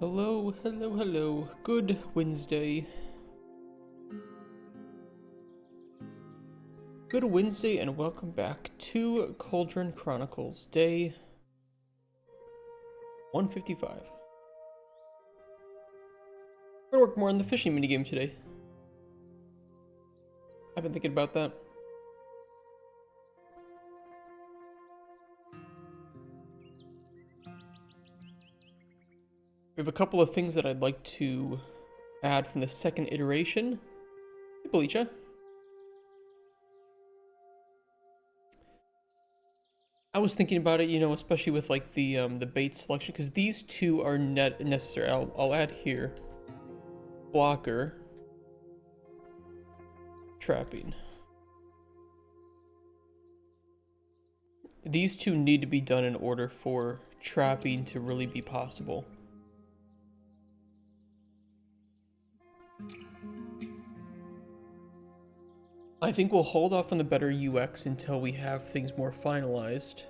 Hello, hello, hello. Good Wednesday. Good Wednesday and welcome back to Cauldron Chronicles, day 155. We're gonna work more on the fishing minigame today. I've been thinking about that. We have a couple of things that I'd like to add from the second iteration. Hey, Belicha. I was thinking about it, especially with like the bait selection, because these two are necessary. I'll add here. Blocker. Trapping. These two need to be done in order for trapping to really be possible. I think we'll hold off on the better UX until we have things more finalized.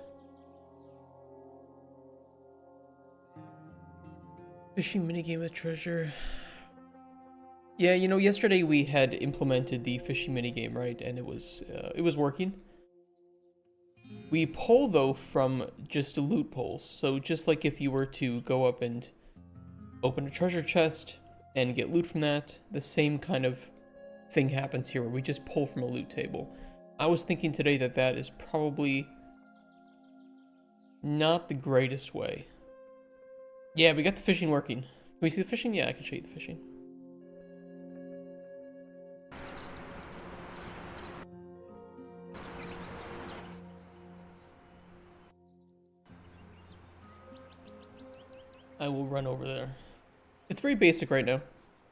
Fishing minigame with treasure. Yeah, yesterday we had implemented the fishing minigame, right? And it was working. We pull, though, from just loot pulls. So just like if you were to go up and open a treasure chest and get loot from that, the same kind of thing happens here where we just pull from a loot table. I was thinking today that is probably not the greatest way. Yeah, we got the fishing working. Can we see the fishing? Yeah, I can show you the fishing. I will run over there. It's very basic right now.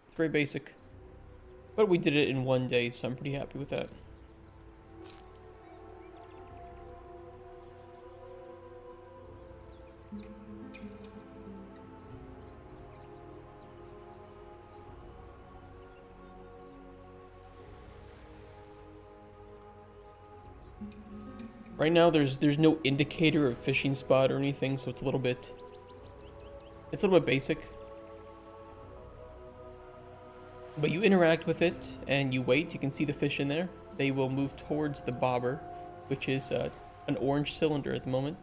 It's very basic. But we did it in one day, so I'm pretty happy with that. Right now there's no indicator of fishing spot or anything, so it's a little bit basic. But you interact with it and you wait. You can see the fish in there. They will move towards the bobber, which is an orange cylinder at the moment.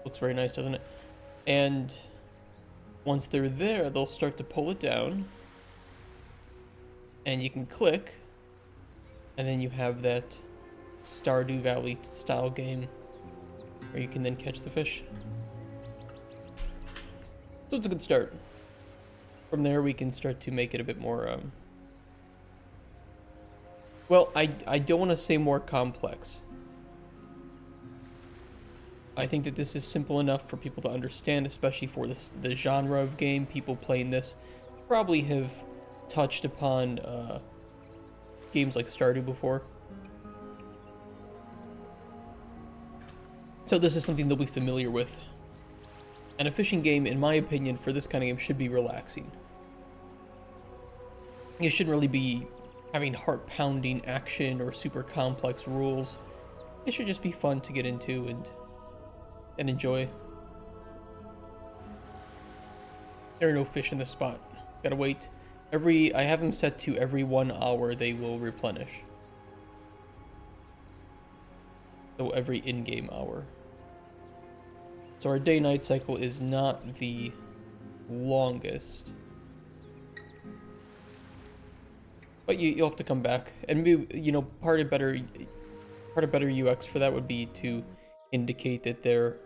Looks very nice, doesn't it? And once they're there, they'll start to pull it down. And you can click. And then you have that Stardew Valley style game where you can then catch the fish. So it's a good start. From there, we can start to make it a bit more, well, I don't want to say more complex. I think that this is simple enough for people to understand, especially for the genre of game. People playing this probably have touched upon games like Stardew before. So this is something they'll be familiar with. And a fishing game, in my opinion, for this kind of game should be relaxing. You shouldn't really be having heart-pounding action or super complex rules. It should just be fun to get into and enjoy. There are no fish in this spot. Gotta wait. I have them set to every 1 hour they will replenish. So every in-game hour. So our day-night cycle is not the longest. But you'll have to come back. And maybe, part of better UX for that would be to indicate that there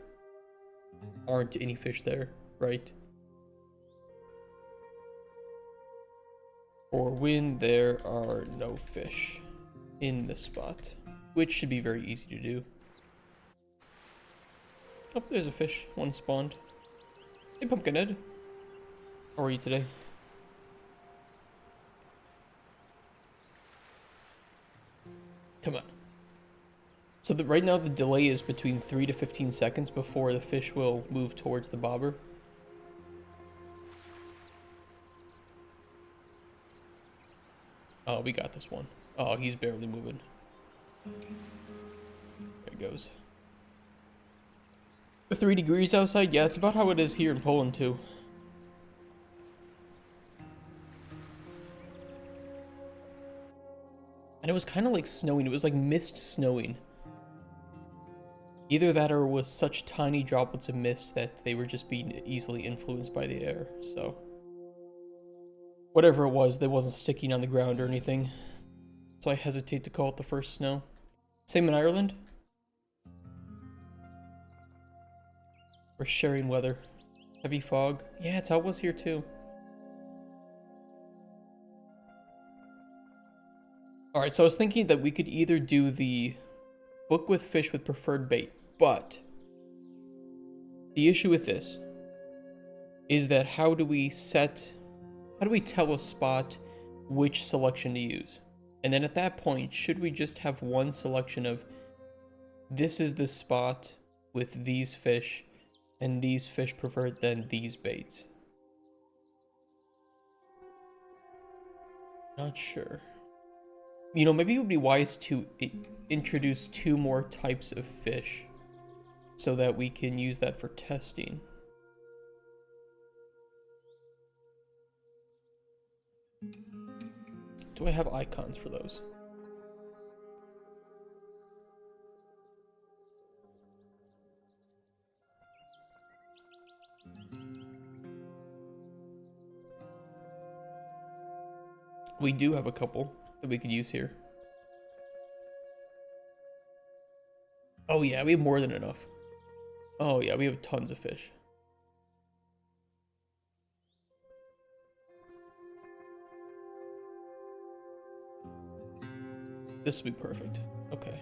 aren't any fish there, right? Or when there are no fish in the spot, which should be very easy to do. Oh, there's a fish. One spawned. Hey, Pumpkinhead. How are you today? Come on. So right now the delay is between 3 to 15 seconds before the fish will move towards the bobber. Oh, we got this one. Oh, he's barely moving. There he goes. 3 degrees outside? Yeah, it's about how it is here in Poland too. And it was kind of like snowing. It was like mist snowing. Either that or was such tiny droplets of mist that they were just being easily influenced by the air. So whatever it was, that wasn't sticking on the ground or anything. So I hesitate to call it the first snow. Same in Ireland? We're sharing weather. Heavy fog. Yeah, it's how it was here too. Alright, so I was thinking that we could either do the book with fish with preferred bait, but the issue with this is that how do we tell a spot which selection to use? And then at that point, should we just have one selection of this is the spot with these fish and these fish preferred than these baits? Not sure. You know, maybe it would be wise to introduce 2 more types of fish so that we can use that for testing. Do I have icons for those? We do have a couple that we could use here. Oh yeah, we have more than enough. Oh yeah, we have tons of fish. This will be perfect. Okay.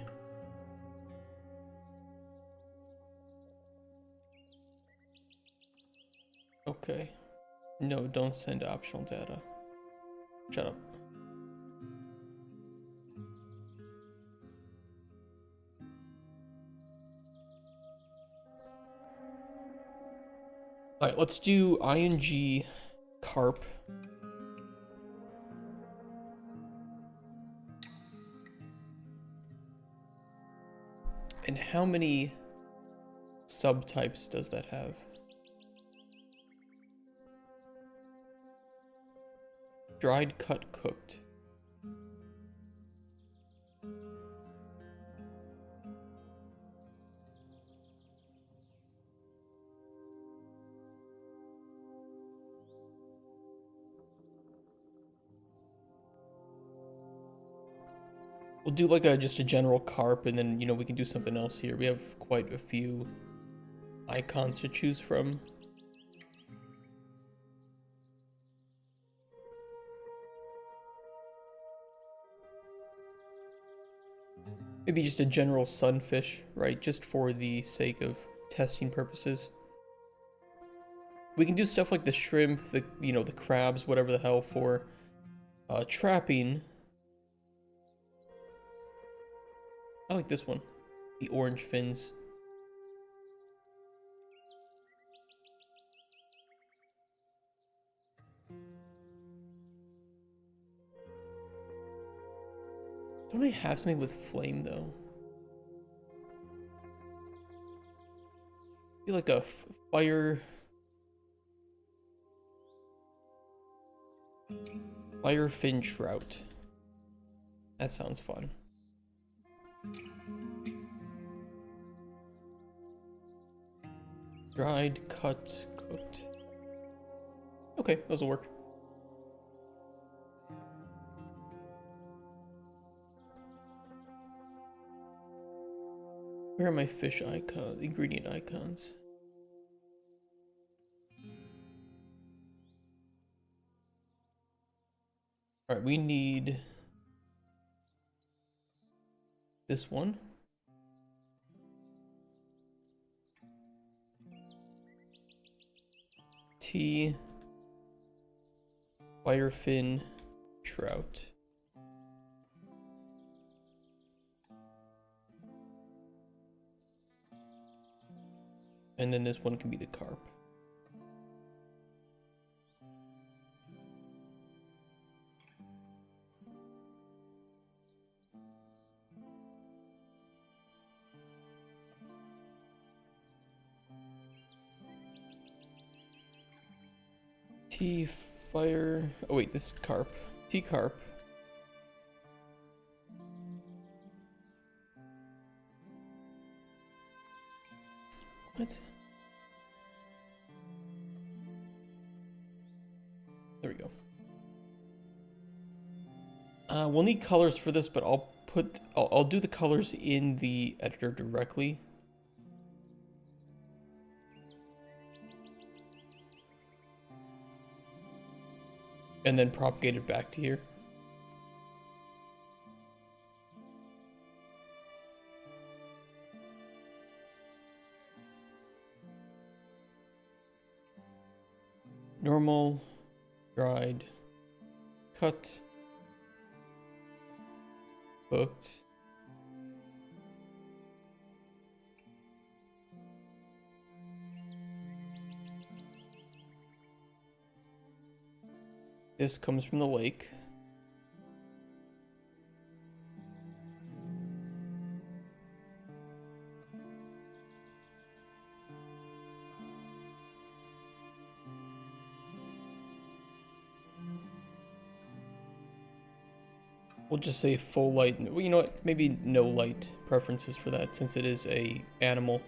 Okay. No, don't send optional data. Shut up. Alright, let's do ing carp. And how many subtypes does that have? Dried, cut, cooked. We'll do like just a general carp, and then, you know, we can do something else here. We have quite a few icons to choose from. Maybe just a general sunfish, right? Just for the sake of testing purposes. We can do stuff like the shrimp, the, you know, the crabs, whatever the hell for trapping. I like this one. The orange fins. Don't I have something with flame though? I feel like a fire fin trout. That sounds fun. Dried, cut, cooked. Okay, those will work. Where are my fish ingredient icons? Alright, we need this one. T firefin trout. And then this one can be the carp. T fire. Oh wait, this is carp. T carp. What? There we go. We'll need colors for this, but I'll do the colors in the editor directly. And then propagate it back to here. Normal, dried, cut, cooked. This comes from the lake. We'll just say full light. Well, you know what? Maybe no light preferences for that since it is a animal.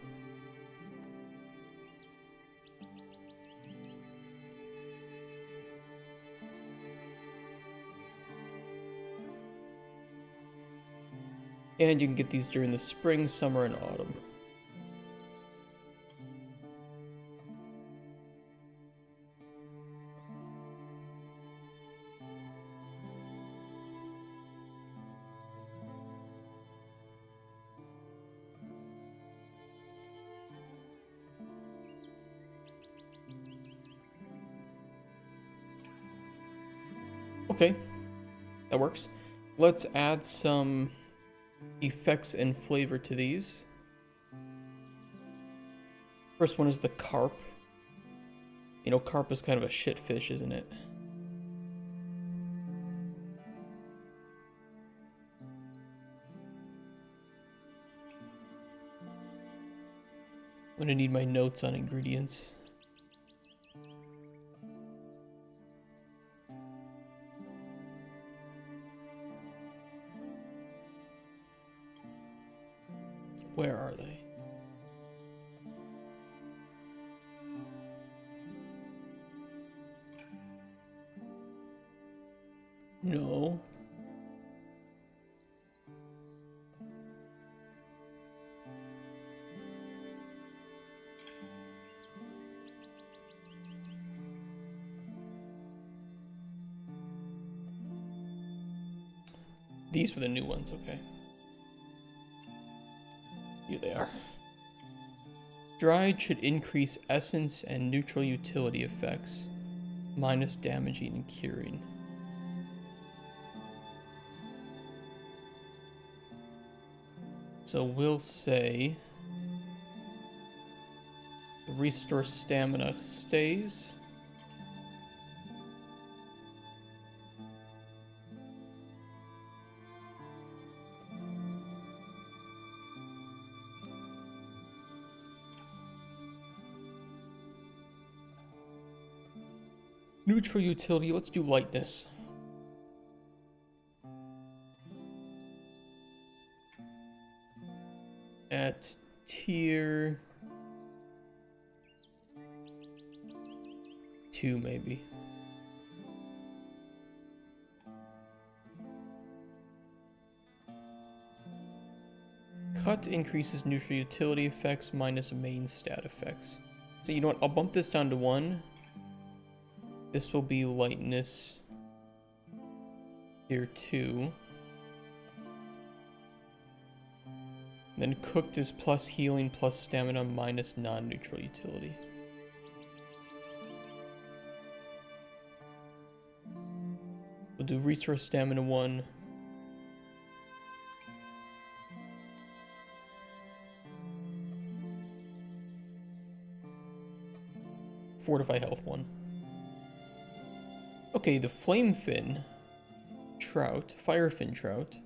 And you can get these during the spring, summer, and autumn. Okay, that works. Let's add some effects and flavor to these. First one is the carp. You know, carp is kind of a shit fish, isn't it? I'm gonna need my notes on ingredients. Where are they? No. These were the new ones, okay. Here they are. Dried should increase essence and neutral utility effects, minus damaging and curing. So we'll say restore stamina stays. Neutral utility, let's do lightness. At tier 2 maybe. Cut increases neutral utility effects minus main stat effects. So you know what, I'll bump this down to 1. This will be lightness tier 2. Then cooked is plus healing plus stamina minus non-neutral utility. We'll do resource stamina 1. Fortify health 1. Okay, the flamefin trout, firefin trout.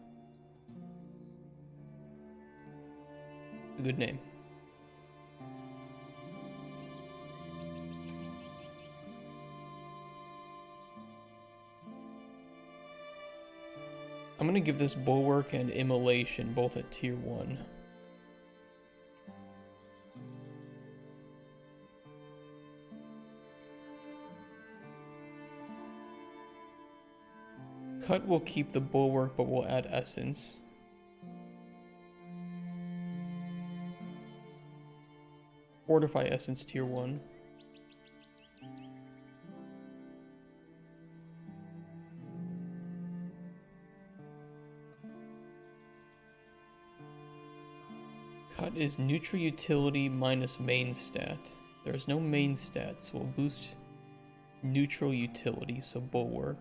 A good name. I'm gonna give this bulwark and immolation both at tier 1. Cut will keep the bulwark, but we'll add essence. Fortify essence tier 1. Cut is neutral utility minus main stat. There's no main stat, so we'll boost neutral utility, so bulwark.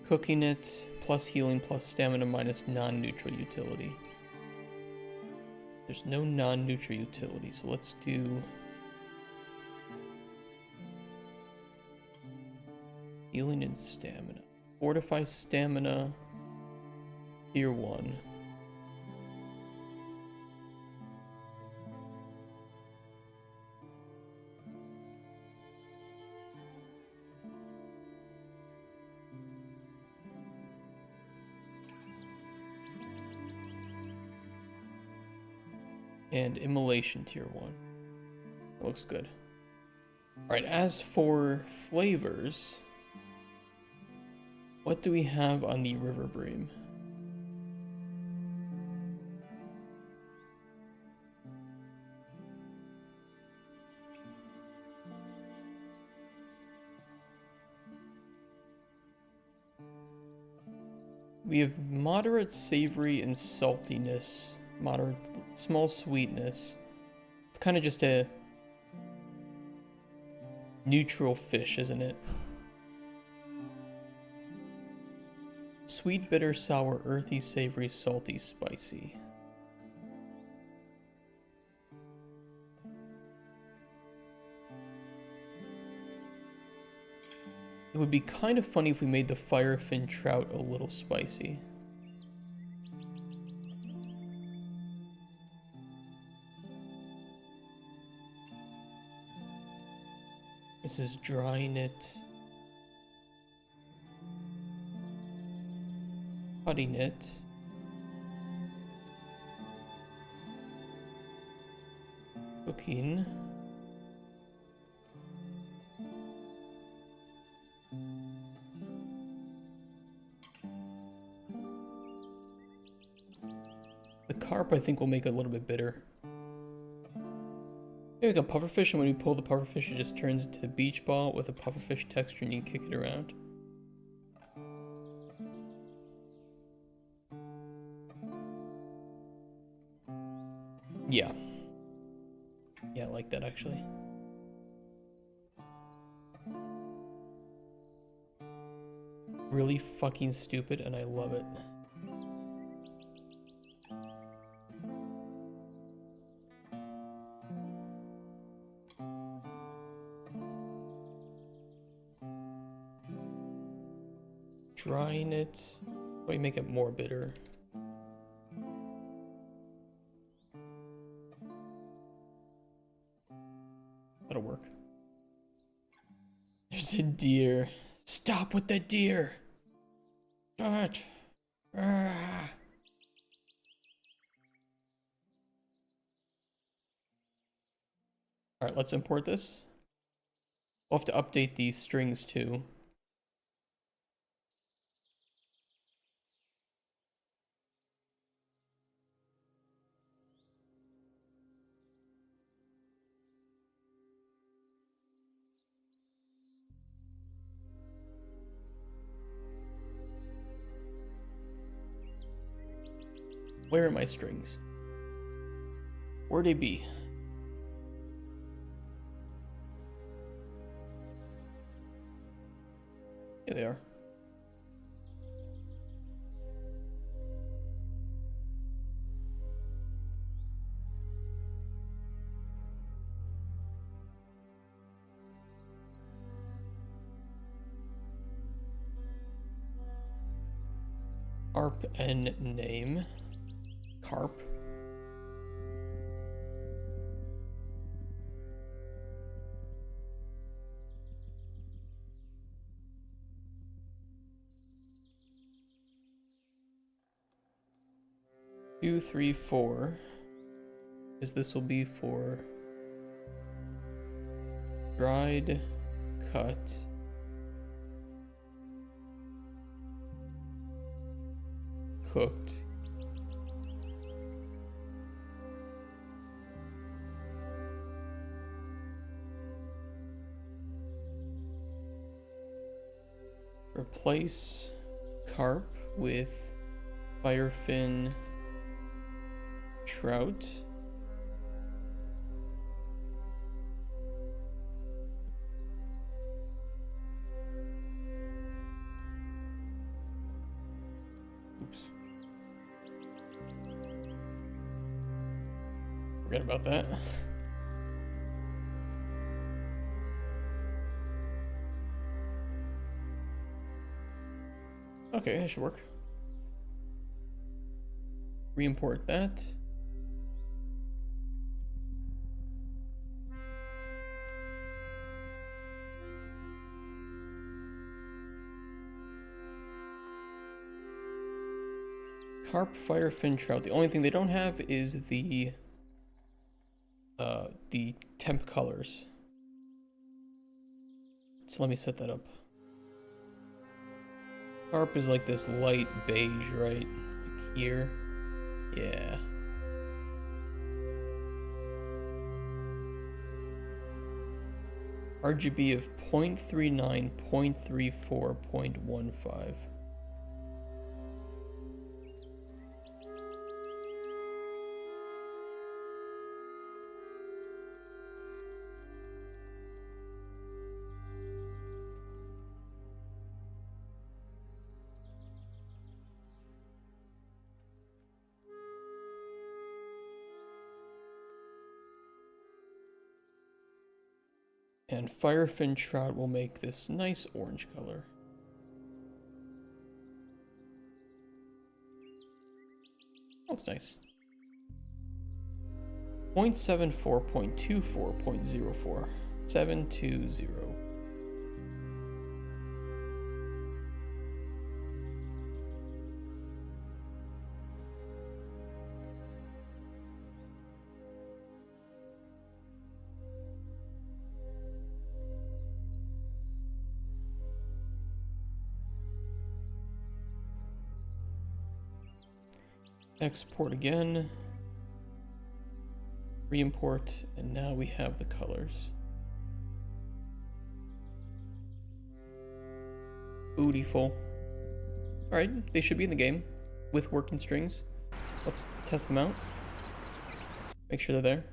Cooking it, plus healing, plus stamina, minus non-neutral utility. There's no non-neutral utility, so let's do healing and stamina. Fortify stamina, tier 1. And immolation tier 1. Looks good. Alright, as for flavors, what do we have on the River Bream? We have moderate savory and saltiness, moderate small sweetness. It's kind of just a neutral fish, isn't it? Sweet, bitter, sour, earthy, savory, salty, spicy. It would be kind of funny if we made the firefin trout a little spicy. This is drying it. Cutting it. Cooking. The carp I think will make it a little bit bitter. Maybe like a pufferfish, and when you pull the pufferfish it just turns into a beach ball with a pufferfish texture and you can kick it around. Yeah. Yeah, I like that actually. Really fucking stupid and I love it. Drying it. Wait, make it more bitter. That'll work. There's a deer. Stop with the deer. Stop it. Ah. Alright, let's import this. We'll have to update these strings too. Where are my strings? Where'd they be? Here they are. Carp and name. Carp. Two, three, four. Because this will be for Dried, cut, cooked. Replace carp with firefin trout. Oops. Forget about that. Okay, that should work. Re-import that. Carp, firefin trout. The only thing they don't have is the temp colors. So let me set that up. Carp is like this light beige, right? Like here. Yeah. RGB of 0.39, 0.34, 0.15. And firefin trout will make this nice orange color. Oh, it's nice. 0.74, 0.24, 0.04. 720. Export again. Re-import, and now we have the colors. Beautiful. Alright, they should be in the game with working strings. Let's test them out. Make sure they're there.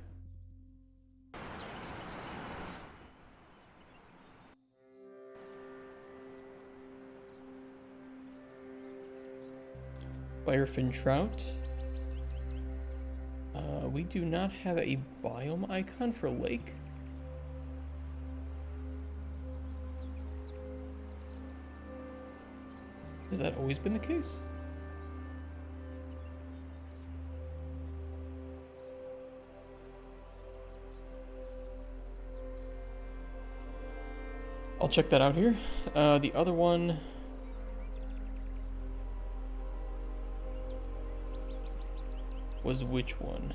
Firefin trout. We do not have a biome icon for lake. Has that always been the case? I'll check that out here. The other one... was which one?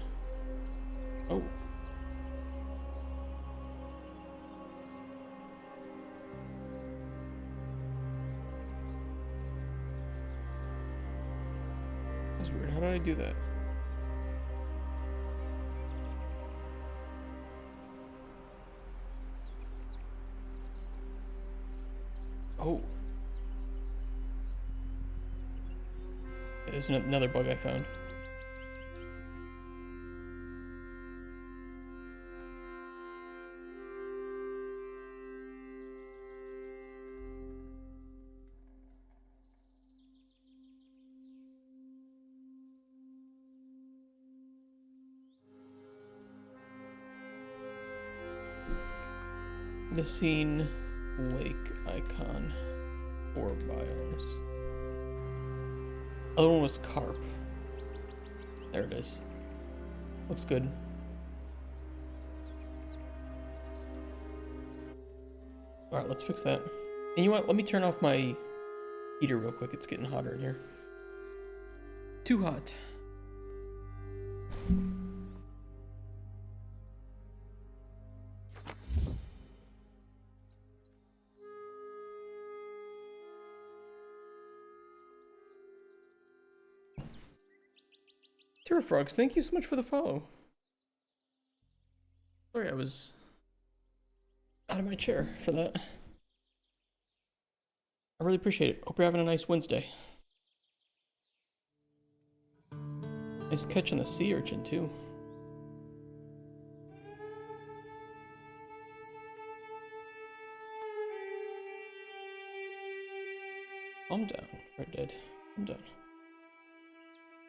Oh. That's weird. How did I do that? Oh. There's another bug I found. Missing lake icon for biomes. Other one was carp. There it is. Looks good. Alright, let's fix that. And you know what? Let me turn off my heater real quick. It's getting hotter in here. Too hot. Frogs, thank you so much for the follow. Sorry, I was out of my chair for that. I really appreciate it. Hope you're having a nice Wednesday. Nice catching the sea urchin, too. Calm down, Red Dead. Calm down.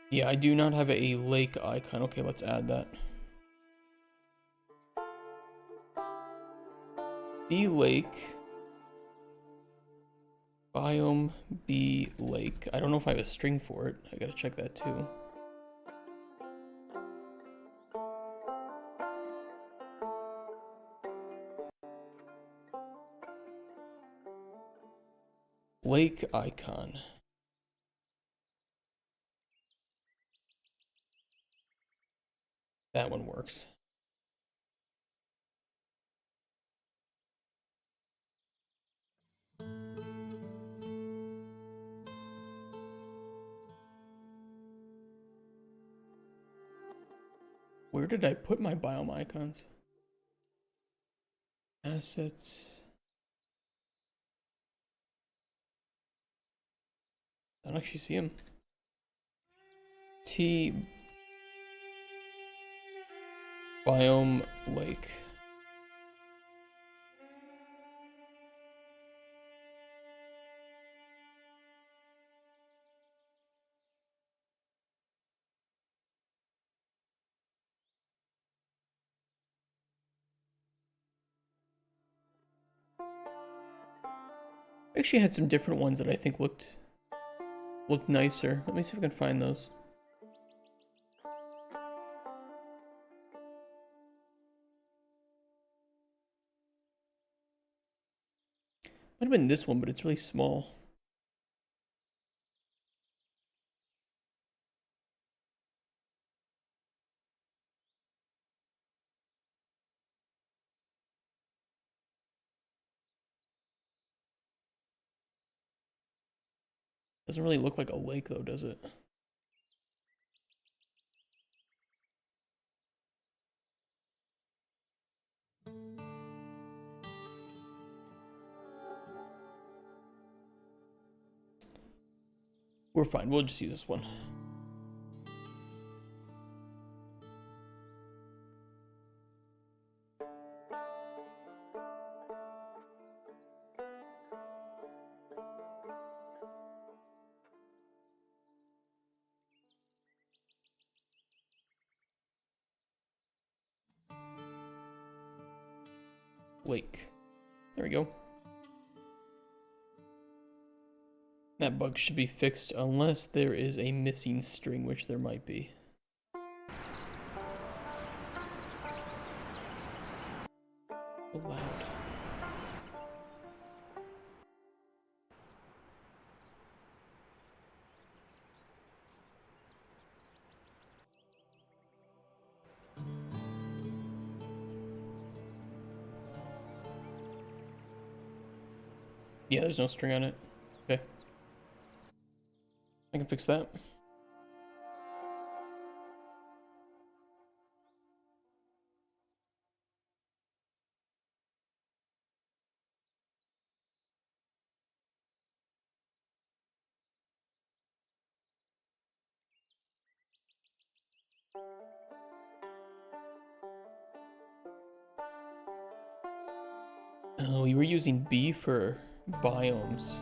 Yeah, I do not have a lake icon. Okay, let's add that. B lake. Biome B lake. I don't know if I have a string for it. I gotta check that too. Lake icon. That one works. Where did I put my biome icons? Assets. I don't actually see them. T biome lake. I actually had some different ones that I think looked nicer. Let me see if I can find those. Might have been this one, but it's really small. Doesn't really look like a lake though, does it? We're fine. We'll just use this one. Lake. There we go. That bug should be fixed unless there is a missing string, which there might be. So loud. Yeah, there's no string on it. Okay. I can fix that. Oh, we were using B for biomes.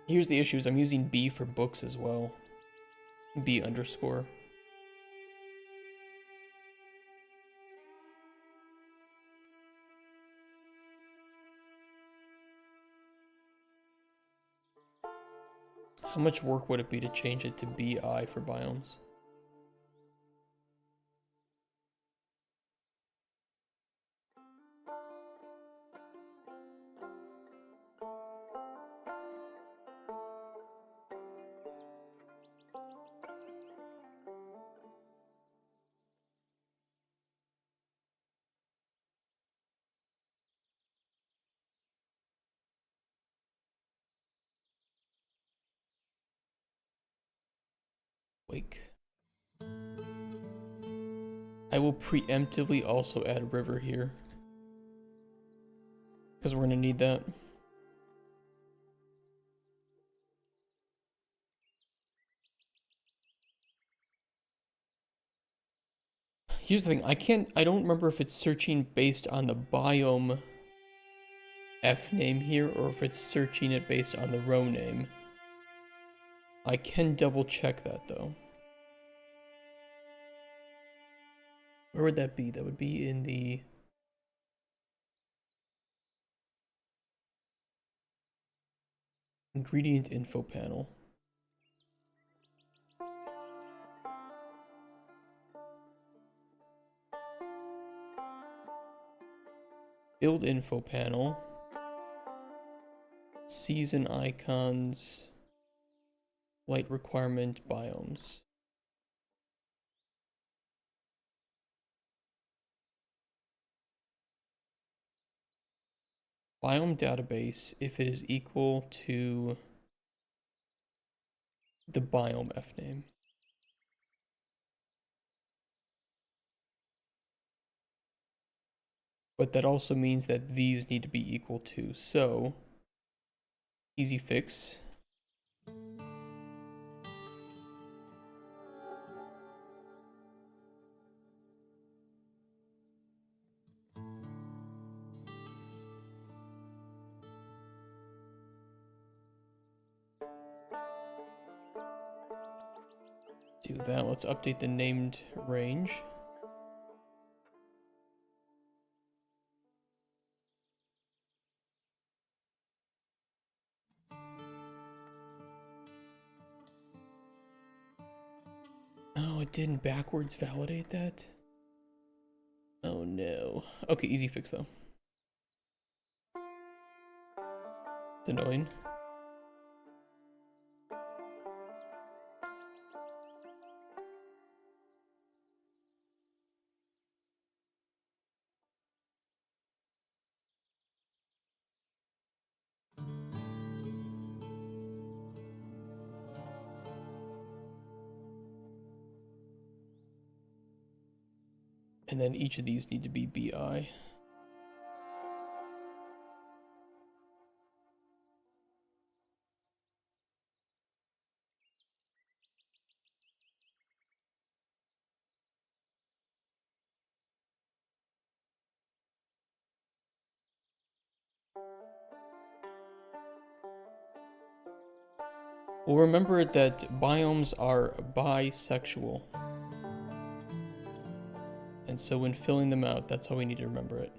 Here's the issue, is I'm using B for books as well. B underscore. How much work would it be to change it to BI for biomes? lake. I will preemptively also add a river here, because we're going to need that. Here's the thing, I don't remember if it's searching based on the biome F name here, or if it's searching it based on the row name. I can double check that though. Where would that be? That would be in the ingredient info panel. Build info panel. Season icons. Light requirement biomes. Biome database if it is equal to the biome F name. But that also means that these need to be equal to. So, easy fix. Do that. Let's update the named range. Oh, it didn't backwards validate that? Oh no. Okay, easy fix though. It's annoying. And then each of these need to be BI. Well, remember that biomes are bisexual. And so when filling them out, that's how we need to remember it.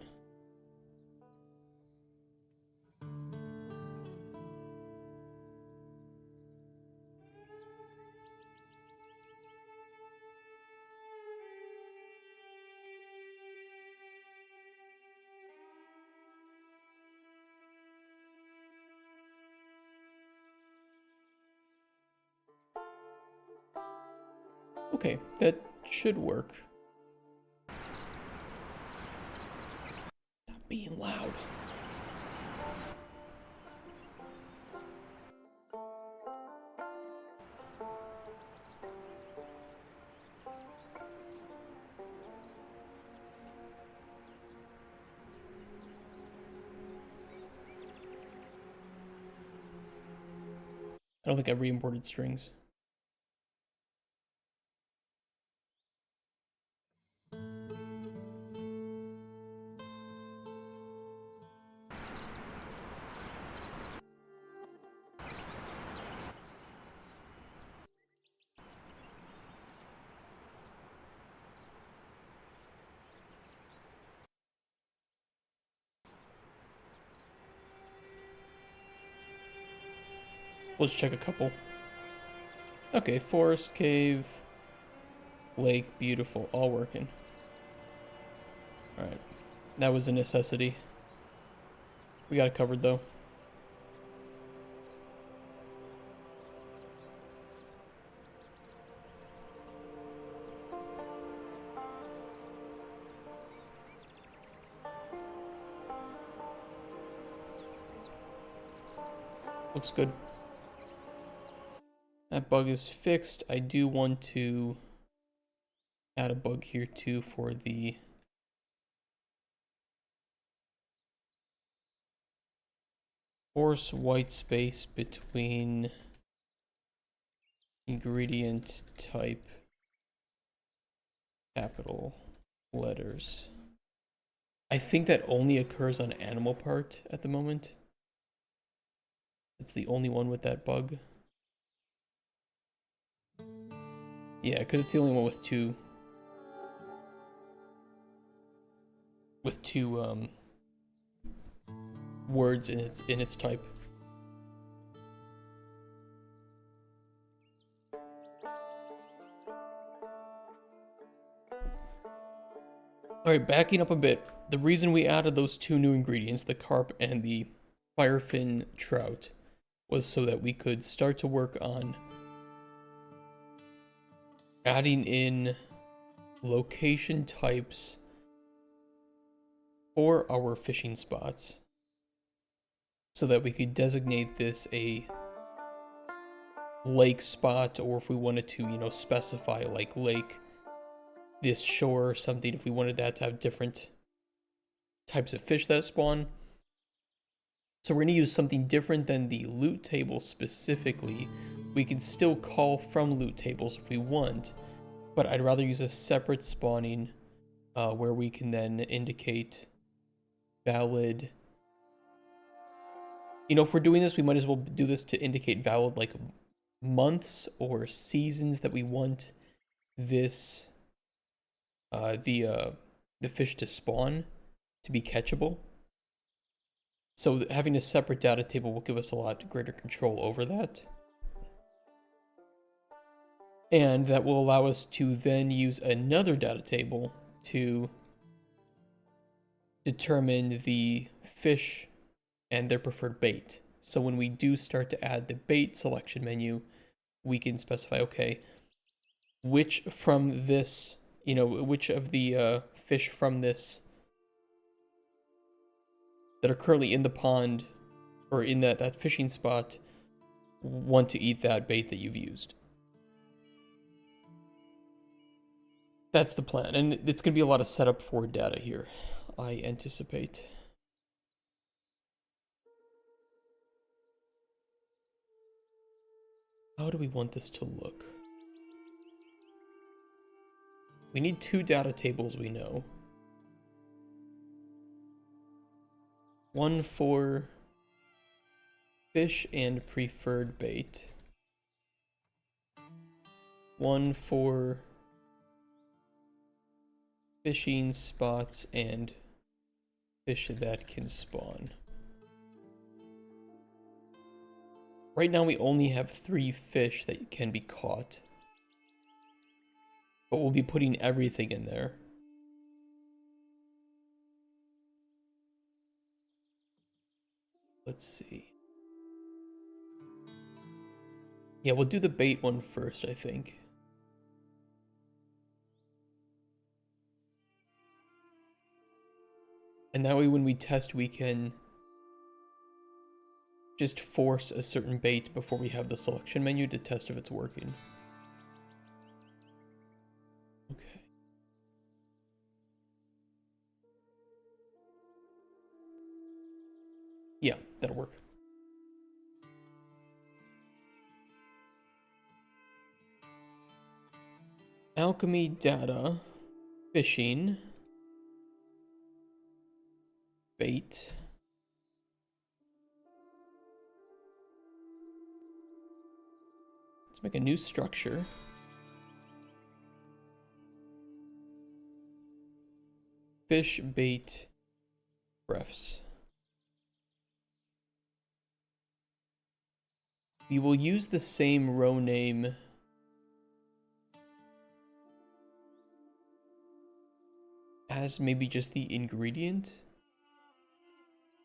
Okay, that should work. Stop being loud. I don't think I re-imported strings. Let's check a couple. Okay, forest, cave, lake, beautiful, all working. Alright, that was a necessity. We got it covered though. Looks good. That bug is fixed. I do want to add a bug here too for the force white space between ingredient type capital letters. I think that only occurs on animal part at the moment. It's the only one with that bug. Yeah, because it's the only one with two words in its type. Alright, backing up a bit. The reason we added those two new ingredients, the carp and the firefin trout, was so that we could start to work on adding in location types for our fishing spots so that we could designate this a lake spot, or if we wanted to, you know, specify like lake, this shore or something, if we wanted that to have different types of fish that spawn. So we're going to use something different than the loot table specifically. We can still call from loot tables if we want, but I'd rather use a separate spawning where we can then indicate valid. You know, if we're doing this, we might as well do this to indicate valid like months or seasons that we want this the fish to spawn to be catchable. So having a separate data table will give us a lot greater control over that. And that will allow us to then use another data table to determine the fish and their preferred bait. So when we do start to add the bait selection menu, we can specify, okay, which from this, you know, which of the fish from this that are currently in the pond or in that fishing spot want to eat that bait that you've used. That's the plan, and it's going to be a lot of setup for data here, I anticipate. How do we want this to look? We need two data tables, we know. One for fish and preferred bait. One for fishing spots and fish that can spawn. Right now we only have 3 fish that can be caught, but we'll be putting everything in there. Let's see. Yeah, we'll do the bait one first, I think. And that way when we test, we can just force a certain bait before we have the selection menu to test if it's working. Okay. Yeah, that'll work. Alchemy data, fishing, bait. Let's make a new structure. Fish, bait, refs. We will use the same row name as maybe just the ingredient.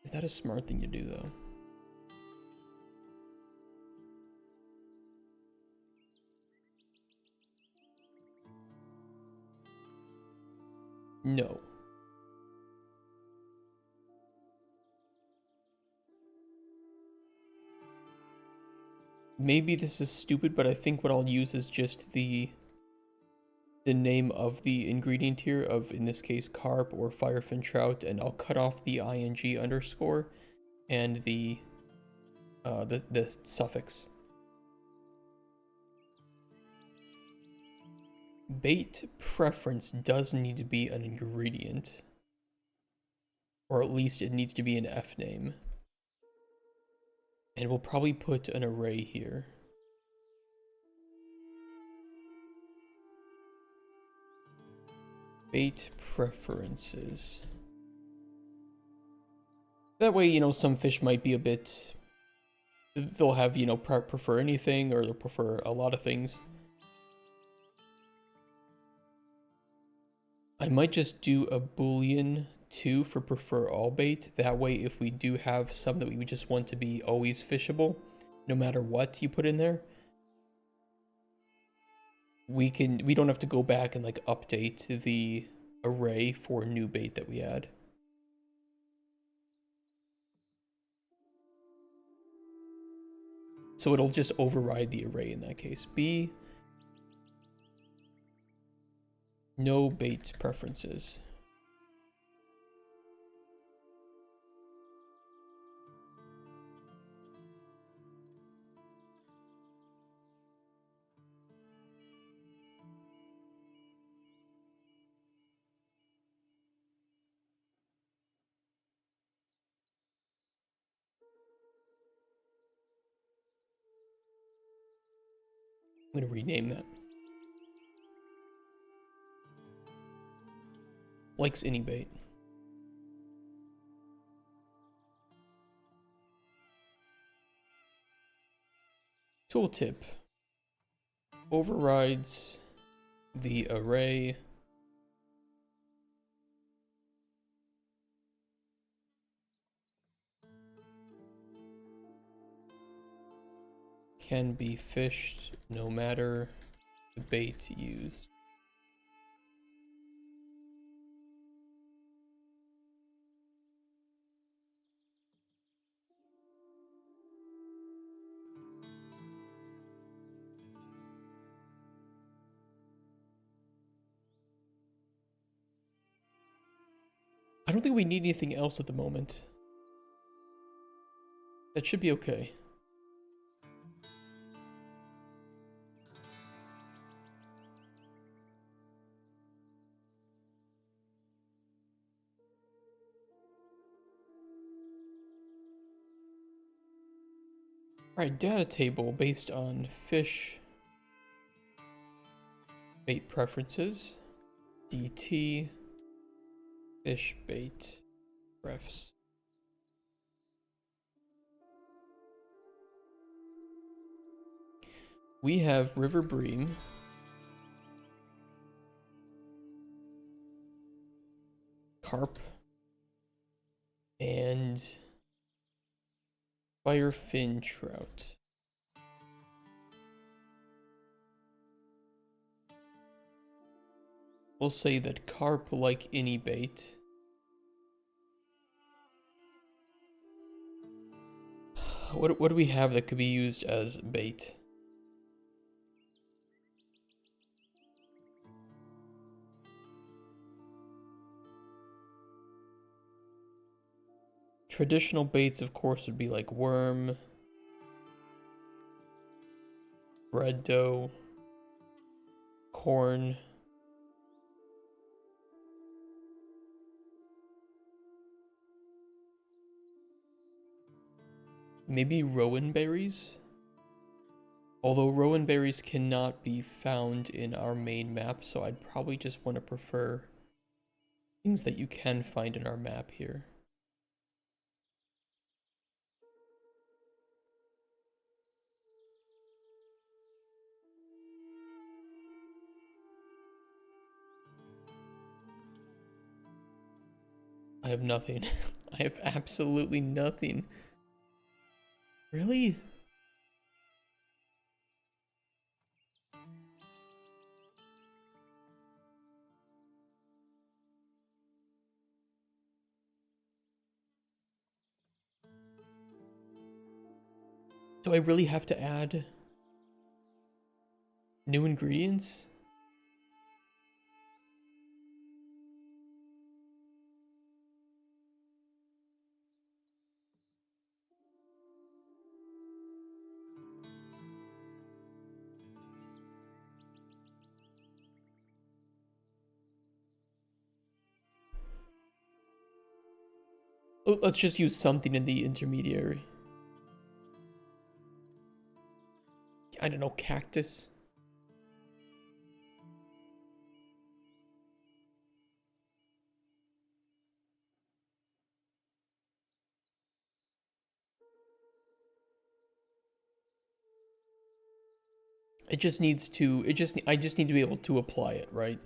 Is that a smart thing to do though? No. maybe this is stupid, but I think what I'll use is just the name of the ingredient here of, in this case, carp or firefin trout, and I'll cut off the ing underscore and the suffix. Bait preference does need to be an ingredient, or at least it needs to be an F name. And we'll probably put an array here. Bait preferences. That way, you know, some fish might be a bit, they'll have, you know, prefer anything, or they'll prefer a lot of things. I might just do a boolean 2 for prefer all bait. That way, if we do have some that we just want to be always fishable, no matter what you put in there, we don't have to go back and like update the array for new bait that we add. So it'll just override the array in that case. B, no bait preferences. I'm going to rename that. Likes any bait. Tooltip. Overrides the array. Can be fished no matter the bait used. I don't think we need anything else at the moment. That should be okay. Alright, data table based on fish bait preferences. DT fish bait refs. We have river bream, carp, and firefin trout. We'll say that carp like any bait. What do we have that could be used as bait? Traditional baits, of course, would be like worm, bread dough, corn, maybe rowan berries? Although rowan berries cannot be found in our main map, so I'd probably just want to prefer things that you can find in our map here. I have nothing. I have absolutely nothing. Really? Do I really have to add new ingredients? Oh, let's just use something in the intermediary. I don't know, cactus. It just needs to, I just need to be able to apply it, right?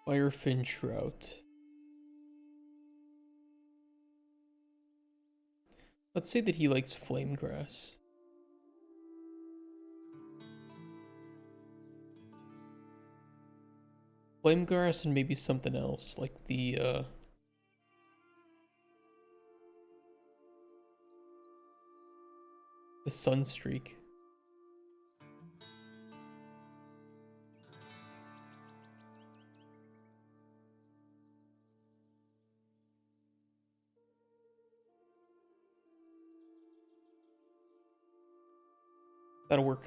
Firefin trout. Let's say that he likes flame grass. Flame grass and maybe something else, like the sunstreak. That'll work.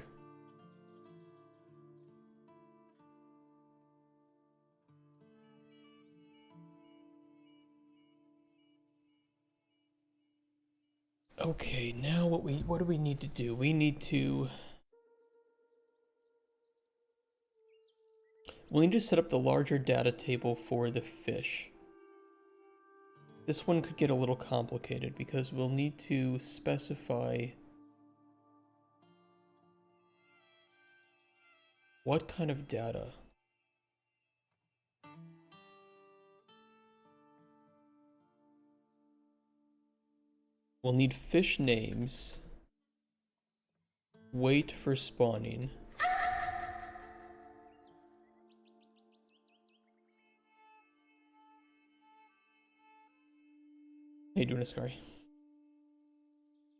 Okay, now what do we need to do? We'll need to set up the larger data table for the fish. This one could get a little complicated because we'll need to specify what kind of data. We'll need fish names, weight for spawning, how you doing, Ascari?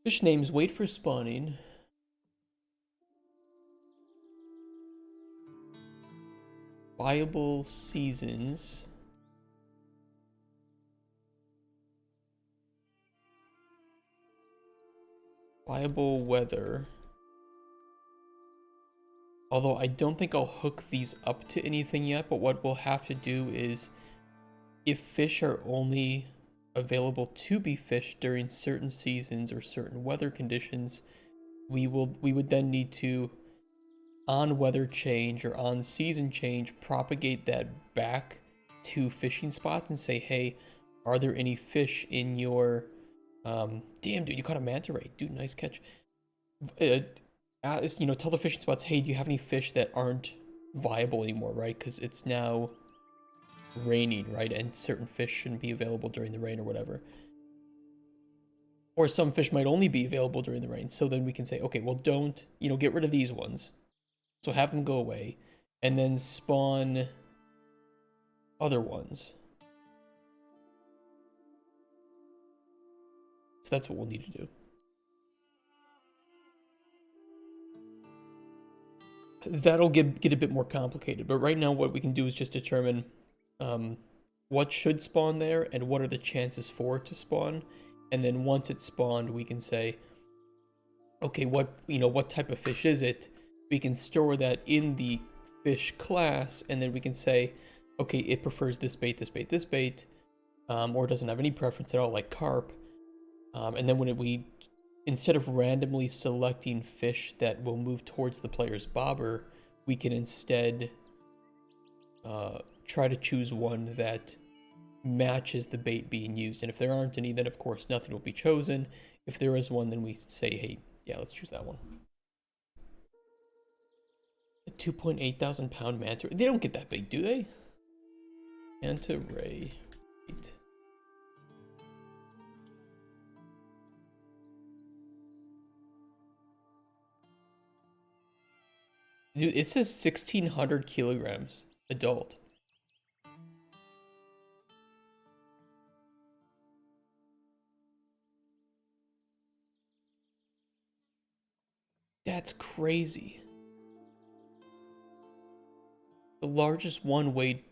Fish names, weight for spawning, viable seasons, viable weather. Although I don't think I'll hook these up to anything yet, but what we'll have to do is, if fish are only available to be fished during certain seasons or certain weather conditions, we would then need to, on weather change or on season change, propagate that back to fishing spots and say, hey, are there any fish in your damn, dude, you caught a manta ray, dude, nice catch. Tell the fishing spots, hey, do you have any fish that aren't viable anymore, right? Because it's now raining, right? And certain fish shouldn't be available during the rain or whatever. Or some fish might only be available during the rain. So then we can say, okay, well, don't, get rid of these ones. So have them go away. And then spawn other ones. So that's what we'll need to do. That'll get a bit more complicated. But right now what we can do is just determine what should spawn there and what are the chances for it to spawn. And then once it's spawned, we can say, okay, what type of fish is it? We can store that in the fish class, and then we can say, okay, it prefers this bait, this bait, this bait, or doesn't have any preference at all, like carp. And then we, instead of randomly selecting fish that will move towards the player's bobber, we can instead try to choose one that matches the bait being used. And if there aren't any, then of course nothing will be chosen. If there is one, then we say, hey, yeah, let's choose that one. Like 2.8 thousand pound manta. They don't get that big, do they? Manta ray. Wait. Dude, it says 1,600 kilograms adult. That's crazy. The largest one weighed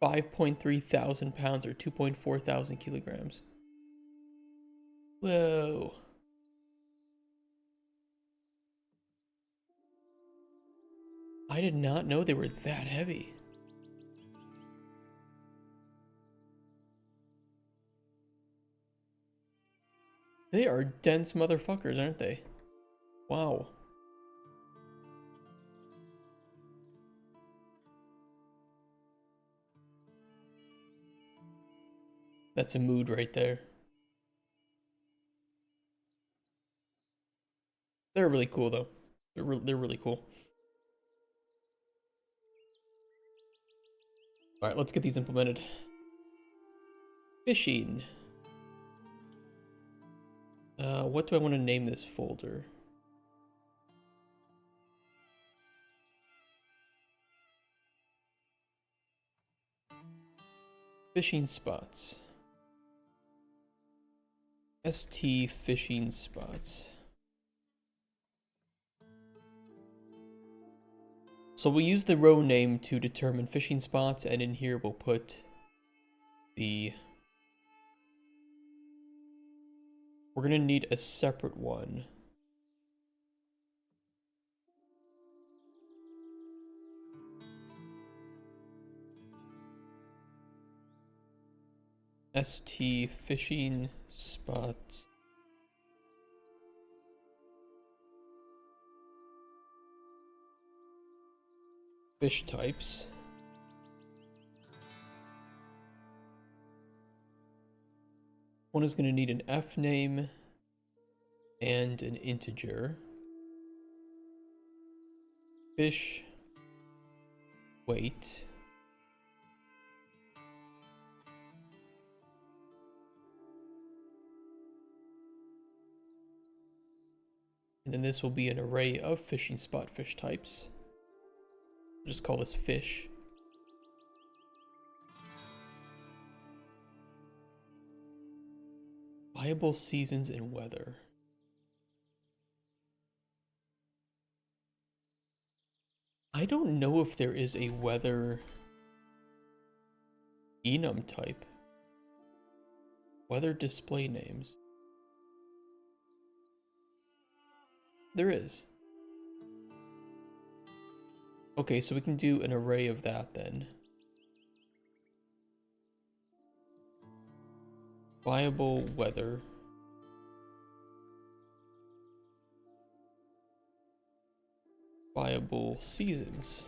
5.3 thousand pounds or 2.4 thousand kilograms. Whoa. I did not know they were that heavy. They are dense motherfuckers, aren't they? Wow. That's a mood right there. They're really cool though. They're really cool. All right, let's get these implemented. Fishing. What do I want to name this folder? Fishing spots. ST fishing spots. So we'll use the row name to determine fishing spots, and in here we'll put the... We're gonna need a separate one. ST fishing spots. Fish types. One is going to need an F name and an integer. Fish weight. And then this will be an array of fishing spot fish types. Just call this fish. Viable seasons and weather. I don't know if there is a weather enum type. Weather display names. There is. Okay, so we can do an array of that then. Viable weather. Viable seasons.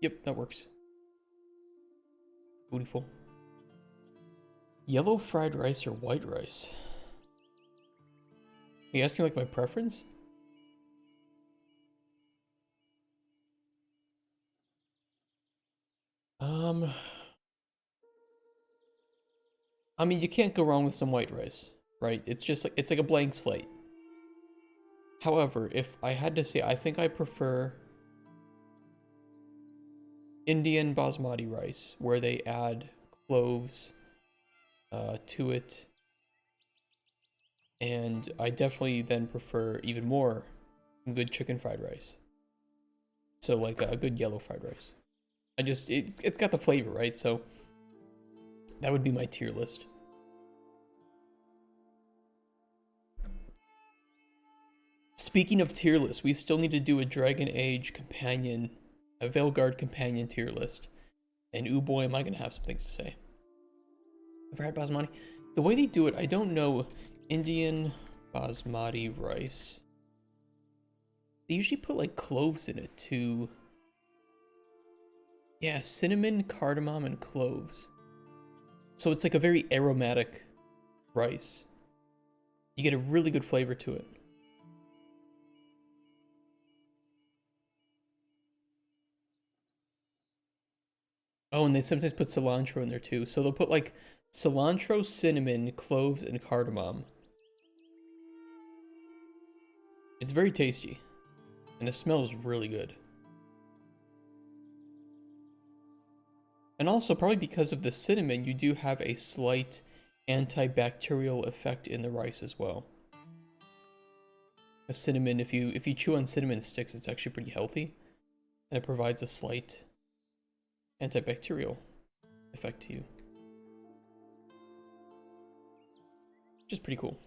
Yep, that works. Beautiful. Yellow fried rice or white rice? Are you asking like my preference? I mean, you can't go wrong with some white rice, right? It's just like, it's like a blank slate. However, if I had to say, I think I prefer Indian basmati rice, where they add cloves to it. And I definitely then prefer even more good chicken fried rice. So like a good yellow fried rice. It's got the flavor, right? So that would be my tier list. Speaking of tier lists, we still need to do a Dragon Age companion, a Veilguard companion tier list. And ooh boy, am I gonna have some things to say. I've had basmati. The way they do it, I don't know. Indian basmati rice. They usually put like cloves in it too. Yeah, cinnamon, cardamom, and cloves. So it's like a very aromatic rice. You get a really good flavor to it. Oh, and they sometimes put cilantro in there too. So they'll put like cilantro, cinnamon, cloves, and cardamom. It's very tasty. And it smells really good. And also, probably because of the cinnamon, you do have a slight antibacterial effect in the rice as well. A cinnamon, if you chew on cinnamon sticks, it's actually pretty healthy, and it provides a slight antibacterial effect to you, which is pretty cool.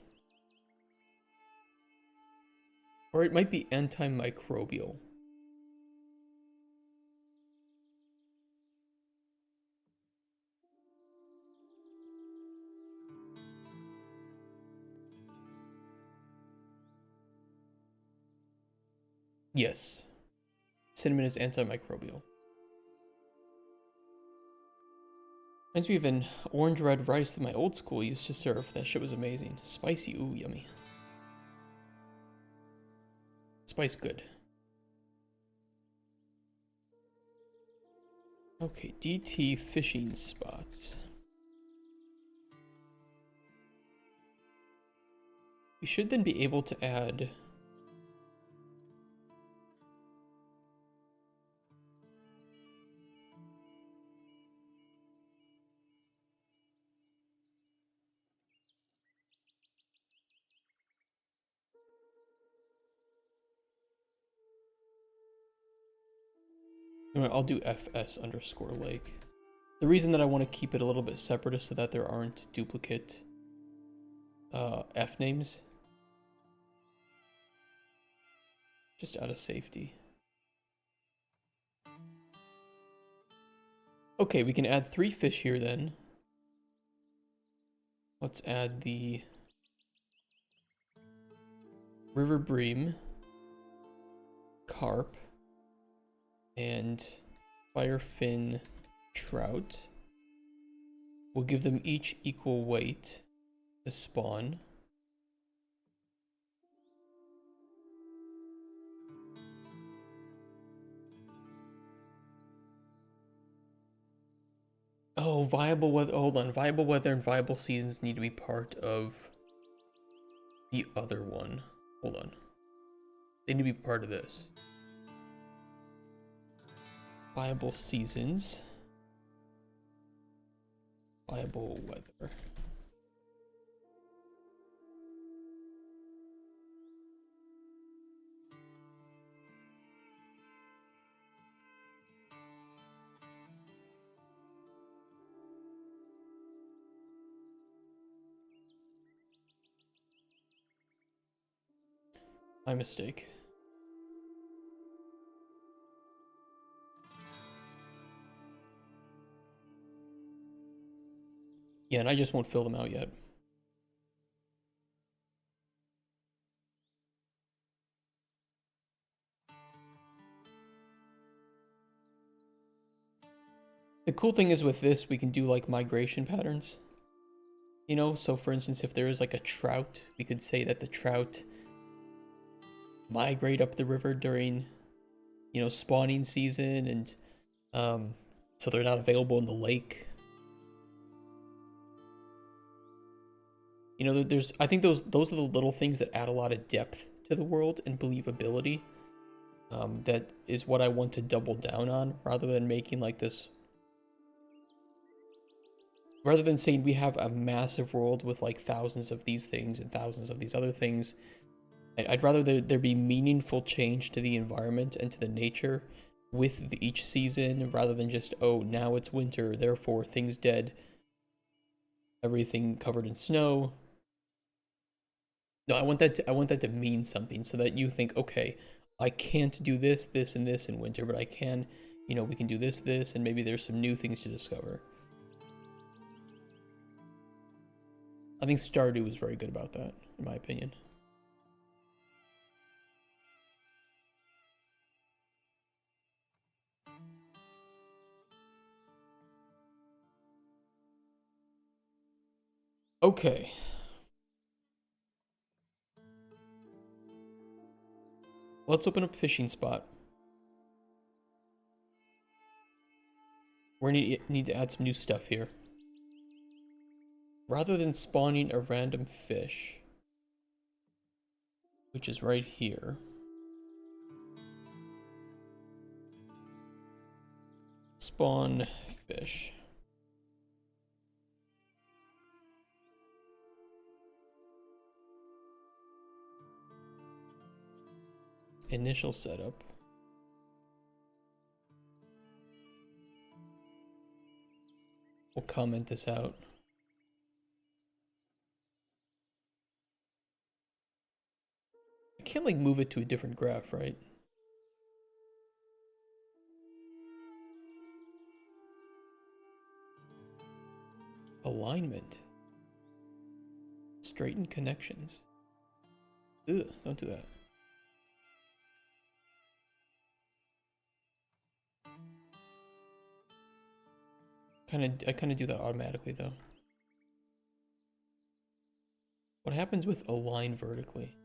Or it might be antimicrobial. Yes, cinnamon is antimicrobial. Reminds me of an orange red rice that my old school used to serve. That shit was amazing. Spicy, ooh, yummy. Spice good. Okay, DT fishing spots. We should then be able to add... I'll do FS underscore lake. The reason that I want to keep it a little bit separate is so that there aren't duplicate F names. Just out of safety. Okay, we can add 3 fish here then. Let's add the river bream, carp, and firefin trout. We'll give them each equal weight to spawn. Oh, viable weather. Hold on. Viable weather and viable seasons need to be part of the other one. Hold on. They need to be part of this. Viable seasons. Viable weather. My mistake. Yeah, and I just won't fill them out yet. The cool thing is with this, we can do like migration patterns. You know, so for instance, if there is like a trout, we could say that the trout migrate up the river during, you know, spawning season, and so they're not available in the lake. You know, there's, I think those are the little things that add a lot of depth to the world and believability. That is what I want to double down on, rather than making like this, rather than saying we have a massive world with like thousands of these things and thousands of these other things. I'd rather there be meaningful change to the environment and to the nature with each season, rather than just, oh, now it's winter, therefore things dead, everything covered in snow. No, I want that to mean something, so that you think, okay, I can't do this, this, and this in winter, but I can, you know, we can do this, this, and maybe there's some new things to discover. I think Stardew was very good about that, in my opinion. Okay. Let's open up fishing spot. We're gonna need to add some new stuff here. Rather than spawning a random fish, which is right here, spawn fish. Initial setup. We'll comment this out. I can't like move it to a different graph, right? Alignment. Straighten connections. Ugh, don't do that. I kind of do that automatically though. What happens with align vertically?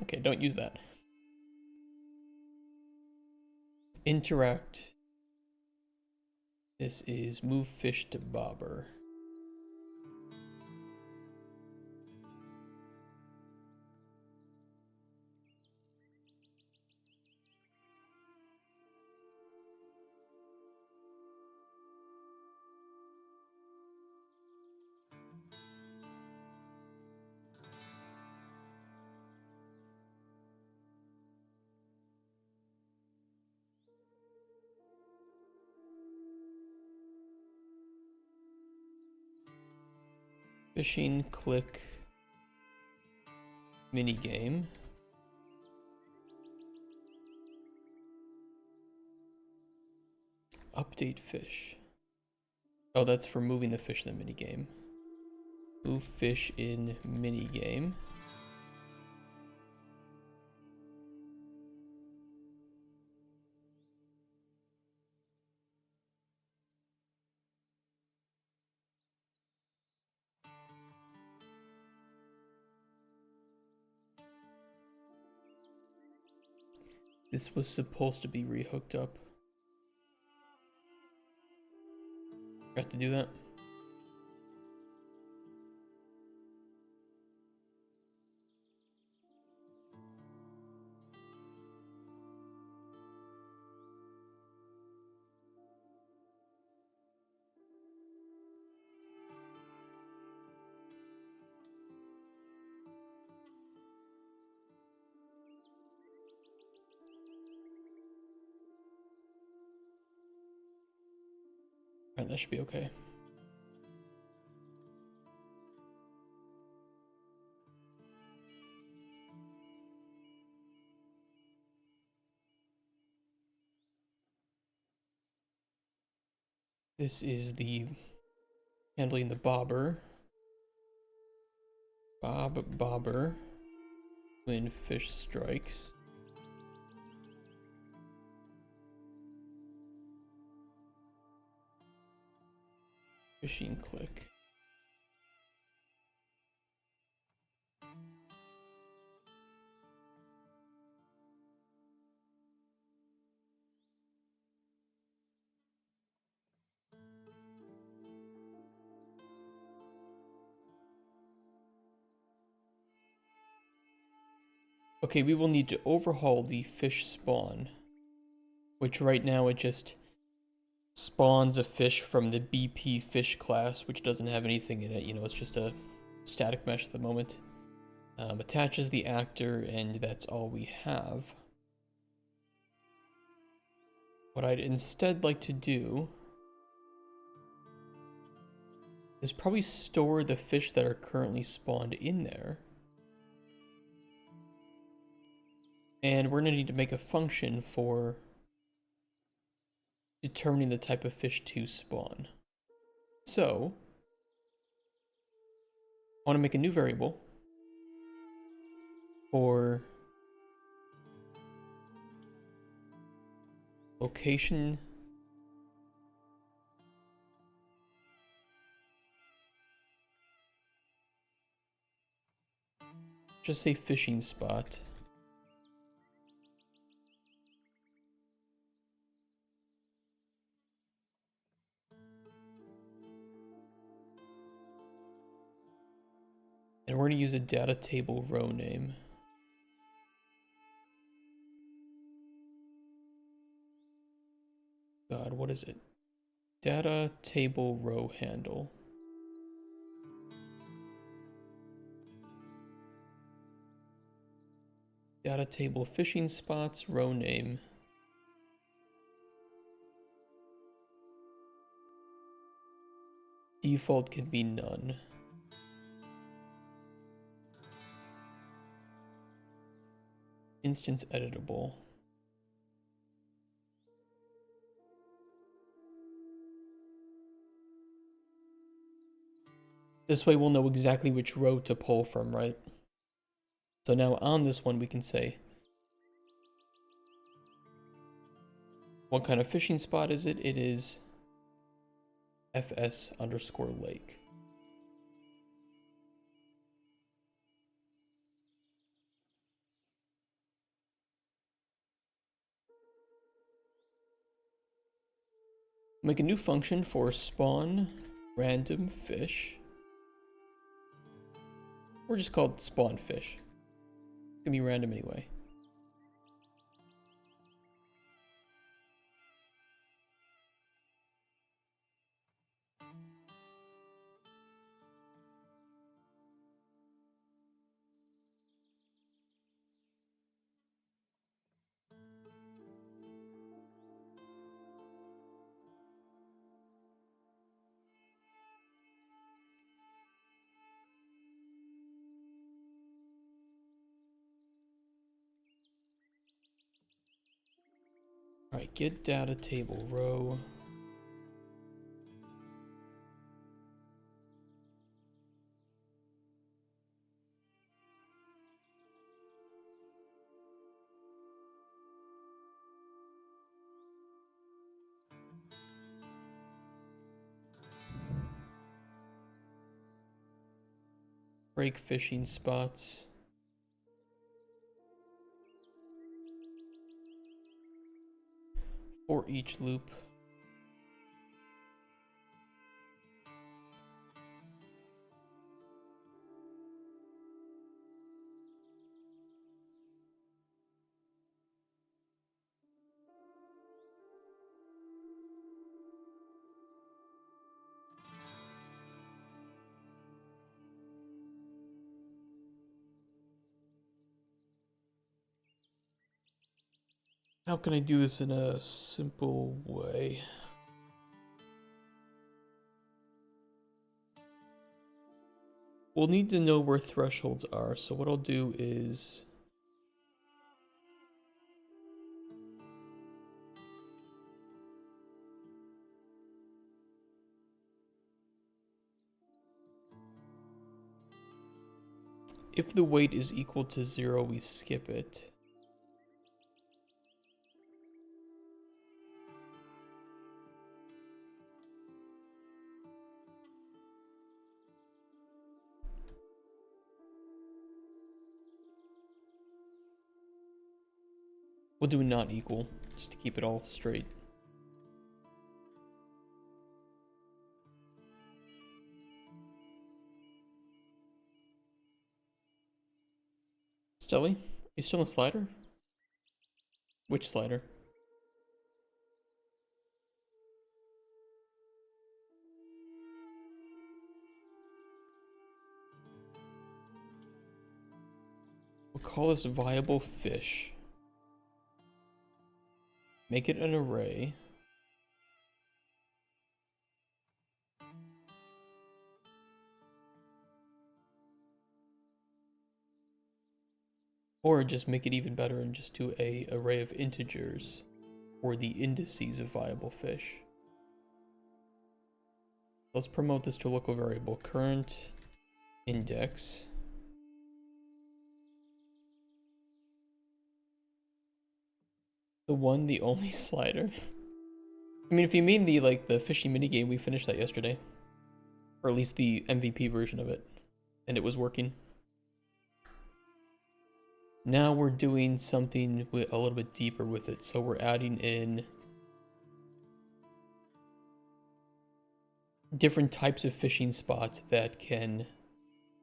Okay, don't use that. Interact. This is move fish to bobber. Fishing, click, minigame. Update fish. Oh, that's for moving the fish in the minigame. Move fish in minigame. This was supposed to be rehooked up. Got to do that. Alright, that should be okay. This is the handling the bobber. Bobber. When fish strikes. Fishing click. Okay, we will need to overhaul the fish spawn, which right now it just spawns a fish from the BP fish class, which doesn't have anything in it. You know, it's just a static mesh at the moment. Attaches the actor, and that's all we have. What I'd instead like to do is probably store the fish that are currently spawned in there. And we're going to need to make a function for determining the type of fish to spawn. So, I want to make a new variable for Location. Just say fishing spot. And we're going to use a data table row name. God, what is it? Data table row handle. Data table fishing spots row name. Default can be none. Instance editable. This way we'll know exactly which row to pull from, right? So now on this one we can say, what kind of fishing spot is it? It is fs_lake. Make a new function for spawn random fish. Or just call it spawn fish. It's gonna be random anyway. Alright, get data table row. Break fishing spots. For each loop. How can I do this in a simple way? We'll need to know where thresholds are, so what I'll do is if the weight is equal to 0, we skip it. We'll do not equal, just to keep it all straight. Stelly, you still on slider? Which slider? We'll call this viable fish. Make it an array. Or just make it even better and just do an array of integers or the indices of viable fish. Let's promote this to a local variable. Current index. The one, the only slider. I mean, if you mean the the fishy minigame, we finished that yesterday. Or at least the MVP version of it. And it was working. Now we're doing something a little bit deeper with it. So we're adding in different types of fishing spots that can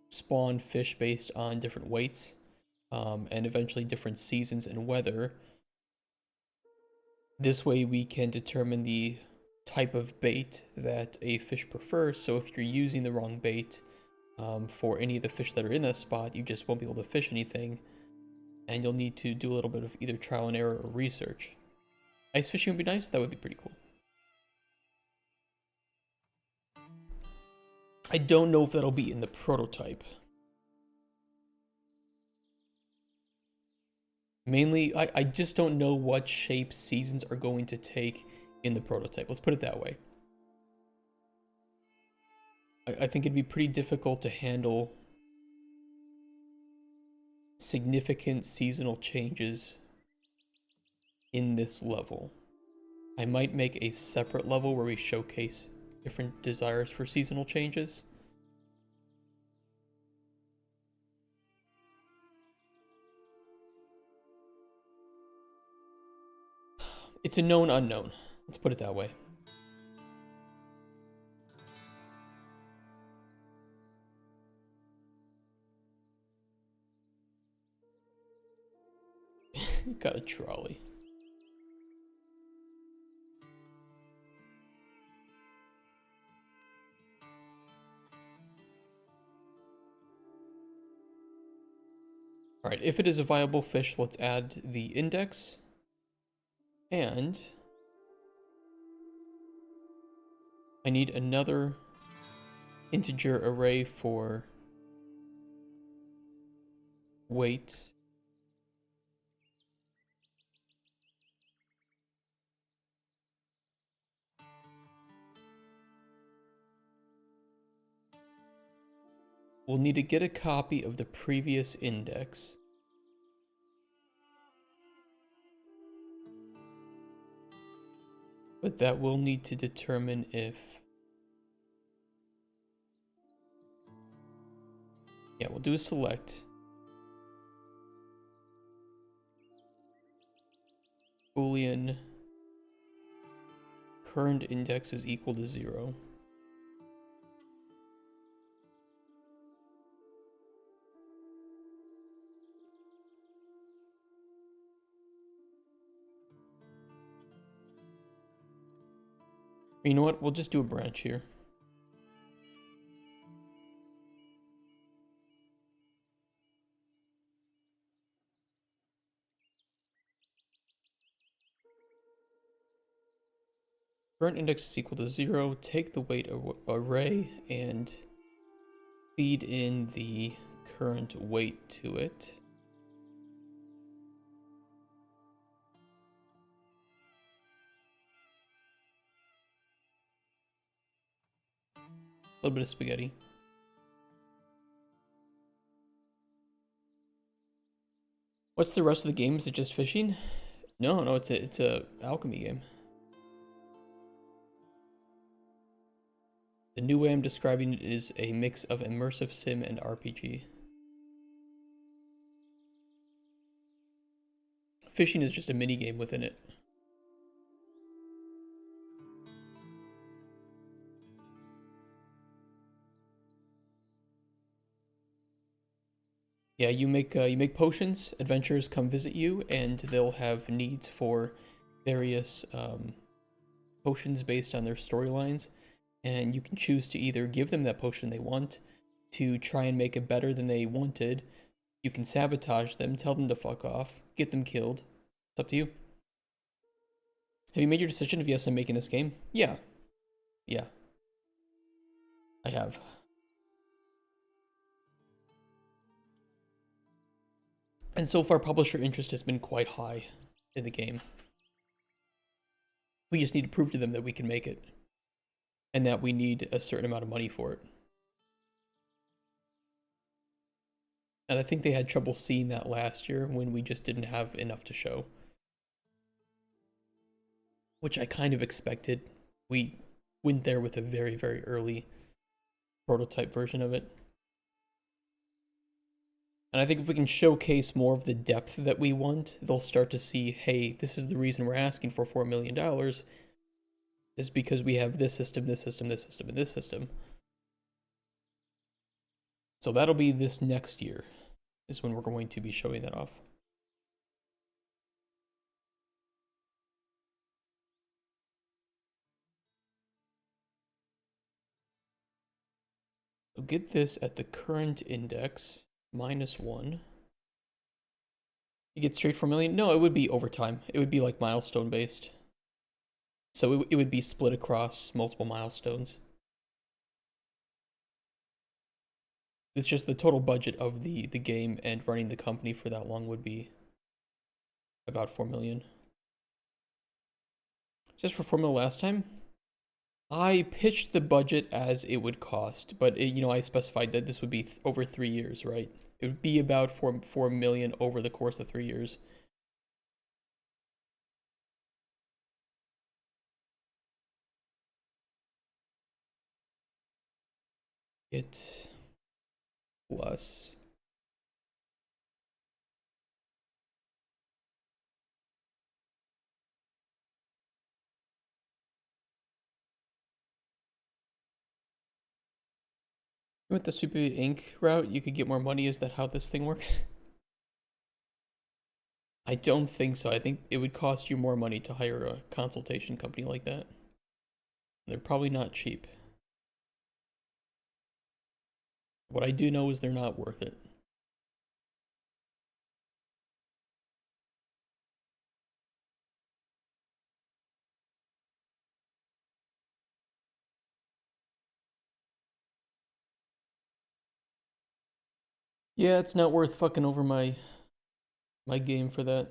spawn fish based on different weights, and eventually different seasons and weather. This way we can determine the type of bait that a fish prefers. So if you're using the wrong bait for any of the fish that are in that spot, you just won't be able to fish anything, and you'll need to do a little bit of either trial and error or research. Ice fishing would be nice. That would be pretty cool. I don't know if that'll be in the prototype. Mainly, I just don't know what shape seasons are going to take in the prototype. Let's put it that way. I think it'd be pretty difficult to handle significant seasonal changes in this level. I might make a separate level where we showcase different desires for seasonal changes. It's a known unknown. Let's put it that way. Got a trolley. Alright, if it is a viable fish, let's add the index. And I need another integer array for weight. We'll need to get a copy of the previous index. But that will need to determine if... Yeah, we'll do a select. Boolean current index is equal to 0. You know what? We'll just do a branch here. Current index is equal to 0. Take the weight array and feed in the current weight to it. A little bit of spaghetti. What's the rest of the game? Is it just fishing? No, it's a alchemy game. The new way I'm describing it is a mix of immersive sim and RPG. Fishing is just a mini game within it. Yeah, you make potions. Adventurers come visit you, and they'll have needs for various potions based on their storylines, and you can choose to either give them that potion they want, to try and make it better than they wanted. You can sabotage them, tell them to fuck off, get them killed. It's up to you. Have you made your decision? If yes, I'm making this game. Yeah, I have. And so far, publisher interest has been quite high in the game. We just need to prove to them that we can make it, and that we need a certain amount of money for it. And I think they had trouble seeing that last year when we just didn't have enough to show. which I kind of expected. We went there with a very, very early prototype version of it. And I think if we can showcase more of the depth that we want, they'll start to see, hey, this is the reason we're asking for $4 million, is because we have this system, this system, this system, and this system. So that'll be this next year, is when we're going to be showing that off. So get this at the current index, -1. You get straight $4 million? No, it would be over time. It would be like milestone based. So it would be split across multiple milestones. It's just the total budget of the game and running the company for that long would be about $4 million. Just for Formula last time, I pitched the budget as it would cost, but I specified that this would be over 3 years, right? It would be about $4 million over the course of 3 years. It plus you went the Super Inc. route, you could get more money. Is that how this thing works? I don't think so. I think it would cost you more money to hire a consultation company like that. They're probably not cheap. What I do know is they're not worth it. Yeah, it's not worth fucking over my game for that.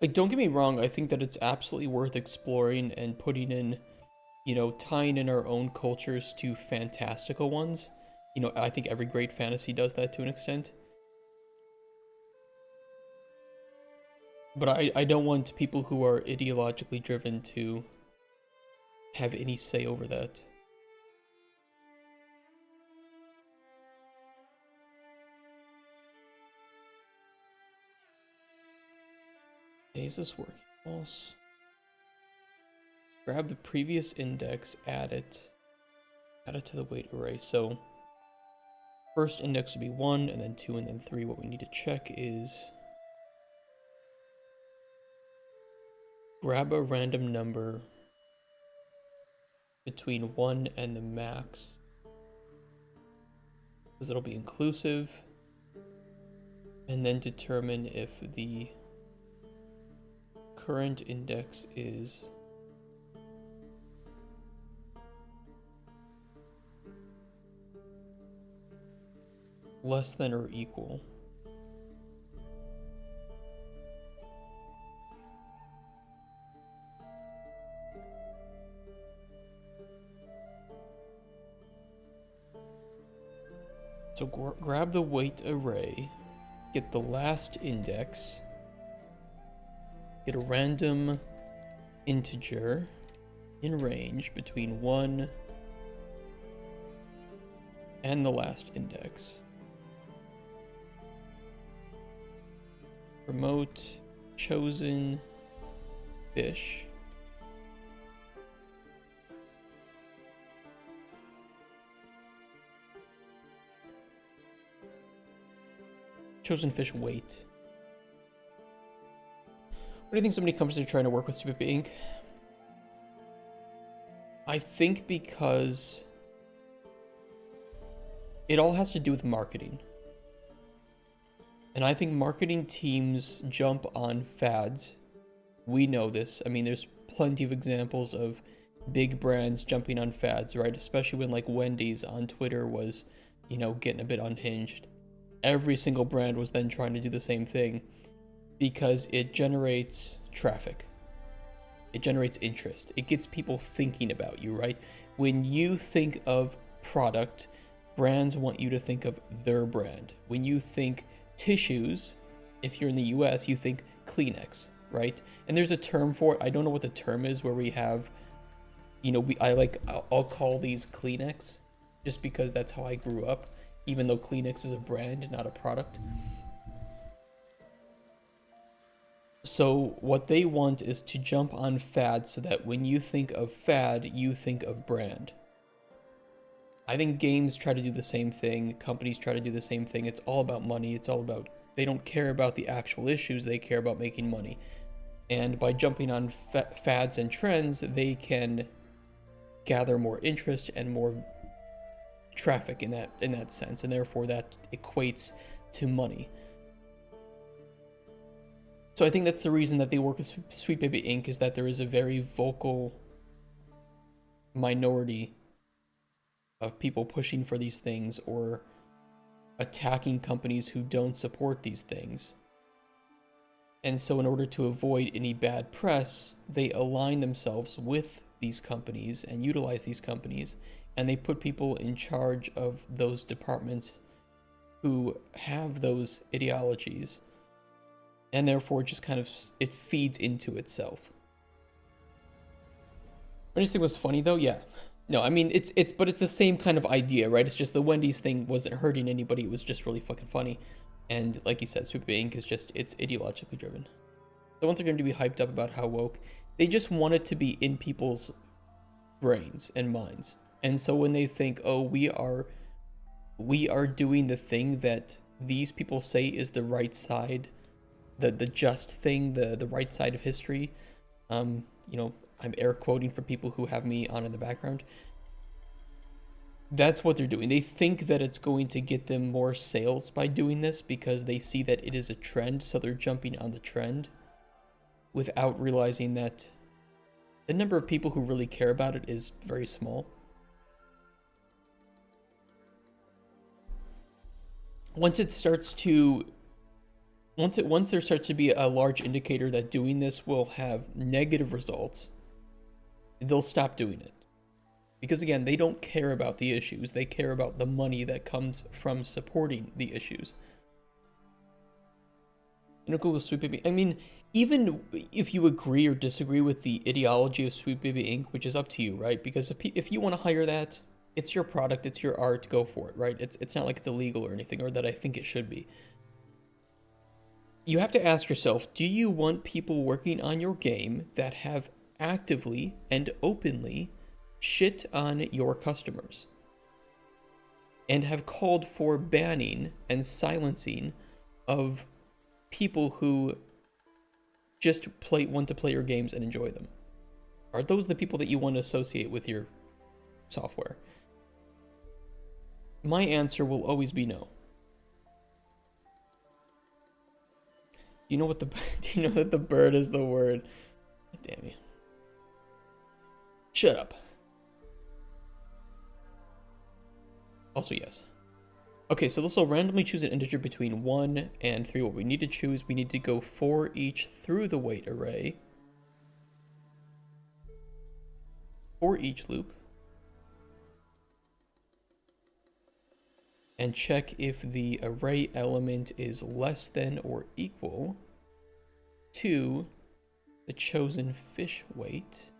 Like, don't get me wrong, I think that it's absolutely worth exploring and putting in, tying in our own cultures to fantastical ones. I think every great fantasy does that to an extent. But I don't want people who are ideologically driven to have any say over that. Hey, is this working? False. Grab the previous index, add it to the weight array. So first index would be 1, and then 2, and then 3. What we need to check is grab a random number between 1 and the max, because it'll be inclusive, and then determine if the current index is less than or equal. So grab the weight array, get the last index, get a random integer in range between 1 and the last index. Promote chosen fish. Chosen fish weight. What do you think so many companies are trying to work with Super Inc? I think because it all has to do with marketing. And I think marketing teams jump on fads. We know this. I mean, there's plenty of examples of big brands jumping on fads, right? Especially when like Wendy's on Twitter was, getting a bit unhinged. Every single brand was then trying to do the same thing because it generates traffic. It generates interest. It gets people thinking about you, right? When you think of product, brands want you to think of their brand. When you think tissues, if you're in the US, you think Kleenex, right? And there's a term for it. I don't know what the term is where we have, you know, I'll call these Kleenex just because that's how I grew up, even though Kleenex is a brand, not a product. So what they want is to jump on fad so that when you think of fad, you think of brand. I think games try to do the same thing. Companies try to do the same thing. It's all about money. It's all about, they don't care about the actual issues. They care about making money. And by jumping on fads and trends, they can gather more interest and more traffic in that sense. And therefore that equates to money. So I think that's the reason that they work with Sweet Baby Inc. is that there is a very vocal minority of people pushing for these things or attacking companies who don't support these things. And so in order to avoid any bad press, they align themselves with these companies and utilize these companies, and they put people in charge of those departments who have those ideologies. And therefore, just kind of, it feeds into itself. Anything was funny though? Yeah. No, I mean, but it's the same kind of idea, right? It's just the Wendy's thing wasn't hurting anybody. It was just really fucking funny. And like you said, Sweet Baby Inc. is just, it's ideologically driven. They want their game to be hyped up about how woke. They just want it to be in people's brains and minds. And so when they think, oh, we are doing the thing that these people say is the right side, the just thing, the right side of history. You know, I'm air quoting for people who have me on in the background. That's what they're doing. They think that it's going to get them more sales by doing this because they see that it is a trend, so they're jumping on the trend without realizing that the number of people who really care about it is very small. Once there starts to be a large indicator that doing this will have negative results, they'll stop doing it. Because again, they don't care about the issues. They care about the money that comes from supporting the issues. You know, go with Sweet Baby. I mean, even if you agree or disagree with the ideology of Sweet Baby Inc., which is up to you, right? Because if you want to hire that, it's your product, it's your art, go for it, right? It's not like it's illegal or anything, or that I think it should be. You have to ask yourself, do you want people working on your game that have actively and openly shit on your customers and have called for banning and silencing of people who just want to play your games and enjoy them? Are those the people that you want to associate with your software? My answer will always be no. Do you know that the bird is the word? Damn you. Shut up. Also, yes. Okay, so this will randomly choose an integer between 1 and 3. What we need to choose, we need to go for each through the wait array. For each loop. And check if the array element is less than or equal to the chosen fish weight.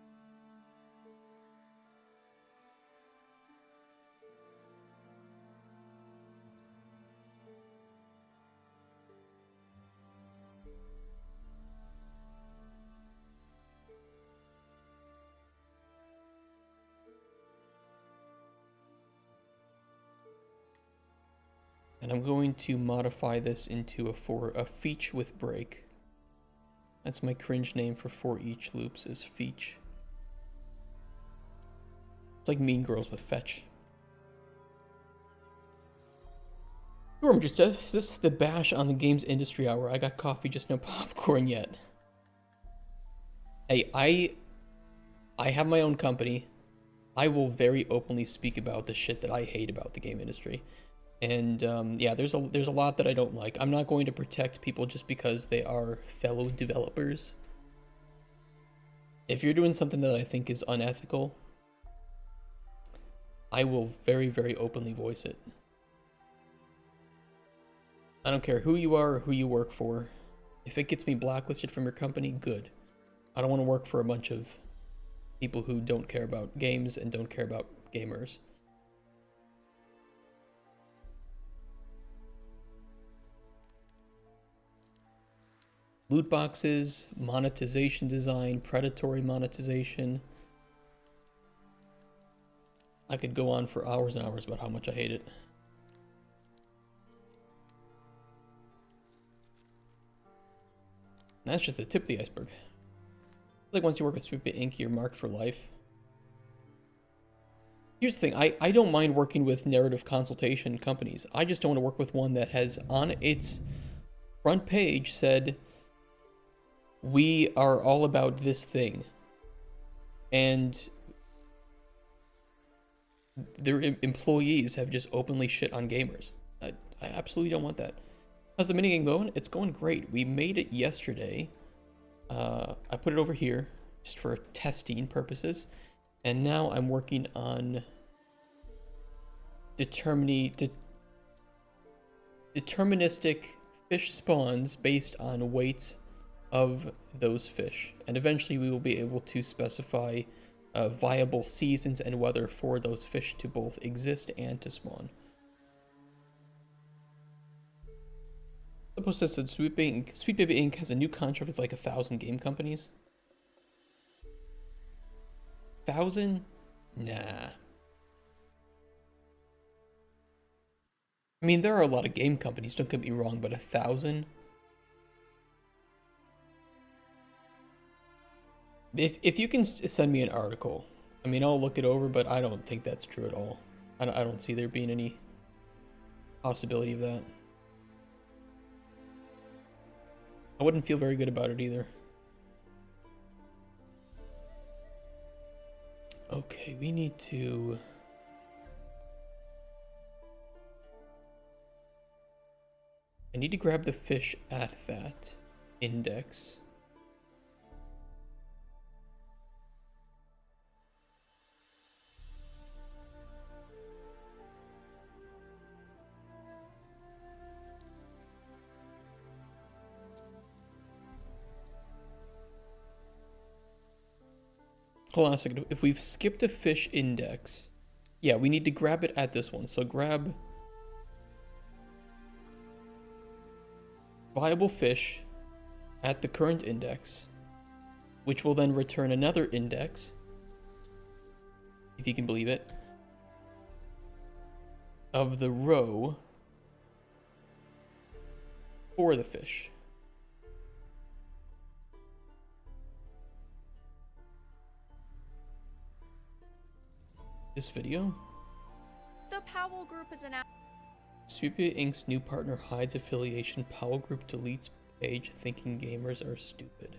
And I'm going to modify this into a feach with break. That's my cringe name for each loops, is feach. It's like Mean Girls with fetch. Is this the bash on the games industry hour? I got coffee, just no popcorn yet. Hey, I have my own company. I will very openly speak about the shit that I hate about the game industry. And yeah, there's a lot that I don't like. I'm not going to protect people just because they are fellow developers. If you're doing something that I think is unethical, I will very, very openly voice it. I don't care who you are or who you work for. If it gets me blacklisted from your company, good. I don't want to work for a bunch of people who don't care about games and don't care about gamers. Loot boxes, monetization design, predatory monetization. I could go on for hours and hours about how much I hate it. That's just the tip of the iceberg. Like once you work with Sweetbait Inc., you're marked for life. Here's the thing, I don't mind working with narrative consultation companies. I just don't want to work with one that has on its front page said, we are all about this thing. And their employees have just openly shit on gamers. I absolutely don't want that. How's the minigame going? It's going great. We made it yesterday. I put it over here just for testing purposes. And now I'm working on deterministic fish spawns based on weights of those fish. And eventually we will be able to specify viable seasons and weather for those fish to both exist and to spawn. The post says that Sweet Baby Inc. has a new contract with like 1,000 game companies. 1,000? Nah. I mean, there are a lot of game companies, don't get me wrong, but 1,000? If you can send me an article, I mean, I'll look it over, but I don't think that's true at all. I don't see there being any possibility of that. I wouldn't feel very good about it either. Okay, we need to... I need to grab the fish at that index. Hold on a second. If we've skipped a fish index, yeah, we need to grab it at this one. So grab viable fish at the current index, which will then return another index, if you can believe it, of the row for the fish. This video? The Powell Group is an Sweetbait Inc.'s new partner hides affiliation. Powell Group deletes page thinking gamers are stupid.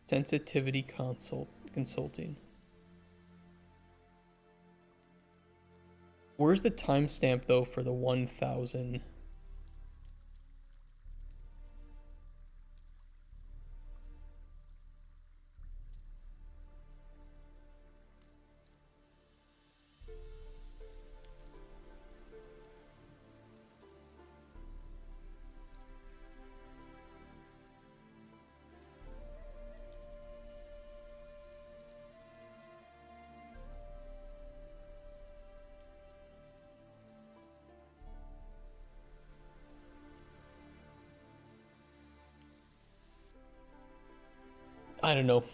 Sensitivity consulting. Where's the timestamp though for the 1,000? I don't know.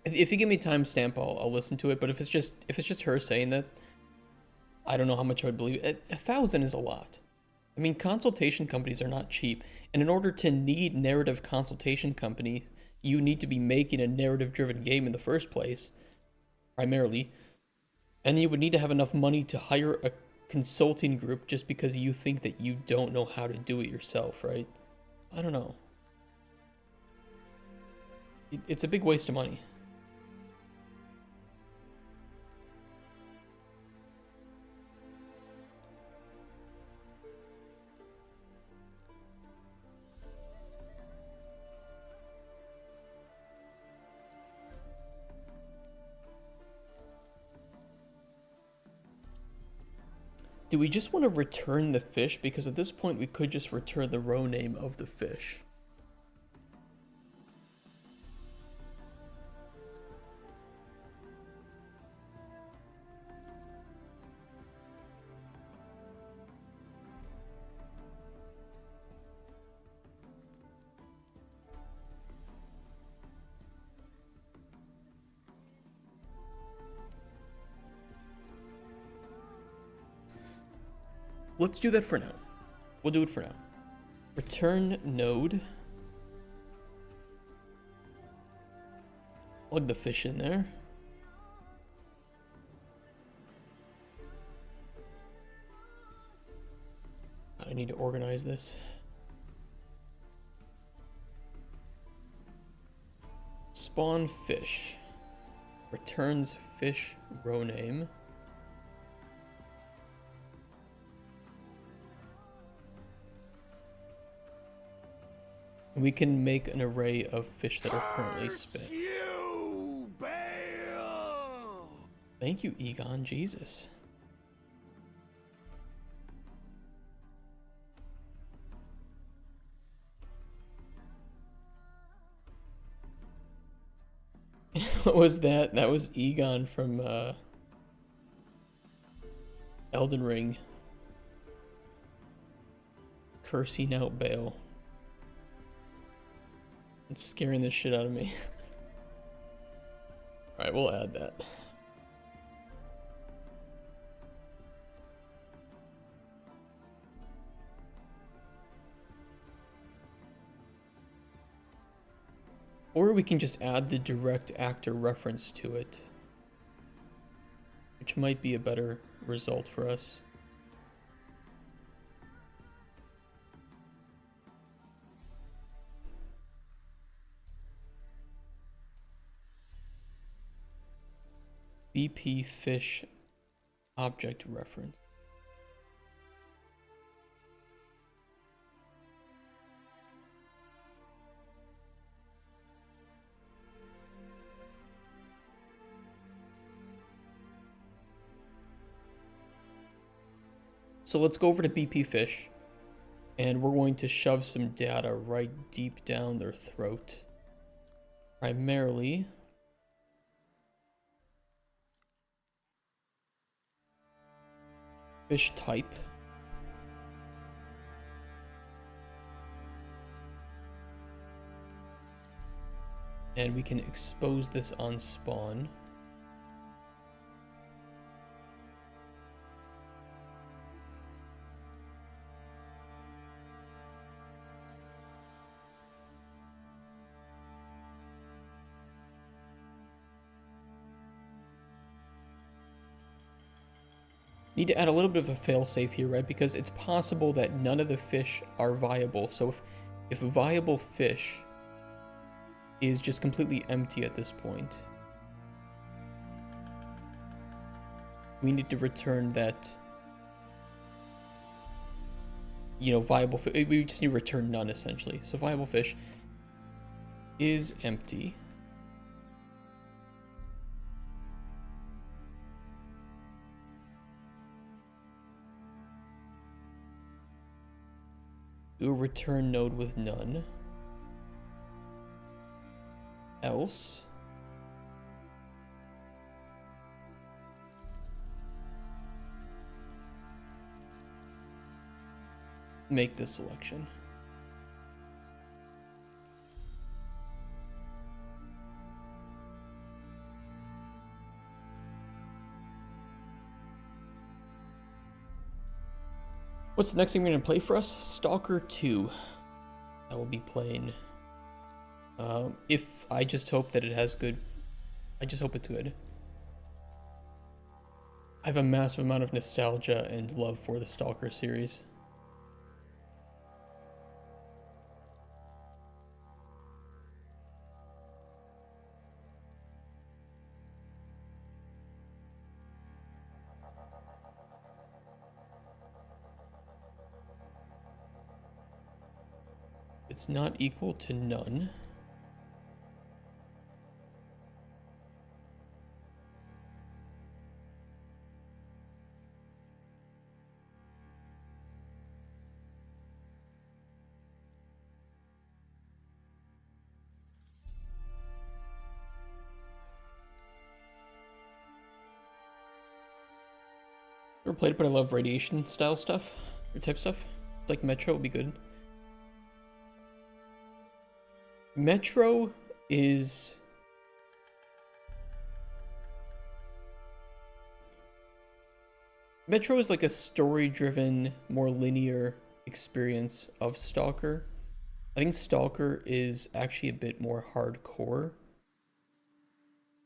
If you give me timestamp, I'll listen to it. But if it's just her saying that, I don't know how much I would believe it. 1,000 is a lot. I mean, consultation companies are not cheap, and in order to need narrative consultation companies, you need to be making a narrative-driven game in the first place, primarily, and you would need to have enough money to hire a consulting group just because you think that you don't know how to do it yourself, right? I don't know. It's a big waste of money. Do we just want to return the fish? Because at this point we could just return the row name of the fish. Let's do that for now. We'll do it for now. Return node. Plug the fish in there. I need to organize this. Spawn fish. Returns fish row name. We can make an array of fish that are currently spit. Thank you, Egon. Jesus. What was that? That was Egon from Elden Ring. Cursing out Bale. It's scaring the shit out of me. Alright, we'll add that. Or we can just add the direct actor reference to it, which might be a better result for us. BP fish object reference. So let's go over to BP fish, and we're going to shove some data right deep down their throat. Primarily fish type. And we can expose this on spawn. Need to add a little bit of a failsafe here, right? Because it's possible that none of the fish are viable. So if a viable fish is just completely empty at this point, we need to return that, you know, viable fish. We just need to return none, essentially. So viable fish is empty. Do a return node with none. Else. Make this selection. What's the next thing we're going to play for us? Stalker 2. I will be playing. If I just hope that it has good. I just hope it's good. I have a massive amount of nostalgia and love for the Stalker series. It's not equal to none. Never played it, but I love radiation style stuff or type stuff. It's like Metro would be good. Metro is like a story-driven, more linear experience of Stalker. I think Stalker is actually a bit more hardcore,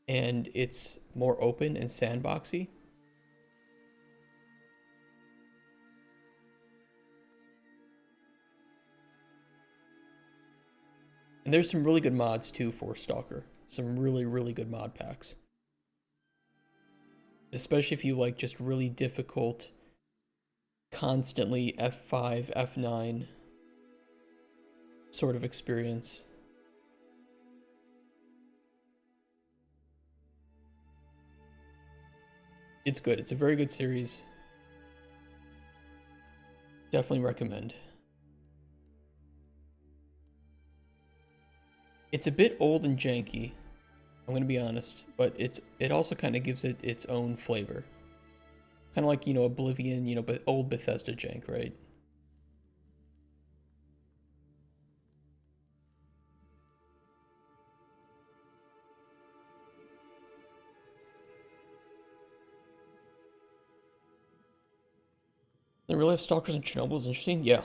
and it's more open and sandboxy. And there's some really good mods too for Stalker. Some really, really good mod packs. Especially if you like just really difficult, constantly F5, F9 sort of experience. It's good. It's a very good series. Definitely recommend. It's a bit old and janky, I'm gonna be honest, but it also kind of gives it its own flavor. Kind of like, you know, Oblivion, you know, but old Bethesda jank, right? The real life Stalkers in Chernobyl is interesting, yeah.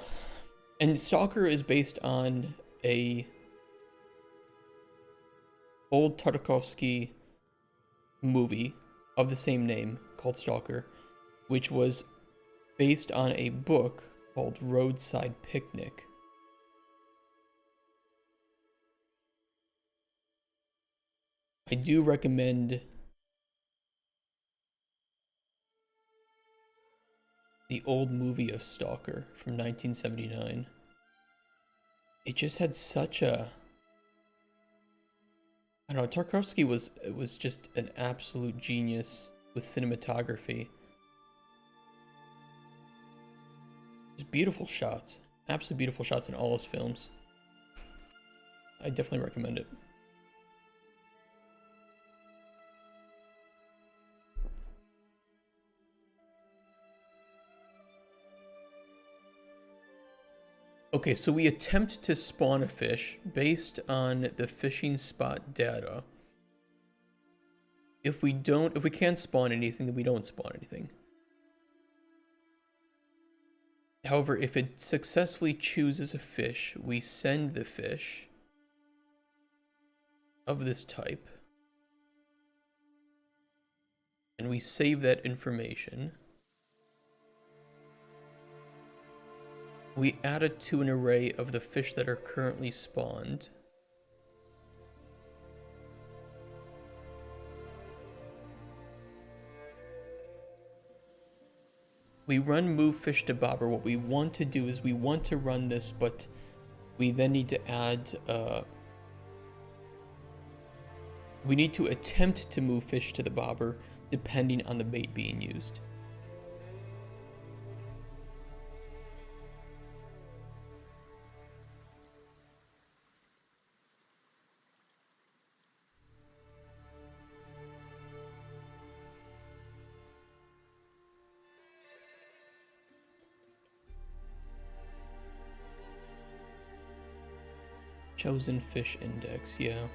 And Stalker is based on a old Tartakovsky movie of the same name called Stalker, which was based on a book called Roadside Picnic. I do recommend the old movie of Stalker from 1979. It just had such a, I don't know, Tarkovsky was just an absolute genius with cinematography. Just beautiful shots. Absolutely beautiful shots in all his films. I definitely recommend it. Okay, so we attempt to spawn a fish based on the fishing spot data. If we can't spawn anything, then we don't spawn anything. However, if it successfully chooses a fish, we send the fish of this type, and we save that information. We add it to an array of the fish that are currently spawned. We run move fish to bobber. What we want to do is we want to run this, but we then need to add, we need to attempt to move fish to the bobber depending on the bait being used. Chosen fish index, yeah.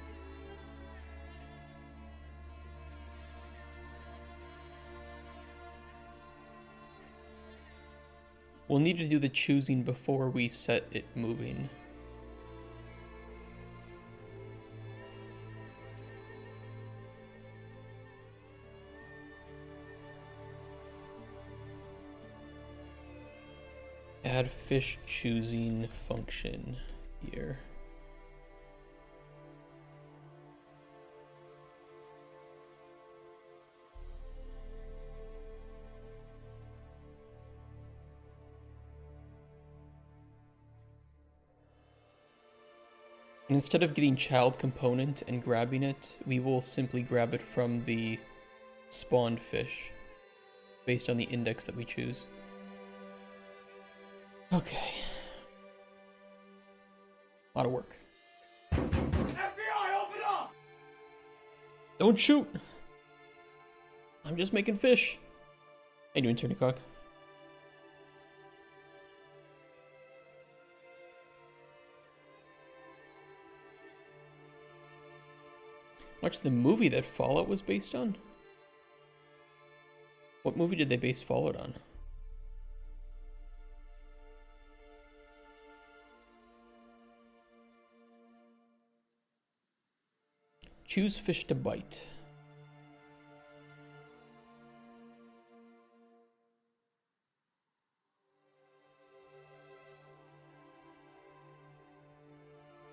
We'll need to do the choosing before we set it moving. Add fish choosing function here. And instead of getting child component and grabbing it, we will simply grab it from the spawned fish based on the index that we choose. Okay. A lot of work. FBI, open up! Don't shoot! I'm just making fish. you doing, Turnicock? Watch the movie that Fallout was based on? What movie did they base Fallout on? Choose fish to bite.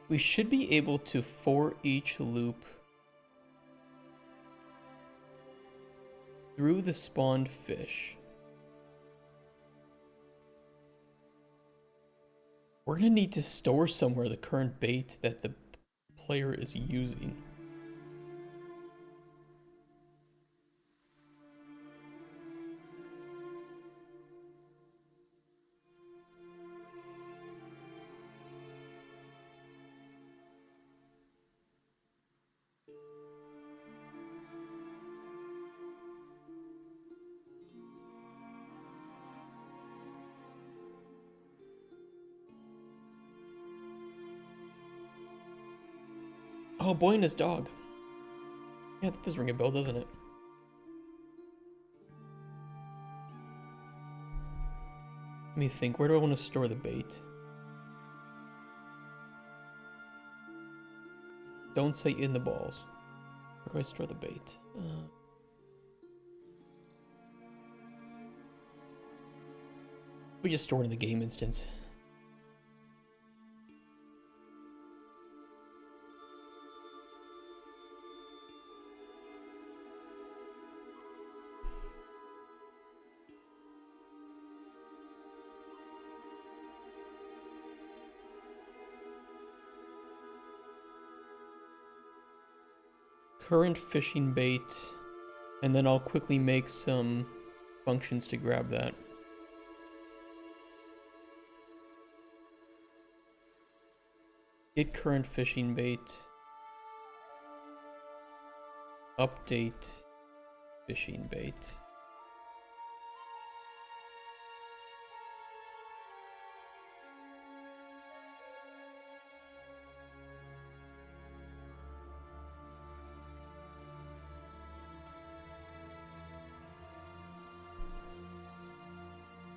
We should be able to, for each loop, through the spawned fish, we're gonna need to store somewhere the current bait that the player is using. Oh, Boy and His Dog. Yeah, that does ring a bell, doesn't it? Let me think. Where do I want to store the bait? Don't say in the balls. Where do I store the bait? We just store it in the game instance. Current fishing bait, and then I'll quickly make some functions to grab that. Get current fishing bait. Update fishing bait.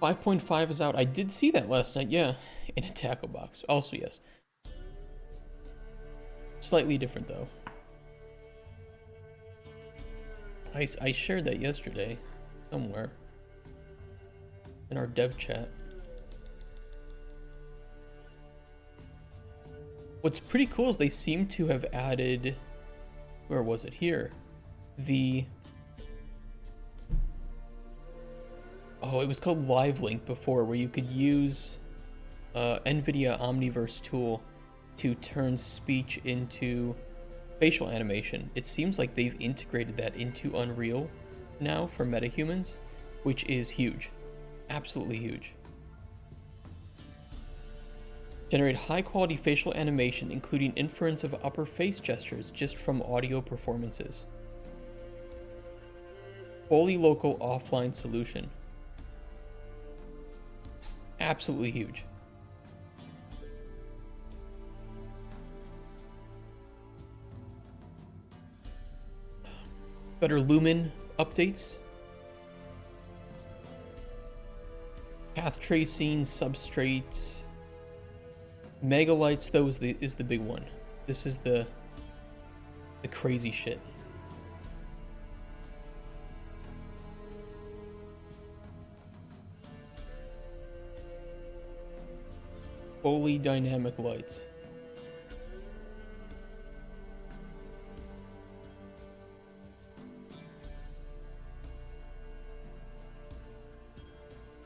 .5 is out. I did see that last night, yeah. In a tackle box. Also, yes. Slightly different, though. I shared that yesterday. Somewhere. In our dev chat. What's pretty cool is they seem to have added... Where was it? Here. The... Oh, it was called Live Link before, where you could use NVIDIA Omniverse tool to turn speech into facial animation. It seems like they've integrated that into Unreal now for metahumans, which is huge. Absolutely huge. Generate high-quality facial animation, including inference of upper face gestures just from audio performances. Fully local offline solution. Absolutely huge. Better Lumen updates. Path tracing, substrate. Megalights, though, is the big one. This is the crazy shit. Fully dynamic lights.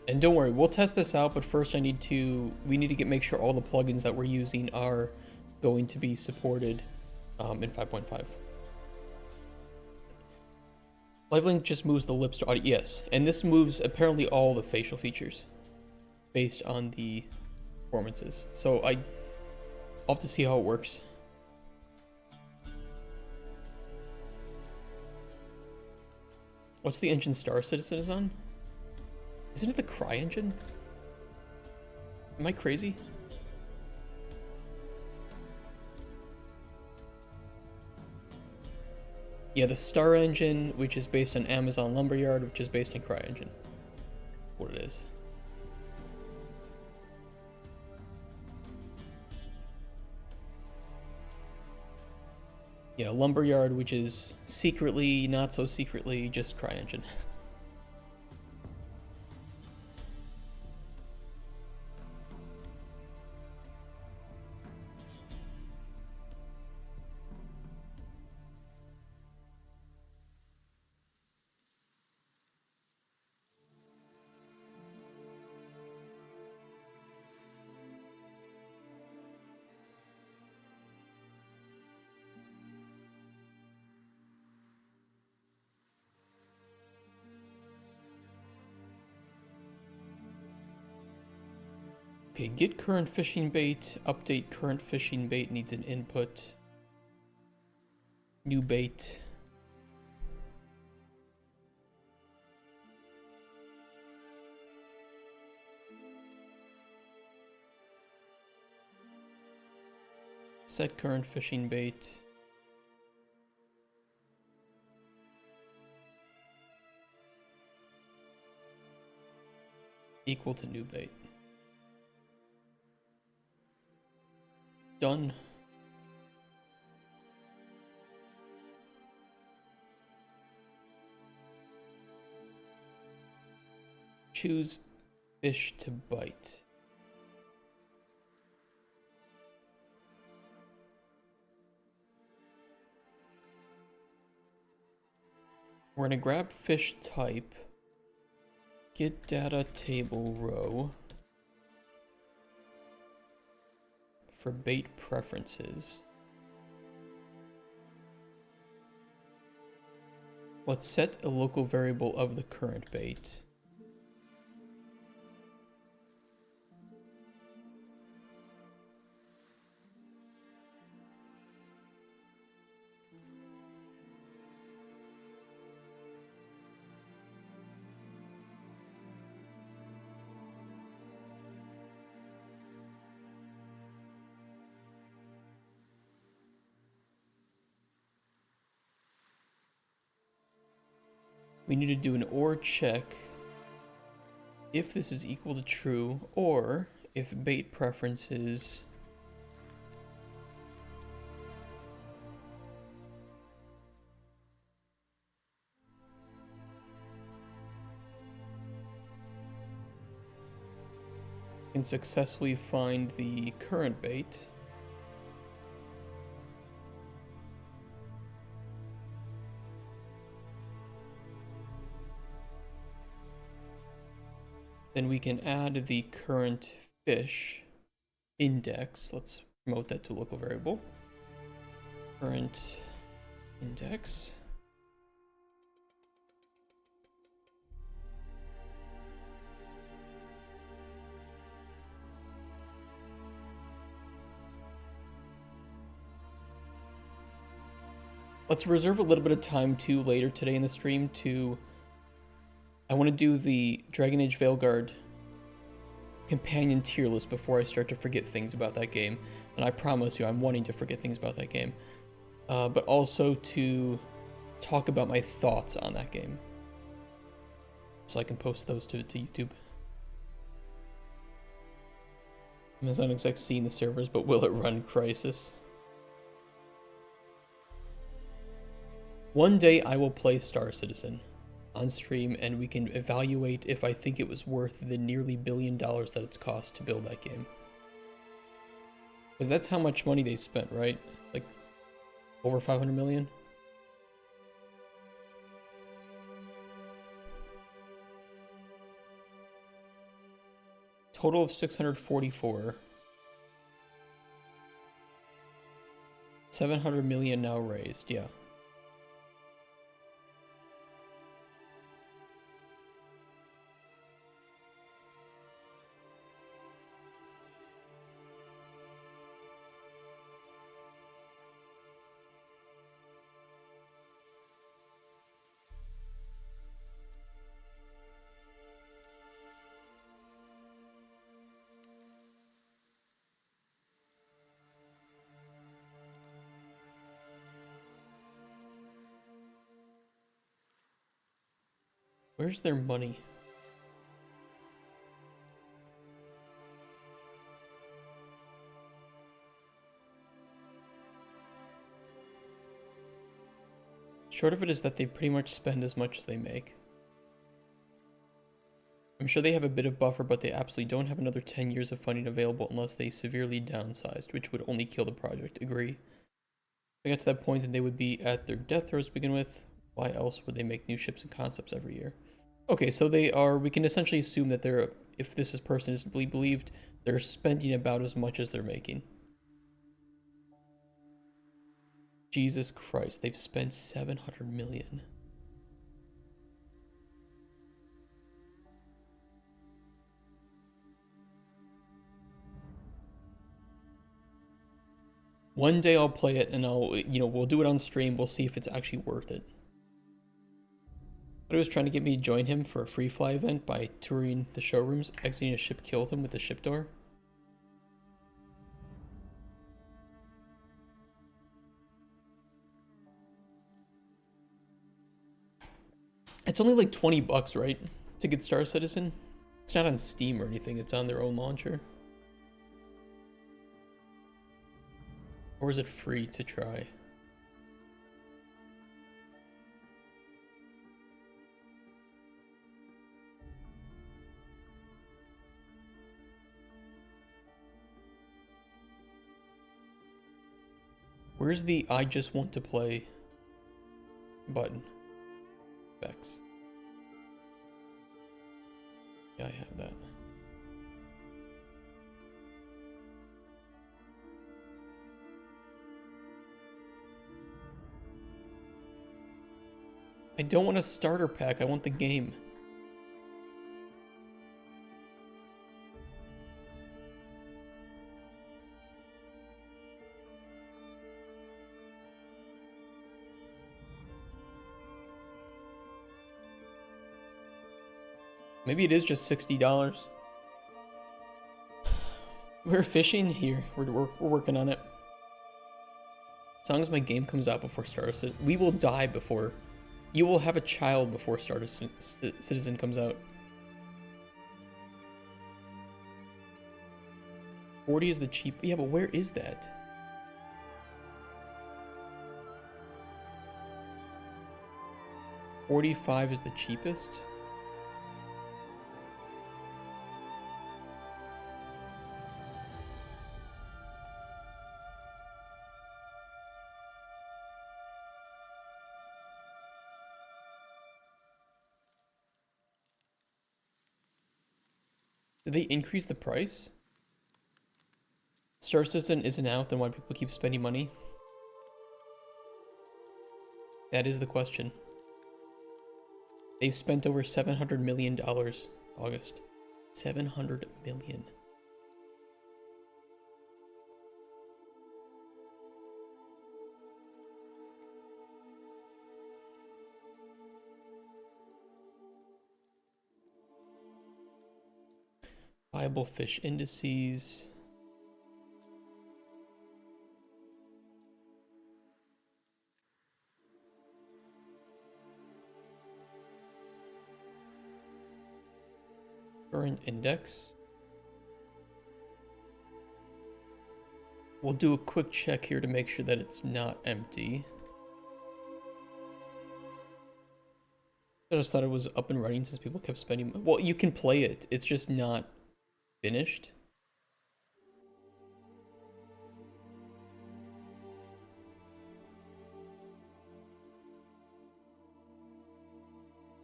And don't worry, we'll test this out, but first we need to make sure all the plugins that we're using are going to be supported in 5.5. LiveLink just moves the lips to audio. Yes, and this moves apparently all the facial features based on the performances. So I'll have to see how it works. What's the engine Star Citizen is on? Isn't it the CryEngine? Am I crazy? Yeah, the Star Engine, which is based on Amazon Lumberyard, which is based on CryEngine. What it is. Yeah, Lumberyard, which is secretly, not so secretly, just CryEngine. Okay, get current fishing bait, update current fishing bait needs an input. New bait. Set current fishing bait. Equal to new bait. Done. Choose fish to bite. We're gonna grab fish type. Get data table row. For bait preferences. Let's set a local variable of the current bait. We need to do an OR check if this is equal to true, or if bait preferences can successfully find the current bait. Then we can add the current fish index. Let's promote that to a local variable. Current index. Let's reserve a little bit of time too later today in the stream to... I want to do the Dragon Age Veilguard companion tier list before I start to forget things about that game. And I promise you, I'm wanting to forget things about that game. But also to talk about my thoughts on that game. So I can post those to YouTube. Amazon exec seeing the servers, but will it run Crisis? One day I will play Star Citizen on stream and we can evaluate if I think it was worth the nearly $1 billion that it's cost to build that game. Because that's how much money they spent, right? It's like over 500 million. Total of 644. 700 million now raised, yeah. Where's their money? Short of it is that they pretty much spend as much as they make. I'm sure they have a bit of buffer, but they absolutely don't have another 10 years of funding available unless they severely downsized, which would only kill the project. Agree. If they got to that point, then they would be at their death throes to begin with. Why else would they make new ships and concepts every year? Okay, so they are, we can essentially assume that they're, if this person is believed, they're spending about as much as they're making. Jesus Christ, they've spent 700 million. One day I'll play it and we'll do it on stream. We'll see if it's actually worth it. But he was trying to get me to join him for a free fly event by touring the showrooms, exiting a ship killed him with the ship door. It's only like 20 bucks, right? To get Star Citizen? It's not on Steam or anything, it's on their own launcher. Or is it free to try? Where's the I just want to play button? Specs. Yeah, I have that. I don't want a starter pack, I want the game. Maybe it is just $60. We're fishing here. We're working on it. As long as my game comes out before Star Citizen, we will die before. You will have a child before Star Citizen comes out. 40 is the cheap. Yeah, but where is that? $45 is the cheapest. Did they increase the price? Star Citizen isn't out, then why do people keep spending money? That is the question. They've spent over $700 million, August. 700 million. Viable fish indices. Current index. We'll do a quick check here to make sure that it's not empty. I just thought it was up and running since people kept spending. Well, you can play it. It's just not finished.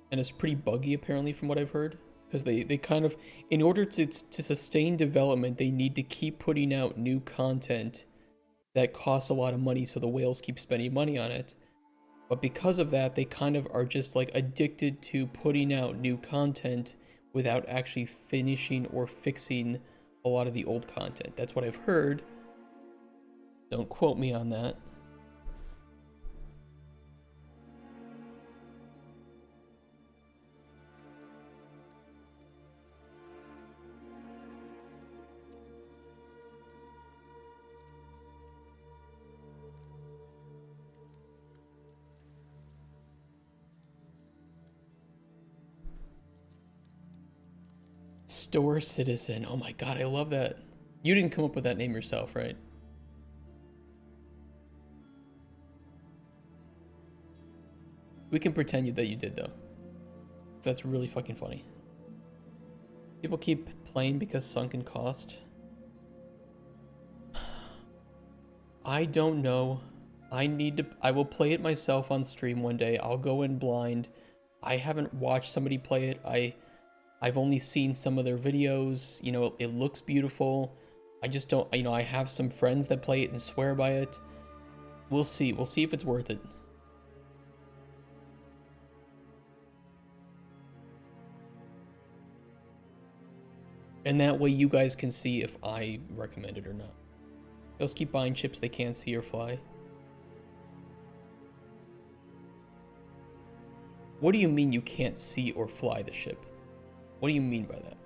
And it's pretty buggy apparently from what I've heard. Because they kind of, in order to sustain development, they need to keep putting out new content that costs a lot of money, so the whales keep spending money on it. But because of that, they kind of are just like addicted to putting out new content without actually finishing or fixing a lot of the old content. That's what I've heard. Don't quote me on that. Store Citizen. Oh my god, I love that. You didn't come up with that name yourself, right? We can pretend that you did, though. That's really fucking funny. People keep playing because sunken cost. I don't know. I will play it myself on stream one day. I'll go in blind. I haven't watched somebody play it. I've only seen some of their videos. You know, it looks beautiful. I just don't, you know, I have some friends that play it and swear by it. We'll see. We'll see if it's worth it. And that way you guys can see if I recommend it or not. They'll just keep buying ships they can't see or fly. What do you mean you can't see or fly the ship? What do you mean by that?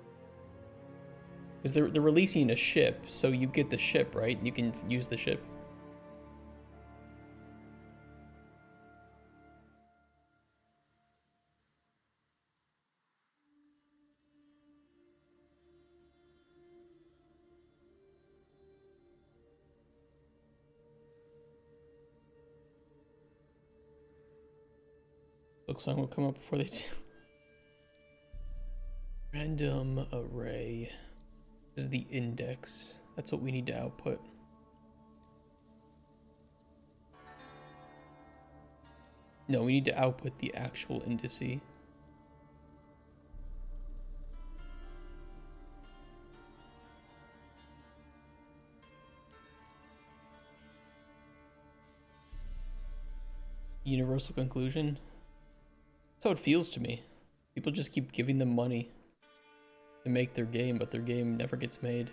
Because they're releasing a ship, so you get the ship, right? You can use the ship. Looks like will come up before they do. Random array. This is the index. That's what we need to output. No, we need to output the actual indice. Universal conclusion. That's how it feels to me. People just keep giving them money to make their game, but their game never gets made.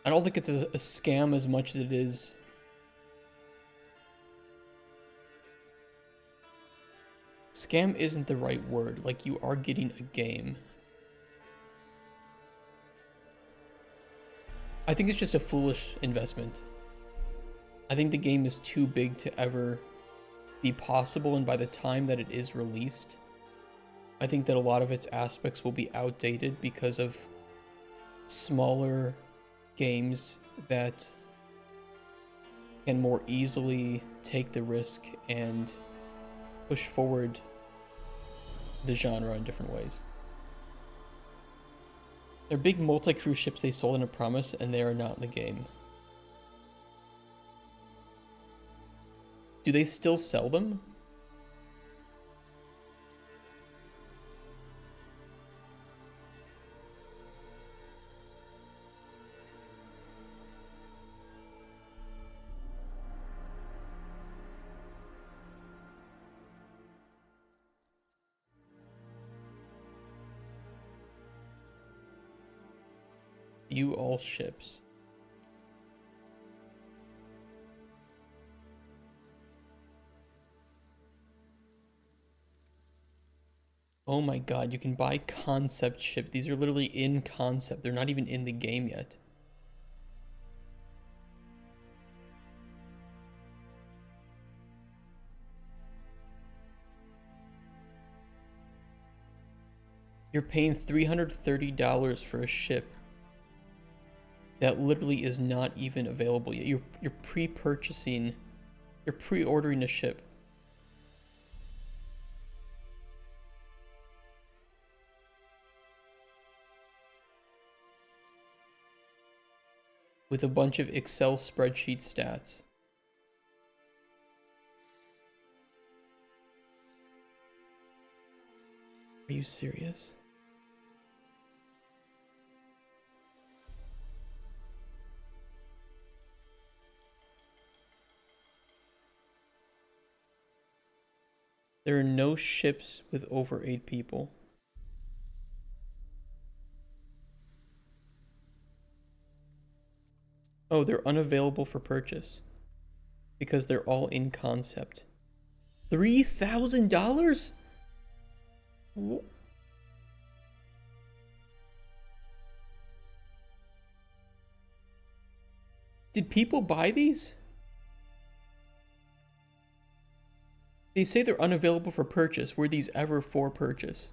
I don't think it's a scam as much as it is. Scam isn't the right word. Like, you are getting a game. I think it's just a foolish investment. I think the game is too big to ever be possible, and by the time that it is released, I think that a lot of its aspects will be outdated because of smaller games that can more easily take the risk and push forward the genre in different ways. They're big multi-crew ships they sold in a promise, and they are not in the game. Do they still sell them? View all ships. Oh my god, you can buy concept ship. These are literally in concept. They're not even in the game yet. You're paying $330 for a ship that literally is not even available yet. You're pre-purchasing, you're pre-ordering a ship. With a bunch of Excel spreadsheet stats. Are you serious? There are no ships with over 8 people. Oh, they're unavailable for purchase because they're all in concept. $3,000? Did people buy these? They say they're unavailable for purchase. Were these ever for purchase?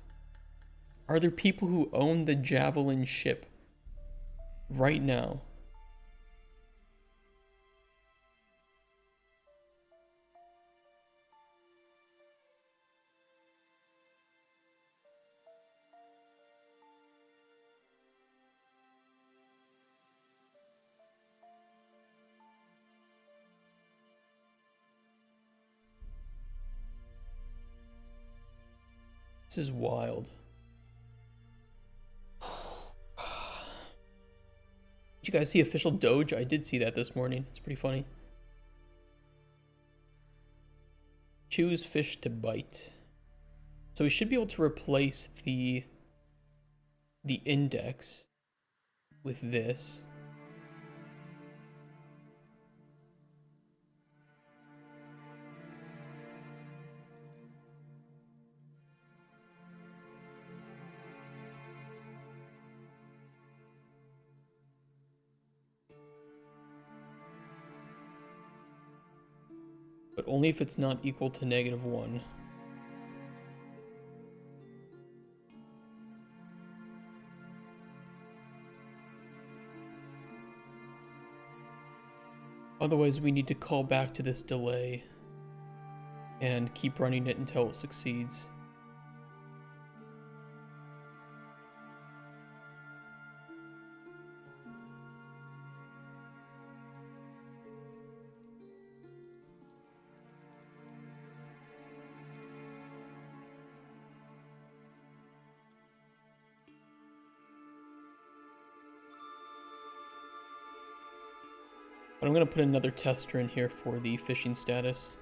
Are there people who own the Javelin ship right now? This is wild. Did you guys see official Doge? I did see that this morning. It's pretty funny. Choose fish to bite. So we should be able to replace the index with this. But only if it's not equal to -1. Otherwise, we need to call back to this delay and keep running it until it succeeds. But I'm going to put another tester in here for the fishing status.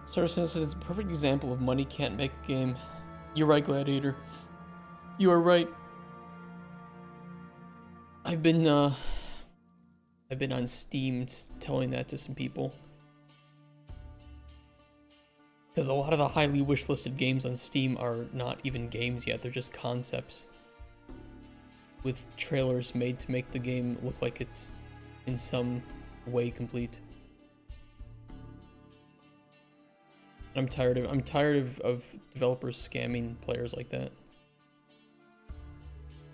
Saracens is a perfect example of money can't make a game. You're right, Gladiator. You are right. I've been on Steam telling that to some people. Because a lot of the highly wishlisted games on Steam are not even games yet, they're just concepts. With trailers made to make the game look like it's in some way complete. I'm tired of developers scamming players like that.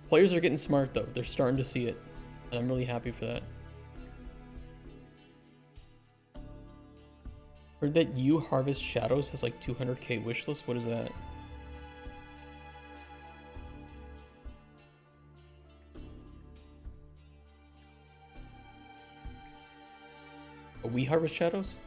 Players are getting smart though. They're starting to see it. And I'm really happy for that. Heard that You Harvest Shadows has like 200k wishlist. What is that? A We Harvest Shadows?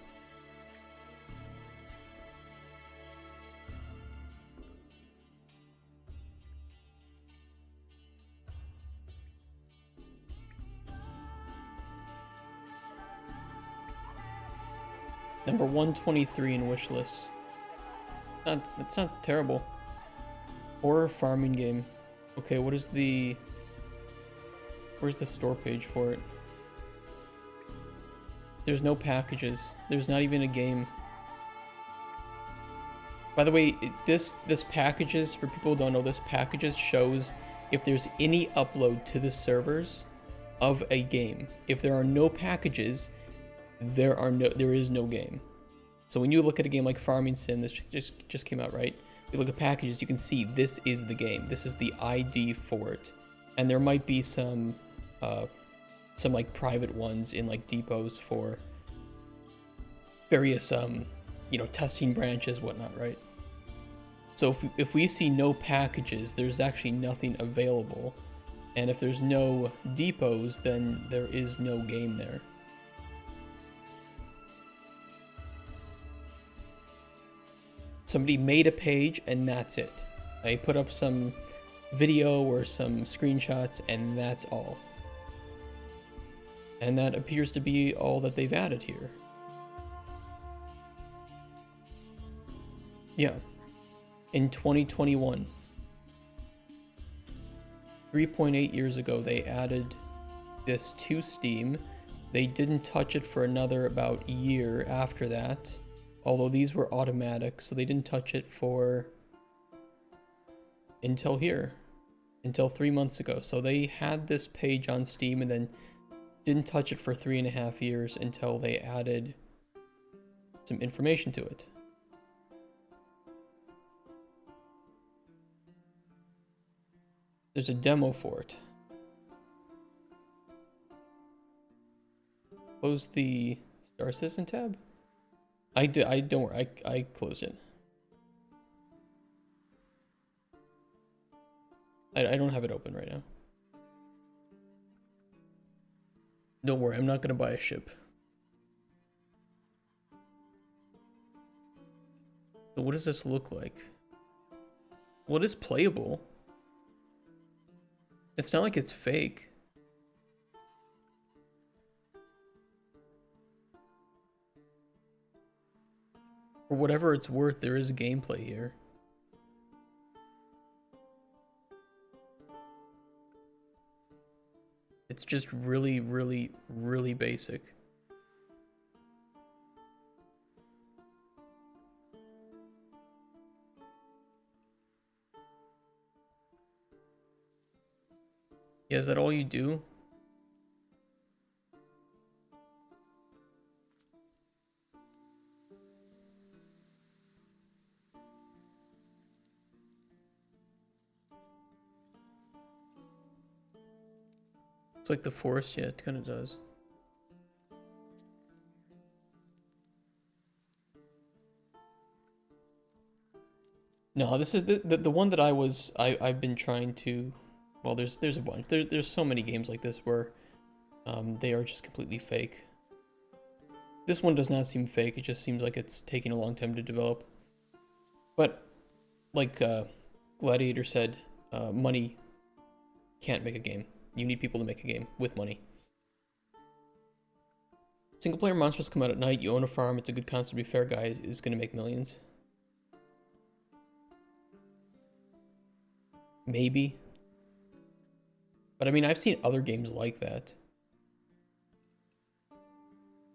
Number 123 in wishlist. It's not terrible. Horror farming game. Okay, where's the store page for it? There's no packages. There's not even a game. By the way, this packages, for people who don't know, this packages shows if there's any upload to the servers of a game. If there are no packages, there is no game. So when you look at a game like Farming Sim, this just came out, right? You look at packages, you can see this is the game. This is the ID for it. And there might be some like private ones in like depots for various testing branches, whatnot, right? So if we see no packages, there's actually nothing available. And if there's no depots, then there is no game there. Somebody made a page and that's it. They put up some video or some screenshots, and that's all. And that appears to be all that they've added here. Yeah. In 2021, 3.8 years ago, they added this to Steam. They didn't touch it for another about a year after that, although these were automatic, so they didn't touch it for until 3 months ago. So they had this page on Steam and then didn't touch it for 3.5 years until they added some information to it. There's a demo for it. Close the Star Citizen tab. I don't worry. I closed it. I don't have it open right now. Don't worry. I'm not gonna buy a ship. So what does this look like? Well, it is playable. It's not like it's fake. For whatever it's worth, there is gameplay here. It's just really, really, really basic. Yeah, is that all you do? It's like the forest, yeah, it kind of does. No, this is the one that I've been trying to. Well, there's a bunch. There's so many games like this where they are just completely fake. This one does not seem fake. It just seems like it's taking a long time to develop. But like Gladiator said, money can't make a game. You need people to make a game with money. Single player monsters come out at night. You own a farm. It's a good concept. To be fair, guy is going to make millions. Maybe. But I mean, I've seen other games like that.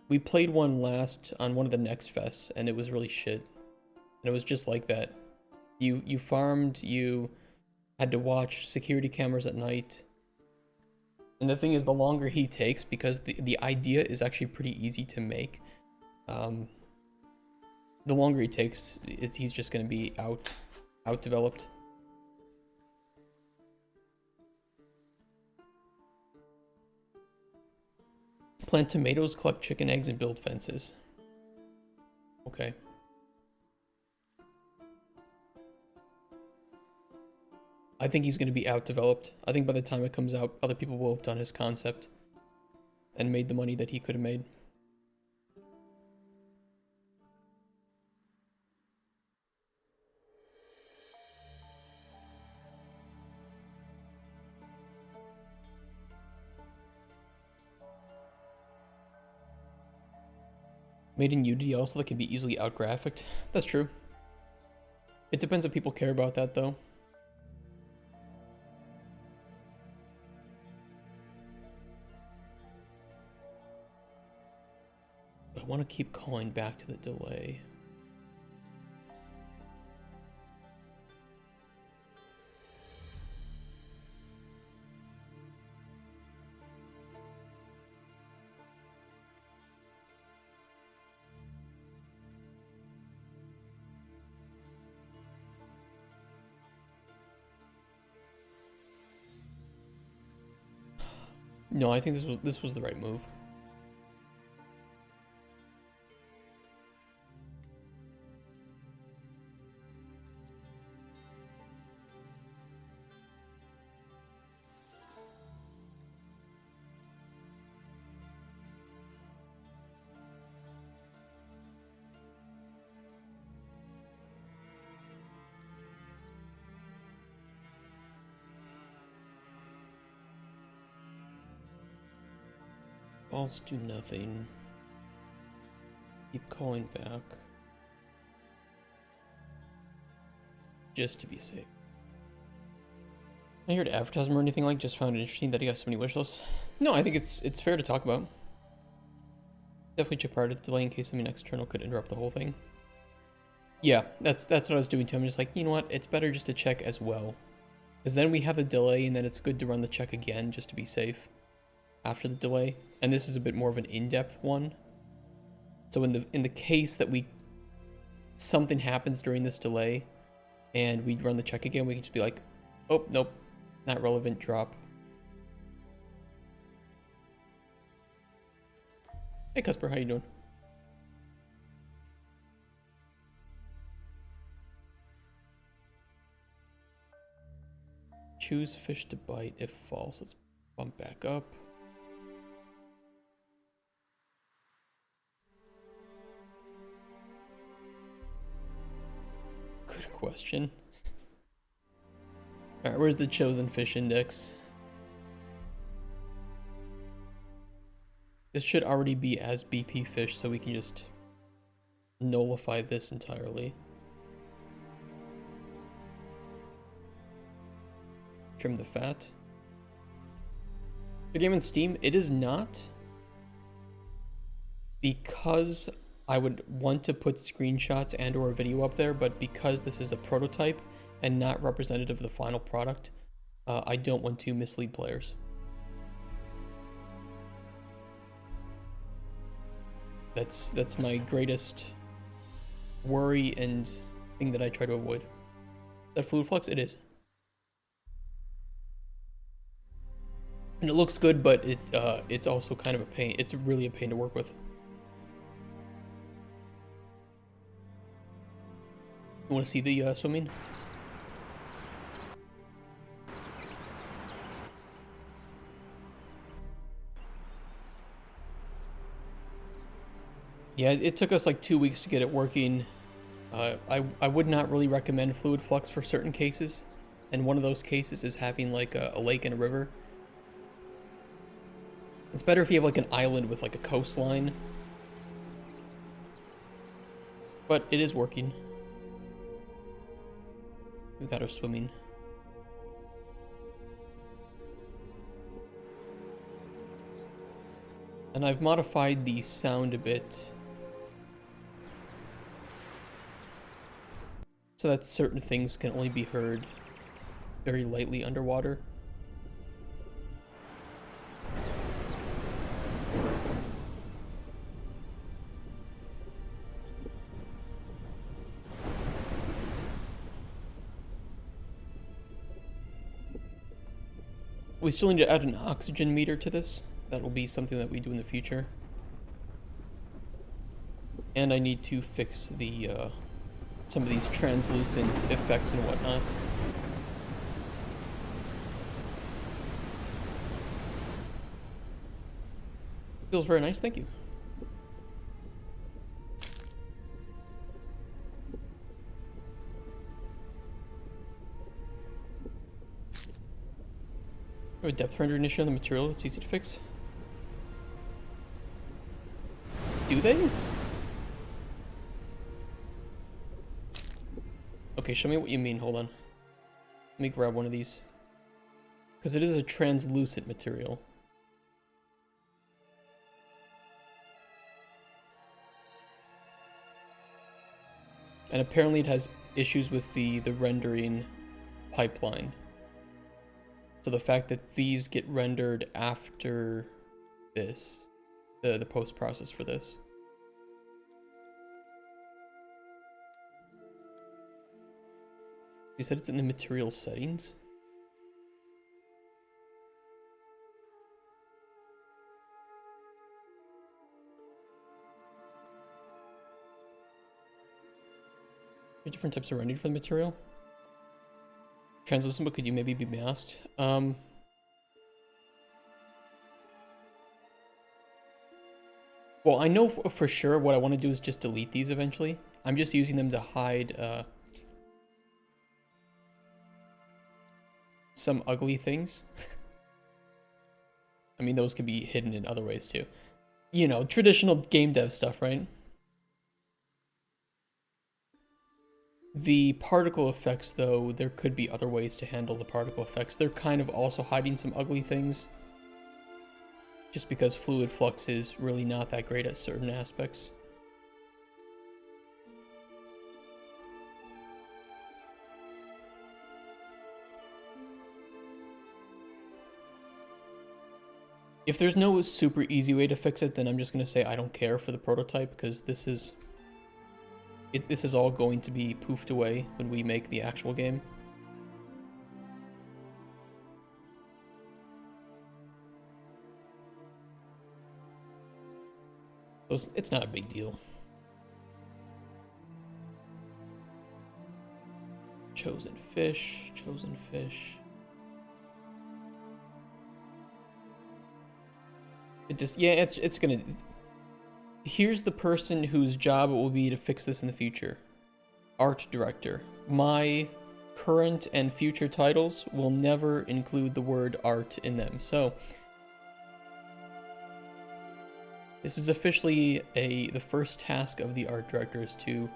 We played one last on one of the Next Fests, and it was really shit. And it was just like that. You farmed, you had to watch security cameras at night. And the thing is, the longer he takes, because the idea is actually pretty easy to make, the longer he takes, he's just going to be out developed. Plant tomatoes, collect chicken eggs, and build fences. Okay. I think he's going to be out developed. I think by the time it comes out, other people will have done his concept and made the money that he could have made. Made in Unity also that can be easily out-graphicked. That's true. It depends if people care about that, though. I want to keep calling back to the delay. No, I think this was the right move. Balls do nothing. Keep calling back. Just to be safe. I heard advertisement or anything like, just found it interesting that he got so many wish lists. No, I think it's fair to talk about. Definitely check prior to the delay in case something external could interrupt the whole thing. Yeah, that's what I was doing too. I'm just like, you know what? It's better just to check as well. Because then we have a delay and then it's good to run the check again just to be safe after the delay. And this is a bit more of an in-depth one. So in the case that something happens during this delay and we run the check again, we can just be like, oh, nope, not relevant, drop. Hey Cusper, how you doing? Choose fish to bite if false. Let's bump back up. Good question. Alright, where's the chosen fish index? This should already be as BP fish, so we can just nullify this entirely. Trim the fat. The game on Steam, it is not, because I would want to put screenshots and or a video up there, but because this is a prototype and not representative of the final product, I don't want to mislead players. That's my greatest worry and thing that I try to avoid. Is that fluid flux? It is. And it looks good, but it's also kind of a pain. It's really a pain to work with. You want to see the swimming? Yeah, it took us like 2 weeks to get it working. I would not really recommend fluid flux for certain cases. And one of those cases is having like a lake and a river. It's better if you have like an island with like a coastline. But it is working. We got our swimming. And I've modified the sound a bit so that certain things can only be heard very lightly underwater. We still need to add an oxygen meter to this. That will be something that we do in the future. And I need to fix the some of these translucent effects and whatnot. Feels very nice, thank you. A depth render issue on the material, it's easy to fix. Do they? Okay, show me what you mean, hold on. Let me grab one of these. Because it is a translucent material. And apparently it has issues with the rendering pipeline. So the fact that these get rendered after this, the post process for this. You said it's in the material settings? Different types of rendering for the material. Translucent, but could you maybe be masked? Well, I know for sure what I want to do is just delete these eventually. I'm just using them to hide some ugly things. I mean, those could be hidden in other ways too. You know, traditional game dev stuff, right? The particle effects, though, there could be other ways to handle the particle effects. They're kind of also hiding some ugly things. Just because fluid flux is really not that great at certain aspects. If there's no super easy way to fix it, then I'm just going to say I don't care for the prototype, because this is all going to be poofed away when we make the actual game. So it's not a big deal. Chosen fish, chosen fish. It just, yeah, it's gonna... Here's the person whose job it will be to fix this in the future. Art director. My current and future titles will never include the word art in them. So this is officially the first task of the art director is to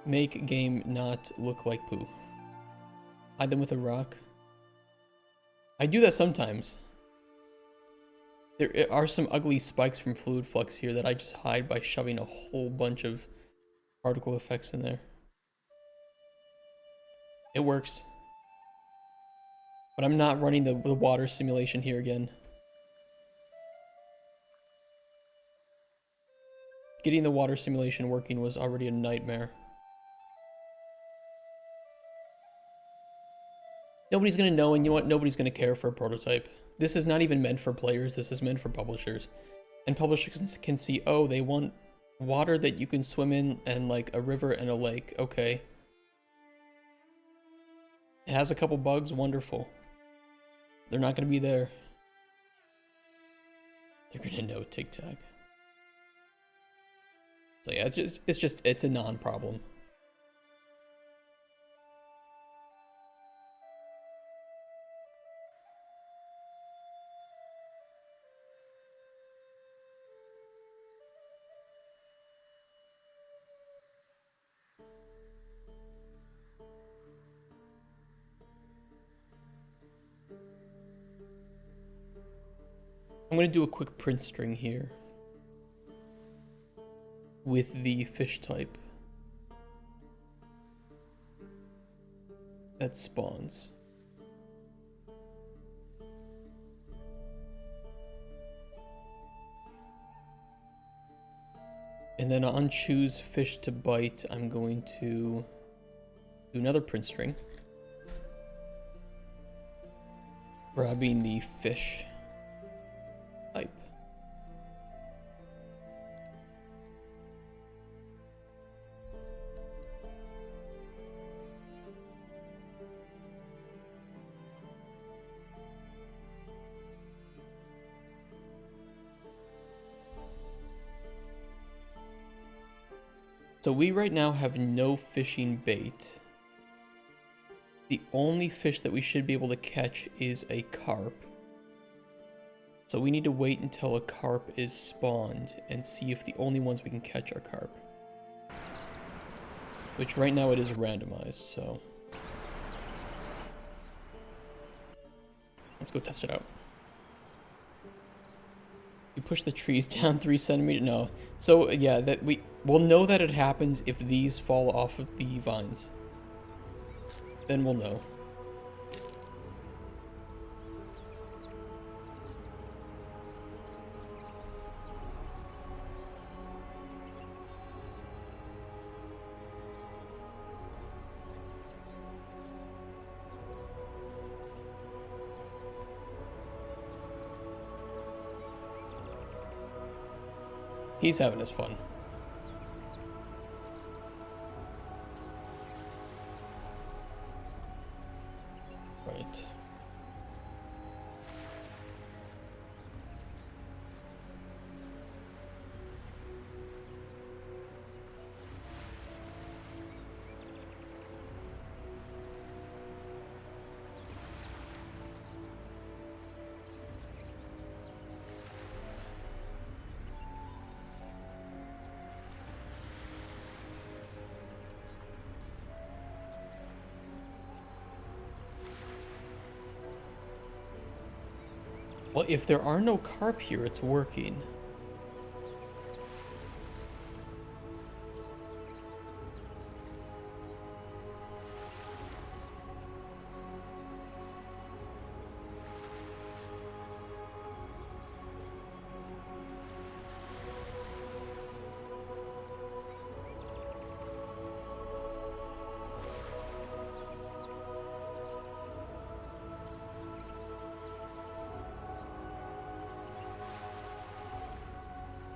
make a game not look like poo. Hide them with a rock. I do that sometimes. There are some ugly spikes from fluid flux here that I just hide by shoving a whole bunch of particle effects in there. It works. But I'm not running the water simulation here again. Getting the water simulation working was already a nightmare. Nobody's gonna know, and you know what? Nobody's gonna care for a prototype. This is not even meant for players, this is meant for publishers. And publishers can see, oh, they want water that you can swim in, and like a river and a lake. Okay. It has a couple bugs, wonderful. They're not gonna be there. They're gonna know Tic Tac. So yeah, it's a non-problem. I'm gonna do a quick print string here with the fish type that spawns. And then on choose fish to bite, I'm going to do another print string, grabbing the fish type. So we right now have no fishing bait. The only fish that we should be able to catch is a carp. So we need to wait until a carp is spawned and see if the only ones we can catch are carp. Which right now it is randomized, so... Let's go test it out. You push the trees down 3 centimeters? No. So yeah, we'll know that it happens if these fall off of the vines. Then we'll know. He's having his fun. Right. Well, if there are no carp here, it's working.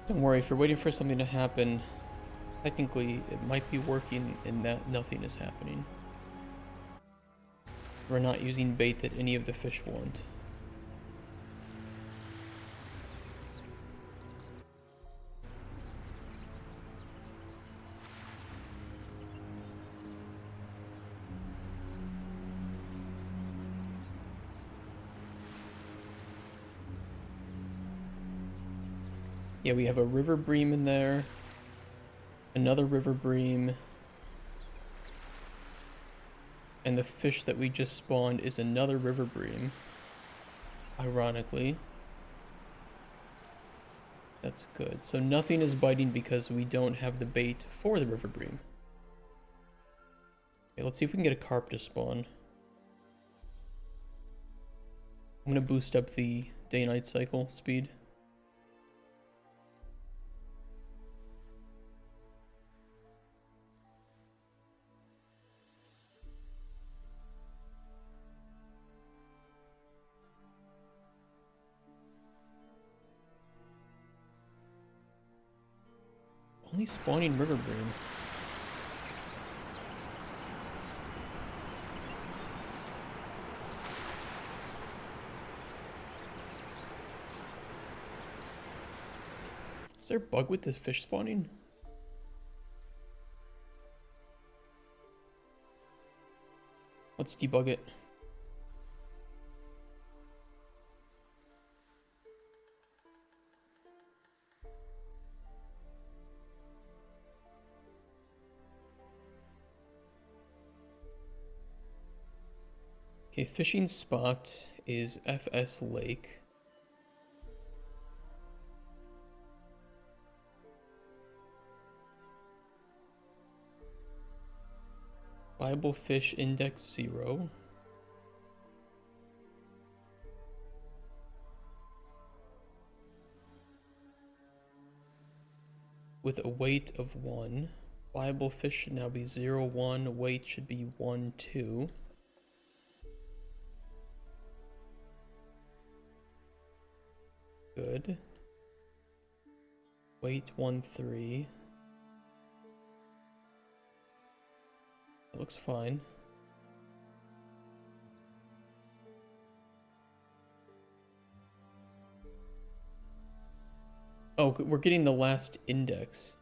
Don't worry, if you're waiting for something to happen, technically it might be working in that nothing is happening. We're not using bait that any of the fish want. Yeah, we have a river bream in there, another river bream, and the fish that we just spawned is another river bream, ironically. That's good. So nothing is biting because we don't have the bait for the river bream. Okay, let's see if we can get a carp to spawn. I'm gonna boost up the day-night cycle speed. Only spawning river bream. Is there a bug with the fish spawning? Let's debug it. Okay, fishing spot is FS Lake. Viable fish index 0. With a weight of 1. Viable fish should now be 0, 1. Weight should be 1, 2. Good. Weight 1, 3. That looks fine. Oh, we're getting the last index.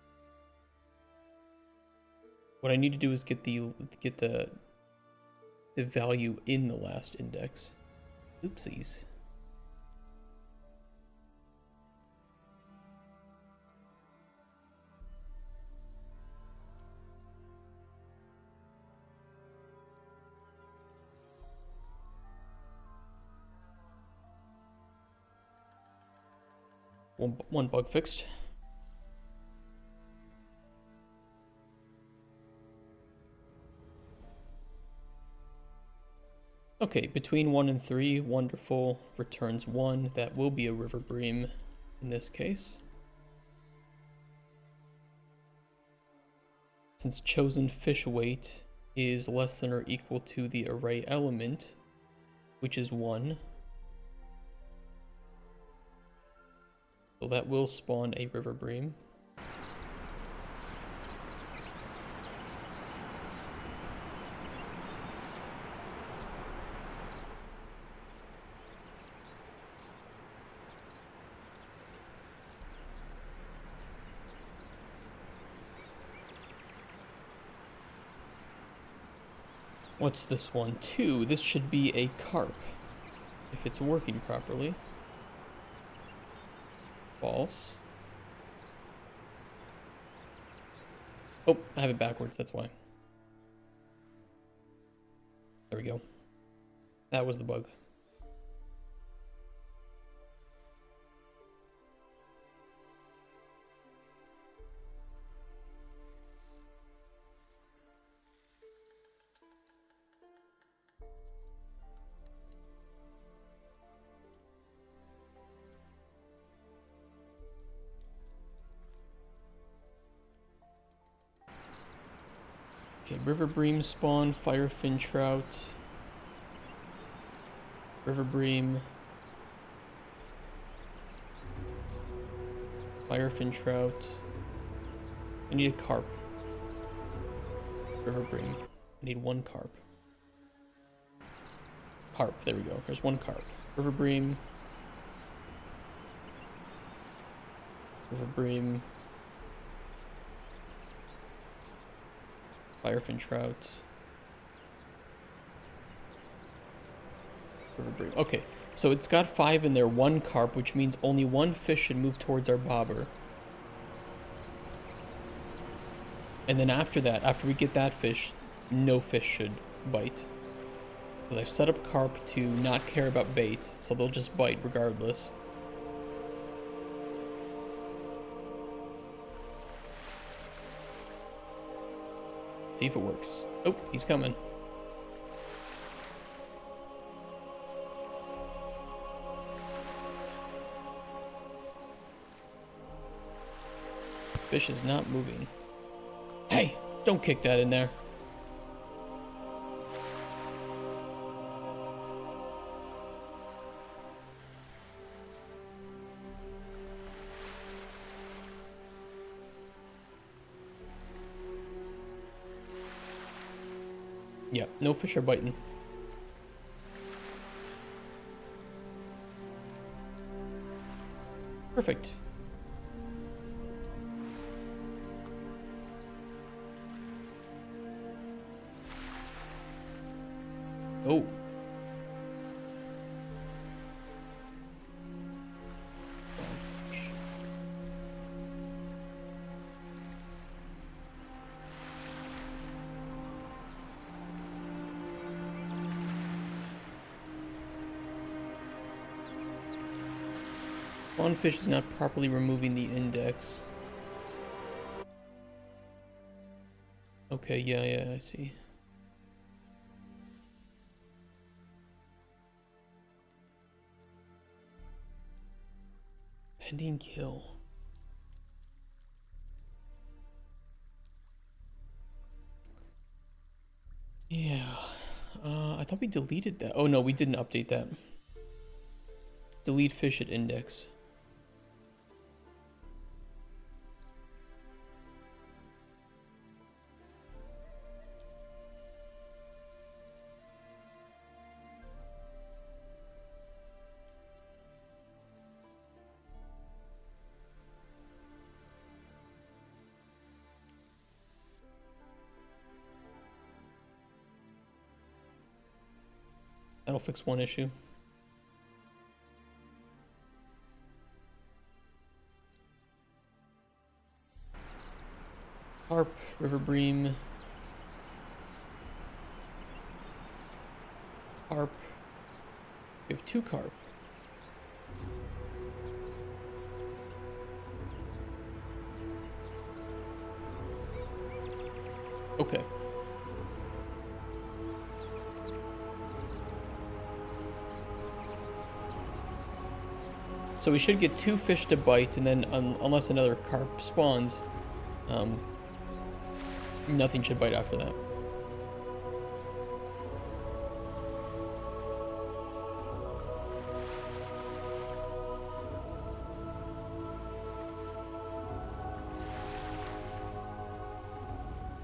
What I need to do is get the value in the last index. Oopsies. One bug fixed. Okay, between 1 and 3, wonderful. Returns 1. That will be a river bream in this case. Since chosen fish weight is less than or equal to the array element, which is 1. So that will spawn a river bream. What's this one? 2. This should be a carp, if it's working properly. False. Oh, I have it backwards, that's why. There we go. That was the bug. Okay, river bream spawn, firefin trout. River bream. Firefin trout. I need a carp. River bream. I need one carp. Carp, there we go. There's one carp. River bream. River bream. Firefin trout. River bream. Okay, so it's got 5 in there, 1 carp, which means only 1 fish should move towards our bobber. And then after that, after we get that fish, no fish should bite. Because I've set up carp to not care about bait, so they'll just bite regardless. See if it works. Oh, he's coming. Fish is not moving. Hey, don't kick that in there. Yeah, no fish are biting. Perfect. Oh. One fish is not properly removing the index. Okay, yeah, I see. Pending kill. Yeah. I thought we deleted that. Oh no, we didn't update that. Delete fish at index. That'll fix one issue. Carp, river bream. Carp. We have 2 carp. Okay. So we should get 2 fish to bite, and then unless another carp spawns, nothing should bite after that.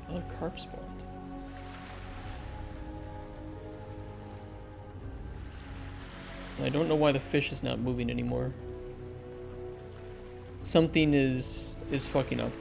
Another carp spawned. And I don't know why the fish is not moving anymore. Something is fucking up.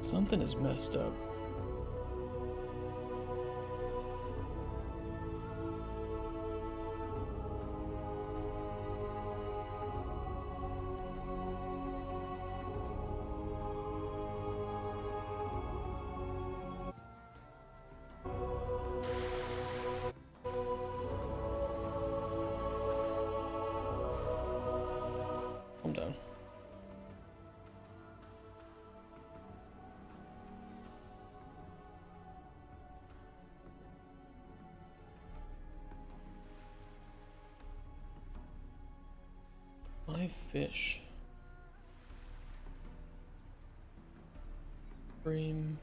Something is messed up. Calm down. fish. Frame.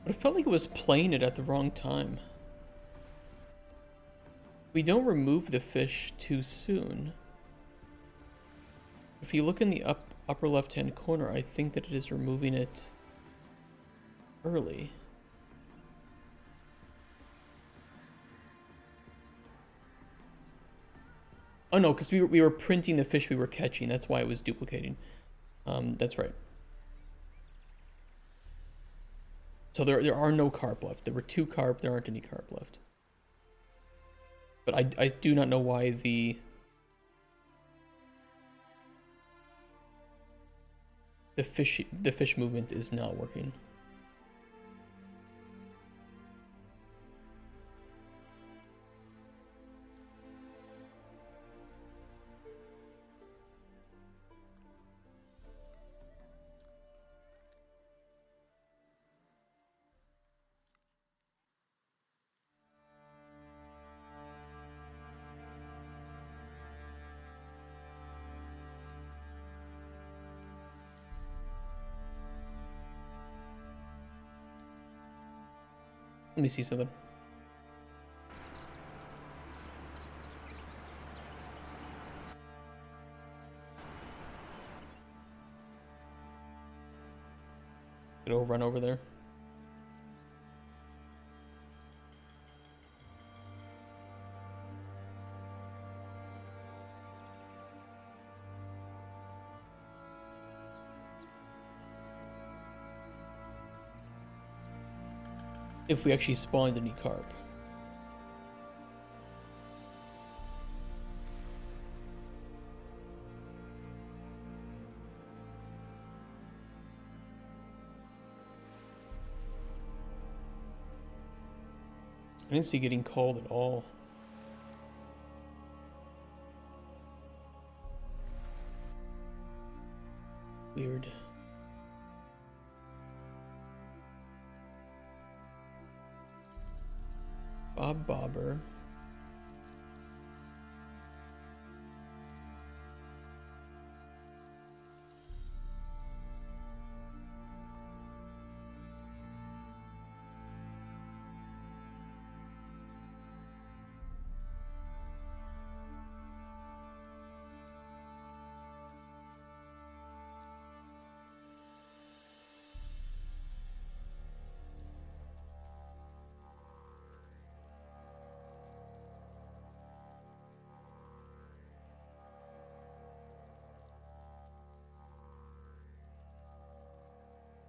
But it felt like it was playing it at the wrong time. We don't remove the fish too soon. If you look in the upper left-hand corner, I think that it is removing it early. Oh no, because we were printing the fish we were catching. That's why it was duplicating. That's right. So there are no carp left. There were 2 carp. There aren't any carp left. But I do not know why the fish movement is not working. Let me see something. It'll run over there. If we actually spawned any carp. I didn't see getting called at all. Weird. Bob Bobber.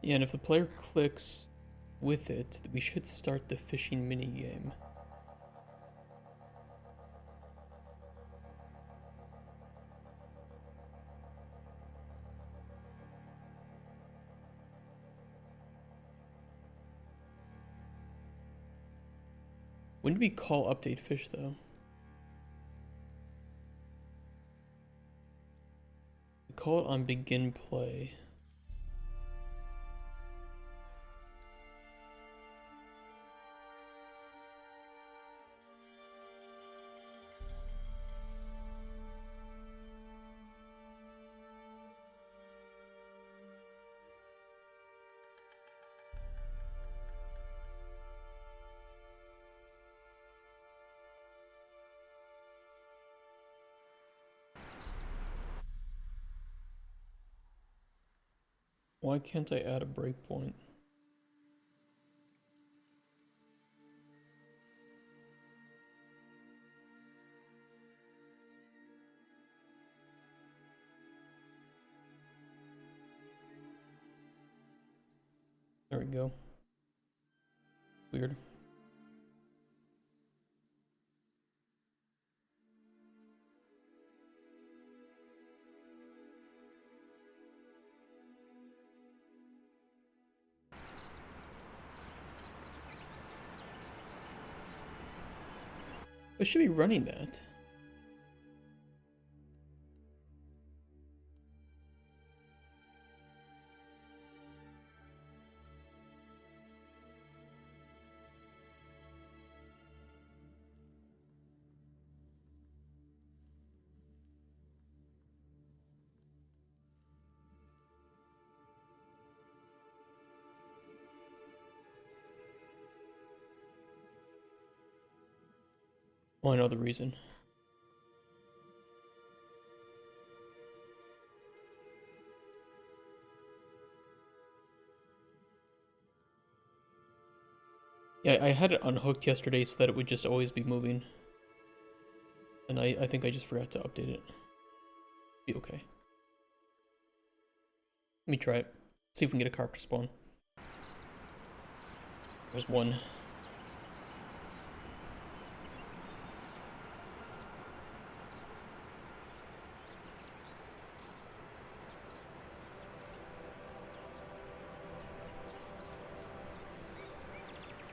Yeah, and if the player clicks with it, we should start the fishing mini game. When do we call update fish though? We call it on begin play. Why can't I add a breakpoint? There we go. Weird. It should be running that. Well, I know the reason. Yeah, I had it unhooked yesterday so that it would just always be moving. And I think I just forgot to update it. Be okay. Let me try it. See if we can get a carp to spawn. There's one.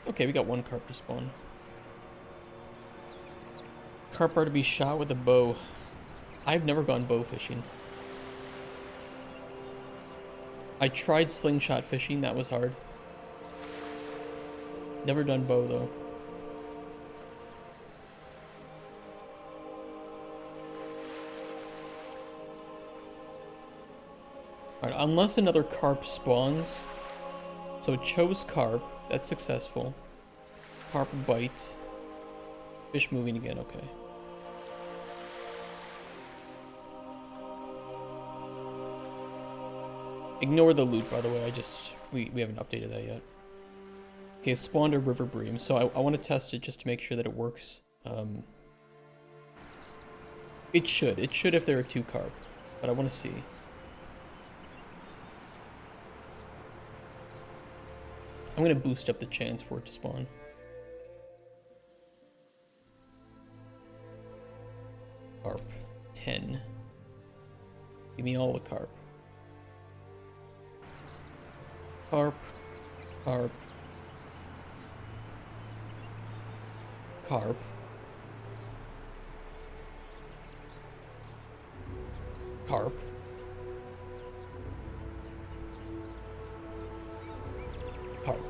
Okay, we got one carp to spawn. Carp are to be shot with a bow. I've never gone bow fishing. I tried slingshot fishing, that was hard. Never done bow though. Alright, unless another carp spawns. So it chose carp, that's successful. Carp bite. Fish moving again, okay. Ignore the loot, by the way, we haven't updated that yet. Okay, spawned a river bream, so I want to test it just to make sure that it works. It should if there are 2 carp, but I want to see. I'm gonna boost up the chance for it to spawn. Carp. 10. Give me all the carp. Carp. Carp. Carp. Carp. Carp.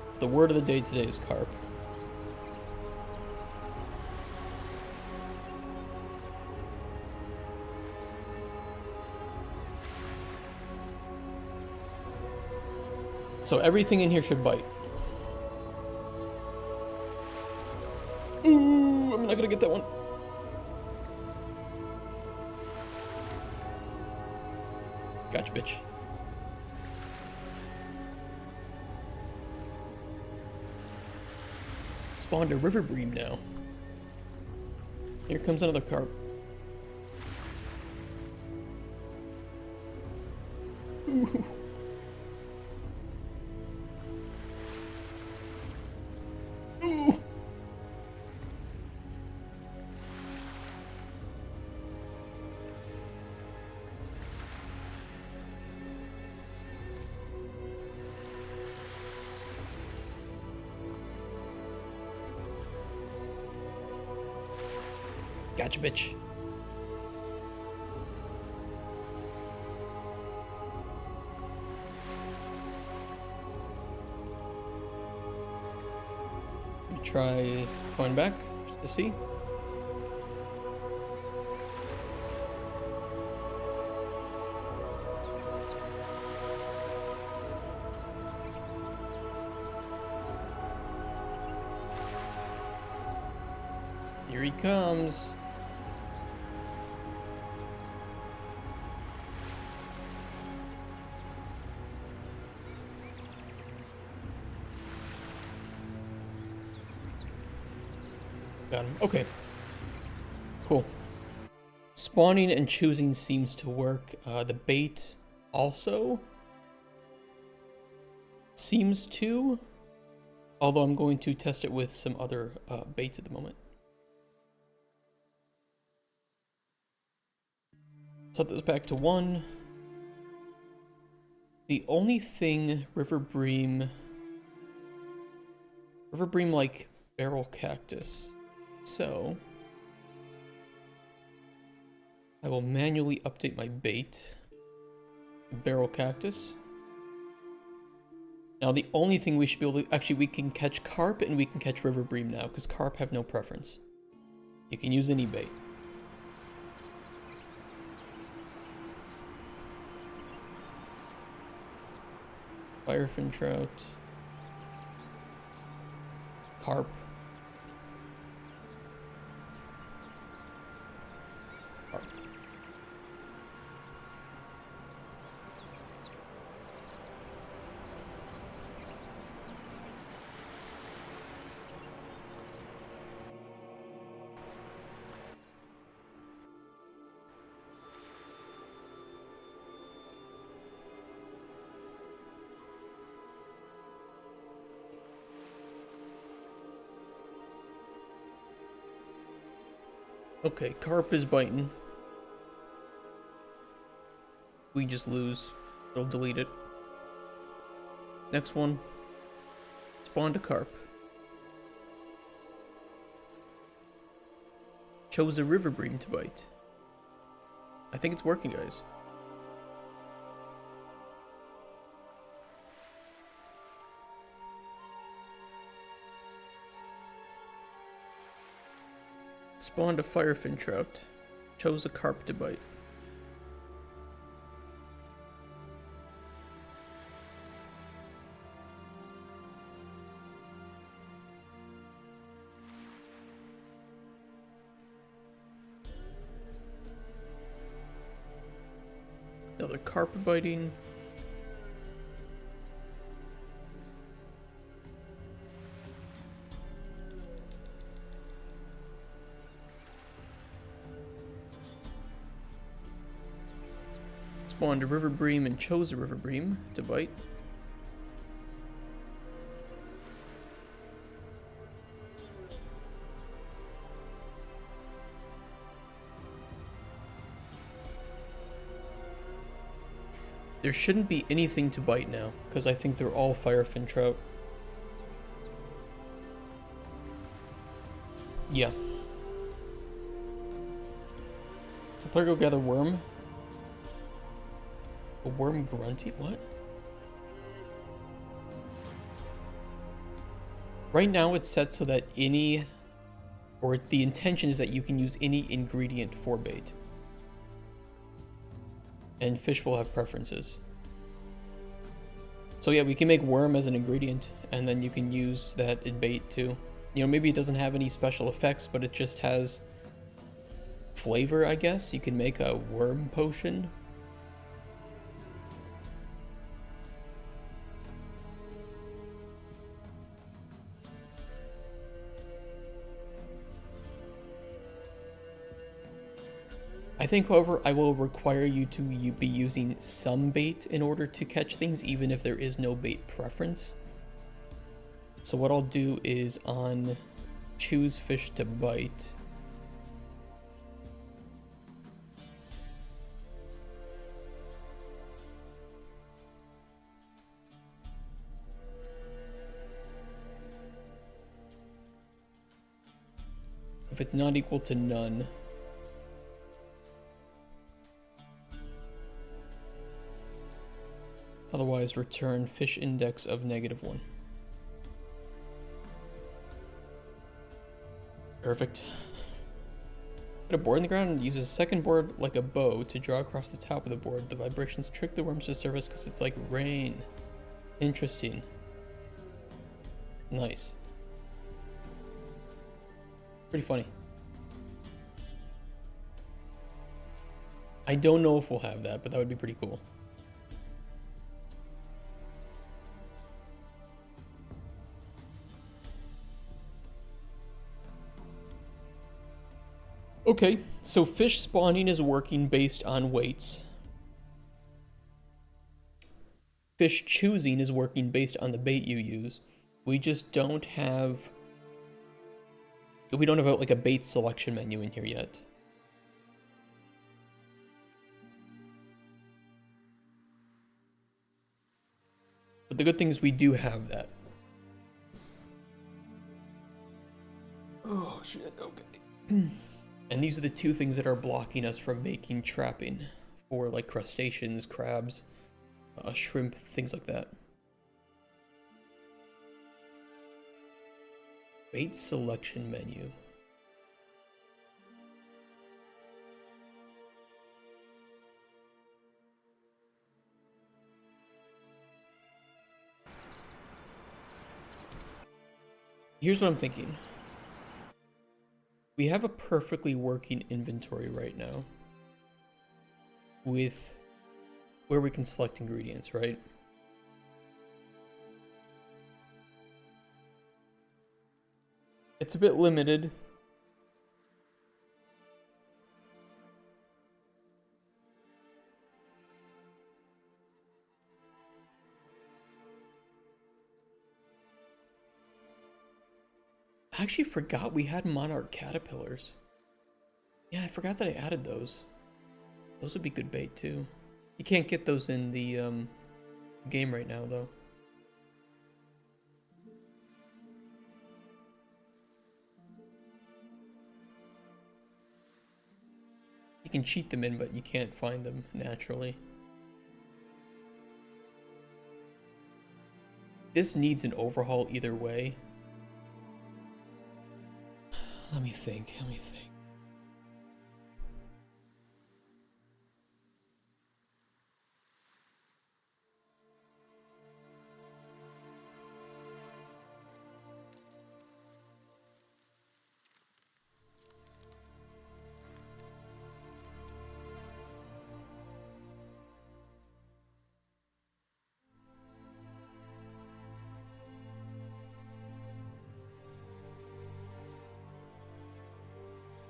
It's the word of the day today is carp. So everything in here should bite. Ooh, I'm not gonna get that one. Gotcha, bitch. Spawned a river bream now. Here comes another carp. Ooh. Ooh. Gotcha, bitch. Let me try going back just to see. Here he comes. Got him. Okay. Cool. Spawning and choosing seems to work. The bait also seems to. Although I'm going to test it with some other baits at the moment. Set this back to 1. The only thing River bream like barrel cactus. So I will manually update my bait. Barrel cactus. Now the only thing we should be able to, actually we can catch carp and we can catch river bream now because carp have no preference. You can use any bait. Firefin trout. Carp. Carp. Okay, carp is biting. We just lose. It'll delete it. Next one. Spawned a carp. Chose a river bream to bite. I think it's working, guys. Spawned a firefin trout. Chose a carp to bite. Another carp biting. Spawned a river bream and chose a river bream to bite. There shouldn't be anything to bite now, because I think they're all firefin trout. Yeah. The player go gather worm. A worm grunty? What? Right now it's set so that the intention is that you can use any ingredient for bait. And fish will have preferences. So yeah, we can make worm as an ingredient, and then you can use that in bait too. You know, maybe it doesn't have any special effects, but it just has flavor, I guess. You can make a worm potion. I think, however, I will require you to be using some bait in order to catch things, even if there is no bait preference. So what I'll do is on choose fish to bite. If it's not equal to none, otherwise return fish index of -1. Perfect. Put a board in the ground and use a second board like a bow to draw across the top of the board. The vibrations trick the worms to surface because it's like rain. Interesting. Nice. Pretty funny. I don't know if we'll have that, but that would be pretty cool. Okay, so fish spawning is working based on weights. Fish choosing is working based on the bait you use. We just don't have... We don't have like a bait selection menu in here yet. But the good thing is we do have that. Oh shit, okay. And these are the two things that are blocking us from making trapping for like crustaceans, crabs, shrimp, things like that. Bait selection menu. Here's what I'm thinking. We have a perfectly working inventory right now with where we can select ingredients, right? It's a bit limited. I actually forgot we had monarch caterpillars. Yeah, I forgot that I added those. Those would be good bait too. You can't get those in the game right now though. You can cheat them in, but you can't find them naturally. This needs an overhaul either way. Let me think.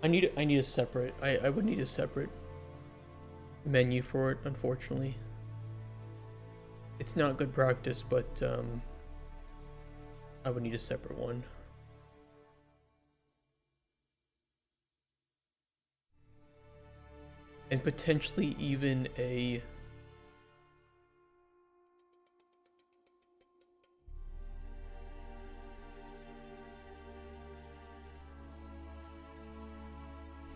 I need a separate. I would need a separate menu for it, unfortunately. It's not good practice, but I would need a separate one. And potentially even a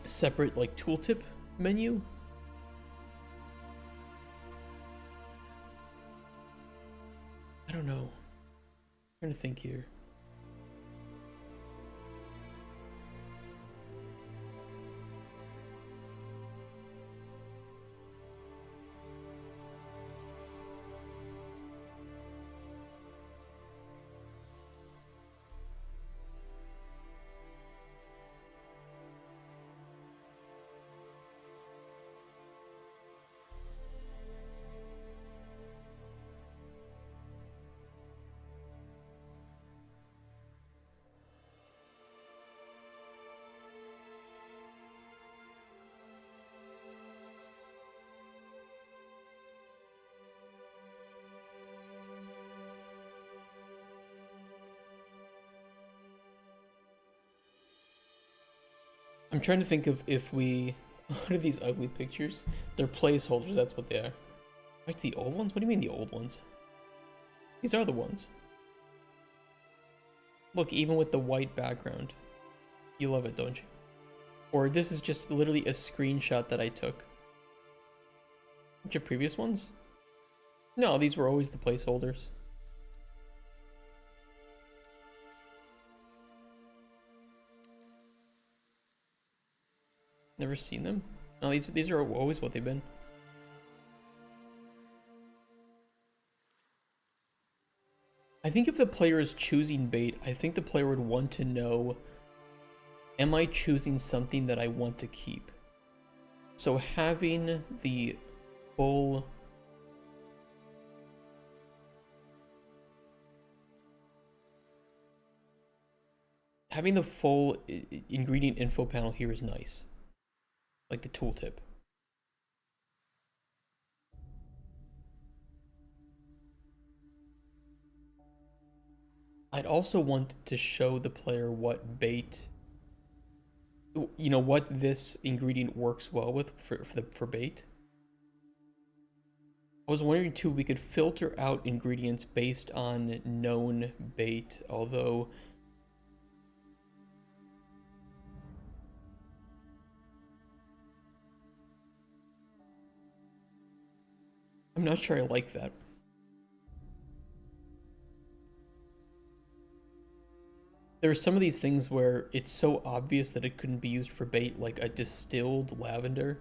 separate like tooltip menu. I don't know. I'm trying to think here. I'm trying to think of if we. What are these ugly pictures? They're placeholders, that's what they are. Like the old ones? What do you mean the old ones? These are the ones. Look, even with the white background. You love it, don't you? Or this is just literally a screenshot that I took. Which your previous ones? No, these were always the placeholders. Never seen them? No, these are always what they've been. I think if the player is choosing bait, I think the player would want to know, am I choosing something that I want to keep? So having the full ingredient info panel here is nice. Like the tooltip. I'd also want to show the player what bait, you know, what this ingredient works well with for bait. I was wondering too, we could filter out ingredients based on known bait, although I'm not sure I like that. There are some of these things where it's so obvious that it couldn't be used for bait, like a distilled lavender.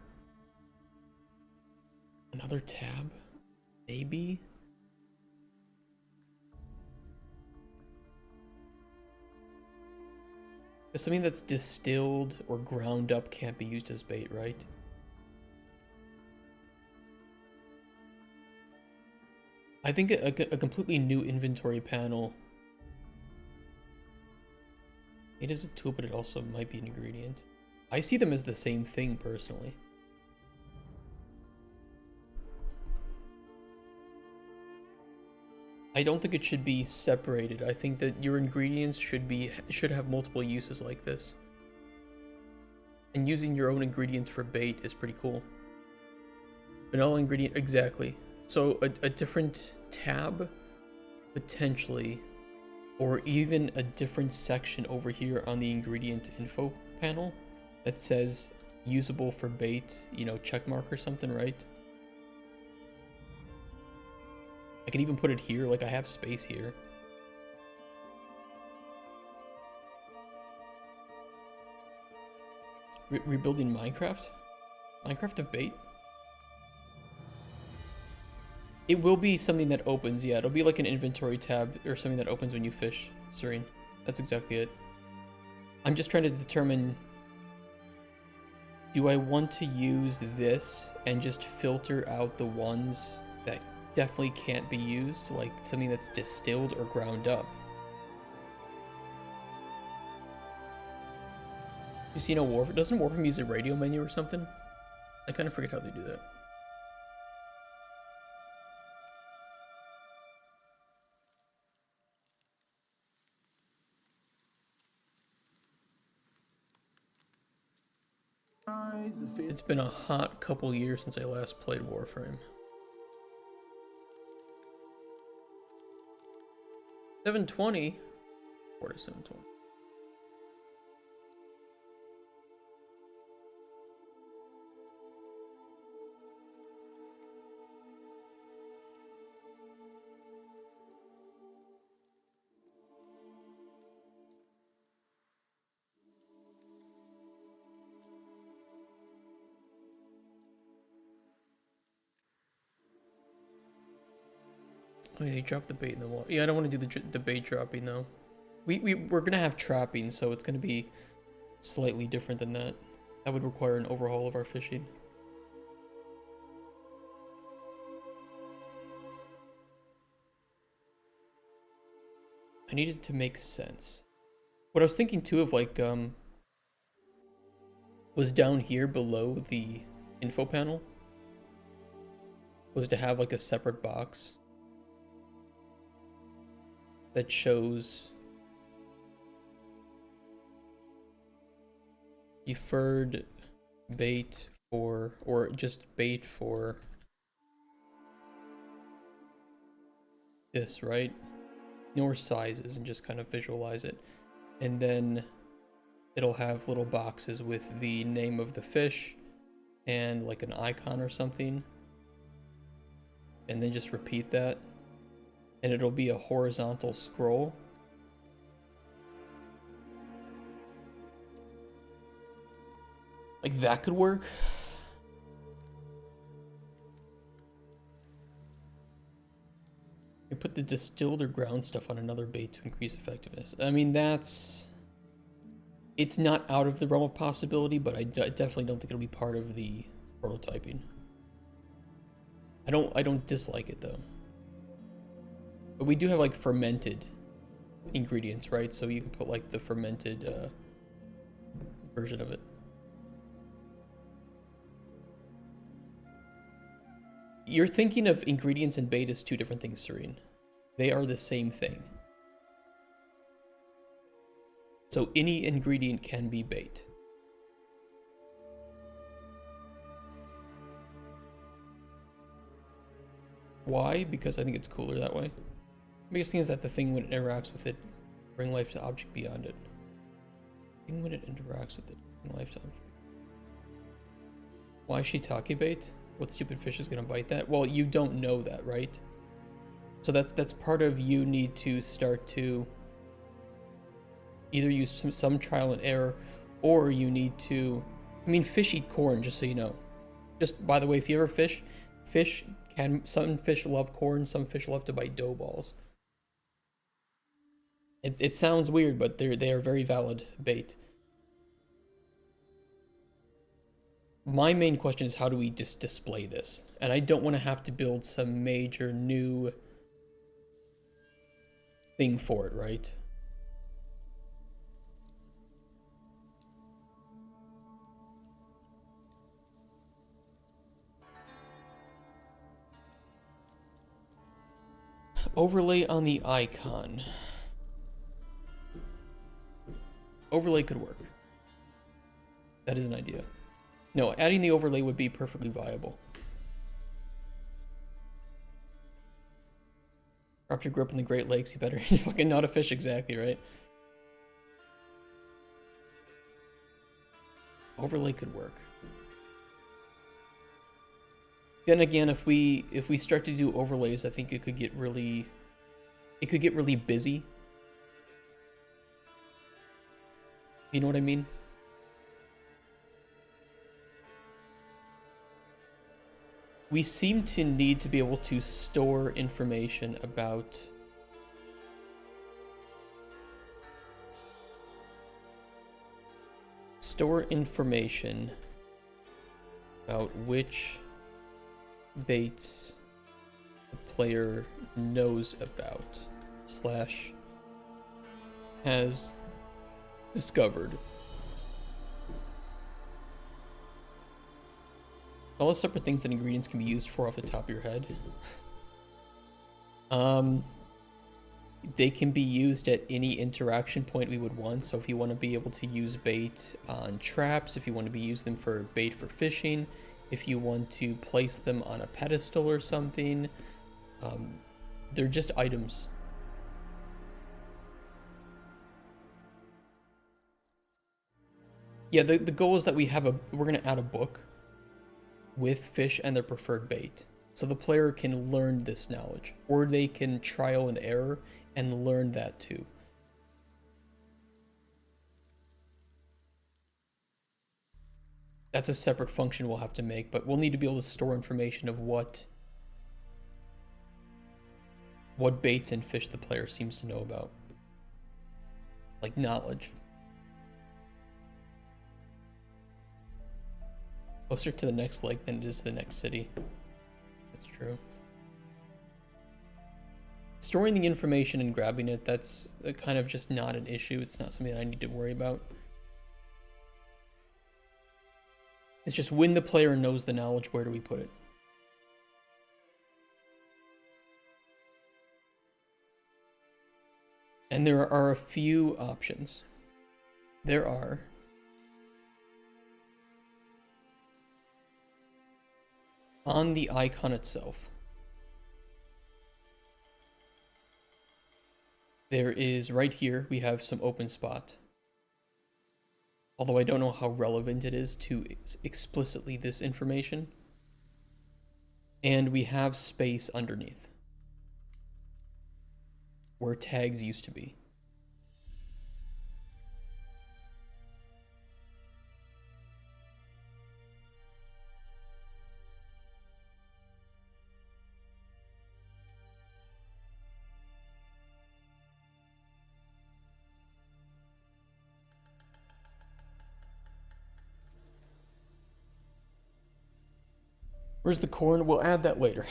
Another tab? Maybe? Something that's distilled or ground up can't be used as bait, right? I think a completely new inventory panel. It is a tool, but it also might be an ingredient. I see them as the same thing, personally. I don't think it should be separated. I think that your ingredients should have multiple uses like this. And using your own ingredients for bait is pretty cool. Vanilla ingredient, exactly. So a different tab, potentially, or even a different section over here on the ingredient info panel that says usable for bait, you know, check mark or something, right? I can even put it here, like I have space here. Rebuilding Minecraft? Minecraft of bait? It will be something that opens, yeah. It'll be like an inventory tab or something that opens when you fish, Serene. That's exactly it. I'm just trying to determine, do I want to use this and just filter out the ones that definitely can't be used, like something that's distilled or ground up? You see, no Warframe, doesn't Warframe use a radio menu or something? I kind of forget how they do that. It's been a hot couple years since I last played Warframe. 720? 4720. Oh yeah, you dropped the bait in the water. Yeah, I don't want to do the bait dropping though. We're gonna have trapping, so it's gonna be slightly different than that. That would require an overhaul of our fishing. I needed to make sense. What I was thinking too of, like, was down here below the info panel, was to have like a separate box that shows deferred bait for, or just bait for this, right? Nor sizes, and just kind of visualize it. And then it'll have little boxes with the name of the fish and like an icon or something. And then just repeat that. And it'll be a horizontal scroll. Like that could work. You put the distilled or ground stuff on another bait to increase effectiveness. I mean, it's not out of the realm of possibility, but I definitely don't think it'll be part of the prototyping. I don't dislike it though. But we do have like fermented ingredients, right? So you can put like the fermented version of it. You're thinking of ingredients and bait as two different things, Serene. They are the same thing. So any ingredient can be bait. Why? Because I think it's cooler that way. The biggest thing is that the thing, when it interacts with it, bring life to object beyond it. Thing when it interacts with it, bring life to object. Why shiitake bait? What stupid fish is gonna bite that? Well, you don't know that, right? So that's part of, you need to start to either use some trial and error, or you need to, I mean, fish eat corn, just so you know. Just by the way, if you ever fish some fish love corn, some fish love to bite dough balls. It sounds weird, but they are very valid bait. My main question is, how do we just display this? And I don't want to have to build some major new thing for it, right? Overlay on the icon. Overlay could work. That is an idea. No, adding the overlay would be perfectly viable. Raptor grew up in the Great Lakes, you better fucking not a fish exactly, right? Overlay could work. Then again, if we start to do overlays, I think it could get really busy. You know what I mean? We seem to need to be able to store information about which baits the player knows about / has discovered. All the separate things that ingredients can be used for off the top of your head. They can be used at any interaction point we would want. So if you want to be able to use bait on traps, if you want to be use them for bait for fishing, if you want to place them on a pedestal or something, they're just items. Yeah, the goal is that we're going to add a book with fish and their preferred bait. So the player can learn this knowledge, or they can trial and error and learn that too. That's a separate function we'll have to make, but we'll need to be able to store information of what baits and fish the player seems to know about. Like knowledge. Closer to the next lake than it is to the next city. That's true. Storing the information and grabbing it, that's kind of just not an issue. It's not something that I need to worry about. It's just when the player knows the knowledge, where do we put it? And there are a few options. There are on the icon itself. There is right here, we have some open spot. Although I don't know how relevant it is to explicitly this information. And we have space underneath, where tags used to be. Where's the corn? We'll add that later.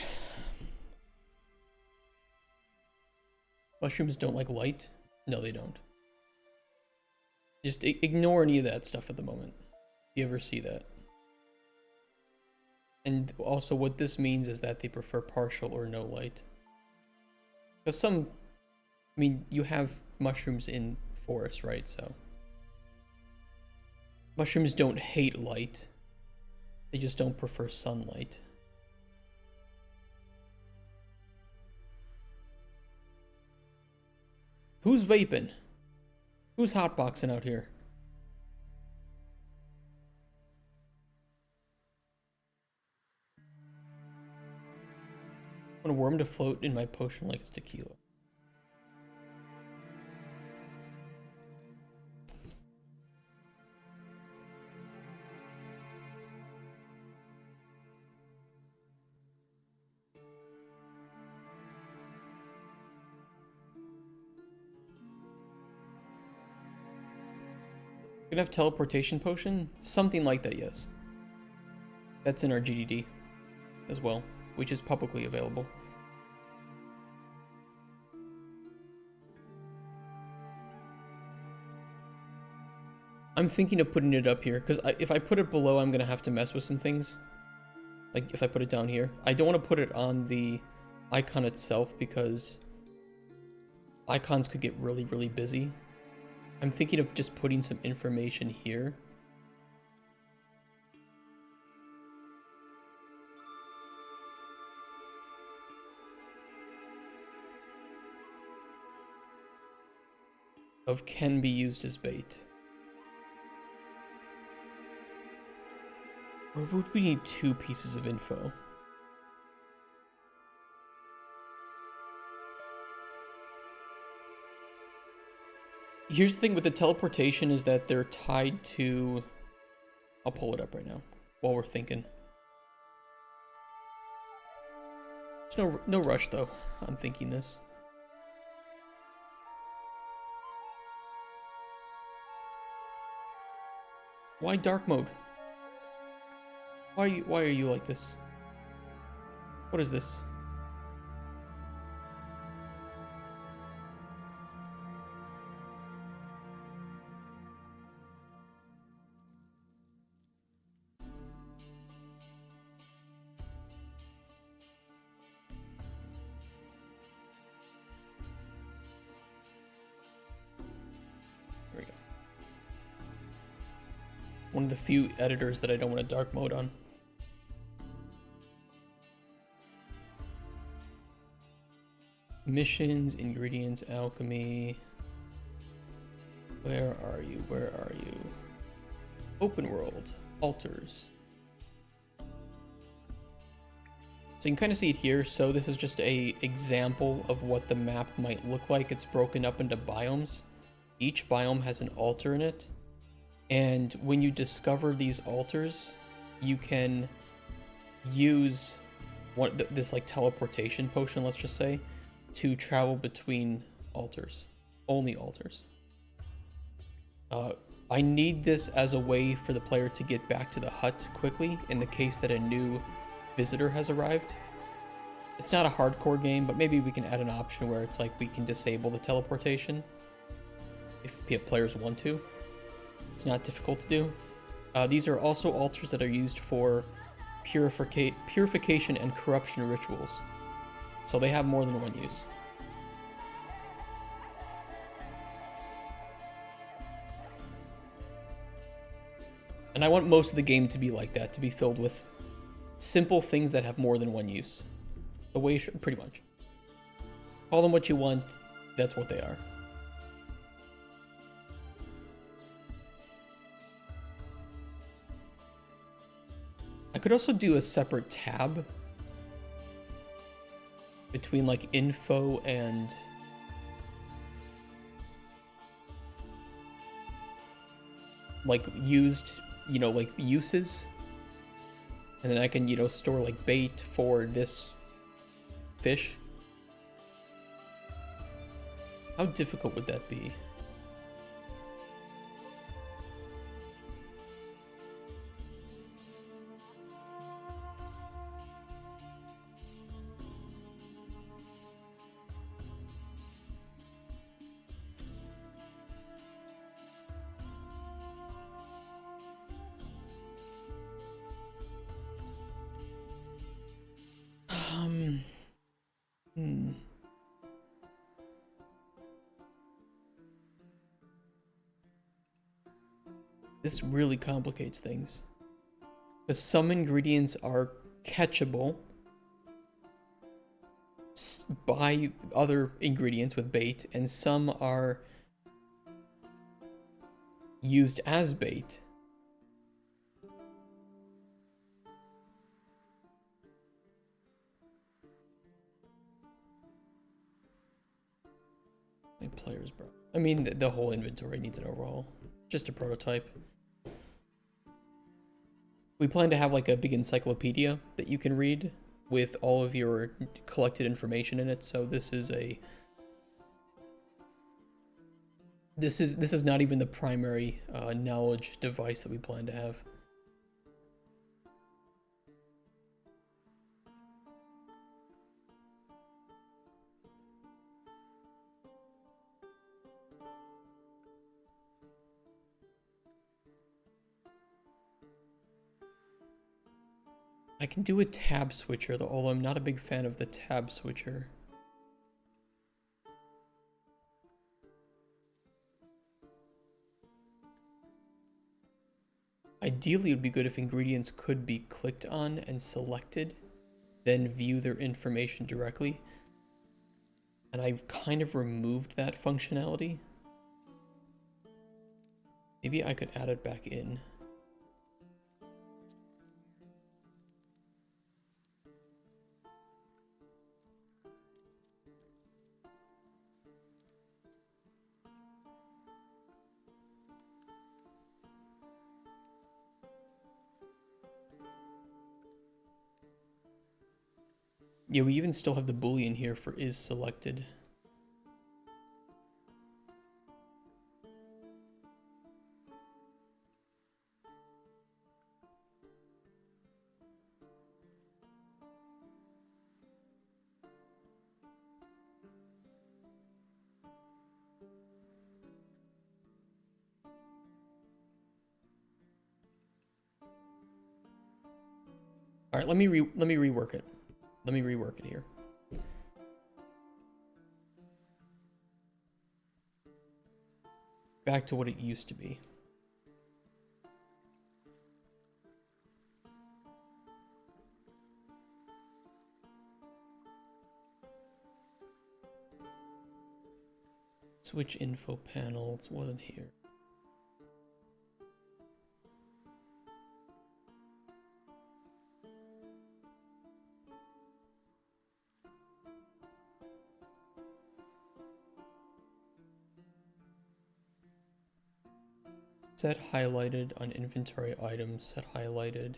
Mushrooms don't like light? No, they don't. Just ignore any of that stuff at the moment. If you ever see that. And also what this means is that they prefer partial or no light. Because you have mushrooms in forests, right? So mushrooms don't hate light. They just don't prefer sunlight. Who's vaping? Who's hotboxing out here? I want a worm to float in my potion like it's tequila. Gonna have teleportation potion? Something like that, yes. That's in our GDD as well, which is publicly available. I'm thinking of putting it up here, because if I put it below, I'm going to have to mess with some things. Like, if I put it down here. I don't want to put it on the icon itself, because icons could get really, really busy. I'm thinking of just putting some information here. Of can be used as bait. Or would we need 2 pieces of info? Here's the thing with the teleportation is that they're tied to... I'll pull it up right now while we're thinking. There's no rush though on thinking this. Why dark mode? Why are you like this? What is this? There we go. One of the few editors that I don't want a dark mode on. Missions, ingredients, alchemy. Where are you? Where are you? Open world, altars. So you can kind of see it here. So this is just a example of what the map might look like. It's broken up into biomes. Each biome has an altar in it. And when you discover these altars, you can use this like teleportation potion, let's just say, to travel between altars. Only altars. I need this as a way for the player to get back to the hut quickly in the case that a new visitor has arrived. It's not a hardcore game, but maybe we can add an option where it's like we can disable the teleportation if players want to. It's not difficult to do. These are also altars that are used for purification and corruption rituals. So they have more than one use. And I want most of the game to be like that, to be filled with simple things that have more than one use. The way, pretty much. Call them what you want, that's what they are. I could also do a separate tab between like info and like used, you know, like uses. And then I can, you know, store like bait for this fish. How difficult would that be? This really complicates things. Because some ingredients are catchable by other ingredients with bait, and some are used as bait. My players, bro. I mean, the whole inventory needs an overhaul. Just a prototype. We plan to have like a big encyclopedia that you can read with all of your collected information in it. So this is not even the primary knowledge device that we plan to have. I can do a tab switcher, though, although I'm not a big fan of the tab switcher. Ideally, it would be good if ingredients could be clicked on and selected, then view their information directly. And I've kind of removed that functionality. Maybe I could add it back in. Yeah, we even still have the boolean here for is selected. All right, let me rework it. Let me rework it here. Back to what it used to be. Switch info panel, it wasn't here. Set highlighted on inventory items, set highlighted.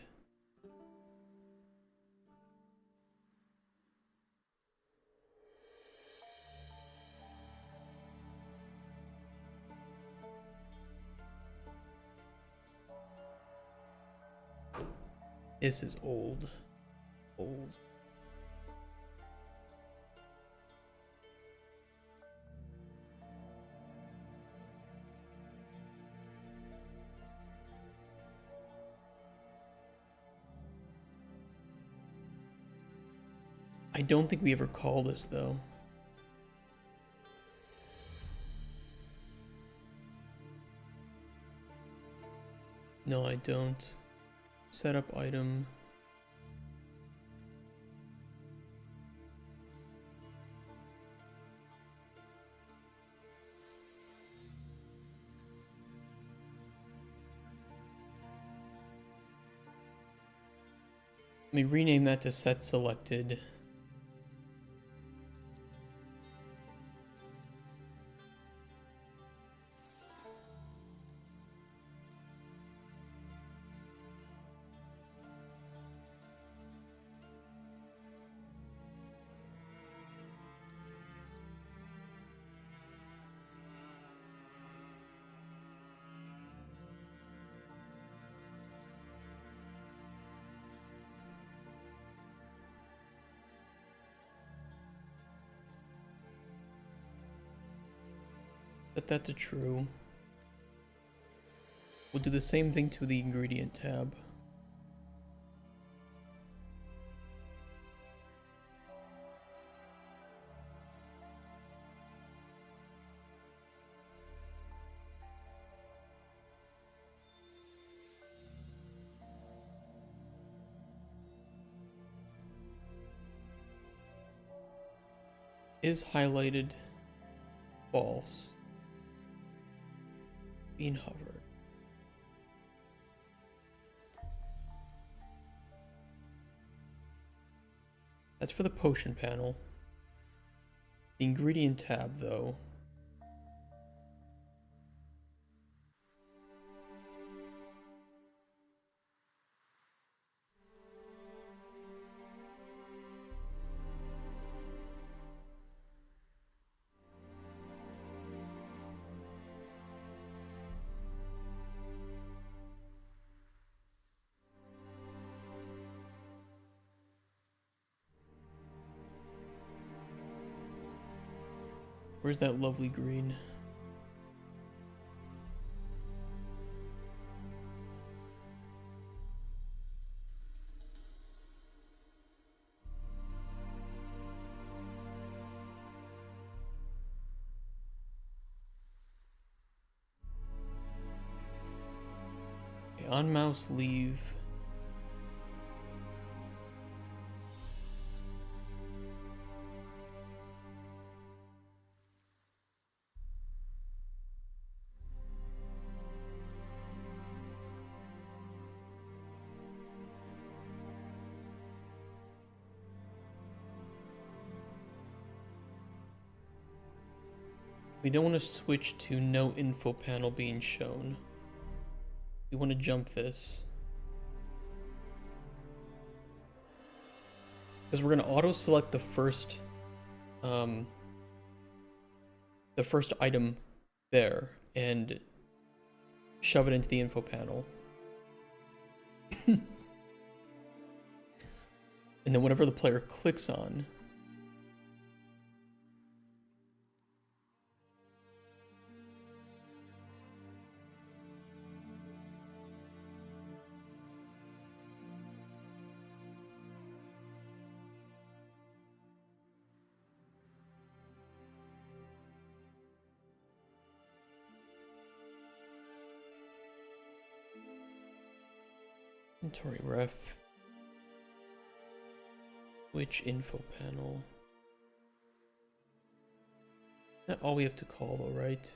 This is old. Old. I don't think we ever call this though. No, I don't. Setup item. Let me rename that to set selected. Set that to true. We'll do the same thing to the ingredient tab. Is highlighted false. Being hovered. That's for the potion panel. The ingredient tab, though. Where's that lovely green? Okay, on mouse leave. We don't want to switch to no info panel being shown. We want to jump this. Because we're going to auto select the first item there and shove it into the info panel. And then whatever the player clicks on, inventory ref, which info panel? Not all we have to call though, right?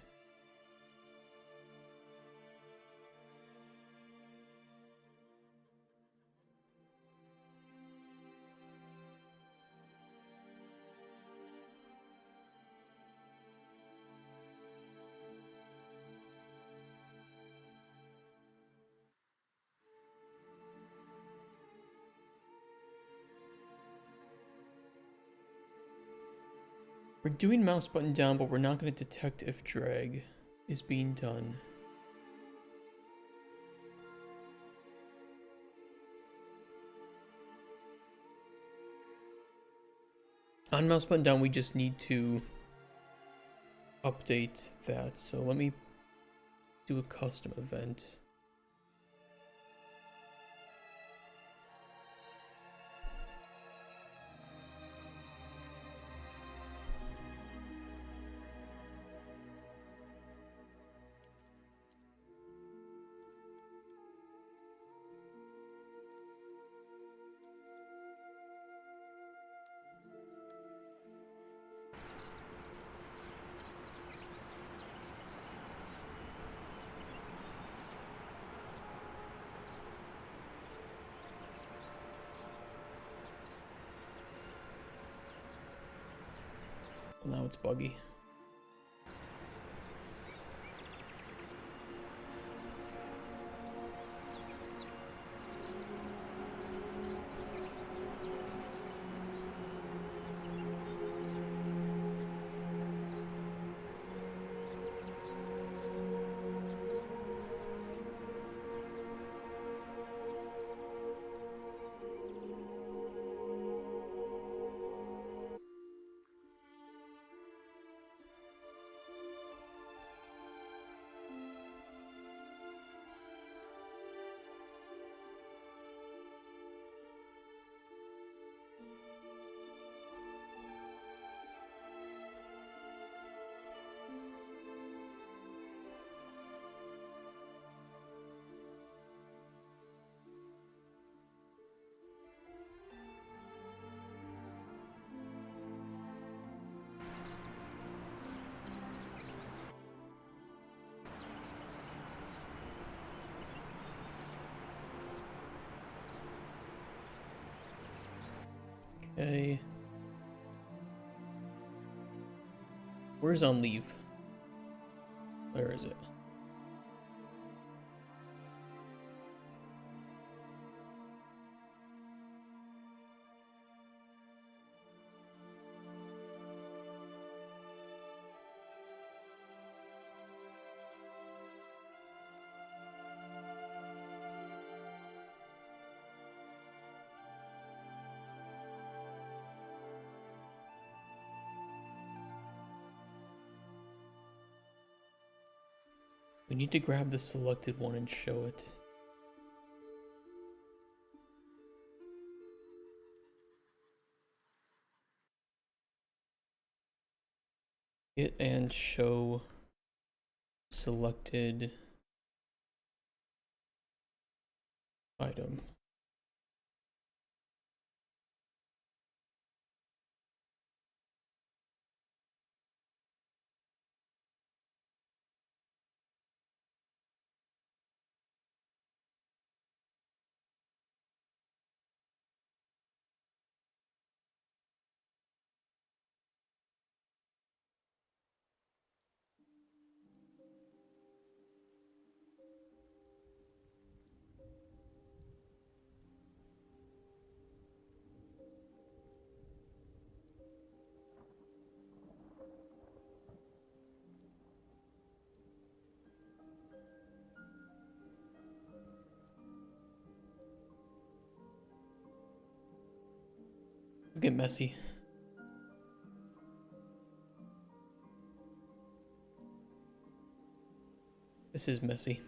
We're doing mouse button down, but we're not going to detect if drag is being done. On mouse button down, we just need to update that. So let me do a custom event. Well, now it's buggy. Okay. Where's on leave? Where is it? We need to grab the selected one and show it. It and show selected Item. Get messy. This is messy.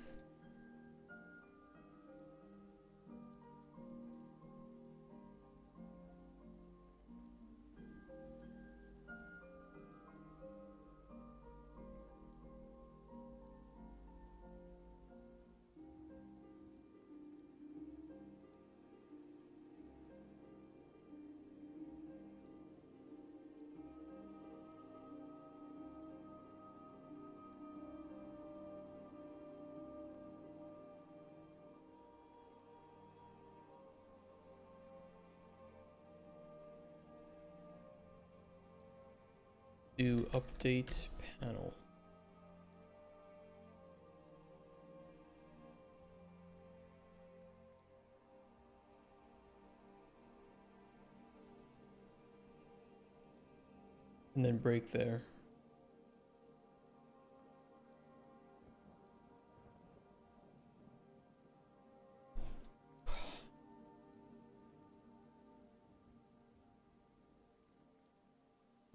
Do update panel. And then break there.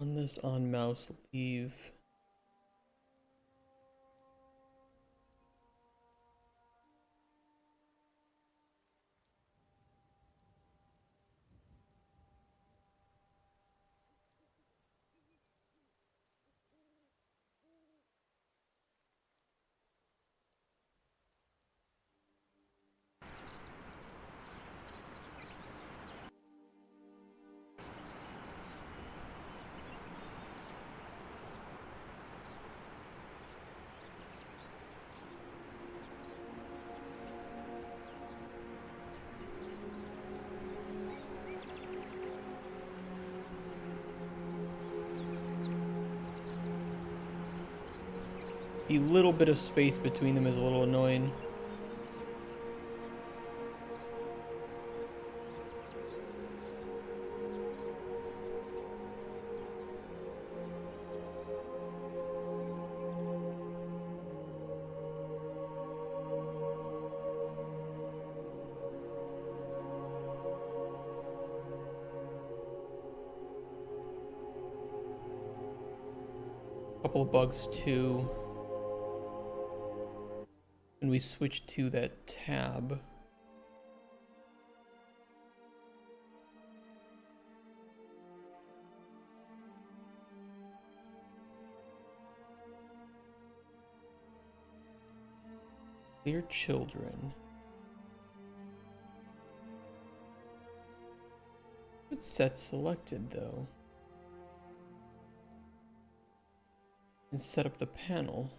On this on mouse, leave. The little bit of space between them is a little annoying. Couple of bugs too. When we switch to that tab, clear children. It's set selected though. And set up the panel.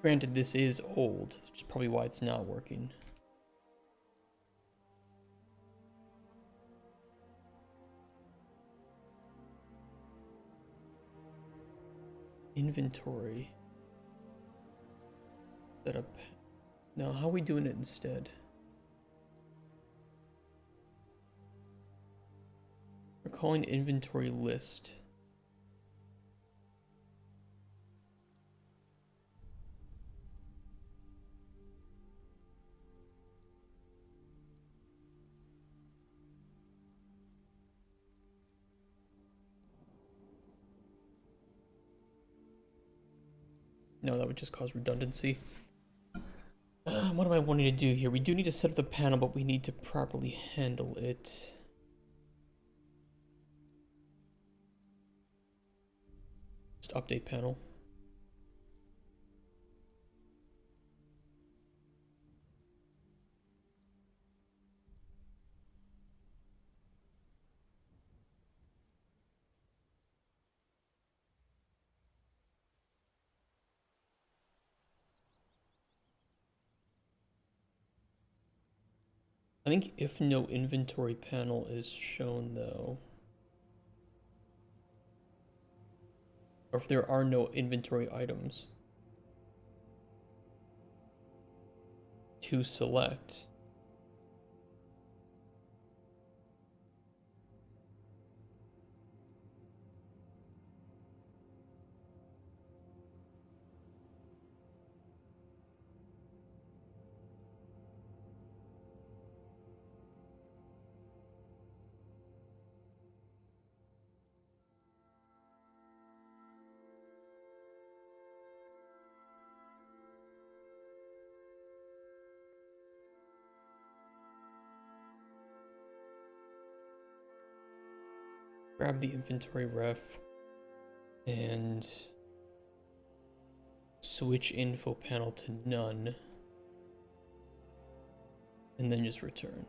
Granted, this is old, which is probably why it's not working. Inventory. Set up. Now, how are we doing it instead? We're calling inventory list. No, that would just cause redundancy. What am I wanting to do here? We do need to set up the panel, but we need to properly handle it. Just update panel. I think if no inventory panel is shown though, or if there are no inventory items to select, grab the inventory ref and switch info panel to none, and then just return.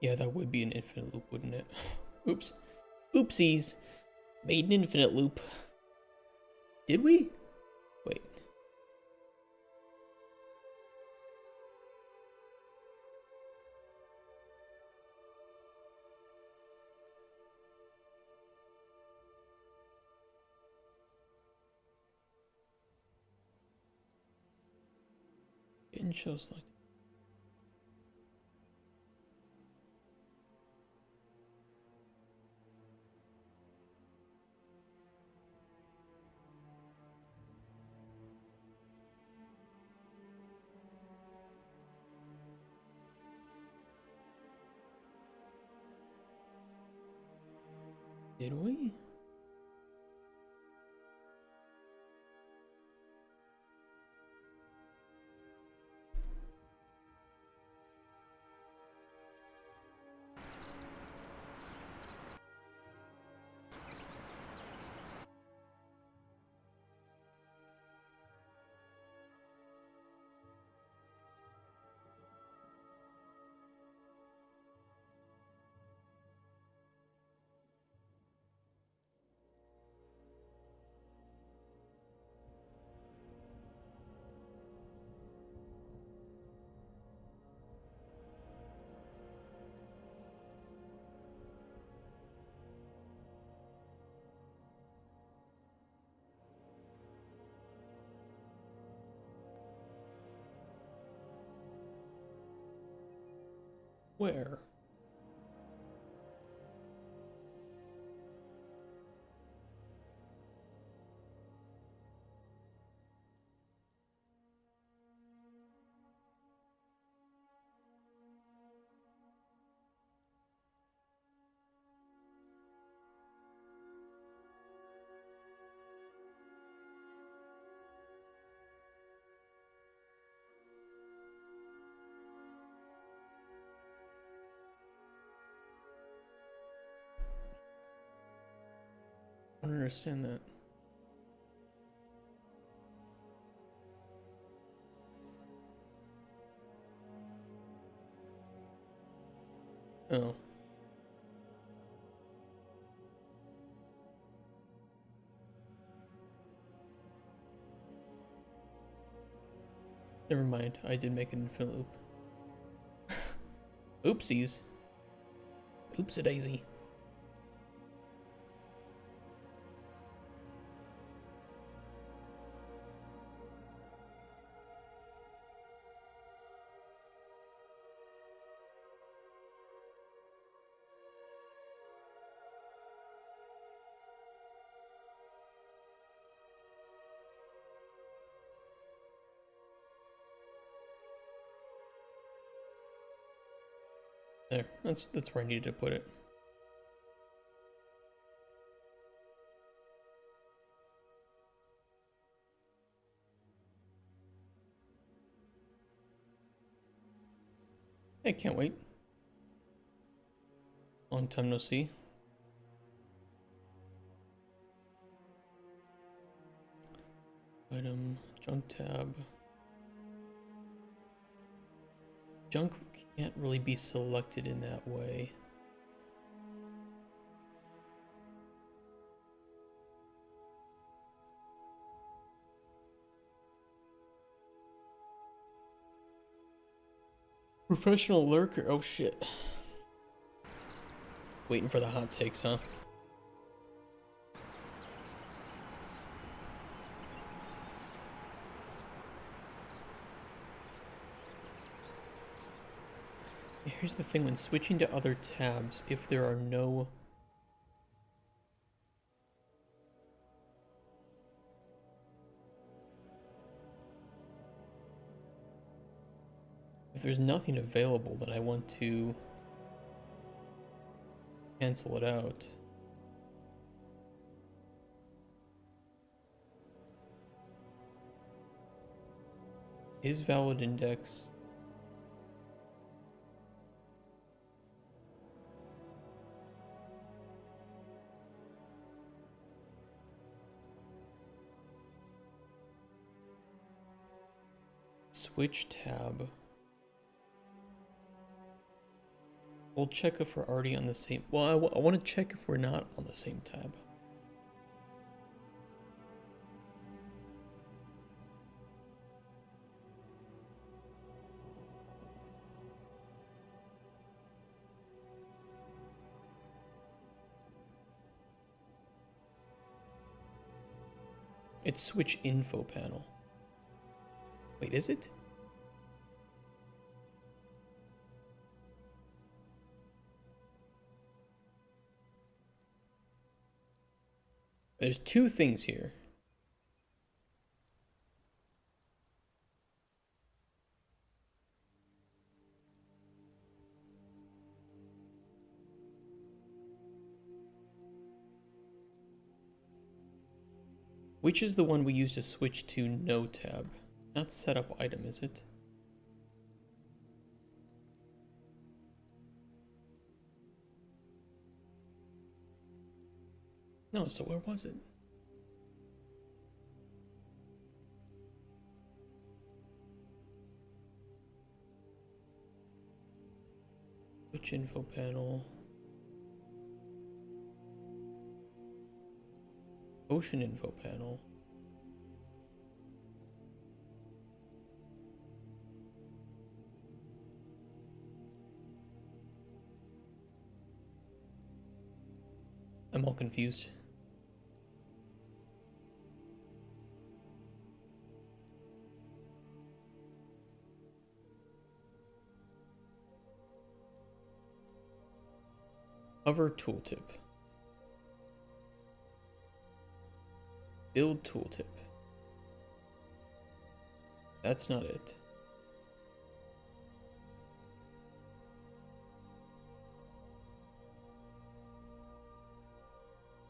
Yeah, that would be an infinite loop, wouldn't it? Oops. Oopsies. Made an infinite loop. Did we? Wait. Didn't show select. Did we? Where? I don't understand that. Oh. Never mind, I did make an infinite loop. Oopsies. Oops-a-daisy. There, that's where I needed to put it. I can't wait. Long time no see. Item, junk tab. Junk can't really be selected in that way. Professional lurker. Oh shit. Waiting for the hot takes, huh? Here's the thing, when switching to other tabs, if there are no... If there's nothing available, then I want to cancel it out. Is valid index... Switch tab. We'll check if we're already on the same... Well, I want to check if we're not on the same tab. It's switch info panel. Wait, is it? There's two things here. Which is the one we use to switch to no tab? Not setup item, is it? No, so where was it? Switch info panel. Ocean info panel. I'm all confused. Hover tooltip. Build tooltip. That's not it.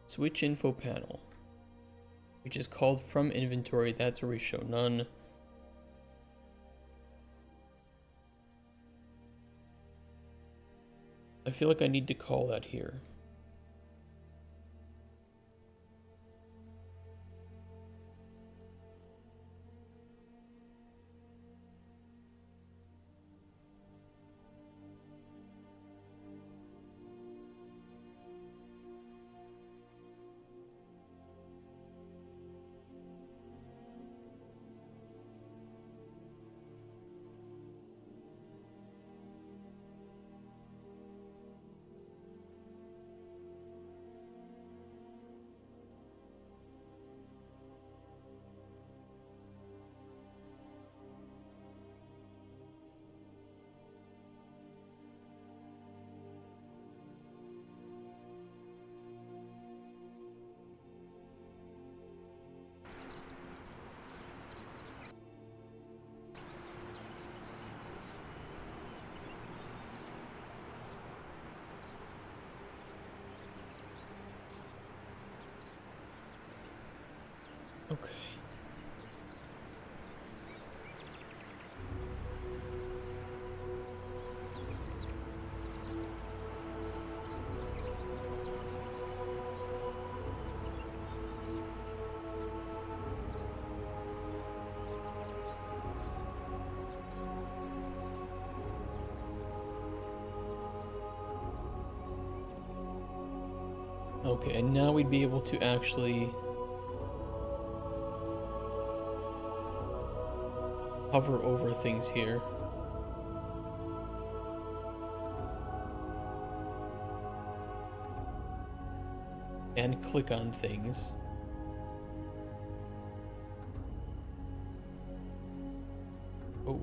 Switch info panel, which is called from inventory. That's where we show none. I feel like I need to call that here. Okay, and now we'd be able to actually hover over things here. And click on things. Oh.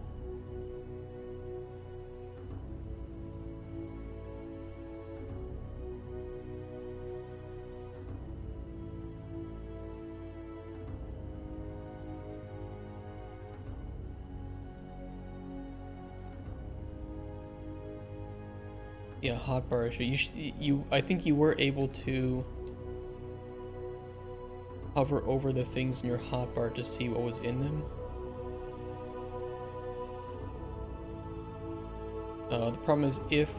Yeah, hotbar issue. I think you were able to hover over the things in your hotbar to see what was in them. The problem is if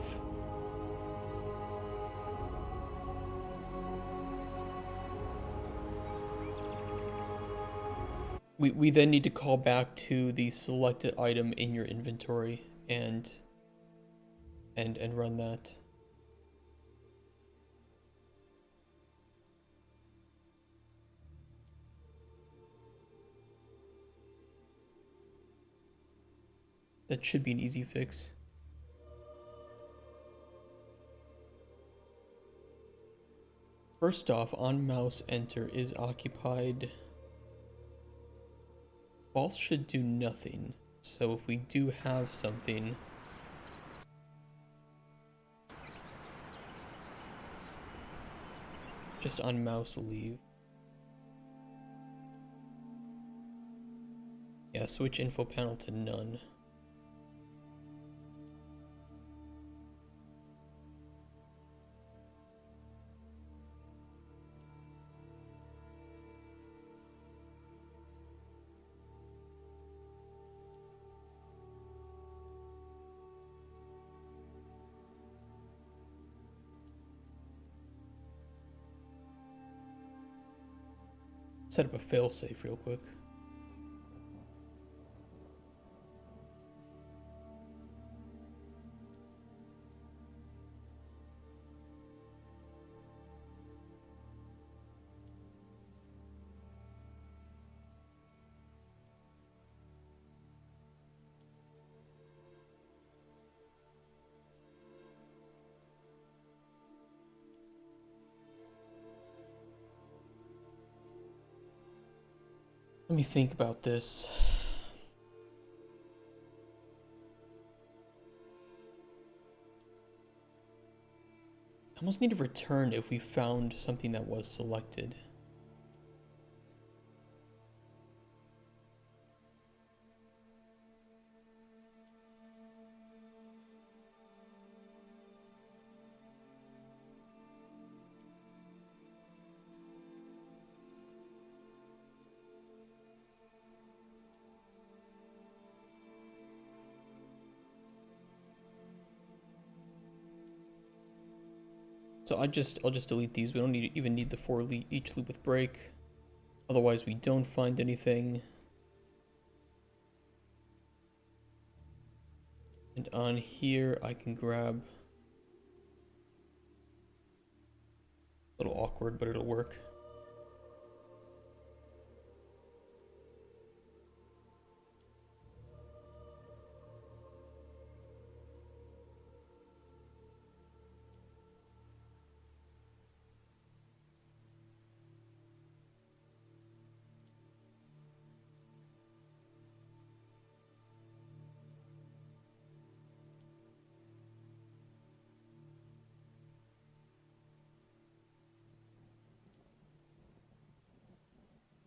we then need to call back to the selected item in your inventory and run that. That should be an easy fix. First off, on mouse enter is occupied. False should do nothing. So if we do have something, just on mouse leave. Yeah, switch info panel to none. Set up a failsafe real quick. Let me think about this. I almost need to return if we found something that was selected. So I'll just delete these. We don't even need the for each loop with break. Otherwise we don't find anything. And on here I can grab, a little awkward, but it'll work.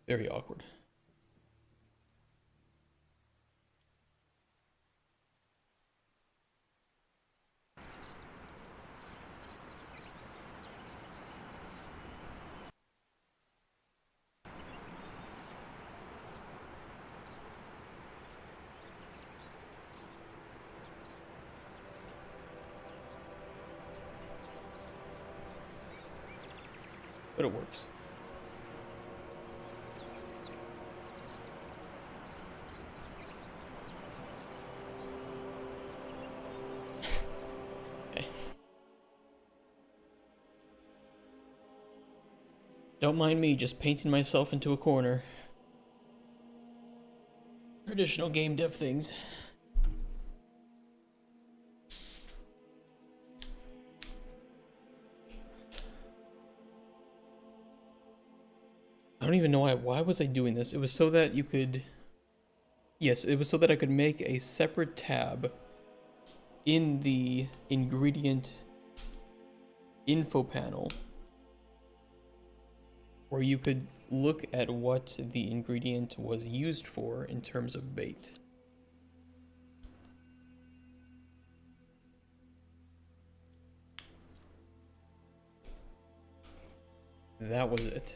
Very awkward. But it works. Okay. Don't mind me just painting myself into a corner. Traditional game dev things. I don't even know why was I doing this? It was so that you could... Yes, it was so that I could make a separate tab in the ingredient info panel where you could look at what the ingredient was used for in terms of bait. That was it.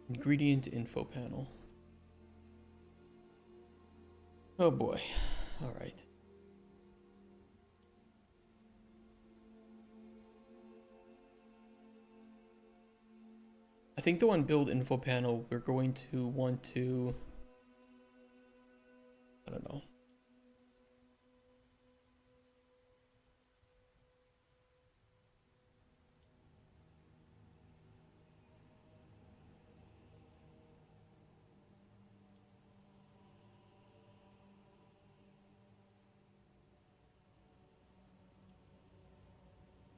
Ingredient info panel. Oh boy. All right. I think the one build info panel we're going to want to, I don't know.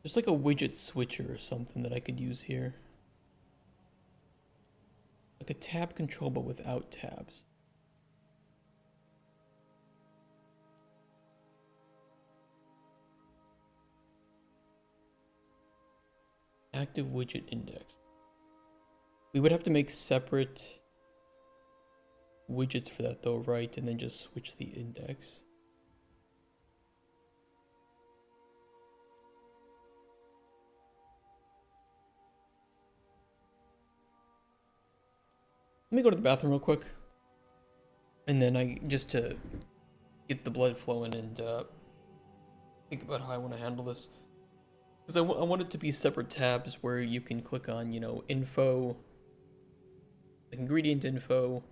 There's like a widget switcher or something that I could use here. Like a tab control but without tabs. Active widget index. We would have to make separate widgets for that though, right? And then just switch the index. Let me go to the bathroom real quick. And then just to get the blood flowing and think about how I want to handle this. Because I want it to be separate tabs where you can click on, you know, info, like ingredient info,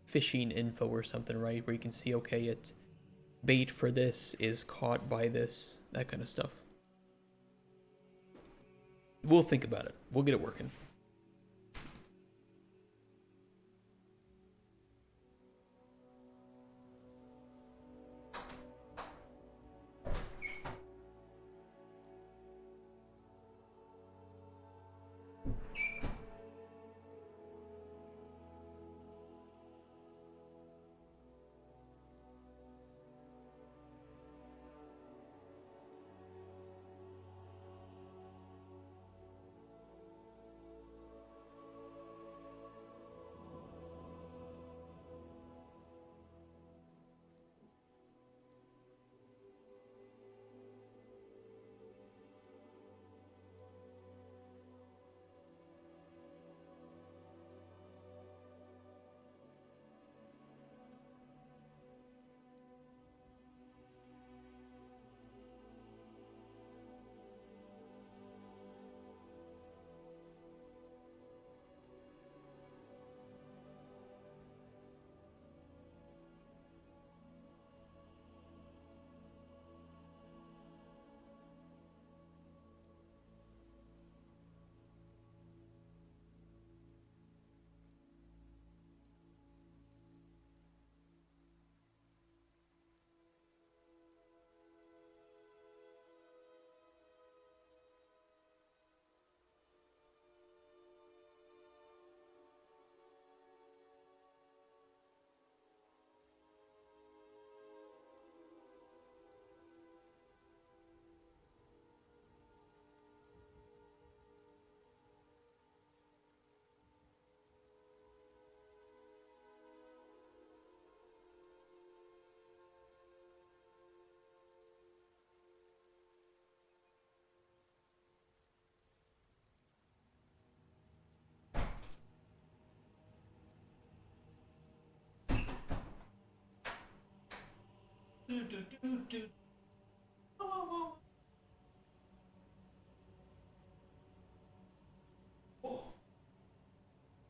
fishing info or something, right? Where you can see, okay, it's bait for this is caught by this, that kind of stuff. We'll think about it. We'll get it working.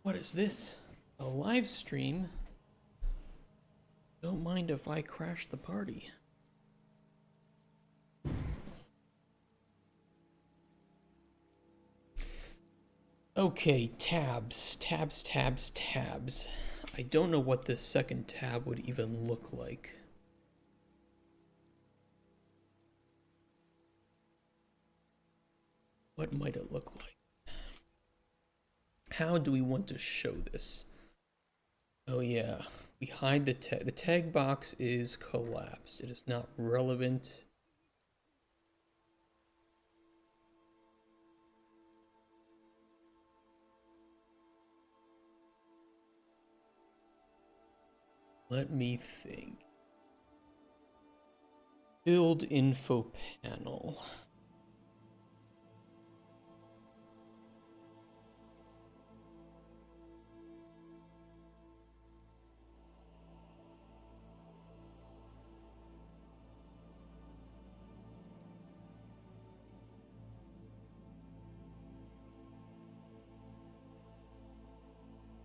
What is this? A live stream? Don't mind if I crash the party. Okay, tabs. I don't know what this second tab would even look like. What might it look like? How do we want to show this? Oh yeah, we hide the tag. The tag box is collapsed. It is not relevant. Let me think. Build info panel.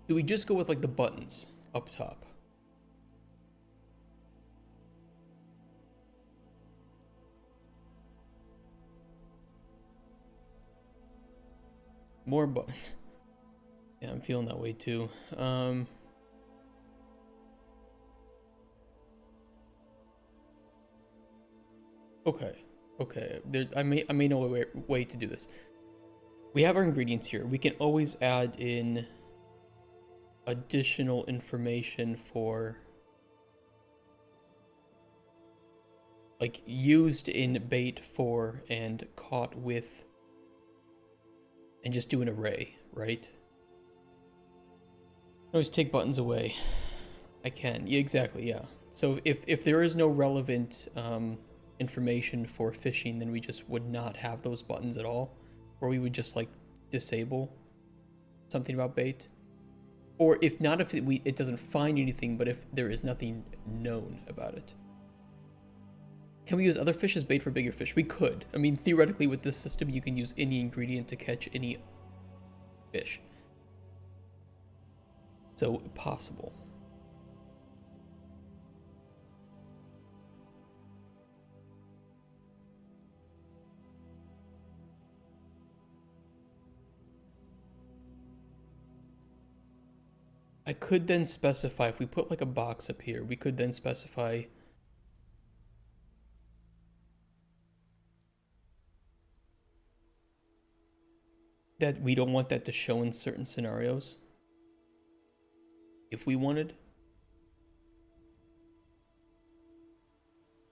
Do we just go with like the buttons up top? More buttons. Yeah, I'm feeling that way too. Okay. I may know a way to do this. We have our ingredients here. We can always add in additional information for like used in bait for and caught with, and just do an array, right? Always take buttons away. I can. Yeah, exactly, yeah. So if there is no relevant information for fishing, then we just would not have those buttons at all. Or we would just like disable something about bait. Or if not, if it doesn't find anything, but if there is nothing known about it. Can we use other fish as bait for bigger fish? We could. I mean, theoretically with this system, you can use any ingredient to catch any fish. So, possible. I could then specify, if we put like a box up here, we could then specify that we don't want that to show in certain scenarios. If we wanted.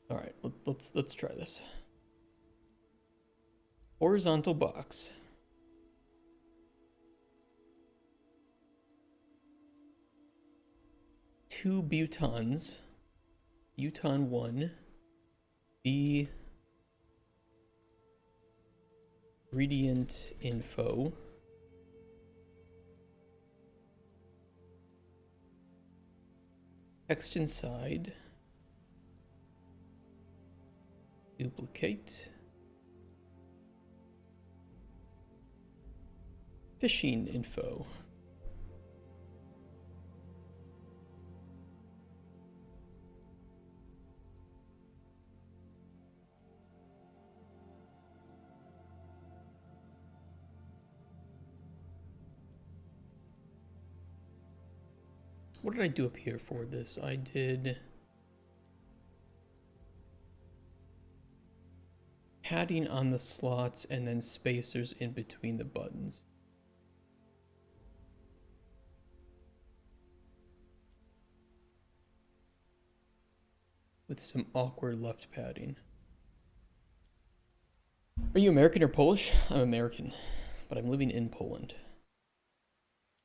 All right, let's try this. Horizontal box. Two butons. Buton 1. B. Ingredient info. Text inside. Duplicate. Fishing info. What did I do up here for this? I did padding on the slots and then spacers in between the buttons. With some awkward left padding. Are you American or Polish? I'm American, but I'm living in Poland.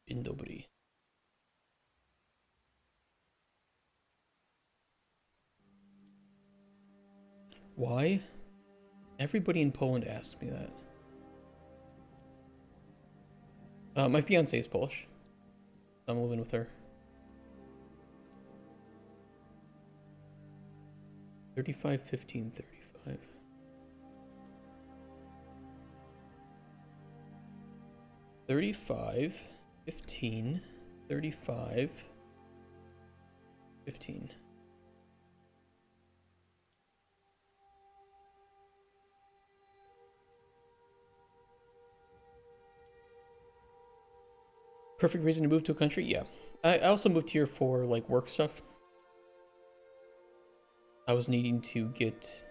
In Dobry. Why? Everybody in Poland asks me that. My fiance is Polish. I'm living with her. 35, 15, 35. 35, 15, 35, 15. Perfect reason to move to a country? Yeah. I also moved here for like work stuff. I was needing to get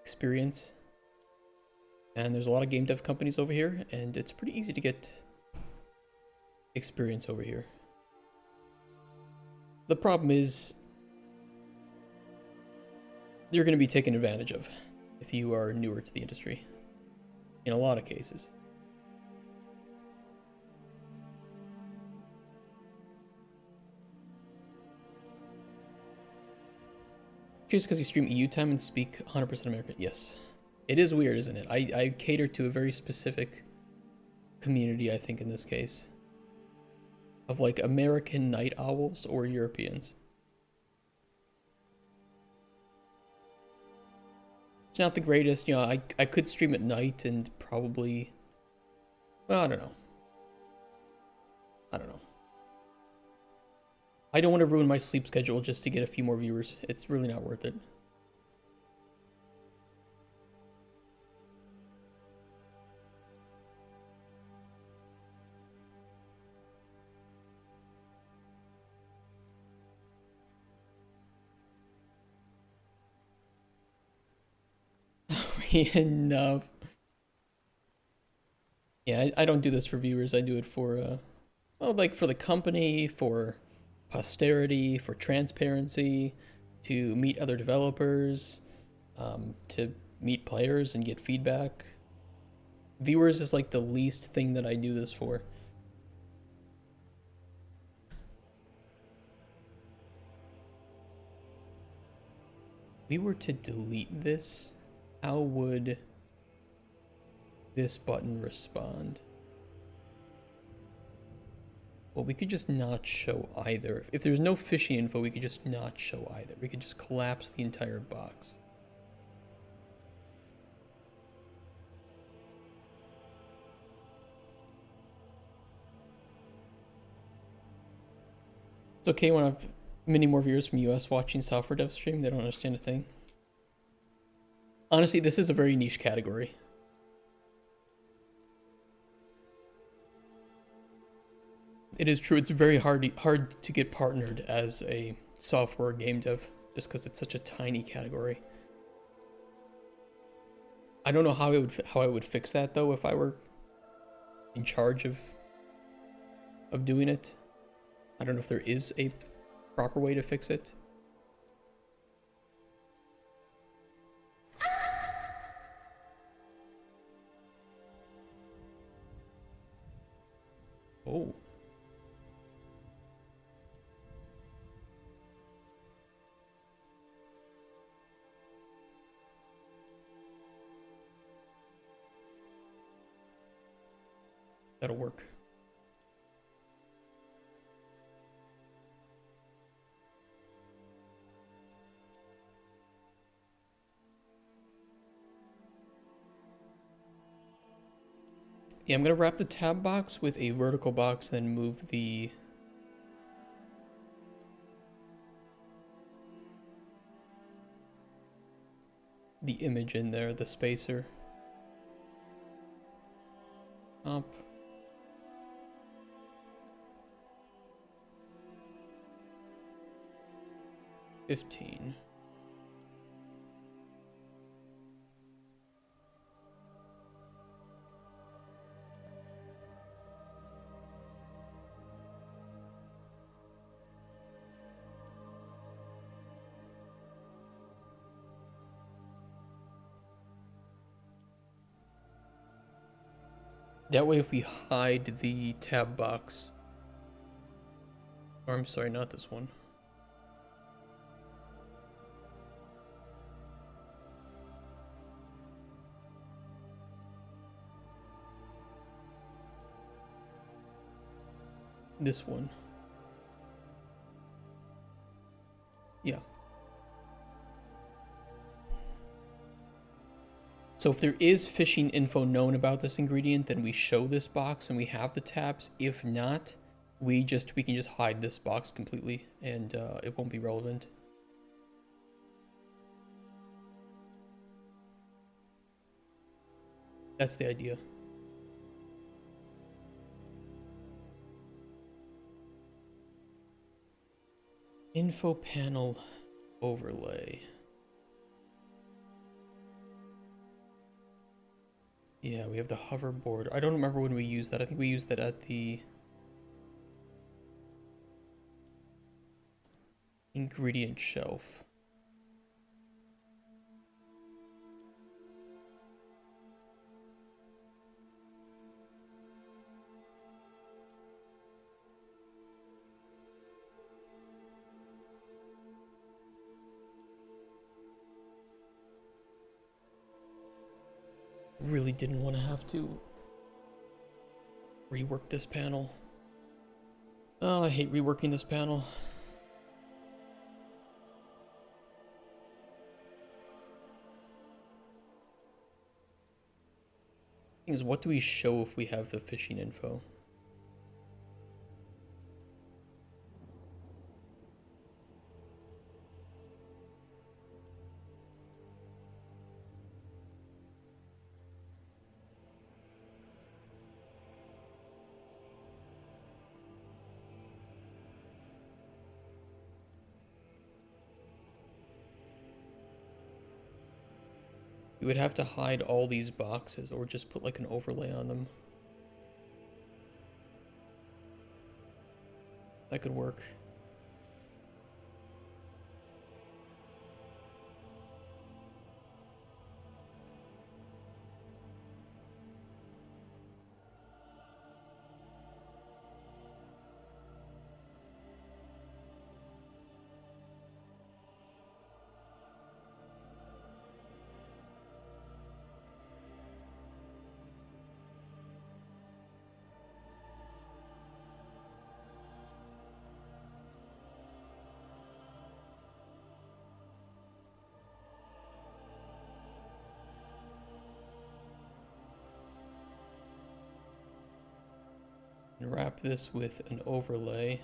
experience. And there's a lot of game dev companies over here, and it's pretty easy to get experience over here. The problem is you're going to be taken advantage of if you are newer to the industry, in a lot of cases. Just because you stream EU time and speak 100% American. Yes. It is weird, isn't it? I cater to a very specific community, I think, in this case. Of like American night owls or Europeans. It's not the greatest, you know, I could stream at night and probably... Well, I don't know. I don't want to ruin my sleep schedule just to get a few more viewers. It's really not worth it. Enough. Yeah, I don't do this for viewers. I do it for, well, like for the company, for posterity, for transparency, to meet other developers, to meet players and get feedback. Viewers is like the least thing that I do this for. If we were to delete this, how would this button respond? Well, we could just not show either. If there's no phishing info, we could just not show either. We could just collapse the entire box. It's okay when I have many more viewers from US watching software dev stream. They don't understand a thing. Honestly, this is a very niche category. It is true, it's very hard to get partnered as a software game dev, just because it's such a tiny category. I don't know how I would fix that though if I were in charge of doing it. I don't know if there is a proper way to fix it. Oh. That'll work. Yeah, I'm gonna wrap the tab box with a vertical box, then move the image in there, the spacer. Up. $15. That way if we hide the tab box, or I'm sorry, not this one. This one. Yeah. So if there is phishing info known about this ingredient, then we show this box and we have the tabs. If not, we can just hide this box completely, and it won't be relevant. That's the idea. Info panel overlay. Yeah, we have the hoverboard. I don't remember when we used that. I think we used that at the ingredient shelf. Really didn't want to have to rework this panel. Oh, I hate reworking this panel. Thing is, what do we show if we have the fishing info? We would have to hide all these boxes or just put like an overlay on them. That could work. And wrap this with an overlay.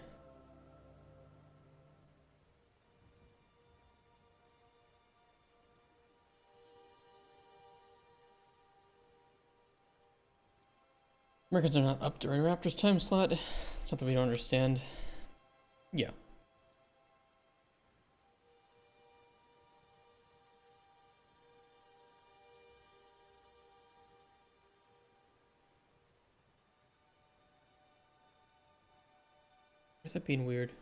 Americans are not up during Raptors time slot. It's not that we don't understand. Yeah. Where's that being weird?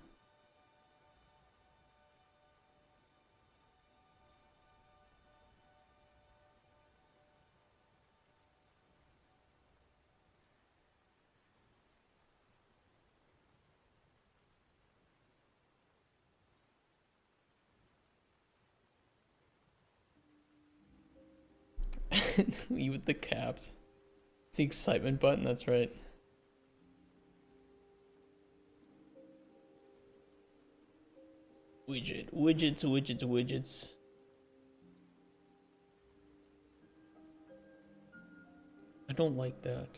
You with the caps. It's the excitement button, that's right. Widget, widgets, widgets, widgets. I don't like that.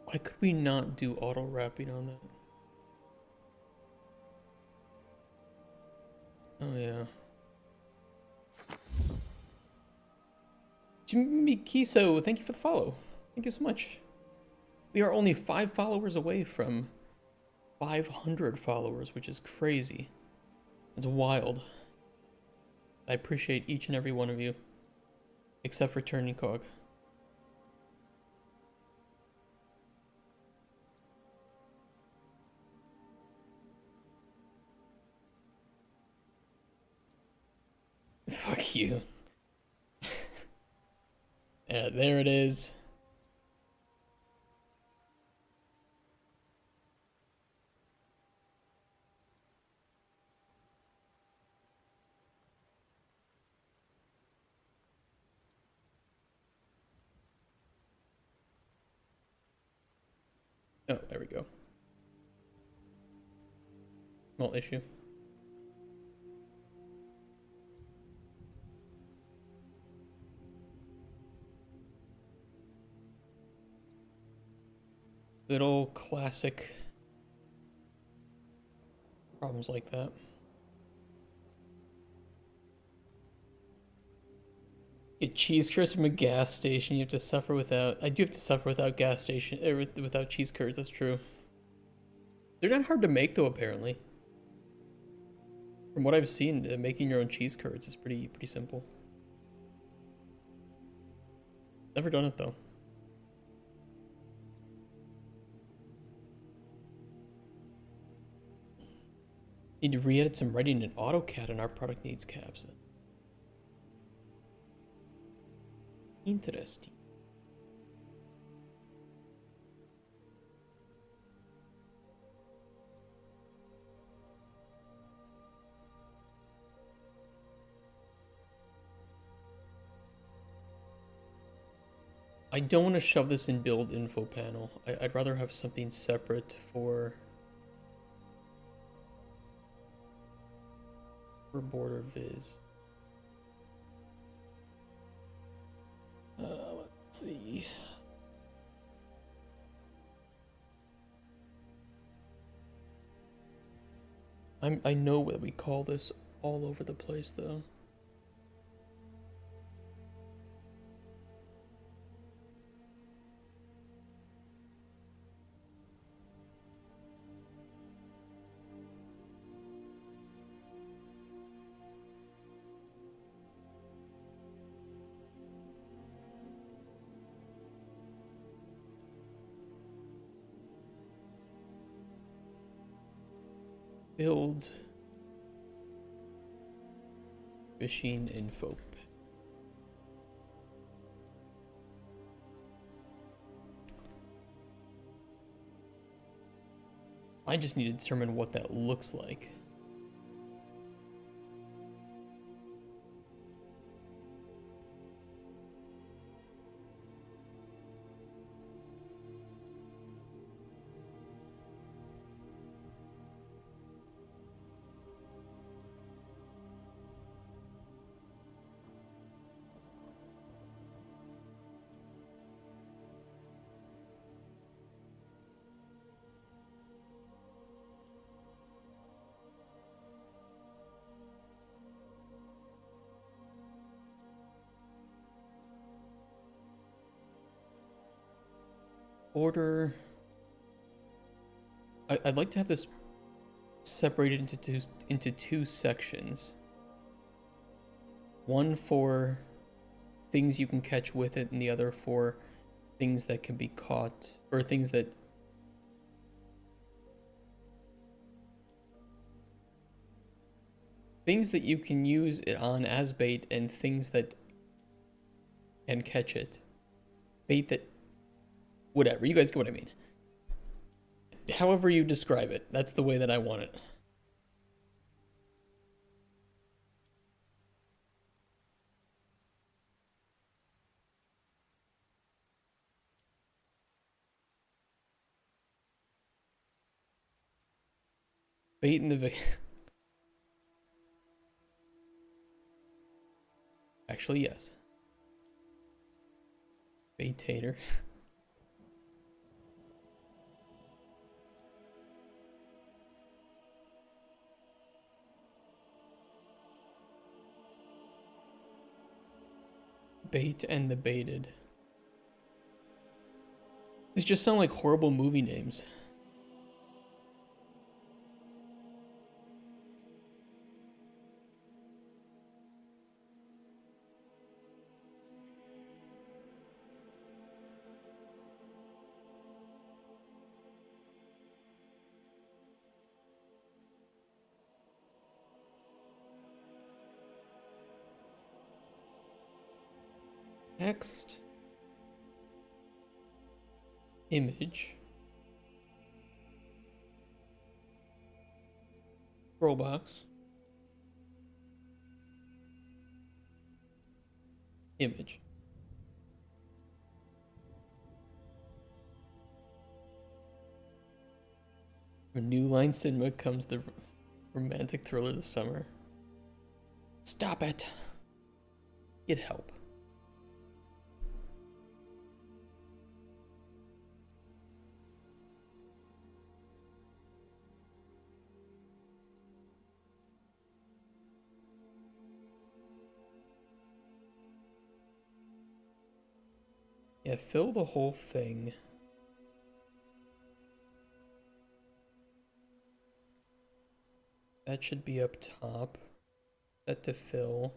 Why could we not do auto wrapping on that? Oh yeah. Jimmy Kiso, thank you for the follow. Thank you so much. We are only 5 followers away from 500 followers, which is crazy. It's wild. I appreciate each and every one of you. Except for Turning Cog. Fuck you. Yeah, there it is. Oh, there we go. Small issue. Little classic problems like that. Get cheese curds from a gas station. You have to suffer without. I do have to suffer without gas station, without cheese curds. That's true. They're not hard to make though. Apparently, from what I've seen, making your own cheese curds is pretty simple. Never done it though. Need to re-edit some writing in AutoCAD, and our product needs caps. Interesting. I don't want to shove this in build info panel. I'd rather have something separate for border viz. Let's see. I know what we call this all over the place though. Build machine info. I just need to determine what that looks like. Order. I'd like to have this separated into two sections. One for things you can catch with it, and the other for things that can be caught, or things that you can use it on as bait, and things that can catch it. Bait that, whatever, you guys get what I mean. However you describe it, that's the way that I want it. Bait in the actually, yes. Baitator. Bait and the baited. These just sound like horrible movie names. text, image, scroll box, image. From New Line Cinema comes the romantic thriller of the summer. Stop it. Get help. Yeah, fill the whole thing. That should be up top. Set to fill.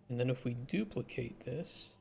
And then if we duplicate this,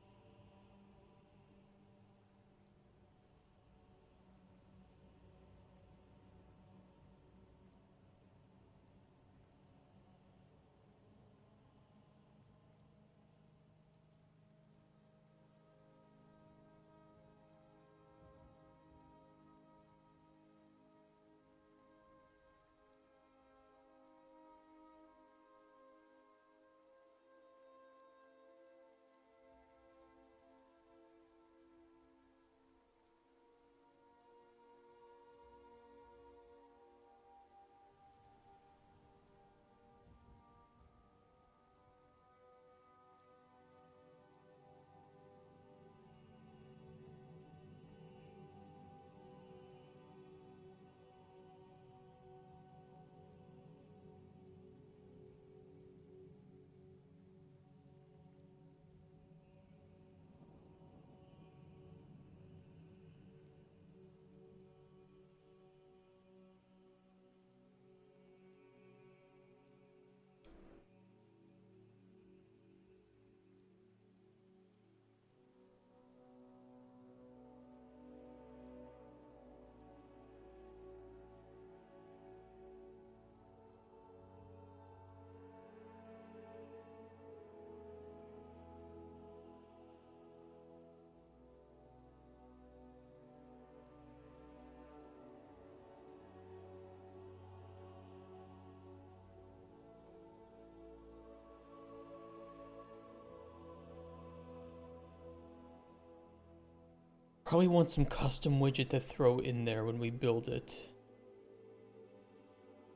probably want some custom widget to throw in there when we build it.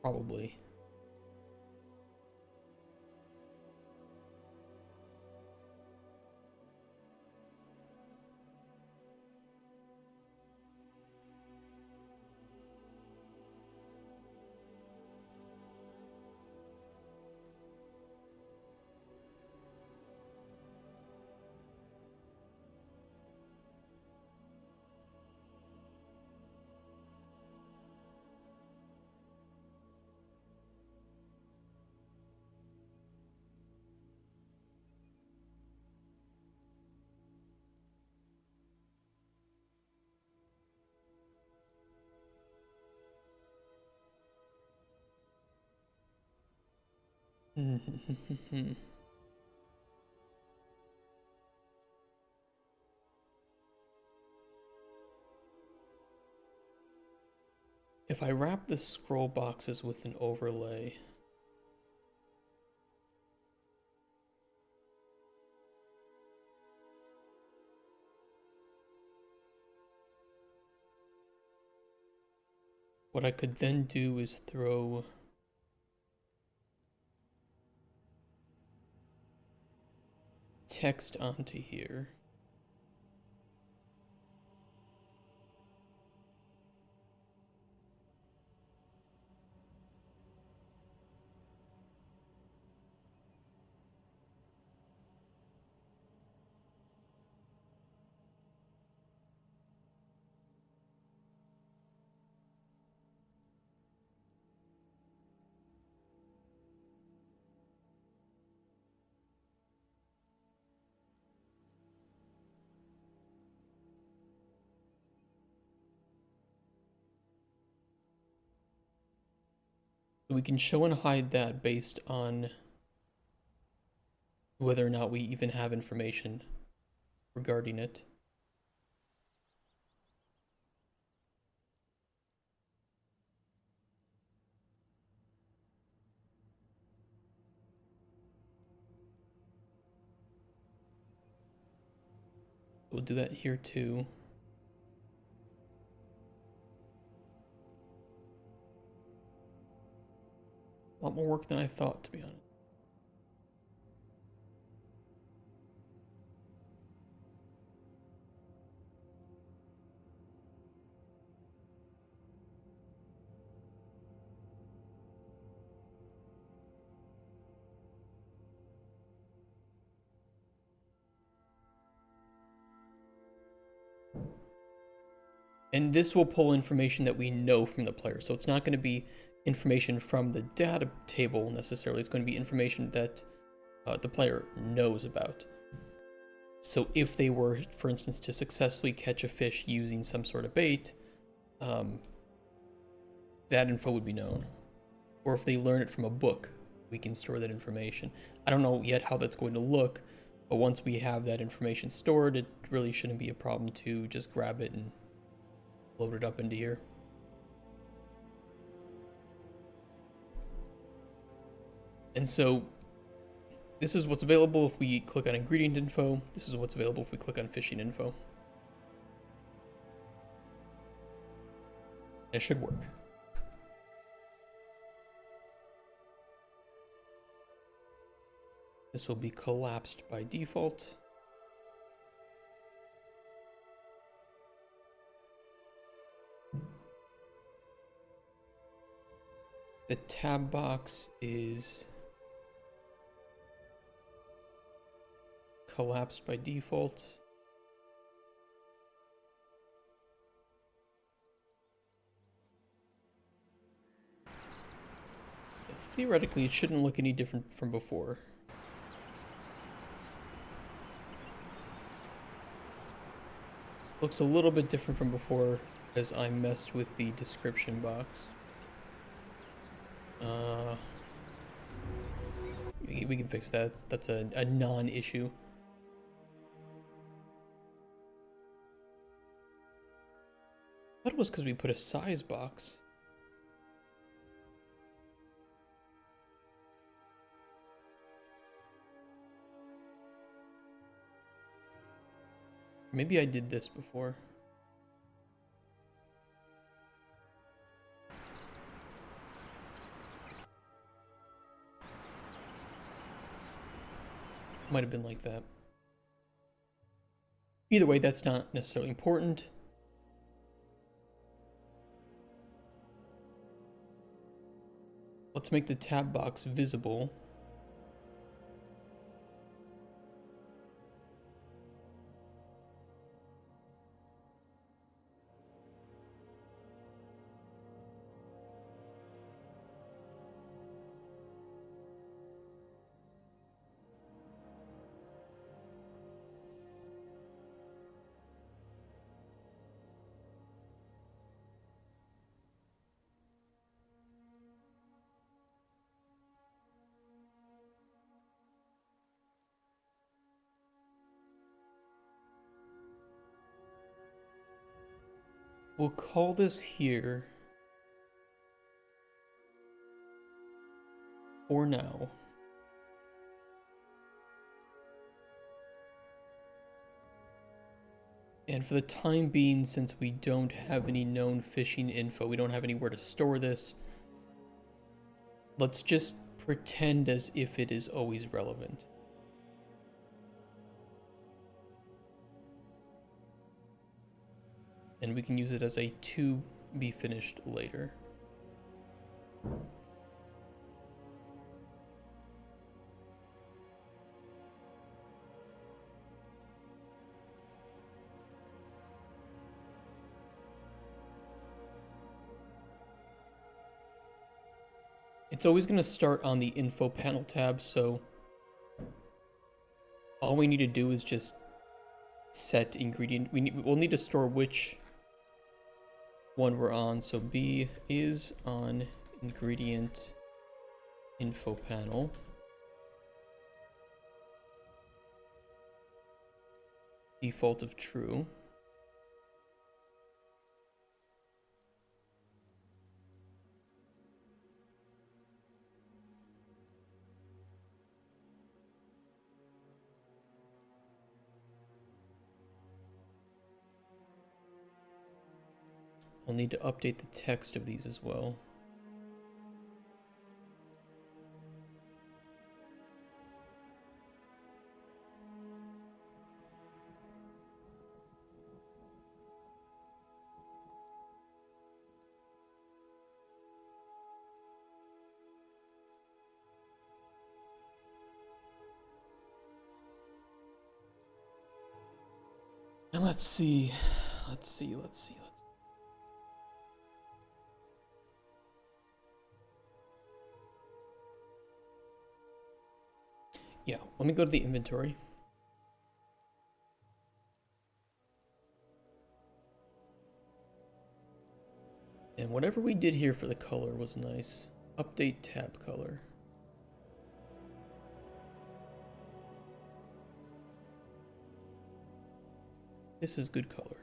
Probably. If I wrap the scroll boxes with an overlay, what I could then do is throw text onto here. we can show and hide that based on whether or not we even have information regarding it. We'll do that here too. A lot more work than I thought, to be honest. And this will pull information that we know from the player. So it's not going to be information from the data table necessarily. It's going to be information that the player knows about. So if they were, for instance, to successfully catch a fish using some sort of bait, that info would be known. Or if they learn it from a book, we can store that information. I don't know yet how that's going to look, but once we have that information stored, it really shouldn't be a problem to just grab it and load it up into here. And so this is what's available if we click on ingredient info. This is what's available if we click on fishing info. It should work. This will be collapsed by default. The tab box is collapsed by default. Theoretically, it shouldn't look any different from before. Looks a little bit different from before as I messed with the description box. We can fix that. That's a non-issue. I thought it was because we put a size box. Maybe I did this before. Might have been like that. Either way, that's not necessarily important. Let's make the tab box visible. We'll call this here for now. And for the time being, since we don't have any known fishing info, we don't have anywhere to store this, let's just pretend as if it is always relevant. And we can use it as a to be finished later. It's always going to start on the info panel tab, so all we need to do is just set ingredient. We'll need to store which one we're on. So B is on ingredient info panel. Default of true. I'll need to update the text of these as well. And let's see. Yeah, let me go to the inventory. And whatever we did here for the color was nice. Update tab color. This is good color.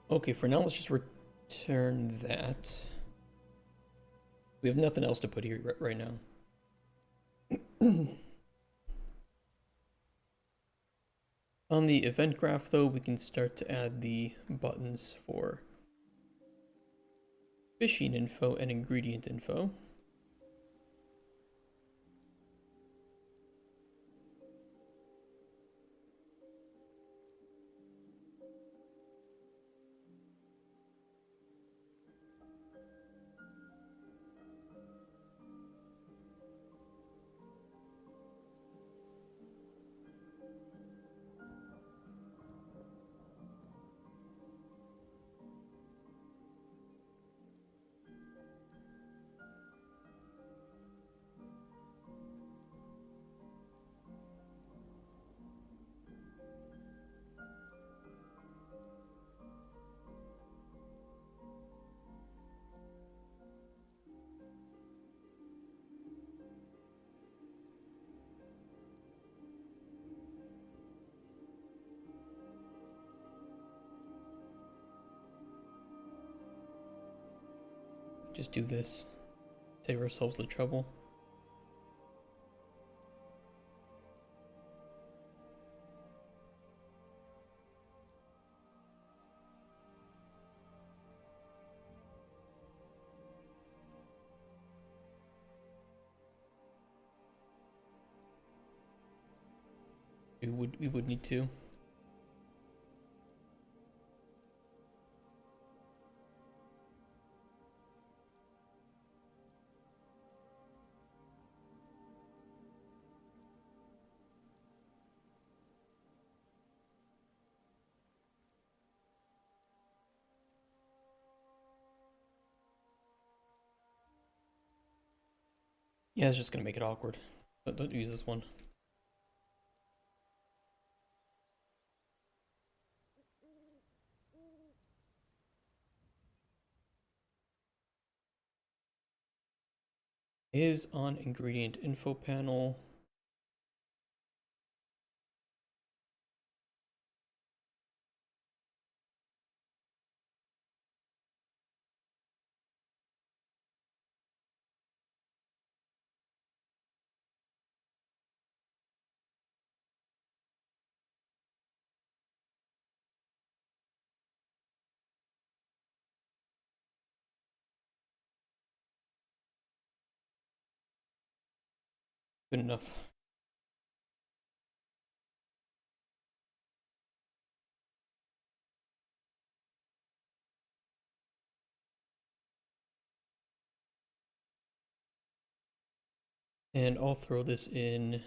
Okay, for now, let's just return that. We have nothing else to put here right now. On the event graph, though, we can start to add the buttons for fishing info and ingredient info. Just do this. Save ourselves the trouble. We would need to. Yeah, it's just gonna make it awkward. But don't use this one. Is on ingredient info panel. Good enough. And I'll throw this in.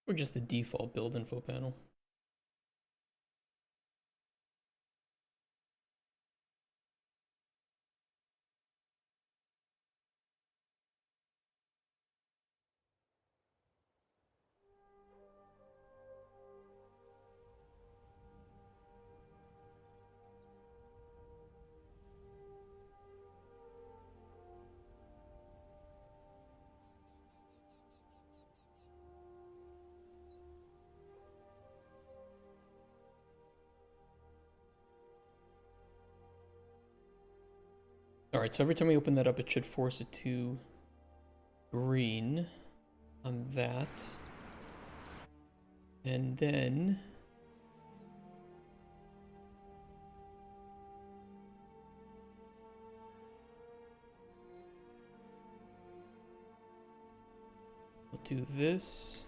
Or just the default build info panel. Alright, so every time we open that up, it should force it to green on that. And then we'll do this.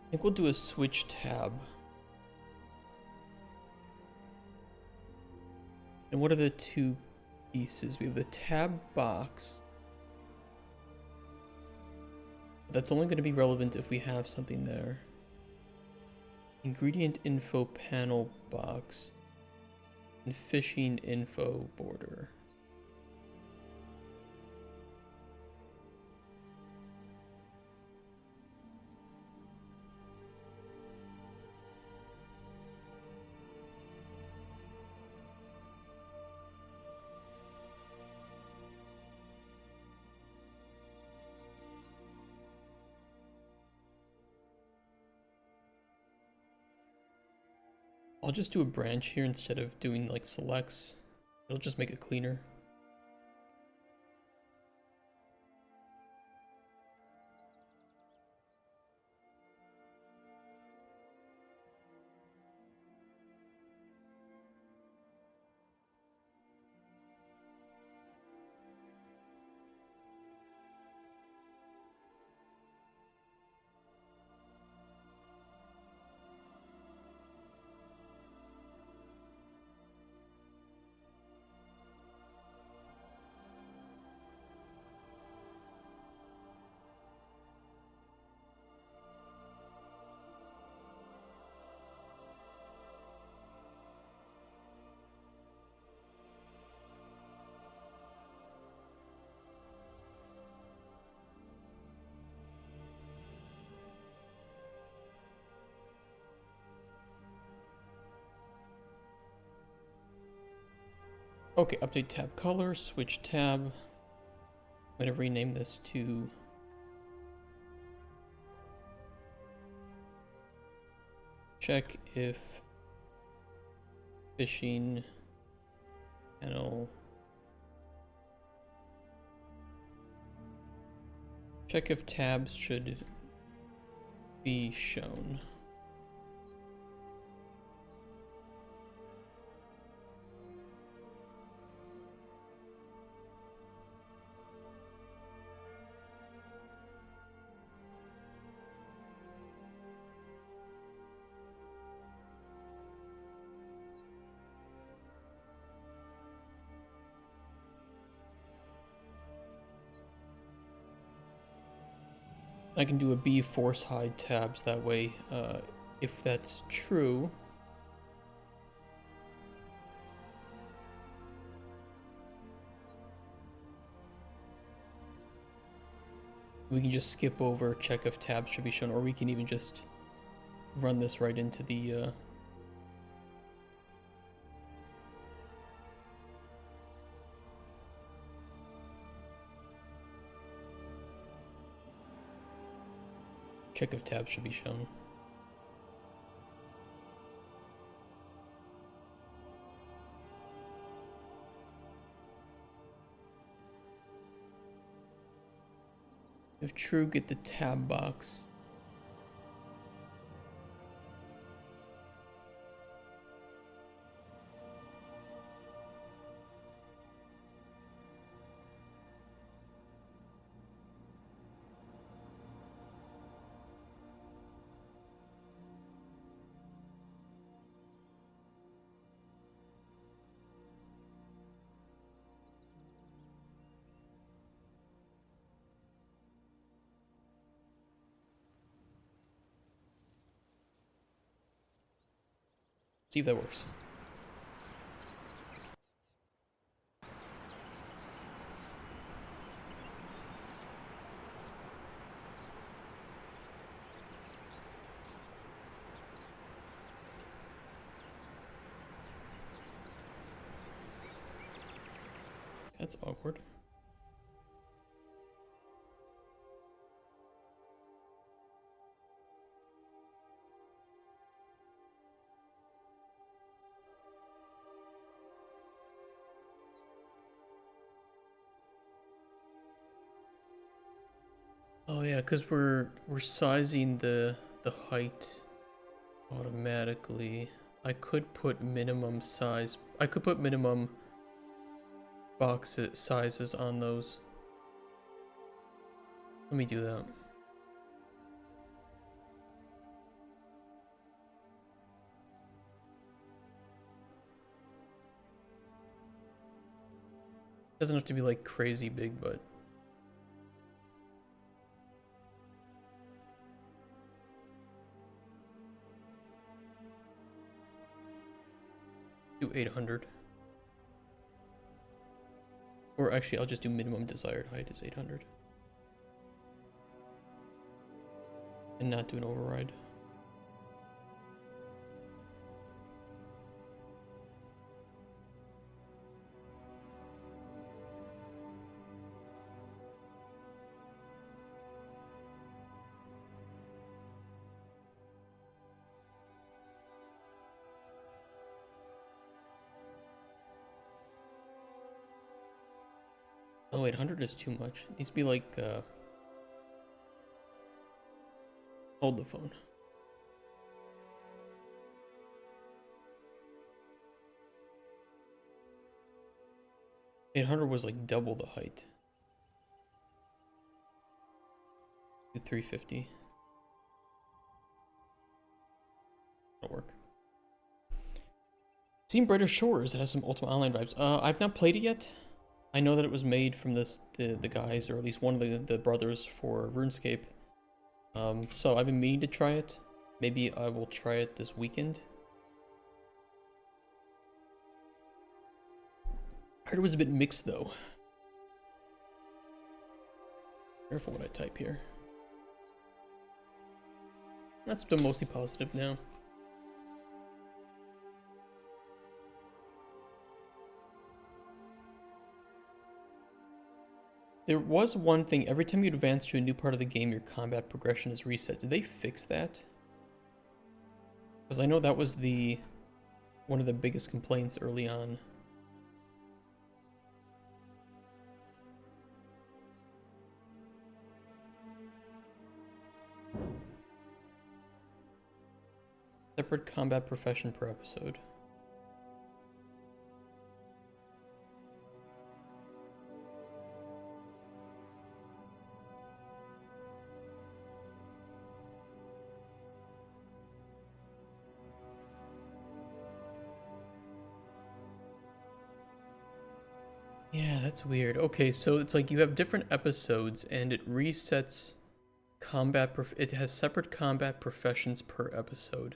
I think we'll do a switch tab. And what are the two pieces? We have the tab box. That's only going to be relevant if we have something there. Ingredient info panel box. And fishing info border. I'll just do a branch here instead of doing like selects. It'll just make it cleaner. Okay, update tab color, switch tab. I'm gonna rename this to check if fishing panel. Check if tabs should be shown. I can do a B force hide tabs that way, if that's true. We can just skip over check if tabs should be shown, or we can even just run this right into the Check if tabs should be shown. If true, get the tab box. See if that works. That's awkward. Oh yeah, because we're sizing the height automatically. I could put minimum size. I could put minimum box sizes on those. Let me do that. Doesn't have to be like crazy big, but do 800. Or actually, I'll just do minimum desired height is 800. And not do an override. Oh, 800 is too much. It needs to be like, hold the phone. Eight hundred was like double the height. Do 350. That'll work. Seen Brighter Shores. It has some Ultima Online vibes. I've not played it yet. I know that it was made from the guys, or at least one of the brothers for RuneScape. So I've been meaning to try it. Maybe I will try it this weekend. I heard it was a bit mixed though. Careful what I type here. That's been mostly positive now. There was one thing, every time you advance to a new part of the game, your combat progression is reset. Did they fix that? Because I know that was one of the biggest complaints early on. Separate combat profession per episode. Yeah, that's weird. Okay, so it's like you have different episodes and it resets it has separate combat professions per episode,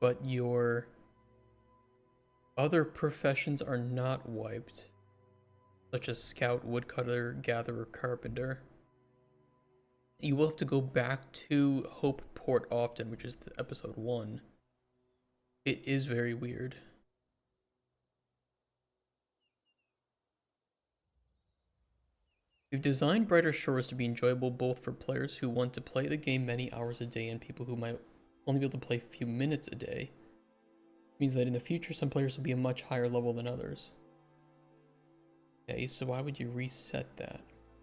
but your other professions are not wiped, such as scout, woodcutter, gatherer, carpenter. You will have to go back to Hope Port often, which is episode 1. It is very weird. We've designed Brighter Shores to be enjoyable both for players who want to play the game many hours a day and people who might only be able to play a few minutes a day. It means that in the future, some players will be a much higher level than others. Okay, so why would you reset that?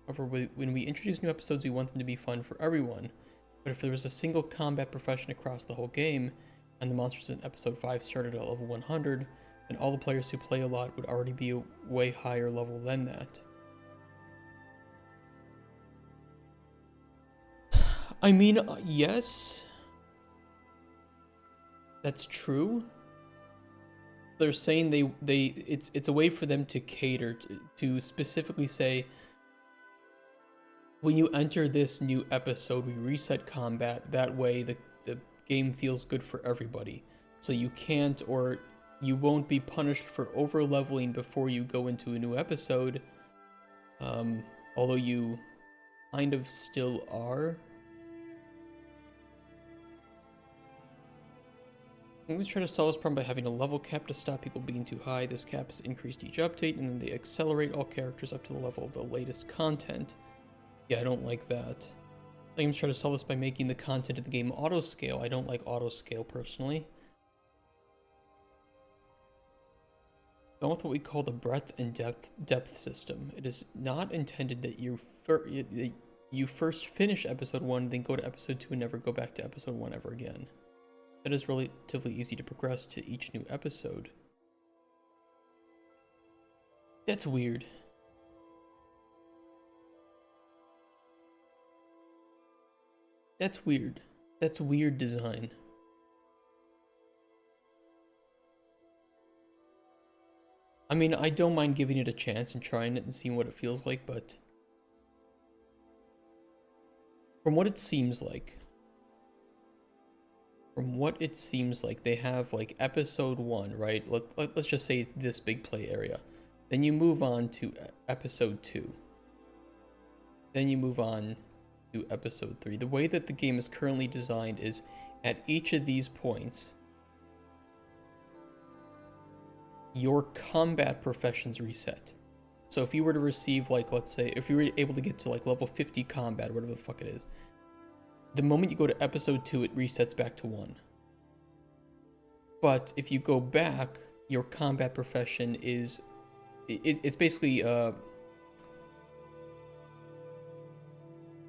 However, when we introduce new episodes, we want them to be fun for everyone. But if there was a single combat profession across the whole game, and the monsters in episode 5 started at level 100, then all the players who play a lot would already be a way higher level than that. I mean, yes, that's true. They're saying it's a way for them to cater to specifically say, when you enter this new episode, we reset combat. That way the game feels good for everybody. So you can't, or you won't be punished for over leveling before you go into a new episode. Although you kind of still are. We always try to solve this problem by having a level cap to stop people being too high. This cap is increased each update, and then they accelerate all characters up to the level of the latest content. Yeah, I don't like that. Games try to solve this by making the content of the game auto-scale. I don't like auto-scale personally. Going with what we call the breadth and depth system. It is not intended that you first finish episode 1, then go to episode 2 and never go back to episode 1 ever again. It is relatively easy to progress to each new episode. That's weird. That's weird. That's weird design. I mean, I don't mind giving it a chance and trying it and seeing what it feels like, but from what it seems like, they have like episode 1, right? Let's just say it's this big play area. Then you move on to episode 2. Then you move on to episode 3. The way that the game is currently designed is at each of these points, your combat professions reset. So if you were to receive, like, let's say, if you were able to get to like level 50 combat, whatever the fuck it is, the moment you go to episode 2, it resets back to 1. But if you go back, your combat profession is, it's basically,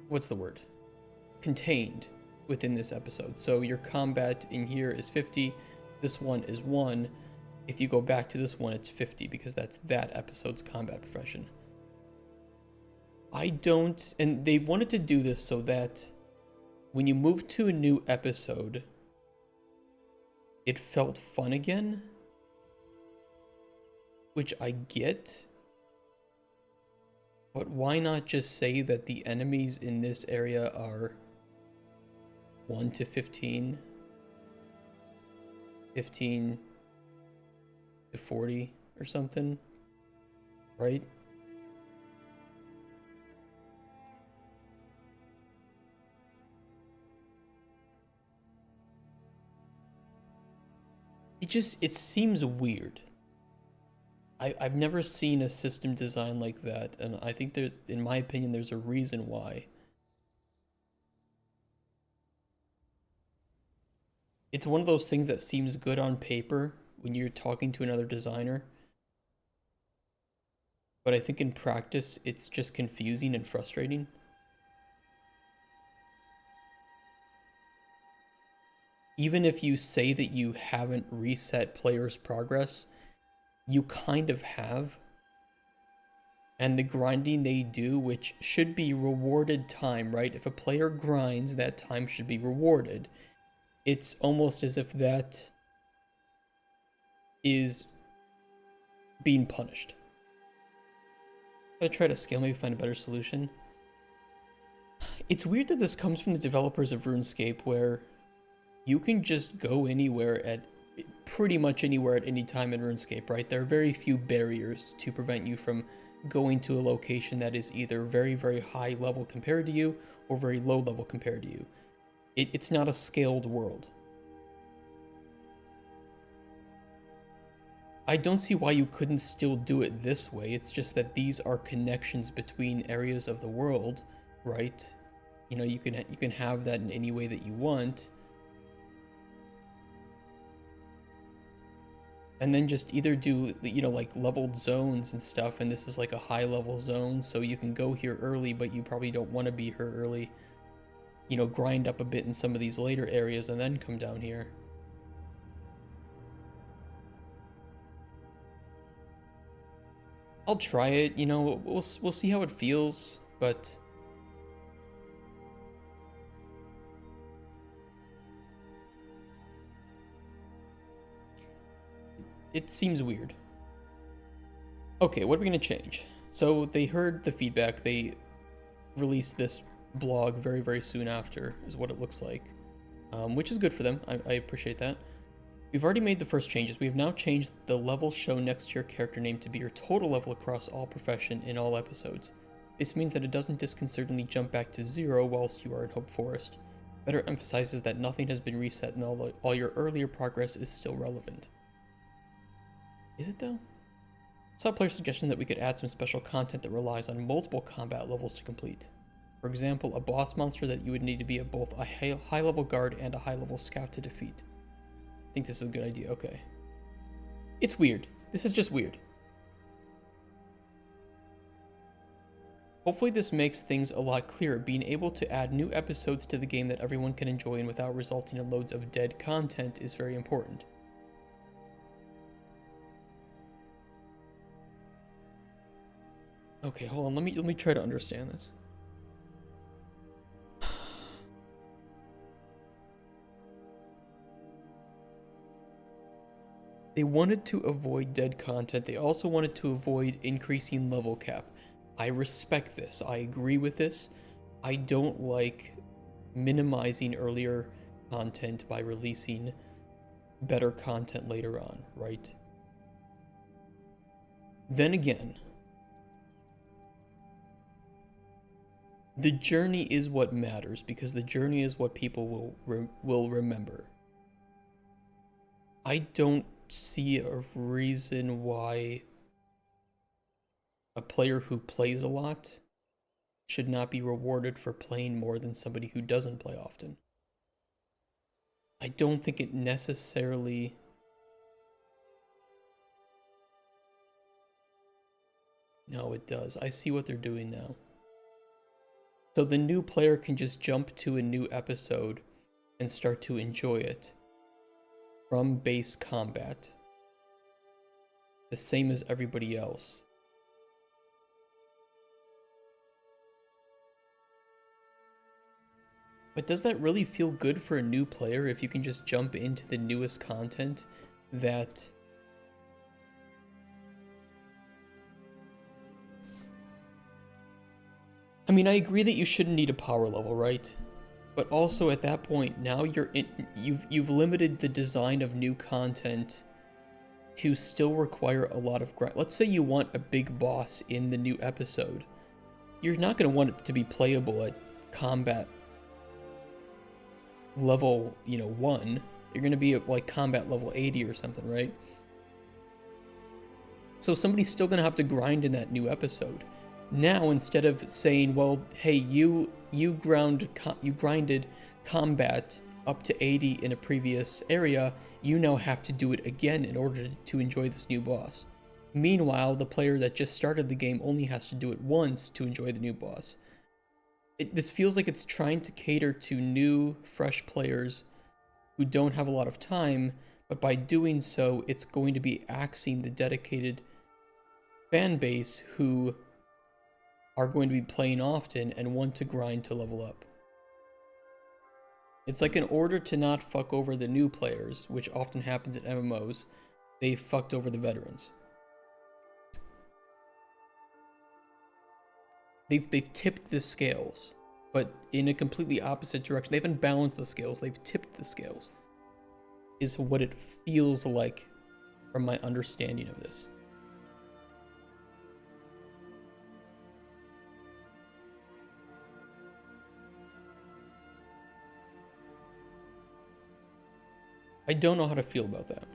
what's the word? Contained within this episode. So your combat in here is 50, this one is 1. If you go back to this one, it's 50 because that's that episode's combat profession. And they wanted to do this so that when you move to a new episode, it felt fun again, which I get. But why not just say that the enemies in this area are 1 to 15, 15 to 40 or something, right? It seems weird. I've never seen a system design like that, and I think there, in my opinion, there's a reason why. It's one of those things that seems good on paper when you're talking to another designer, but I think in practice, it's just confusing and frustrating. Even if you say that you haven't reset players' progress, you kind of have. And the grinding they do, which should be rewarded time, right? If a player grinds, that time should be rewarded. It's almost as if that is being punished. I'm gonna try to scale, maybe find a better solution. It's weird that this comes from the developers of RuneScape, where you can just go anywhere at pretty much anywhere at any time in RuneScape, right? There are very few barriers to prevent you from going to a location that is either very, very high level compared to you or very low level compared to you. It's not a scaled world. I don't see why you couldn't still do it this way. It's just that these are connections between areas of the world, right? You know, you can have that in any way that you want. And then just either do, you know, like leveled zones and stuff, and this is like a high level zone, so you can go here early, but you probably don't want to be here early. You know, grind up a bit in some of these later areas and then come down here. I'll try it, you know, we'll see how it feels, but it seems weird. Okay, what are we gonna change? So they heard the feedback, they released this blog very, very soon after, is what it looks like, which is good for them. I appreciate that. We've already made the first changes. We have now changed the level shown next to your character name to be your total level across all profession in all episodes. This means that it doesn't disconcertingly jump back to 0 whilst you are in Hope Forest. Better emphasizes that nothing has been reset and all your earlier progress is still relevant. Is it though? Saw a player suggestion that we could add some special content that relies on multiple combat levels to complete. For example, a boss monster that you would need to be both a high level guard and a high level scout to defeat. I think this is a good idea. Okay. It's weird. This is just weird. Hopefully this makes things a lot clearer. Being able to add new episodes to the game that everyone can enjoy and without resulting in loads of dead content is very important. Okay, hold on. Let me try to understand this. They wanted to avoid dead content. They also wanted to avoid increasing level cap. I respect this. I agree with this. I don't like minimizing earlier content by releasing better content later on, right? Then again, the journey is what matters because the journey is what people will remember. I don't see a reason why a player who plays a lot should not be rewarded for playing more than somebody who doesn't play often. I don't think it necessarily... No, it does. I see what they're doing now. So the new player can just jump to a new episode and start to enjoy it from base combat, the same as everybody else. But does that really feel good for a new player if you can just jump into the newest content that... I mean, I agree that you shouldn't need a power level, right? But also at that point, now you've limited the design of new content to still require a lot of grind. Let's say you want a big boss in the new episode. You're not going to want it to be playable at combat level, 1. You're going to be at like combat level 80 or something, right? So somebody's still going to have to grind in that new episode. Now, instead of saying, well, hey, you grinded combat up to 80 in a previous area, you now have to do it again in order to enjoy this new boss. Meanwhile, the player that just started the game only has to do it once to enjoy the new boss. This feels like it's trying to cater to new, fresh players who don't have a lot of time, but by doing so, it's going to be axing the dedicated fan base who are going to be playing often and want to grind to level up. It's like in order to not fuck over the new players, which often happens in MMOs, they fucked over the veterans. They've tipped the scales, but in a completely opposite direction. They haven't balanced the scales, they've tipped the scales, is what it feels like from my understanding of this. I don't know how to feel about that.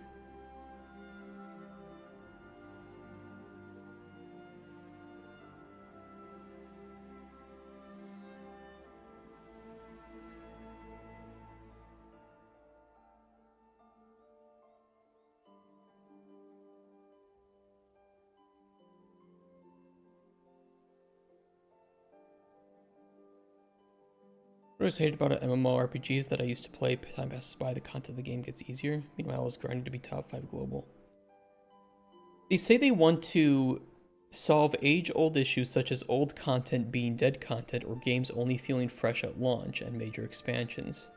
What I always hated about MMORPG is that I used to play, time passes by, the content of the game gets easier. Meanwhile, I was grinding to be top 5 global. They say they want to solve age-old issues such as old content being dead content or games only feeling fresh at launch and major expansions.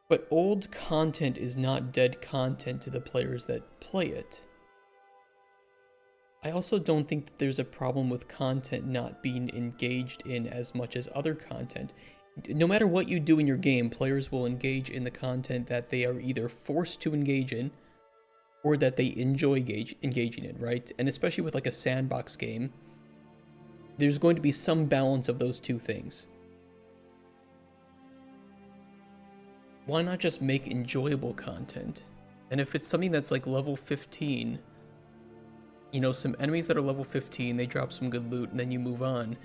But old content is not dead content to the players that play it. I also don't think that there's a problem with content not being engaged in as much as other content. No matter what you do in your game, players will engage in the content that they are either forced to engage in or that they enjoy engaging in, right? And especially with like a sandbox game, there's going to be some balance of those two things. Why not just make enjoyable content? And if it's something that's like level 15, you know, some enemies that are level 15, they drop some good loot and then you move on.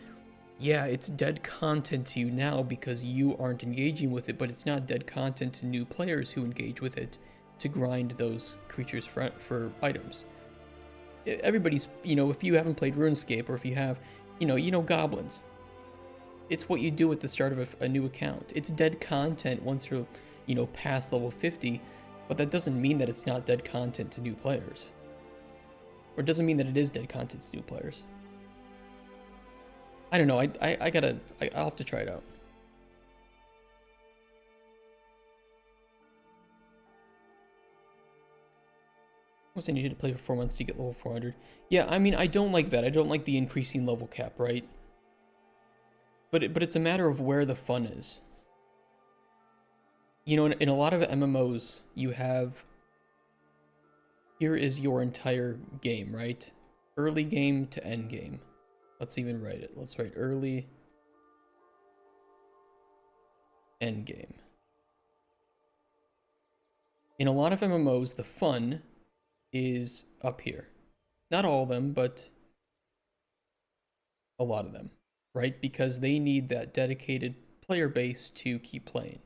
Yeah, it's dead content to you now because you aren't engaging with it, but it's not dead content to new players who engage with it to grind those creatures for items. Everybody's, you know, if you haven't played RuneScape or if you have, you know goblins. It's what you do at the start of a new account. It's dead content once you're, you know, past level 50, but that doesn't mean that it's not dead content to new players. Or it doesn't mean that it is dead content to new players. I don't know, I'll have to try it out. I was saying you need to play for 4 months to get level 400. Yeah, I mean, I don't like that. I don't like the increasing level cap, right? But it's a matter of where the fun is. You know, in a lot of MMOs, you have... Here is your entire game, right? Early game to end game. Let's even write it. Let's write early, end game. In a lot of MMOs, the fun is up here. Not all of them, but a lot of them, right? Because they need that dedicated player base to keep playing.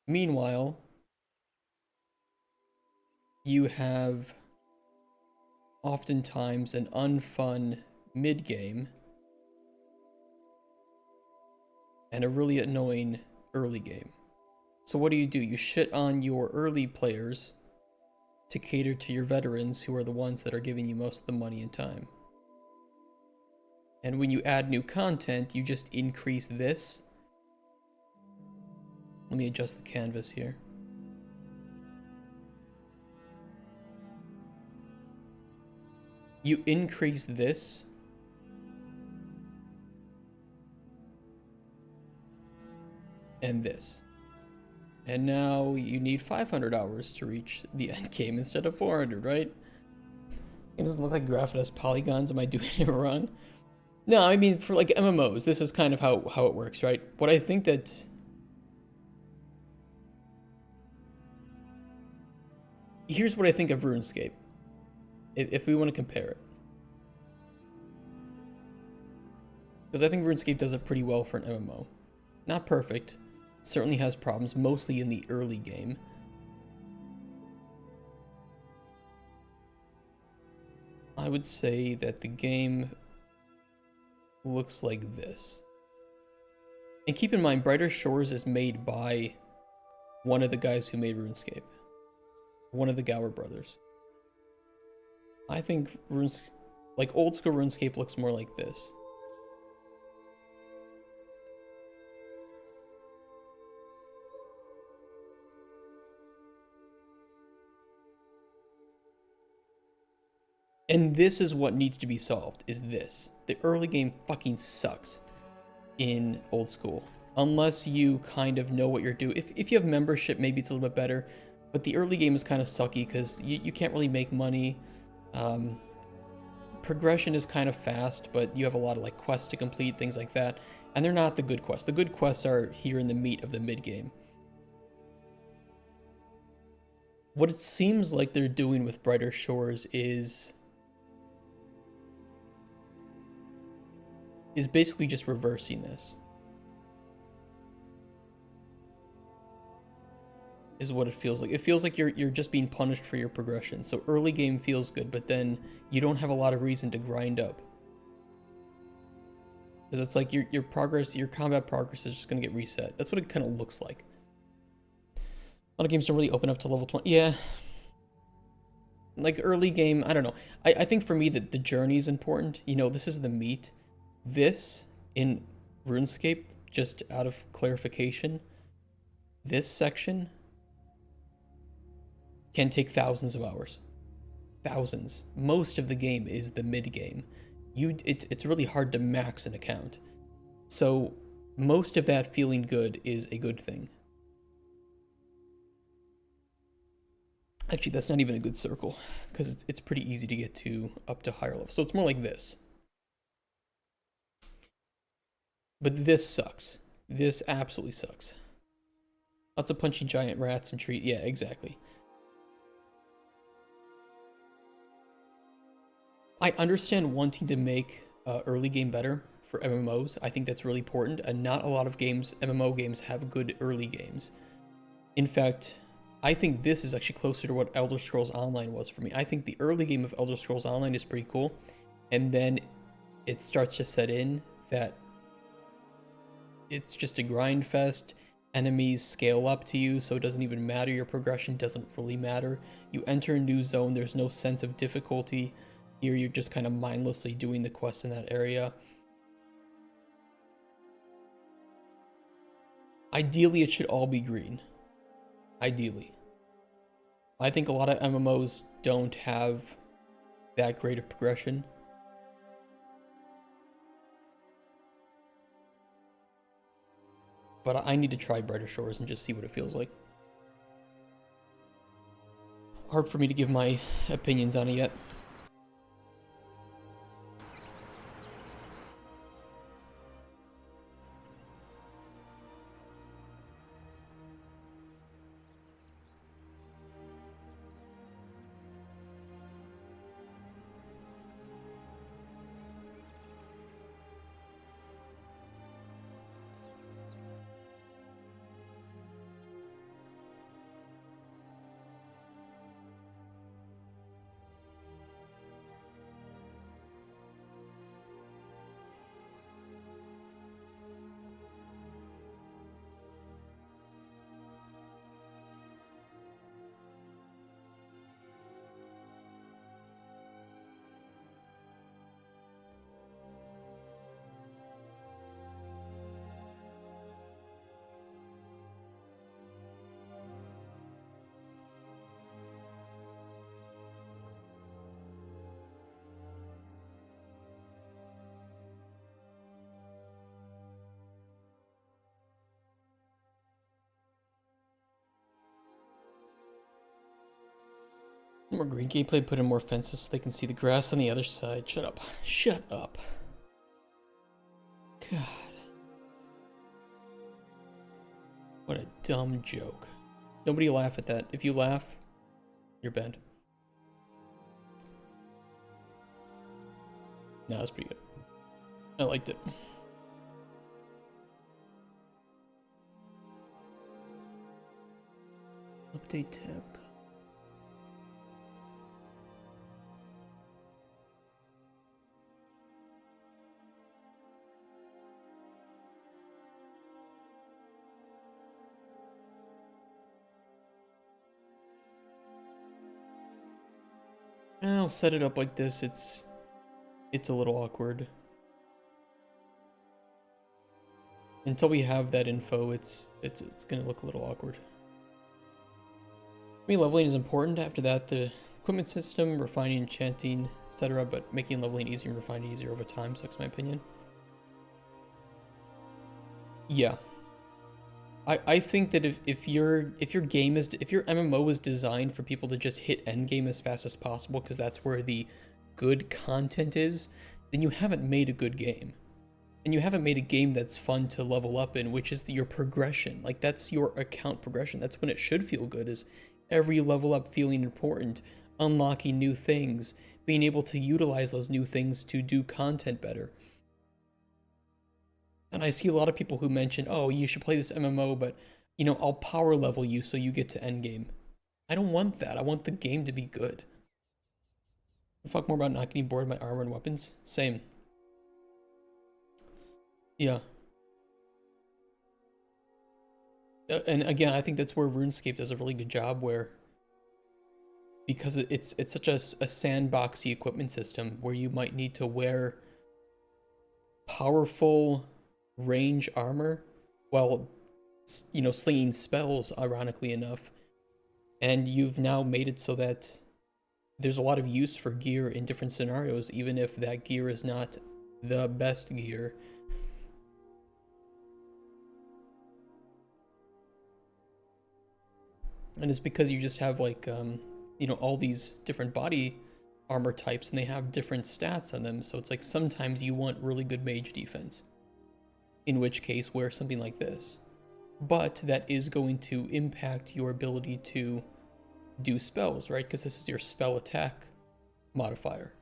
Meanwhile, you have oftentimes an unfun mid-game and a really annoying early game. So what do? You shit on your early players to cater to your veterans who are the ones that are giving you most of the money and time. And when you add new content, you just increase this. Let me adjust the canvas here. You increase this and this. And now you need 500 hours to reach the end game instead of 400, right? It doesn't look like graph has polygons. Am I doing it wrong? No, I mean, for like MMOs, this is kind of how it works, right? What I think that... Here's what I think of RuneScape. If we want to compare it. Because I think RuneScape does it pretty well for an MMO. Not perfect. Certainly has problems, mostly in the early game. I would say that the game looks like this. And keep in mind, Brighter Shores is made by one of the guys who made RuneScape. One of the Gower brothers. I think like old school RuneScape looks more like this. And this is what needs to be solved, is this. The early game fucking sucks in old school. Unless you kind of know what you're doing. If you have membership, maybe it's a little bit better. But the early game is kind of sucky because you can't really make money. Progression is kind of fast, but you have a lot of like quests to complete, things like that. And they're not the good quests. The good quests are here in the meat of the mid-game. What it seems like they're doing with Brighter Shores is basically just reversing this. Is what it feels like. It feels like you're just being punished for your progression. So early game feels good, but then you don't have a lot of reason to grind up. Because it's like your progress, your combat progress is just gonna get reset. That's what it kind of looks like. A lot of games don't really open up to level 20. Yeah. Like early game, I don't know. I think for me that the journey is important. You know, this is the meat. This in RuneScape, just out of clarification, this section can take thousands of hours. Thousands. Most of the game is the mid game. It's really hard to max an account. So most of that feeling good is a good thing. Actually, that's not even a good circle, because it's pretty easy to get to up to higher levels. So it's more like this. But this sucks. This absolutely sucks. Lots of punching giant rats and treat. Yeah, exactly. I understand wanting to make early game better for MMOs. I think that's really important, and not a lot of games, MMO games, have good early games. In fact, I think this is actually closer to what Elder Scrolls Online was for me. I think the early game of Elder Scrolls Online is pretty cool, and then it starts to set in that it's just a grind fest. Enemies scale up to you, so it doesn't even matter. Your progression doesn't really matter. You enter a new zone, there's no sense of difficulty. Here you're just kind of mindlessly doing the quests in that area. Ideally, it should all be green. Ideally. I think a lot of MMOs don't have that great of progression. But I need to try Brighter Shores and just see what it feels like. Hard for me to give my opinions on it yet. More green gameplay, put in more fences so they can see the grass on the other side. Shut up. Shut up. God. What a dumb joke. Nobody laugh at that. If you laugh, you're banned. No, that's pretty good. I liked it. Update tab. I'll set it up like this. It's a little awkward. Until we have that info, it's gonna look a little awkward. I mean, leveling is important. After that, the equipment system, refining, enchanting, etc. But making leveling easier and refining easier over time sucks, my opinion. Yeah. I think that if your MMO is designed for people to just hit endgame as fast as possible because that's where the good content is, then you haven't made a good game. And you haven't made a game that's fun to level up in, which is your progression. Like, that's your account progression. That's when it should feel good, is every level up feeling important, unlocking new things, being able to utilize those new things to do content better. And I see a lot of people who mention, oh, you should play this MMO, but, you know, I'll power level you so you get to endgame. I don't want that. I want the game to be good. Fuck more about not getting bored of my armor and weapons. Same. Yeah. And again, I think that's where RuneScape does a really good job, where because it's such a sandboxy equipment system where you might need to wear powerful range armor while slinging spells, ironically enough. And you've now made it so that there's a lot of use for gear in different scenarios, even if that gear is not the best gear. And it's because you just have like all these different body armor types, and they have different stats on them. So it's like sometimes you want really good mage defense, in which case wear something like this. But that is going to impact your ability to do spells, right? Because this is your spell attack modifier.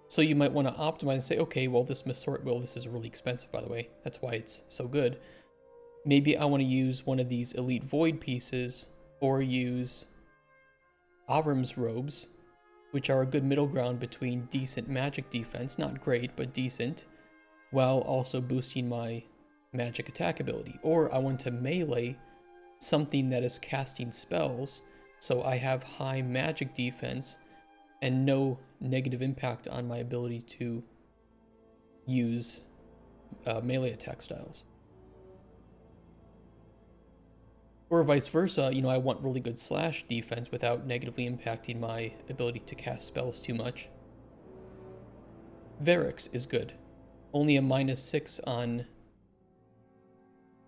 So you might want to optimize and say, okay, well, this is really expensive, by the way. That's why it's so good. Maybe I want to use one of these elite void pieces, or use Avram's robes, which are a good middle ground between decent magic defense, not great, but decent, while also boosting my magic attack ability. Or I want to melee something that is casting spells, so I have high magic defense and no negative impact on my ability to use melee attack styles. Or vice versa, I want really good slash defense without negatively impacting my ability to cast spells too much. Varix is good. Only a -6 on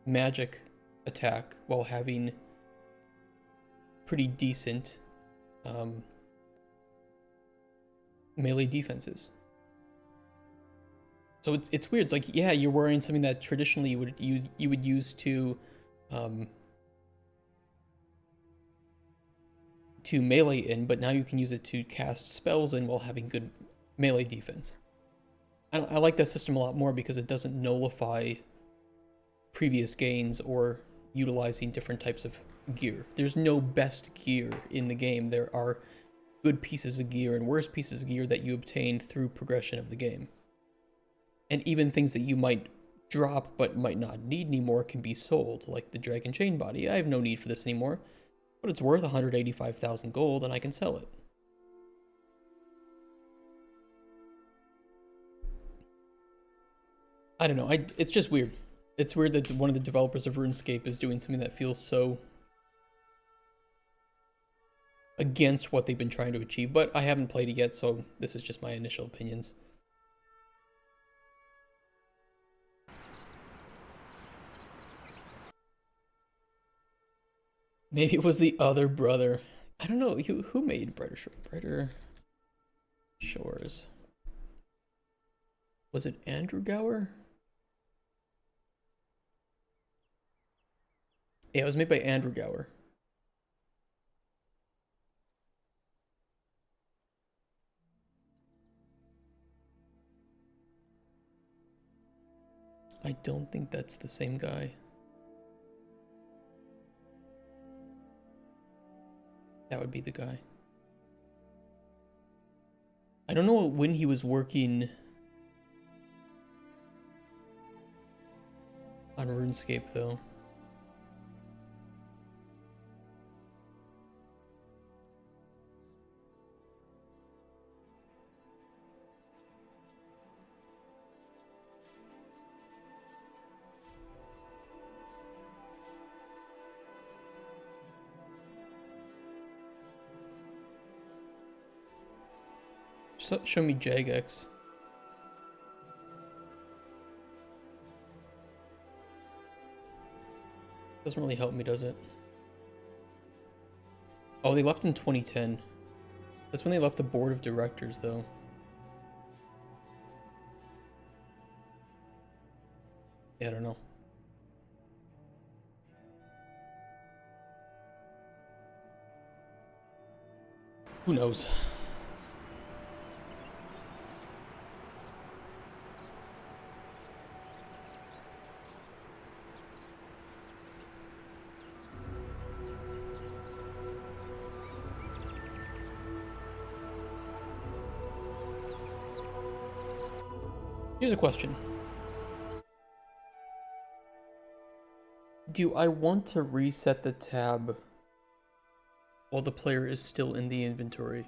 magic attack while having pretty decent melee defenses. So it's weird. It's like, yeah, you're wearing something that traditionally you would use to melee in, but now you can use it to cast spells in while having good melee defense. I like that system a lot more because it doesn't nullify previous gains or utilizing different types of gear. There's no best gear in the game. There are good pieces of gear and worse pieces of gear that you obtain through progression of the game. And even things that you might drop but might not need anymore can be sold, like the Dragon Chain Body. I have no need for this anymore, but it's worth 185,000 gold and I can sell it. I don't know, it's just weird. It's weird that one of the developers of RuneScape is doing something that feels so against what they've been trying to achieve, but I haven't played it yet, so this is just my initial opinions. Maybe it was the other brother. I don't know, who made Brighter Shores? Was it Andrew Gower? Yeah, it was made by Andrew Gower. I don't think that's the same guy. That would be the guy. I don't know when he was working on RuneScape, though. Show me Jagex. Doesn't really help me, does it? Oh, they left in 2010. That's when they left the board of directors, though. Yeah, I don't know. Who knows? Here's a question. Do I want to reset the tab while the player is still in the inventory?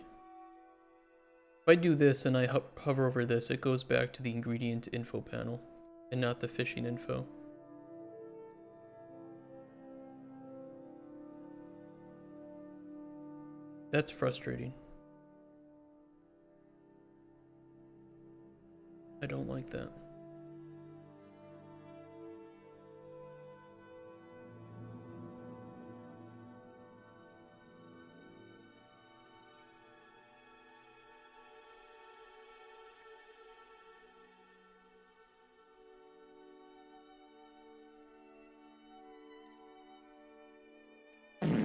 If I do this and I hover over this, it goes back to the ingredient info panel and not the fishing info. That's frustrating. I don't like that. Oh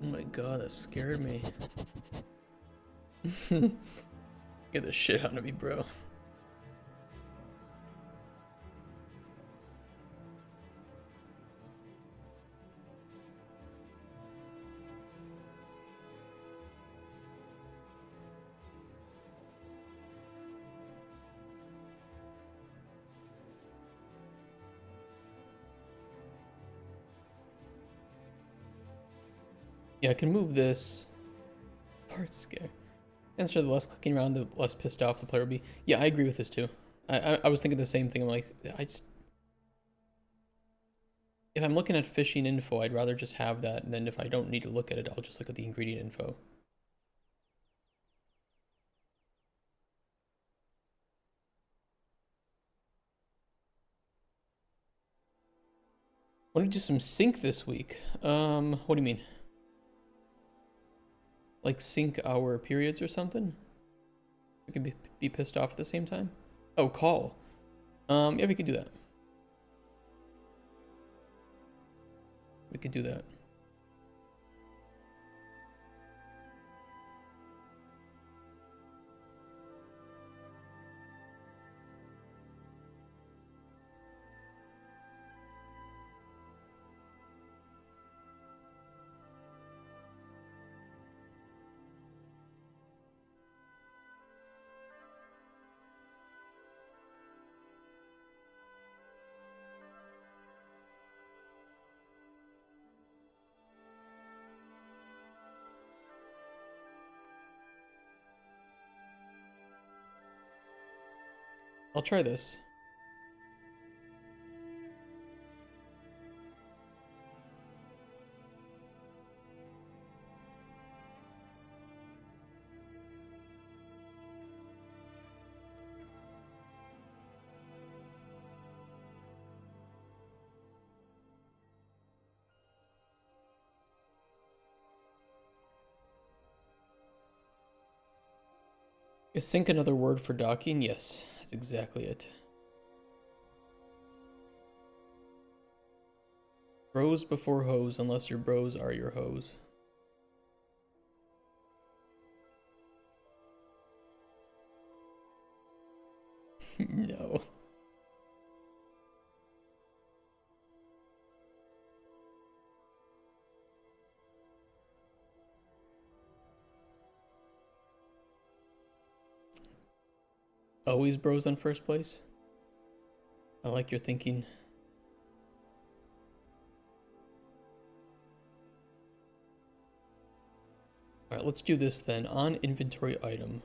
my god, that scared me. Get the shit out of me, bro. Yeah, I can move this. Part scare. Instead of the less clicking around, the less pissed off the player will be. Yeah, I agree with this too. I was thinking the same thing. I'm like, if I'm looking at fishing info, I'd rather just have that, and then if I don't need to look at it, I'll just look at the ingredient info. Want to do some sync this week? What do you mean? Like sync our periods or something? We can be pissed off at the same time? Oh, call. Yeah, we could do that. We could do that. I'll try this. Is sync another word for docking? Yes, that's exactly it. Bros before hoes, unless your bros are your hoes. No. Always bros on first place? I like your thinking. Alright, let's do this then. On inventory item.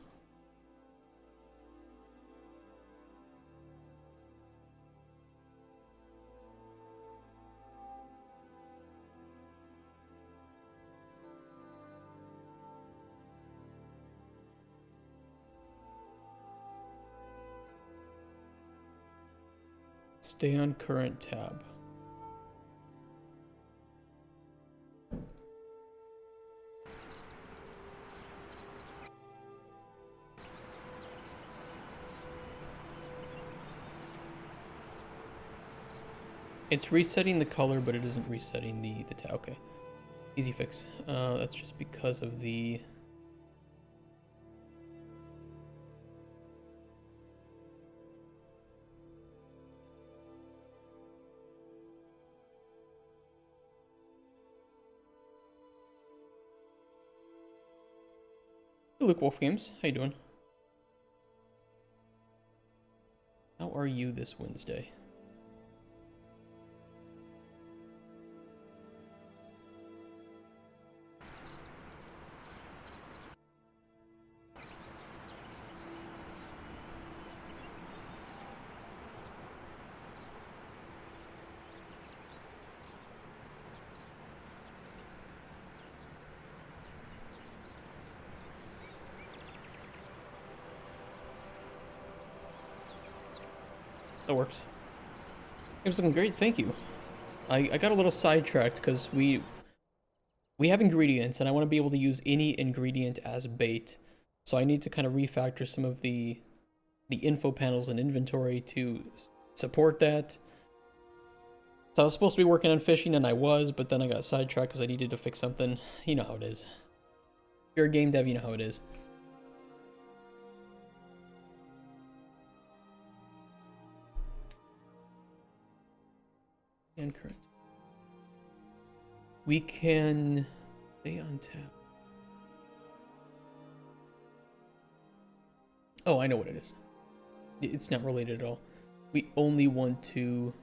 Stay on current tab. It's resetting the color, but it isn't resetting the tab. Okay. Easy fix. That's just because of the... Hey, Luke Wolf Games. How you doing? are you this Wednesday? That works. It was looking great, thank you. I got a little sidetracked because we have ingredients and I want to be able to use any ingredient as bait. So I need to kind of refactor some of the info panels and inventory to support that. So I was supposed to be working on fishing and I was, but then I got sidetracked because I needed to fix something. You know how it is. If you're a game dev, you know how it is. And current. We can stay on tap. Oh, I know what it is. It's not related at all. We only want to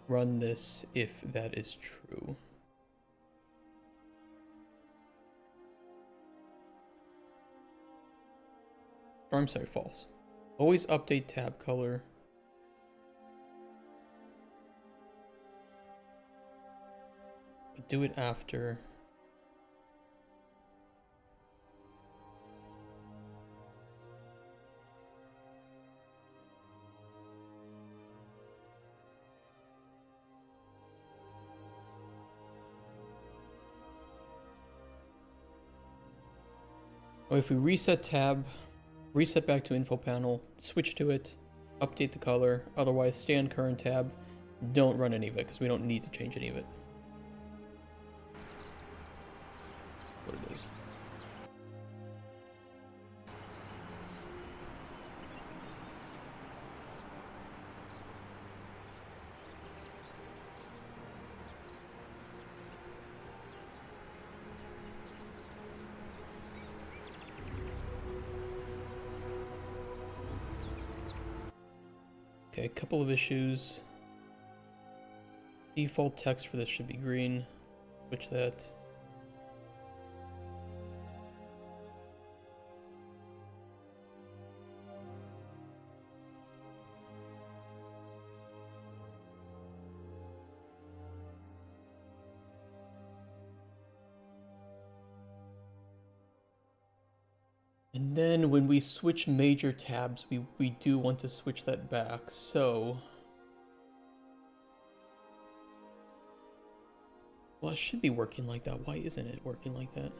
run this if that is true. Or I'm sorry, false. Always update tab color. Do it after. Oh, if we reset tab, reset back to info panel, switch to it, update the color, otherwise stay on current tab, don't run any of it because we don't need to change any of it. What it is. Okay, a couple of issues. Default text for this should be green. Switch that. And then when we switch major tabs, we do want to switch that back. So, well, it should be working like that. Why isn't it working like that?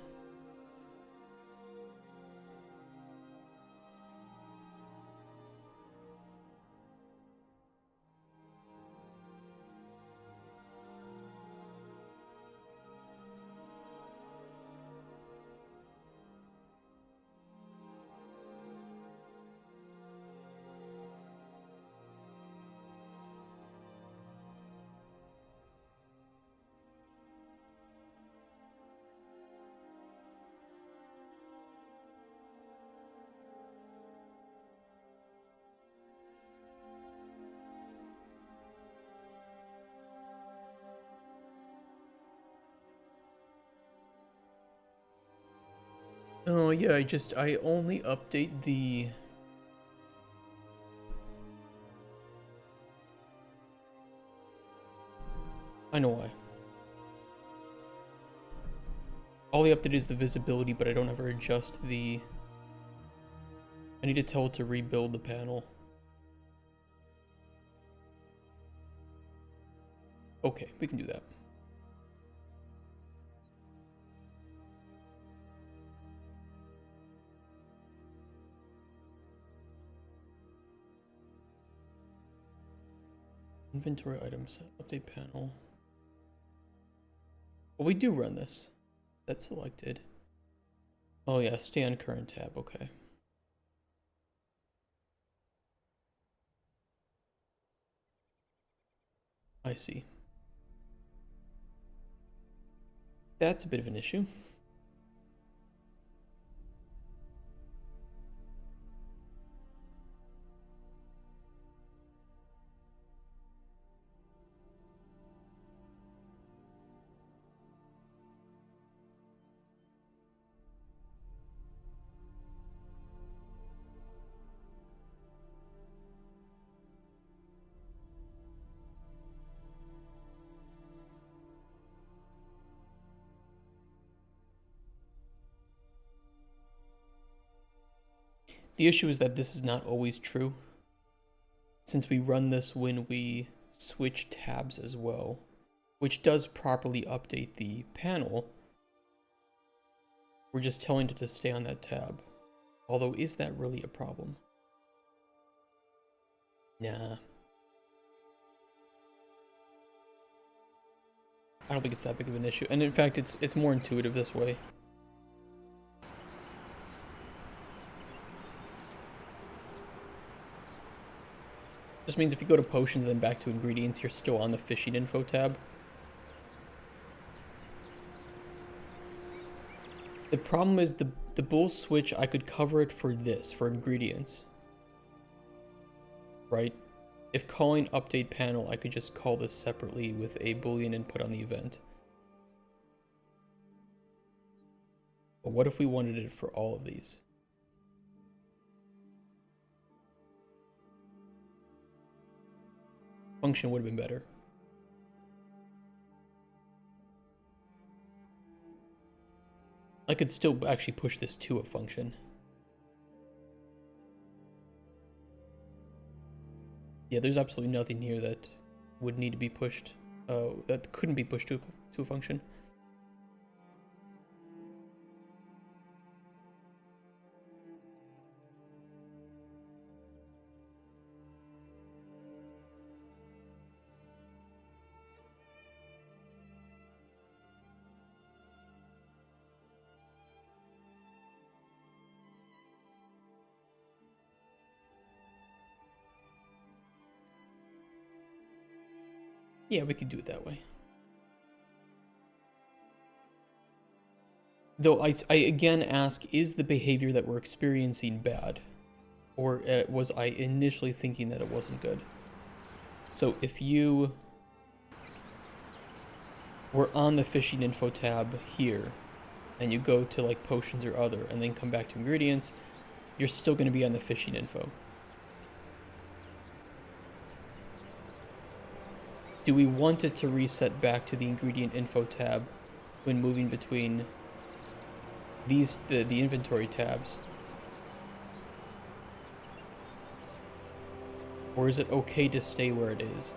Oh yeah, I only update the... I know why. All the update is the visibility, but I don't ever adjust the... I need to tell it to rebuild the panel. Okay, we can do that. Inventory items, update panel. Well, we do run this. That's selected. Oh yeah, stay on current tab, okay. I see. That's a bit of an issue. The issue is that this is not always true, since we run this when we switch tabs as well, which does properly update the panel. We're just telling it to stay on that tab. Although, is that really a problem? Nah. I don't think it's that big of an issue. And in fact, it's more intuitive this way. Just means if you go to potions and then back to ingredients, you're still on the fishing info tab. The problem is the bull switch, I could cover it for this, for ingredients. Right? If calling update panel, I could just call this separately with a boolean input on the event. But what if we wanted it for all of these? Function would have been better. I could still actually push this to a function. Yeah, there's absolutely nothing here that would need to be pushed, that couldn't be pushed to a function. Yeah, we could do it that way. Though I again ask, is the behavior that we're experiencing bad? Or was I initially thinking that it wasn't good? So if you were on the fishing info tab here, and you go to like potions or other, and then come back to ingredients, you're still going to be on the fishing info. Do we want it to reset back to the ingredient info tab when moving between these the inventory tabs? Or is it okay to stay where it is?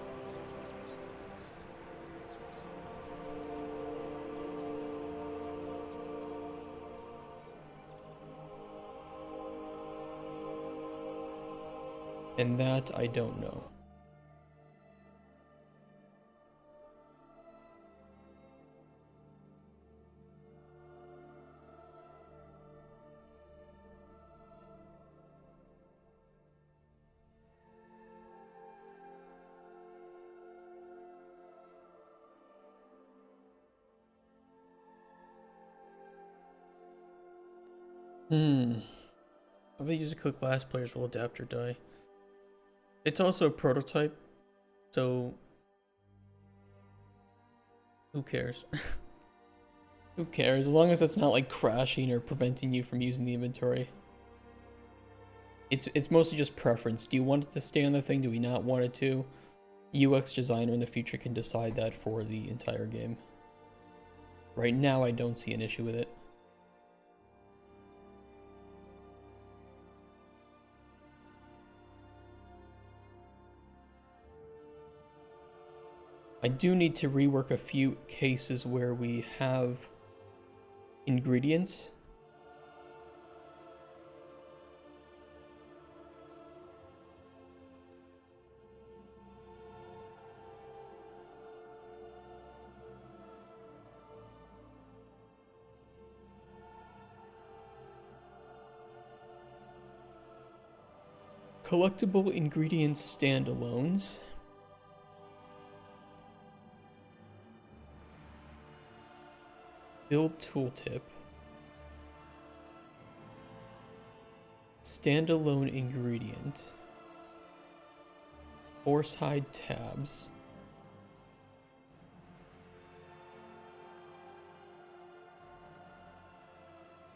And that I don't know. If they use a cook, last players will adapt or die. It's also a prototype, so who cares? Who cares? As long as it's not like crashing or preventing you from using the inventory. It's mostly just preference. Do you want it to stay on the thing? Do we not want it to? UX designer in the future can decide that for the entire game. Right now, I don't see an issue with it. I do need to rework a few cases where we have ingredients. Collectible ingredients standalones. Build tooltip. Standalone ingredient. Horsehide tabs.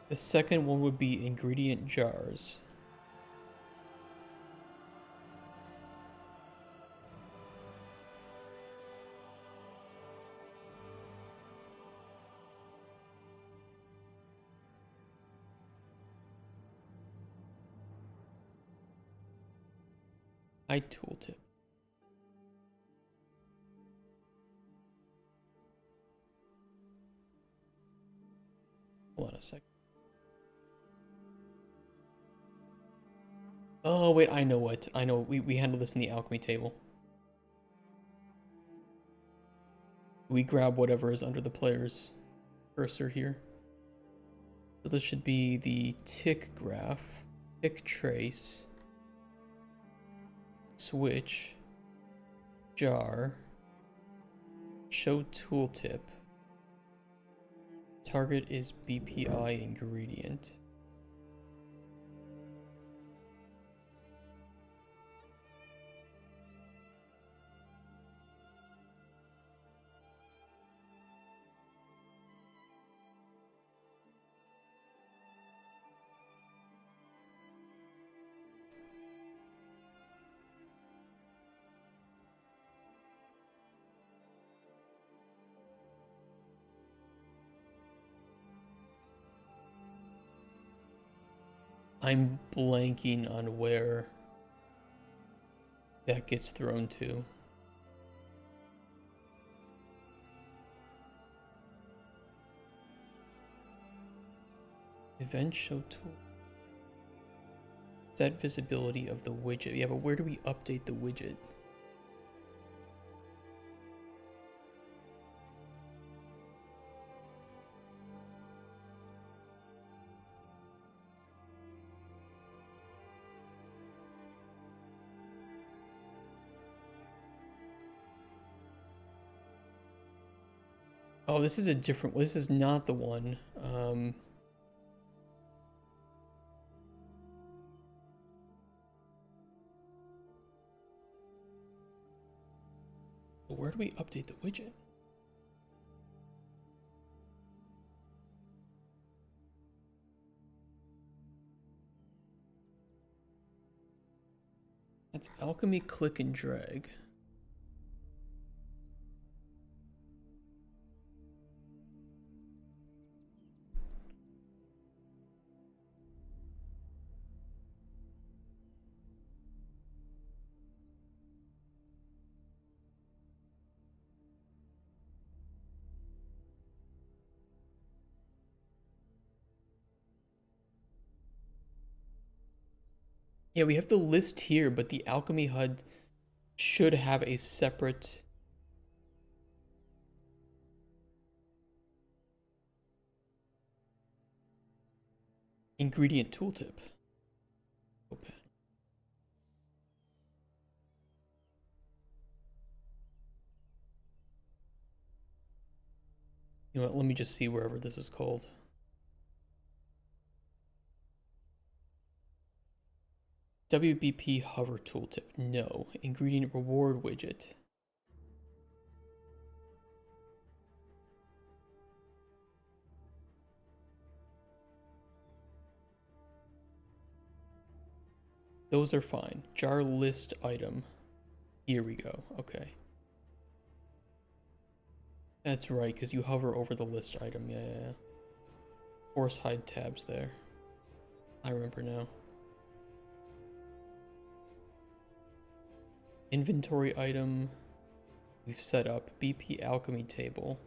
The second one would be ingredient jars. Hide tooltip. Hold on a sec. Oh, wait, I know what. I know. We handle this in the alchemy table. We grab whatever is under the player's cursor here. So this should be the tick graph, tick trace, switch, jar, show tooltip. Target is BPI ingredient. I'm blanking on where that gets thrown to. Event show tool. Set visibility of the widget. Yeah, but where do we update the widget? Oh, this is a different. This is not the one. Where do we update the widget? That's alchemy click and drag. Yeah, we have the list here, but the alchemy HUD should have a separate ingredient tooltip. Open. You know what? Let me just see wherever this is called. WBP hover tooltip. No. Ingredient reward widget. Those are fine. Jar list item. Here we go. Okay. That's right, because you hover over the list item. Yeah. Force hide tabs there. I remember now. Inventory item. We've set up BP alchemy table.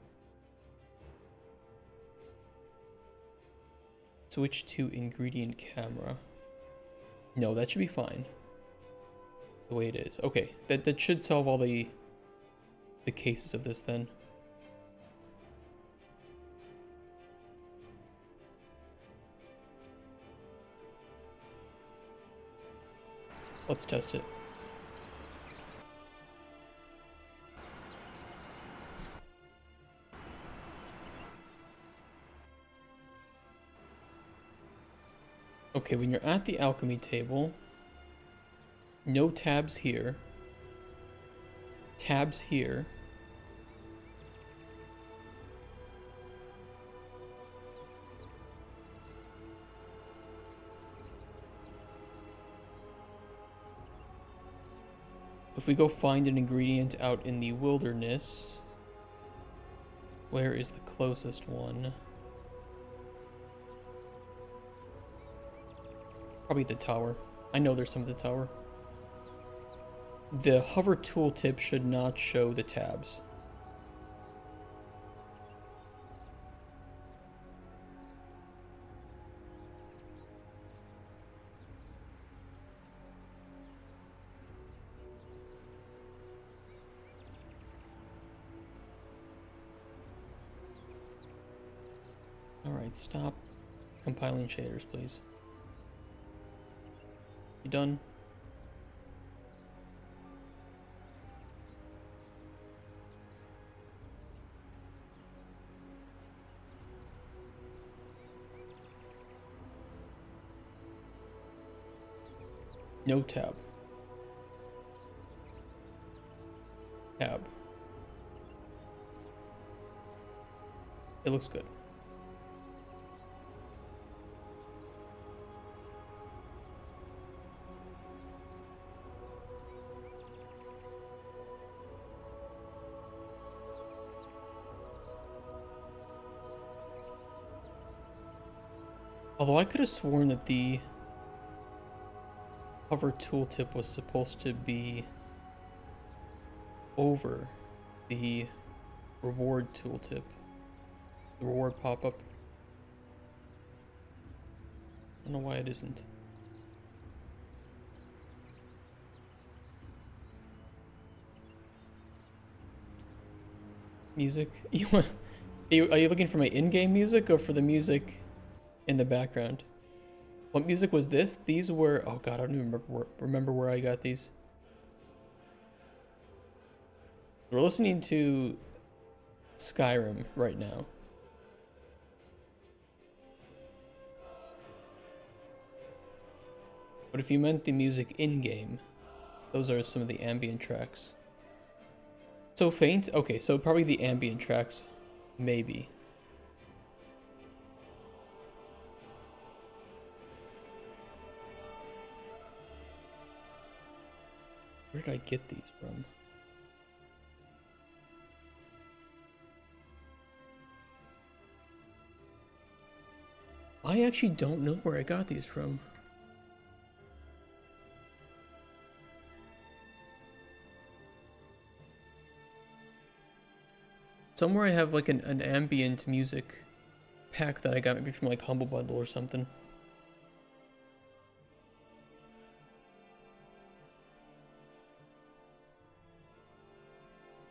Switch to ingredient camera. No, that should be fine. The way it is. Okay, that should solve all the cases of this then. Let's test it. Okay, when you're at the alchemy table, no tabs here. Tabs here. If we go find an ingredient out in the wilderness, where is the closest one? Probably the tower. I know there's some at the tower. the hover tooltip should not show the tabs. Alright, stop compiling shaders, please. You done? No tab. Tab. It looks good. Although I could have sworn that the hover tooltip was supposed to be over the reward tooltip. The reward pop-up. I don't know why it isn't. Music? Are you looking for my in-game music or for the music in the background? What music was this? These were... Oh god, I don't even remember where I got these. We're listening to Skyrim right now. But if you meant the music in-game, those are some of the ambient tracks. So faint? Okay, so probably the ambient tracks. Maybe. Where did I get these from? I actually don't know where I got these from. Somewhere I have like an ambient music pack that I got maybe from like Humble Bundle or something.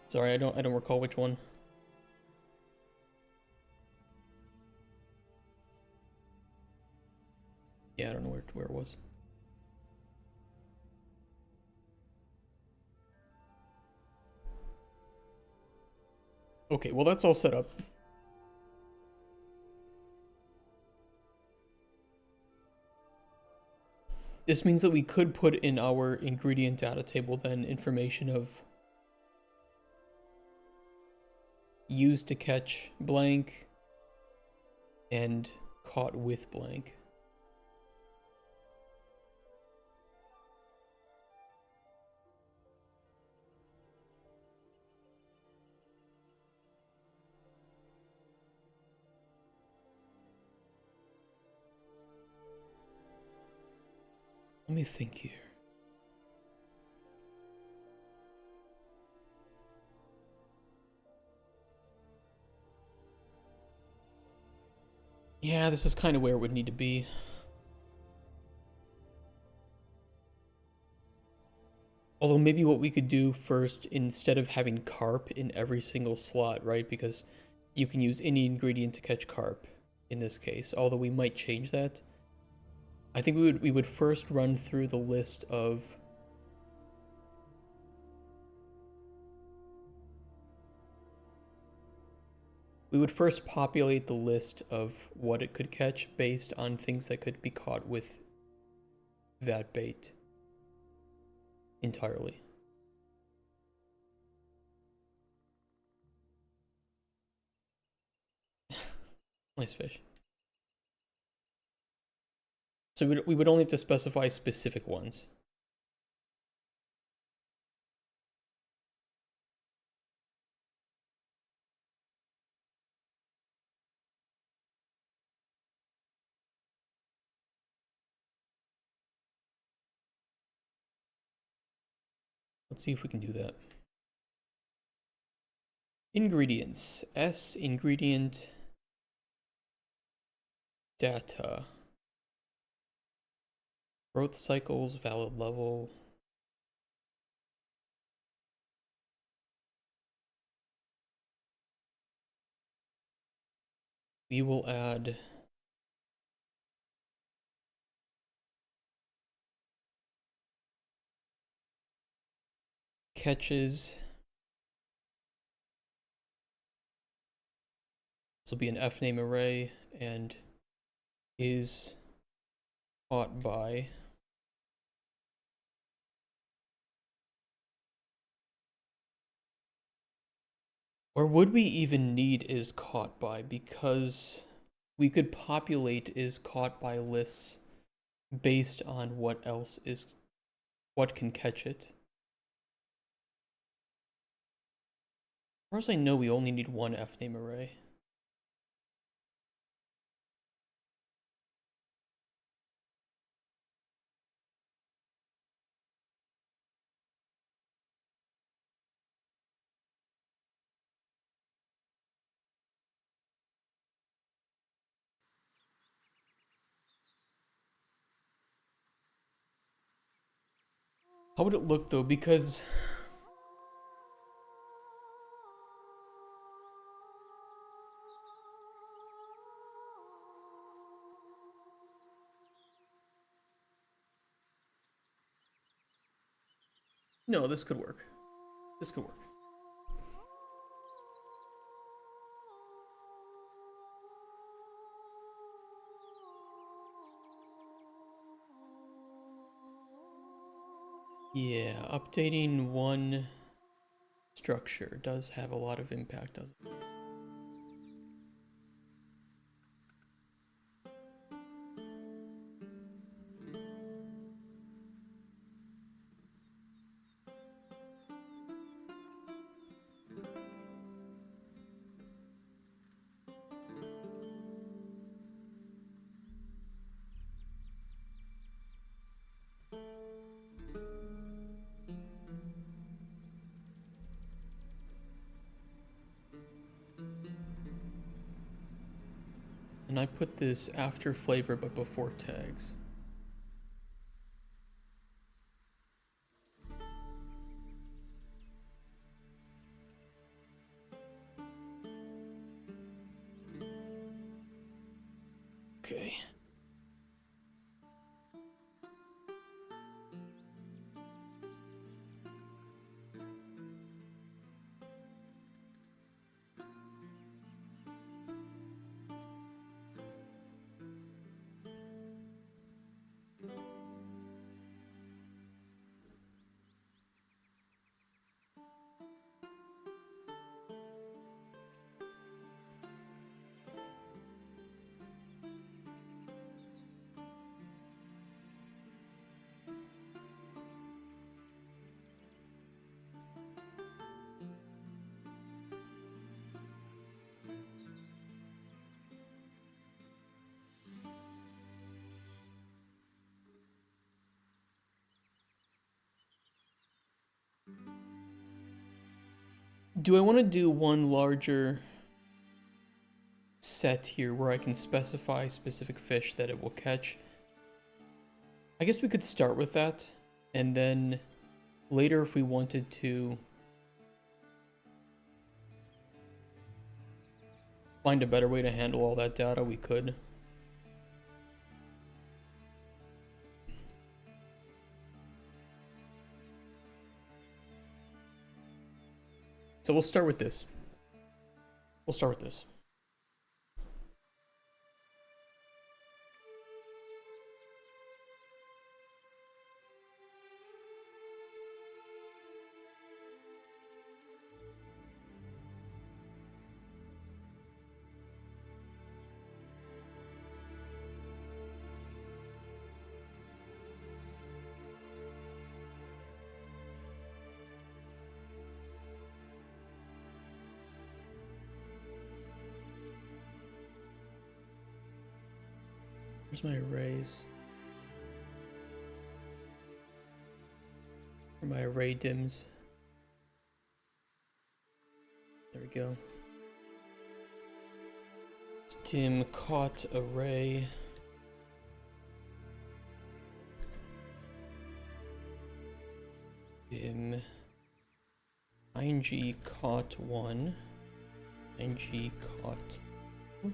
Sorry, I don't recall which one. Yeah, I don't know where it was. Okay, well that's all set up. This means that we could put in our ingredient data table then information of used to catch blank and caught with blank. Let me think here. Yeah, this is kind of where it would need to be. Although maybe what we could do first, instead of having carp in every single slot, right? Because you can use any ingredient to catch carp in this case. Although we might change that. I think we would first run through the list of we would first populate the list of what it could catch based on things that could be caught with that bait entirely. Nice fish. So we would only have to specify specific ones. Let's see if we can do that. Ingredients. S ingredient data. Growth cycles, valid level. We will add catches. This will be an F name array and is caught by. Or would we even need is caught by, because we could populate is caught by lists based on what else is, what can catch it. As far as I know, we only need one F name array. How would it look though? Because no, this could work. This could work. Yeah, updating one structure does have a lot of impact, doesn't it? And I put this after flavor but before tags. Okay. Do I want to do one larger set here where I can specify specific fish that it will catch? I guess we could start with that, and then later if we wanted to find a better way to handle all that data, we could. So we'll start with this. We'll start with this. Where's my arrays? for my array dims. There we go. Let's dim caught array. Dim ing caught 1. Ing caught 2.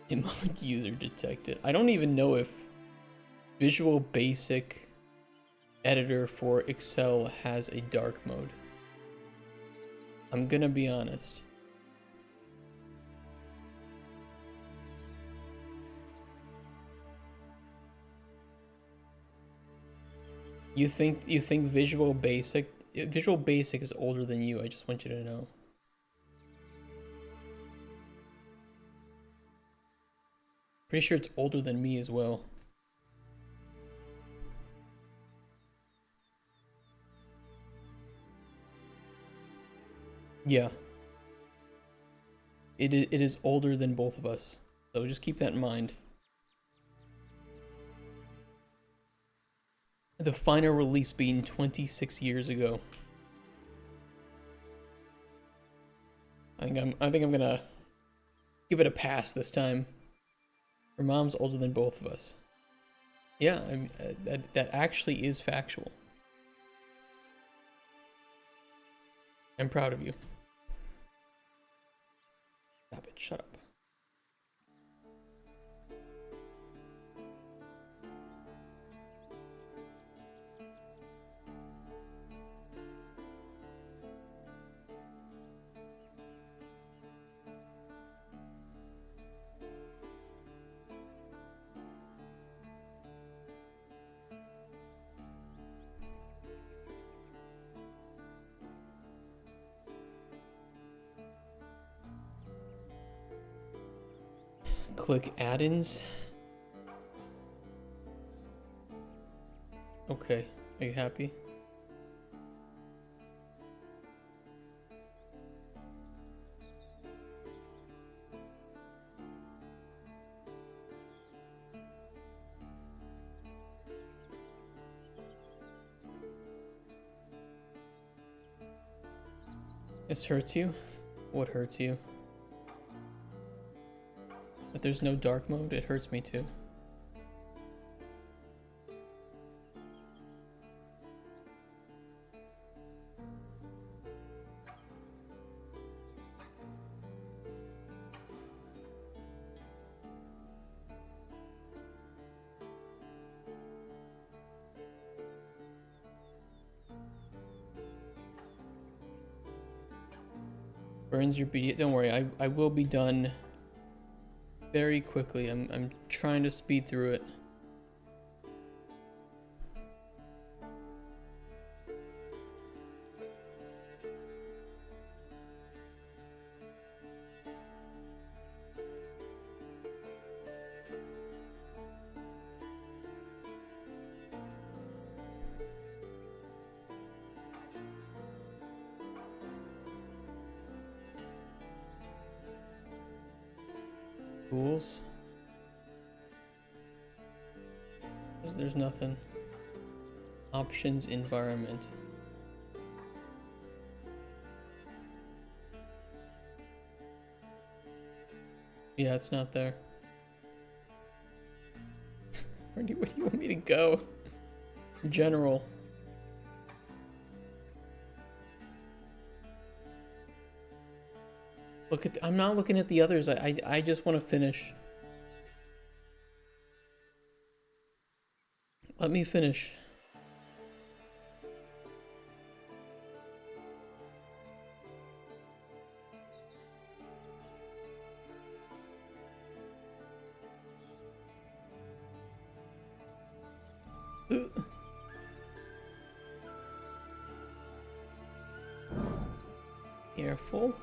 Emote user detected. I don't even know if Visual Basic editor for Excel has a dark mode. I'm gonna be honest. You think Visual Basic is older than you? I just want you to know. Pretty sure it's older than me as well. Yeah. It is older than both of us. So just keep that in mind. The final release being 26 years ago. I think I'm gonna give it a pass this time. Her mom's older than both of us. Yeah, that actually is factual. I'm proud of you. Stop it, shut up. Click add-ins. Okay, are you happy? This hurts you? What hurts you? But there's no dark mode? It hurts me too. Burns your BD. Don't worry, I will be done very quickly. I'm trying to speed through it. Tools. There's nothing. Options, environment. Yeah, it's not there. Where do you want me to go? General. Look at. I'm not looking at the others. I just want to finish. Let me finish. Careful.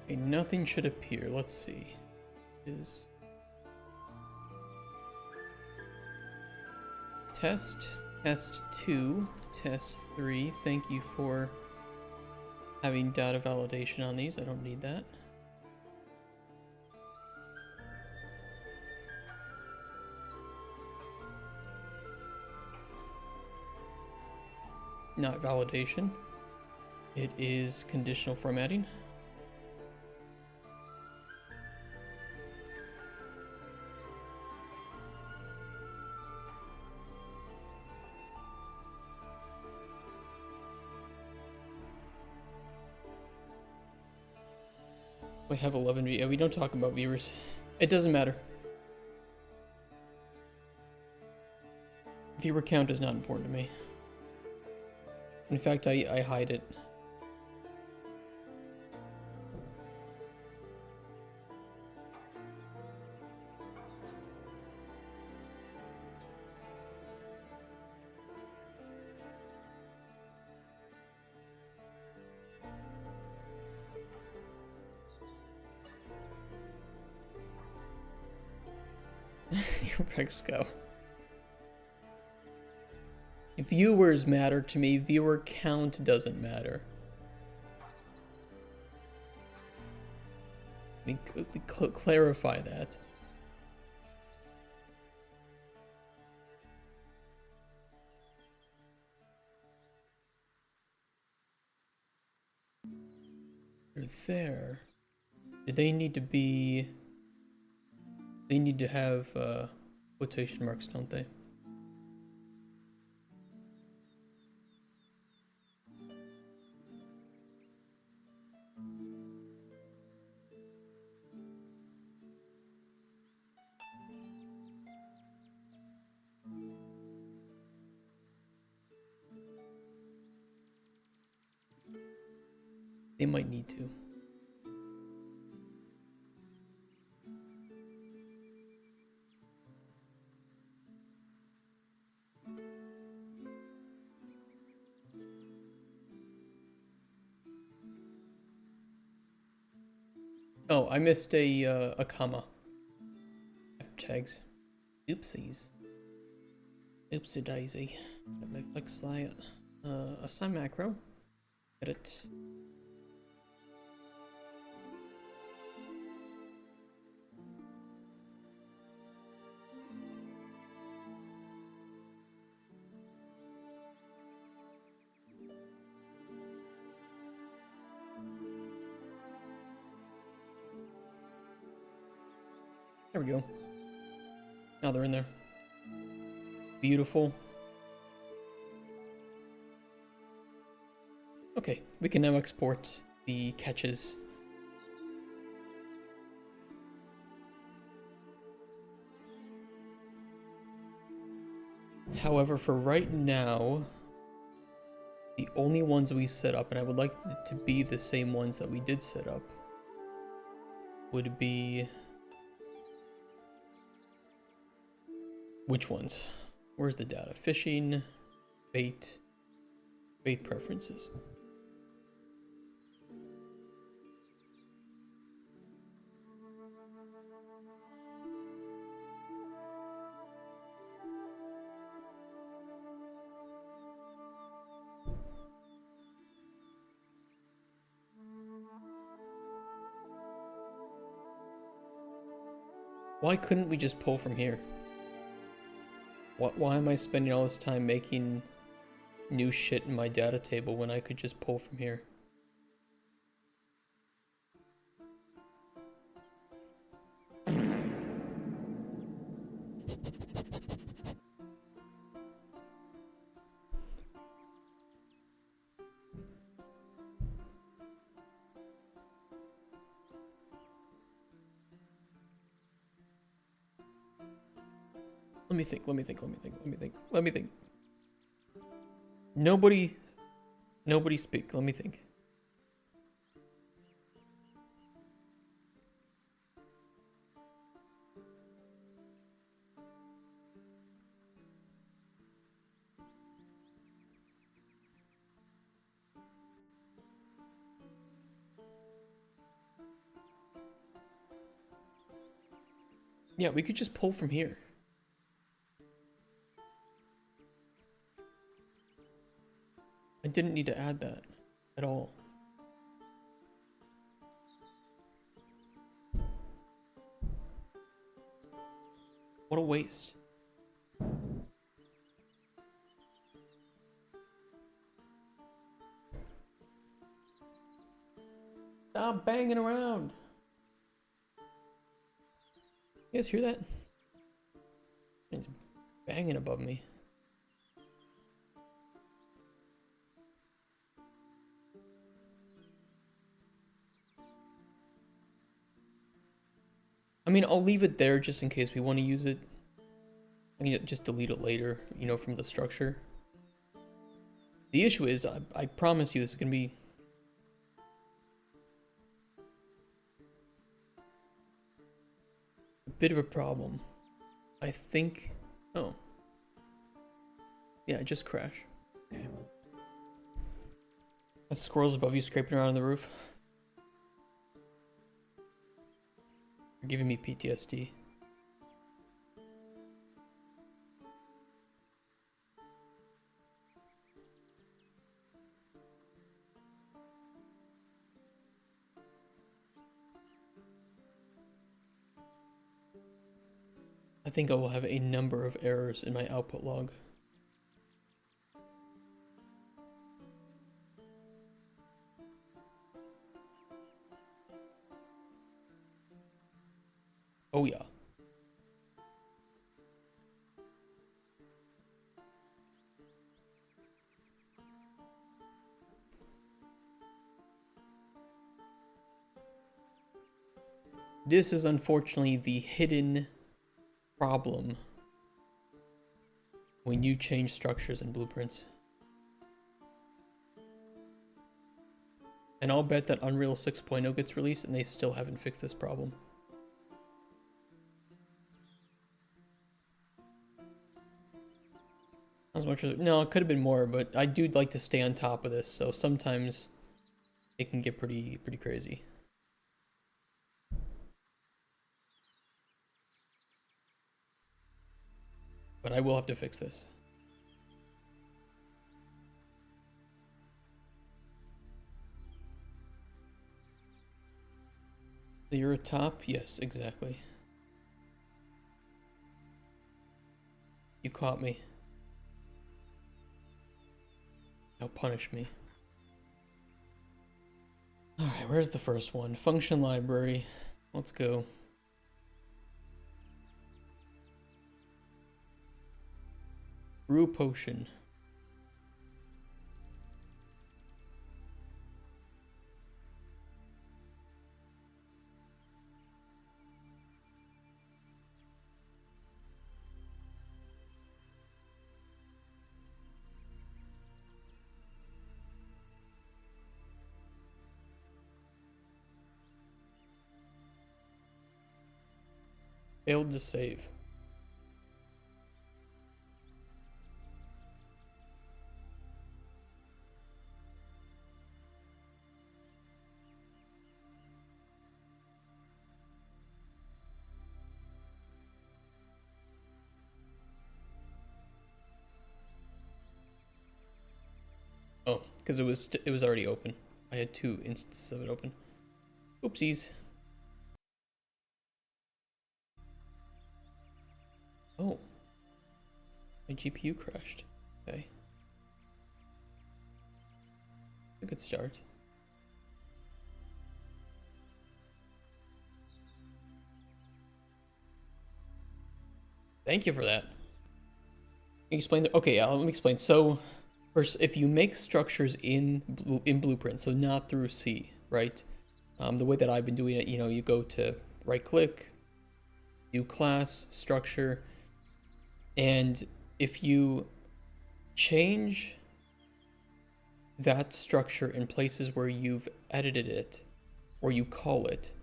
Okay, nothing should appear. Let's see. Is test 2, test 3. Thank you for having data validation on these. I don't need that. Not validation. It is conditional formatting. We have 11 yeah, we don't talk about viewers. It doesn't matter. Viewer count is not important to me. In fact, I hide it. Rexco. Viewers matter to me, viewer count doesn't matter. Let me clarify that. They're there. Do they need to be... They need to have quotation marks, don't they? They might need to. Oh, I missed a comma. After tags. Oopsies. Oopsie daisy. Got my flex slide. Assign macro. Edit. There we go. Now they're in there. Beautiful. Okay, we can now export the catches. However, for right now, the only ones we set up, and I would like it to be the same ones that we did set up, would be... Which ones? Where's the data? Fishing, bait preferences. Why couldn't we just pull from here? Why am I spending all this time making new shit in my data table when I could just pull from here? Let me think. Nobody speak. Let me think. Yeah, we could just pull from here. I didn't need to add that at all. What a waste. Stop banging around. You guys hear that? It's banging above me. I mean, I'll leave it there just in case we want to use it. I can just delete it later, you know, from the structure. The issue is, I promise you this is going to be a bit of a problem. I think... Oh. Yeah, it just crashed. Okay. That squirrel's above you scraping around on the roof. You're giving me PTSD. I think I will have a number of errors in my output log. Oh yeah. This is unfortunately the hidden problem when you change structures and blueprints. And I'll bet that Unreal 6.0 gets released and they still haven't fixed this problem. As much as no, it could have been more, but I do like to stay on top of this, so sometimes it can get pretty crazy. But I will have to fix this. So you're a top? Yes, exactly. You caught me. Now punish me. Alright, where's the first one? Function library. Let's go. Brew potion. Failed to save. Oh, because it was already open. I had 2 instances of it open. Oopsies. Oh. My GPU crashed. Okay. A good start. Thank you for that. Explain the, okay, yeah, let me explain. So, first, if you make structures in Blueprint, so not through C, right? The way that I've been doing it, you know, you go to right click, new class, structure, and if you change that structure in places where you've edited it, or you call it,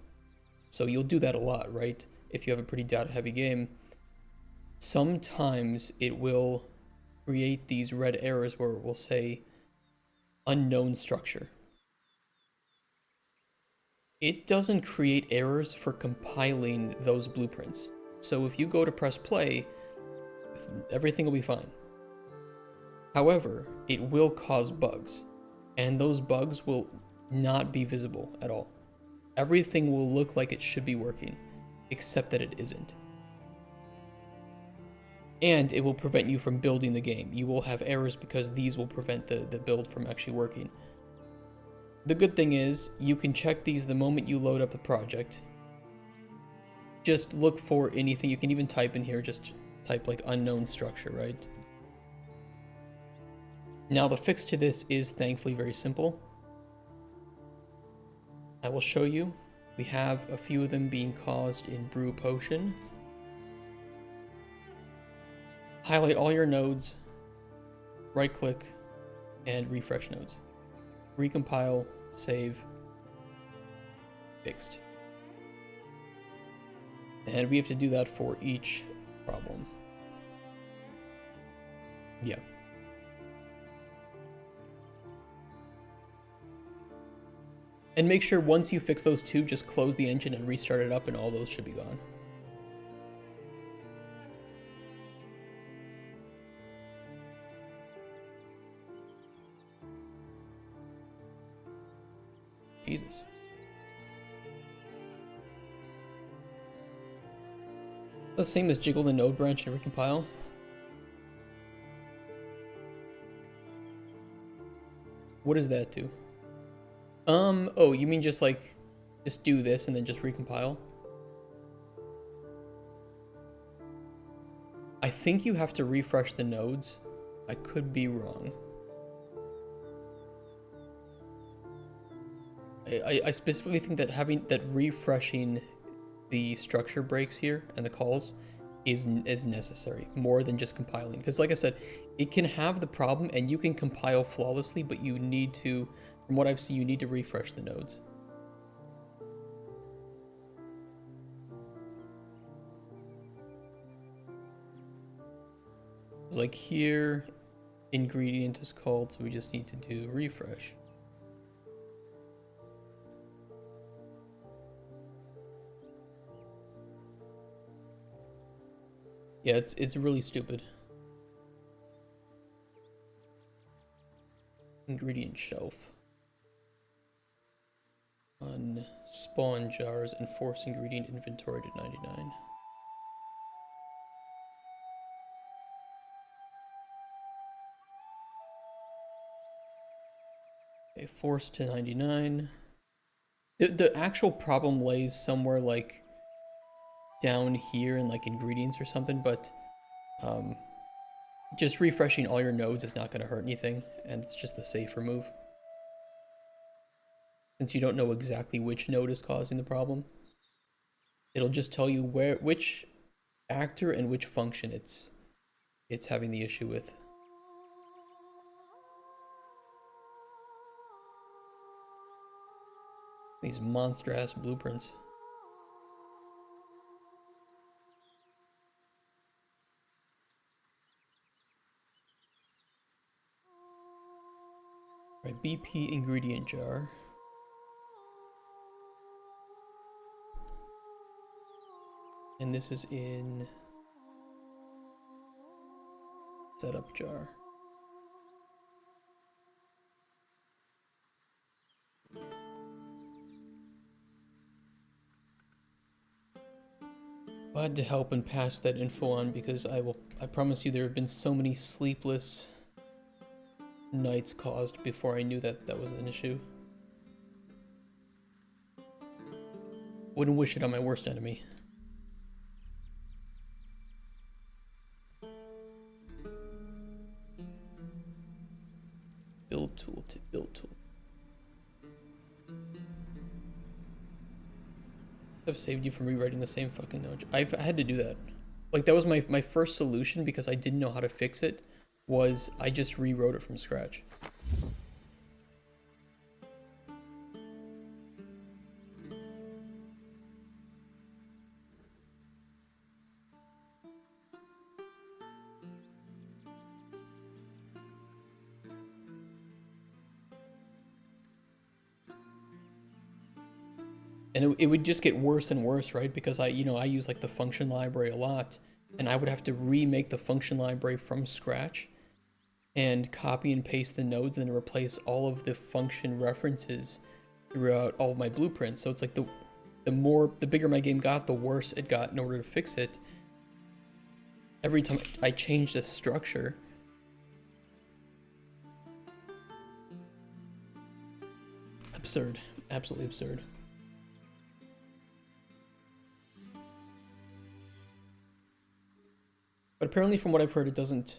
so you'll do that a lot, right? If you have a pretty data heavy game, sometimes it will create these red errors where it will say unknown structure. It doesn't create errors for compiling those blueprints. So if you go to press play, everything will be fine. However, it will cause bugs, and those bugs will not be visible at all. Everything will look like it should be working, except that it isn't. And it will prevent you from building the game. You will have errors because these will prevent the build from actually working. The good thing is, you can check these the moment you load up the project. Just look for anything. You can even type in here, just type like unknown structure, right? Now the fix to this is thankfully very simple. I will show you. We have a few of them being caused in Brew Potion. Highlight all your nodes, right click, and refresh nodes. Recompile, save, fixed. And we have to do that for each problem. Yeah. And make sure once you fix those two, just close the engine and restart it up and all those should be gone. Jesus. The same as jiggle the node branch and recompile. What does that do? Oh, you mean just like, just do this and then just recompile? I think you have to refresh the nodes. I could be wrong. I specifically think that refreshing the structure breaks here and the calls is necessary more than just compiling, because like I said, it can have the problem and you can compile flawlessly, but you need to, from what I've seen, you need to refresh the nodes. It's like here, ingredient is called, so we just need to do refresh. Yeah, it's really stupid. Ingredient shelf. On spawn jars and force ingredient inventory to 99. Okay, force to 99. The actual problem lays somewhere like down here in like ingredients or something, but just refreshing all your nodes is not going to hurt anything, and it's just a safer move. Since you don't know exactly which node is causing the problem, it'll just tell you which actor and which function it's having the issue with. These monster ass blueprints. Right, BP ingredient jar. And this is in setup jar. Glad to help and pass that info on, because I promise you there have been so many sleepless nights caused before I knew that that was an issue. Wouldn't wish it on my worst enemy. Build tool to build tool. I've saved you from rewriting the same fucking node. I had to do that. Like, that was my first solution, because I didn't know how to fix it, was I just rewrote it from scratch. And it would just get worse and worse, right? Because I use like the function library a lot, and I would have to remake the function library from scratch and copy and paste the nodes and then replace all of the function references throughout all of my blueprints. So it's like the bigger my game got, the worse it got in order to fix it. Every time I changed the structure, absurd, absolutely absurd. But apparently, from what I've heard, it doesn't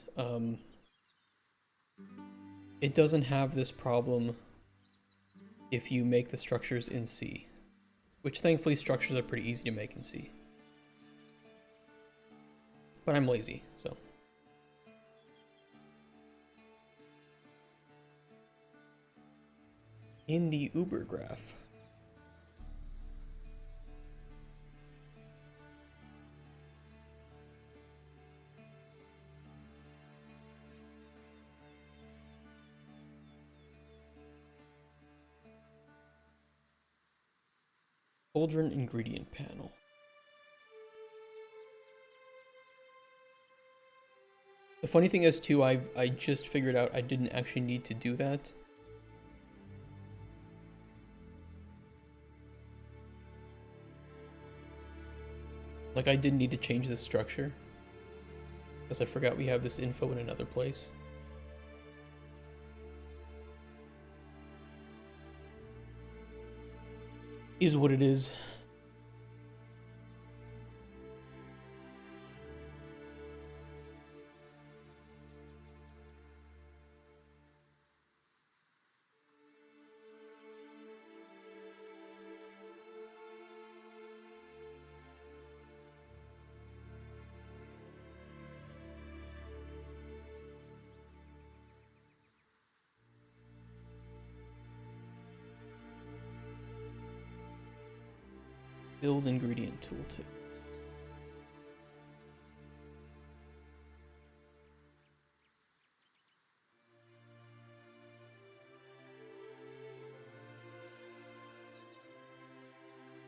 have this problem if you make the structures in C, which thankfully structures are pretty easy to make in C. But I'm lazy, so. In the Uber graph. Cauldron ingredient panel. The funny thing is too, I just figured out I didn't actually need to do that. Like I didn't need to change the structure, because I forgot we have this info in another place. Is what it is. Build ingredient tooltip.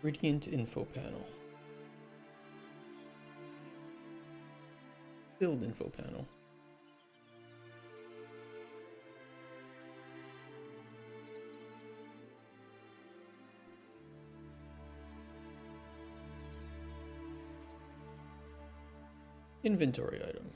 Ingredient info panel. Build info panel. Inventory item.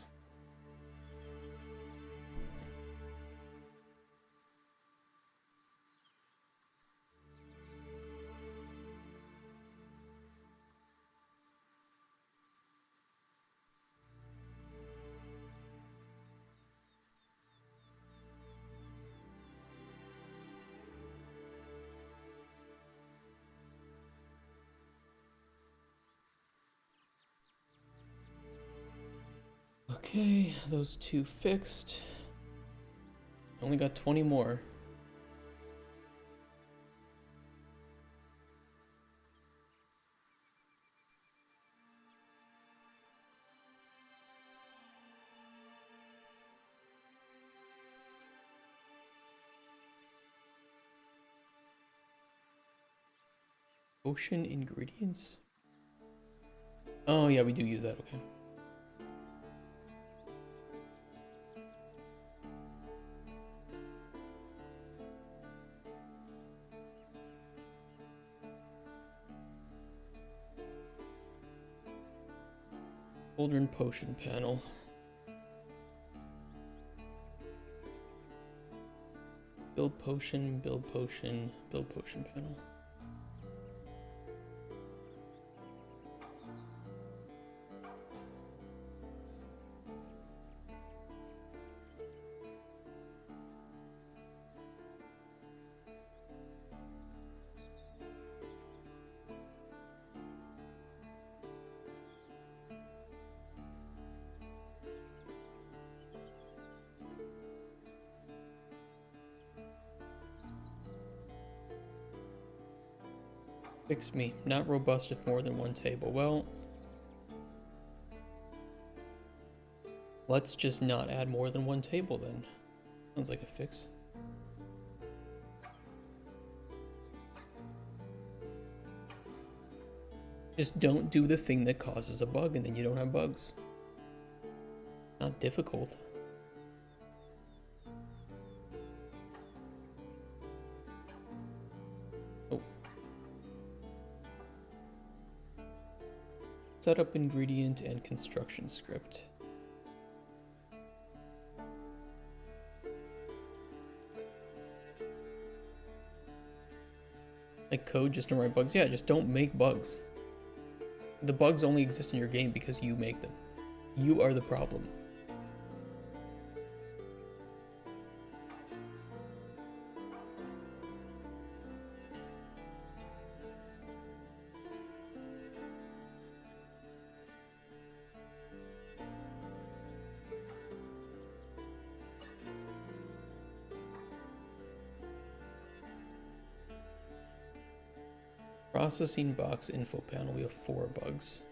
Okay, those two fixed. Only got 20 more. Ocean ingredients? Oh yeah, we do use that, okay. Cauldron potion panel. Build potion, build potion, build potion panel. Fix me. Not robust if more than one table. Well, let's just not add more than one table then. Sounds like a fix. Just don't do the thing that causes a bug, and then you don't have bugs. Not difficult. Oh. Setup ingredient and construction script. Like code just to write bugs? Yeah, just don't make bugs. The bugs only exist in your game because you make them. You are the problem. Processing box info panel, we have 4 bugs.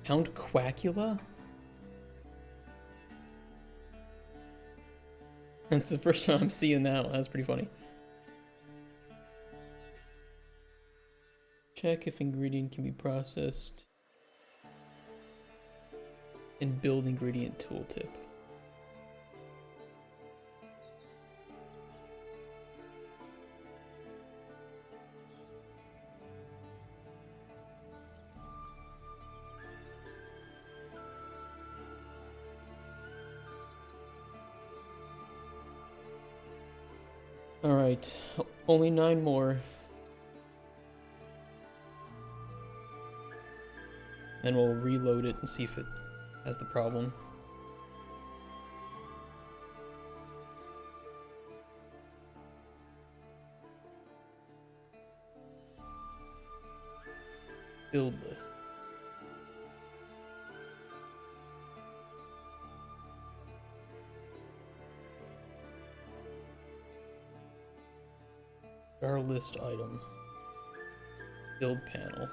Count Quackula? That's the first time I'm seeing that one. That's pretty funny. Check if ingredient can be processed. And build ingredient tooltip. Alright, only 9 more. Then we'll reload it and see if it has the problem. Build list. Our list item. Build panel.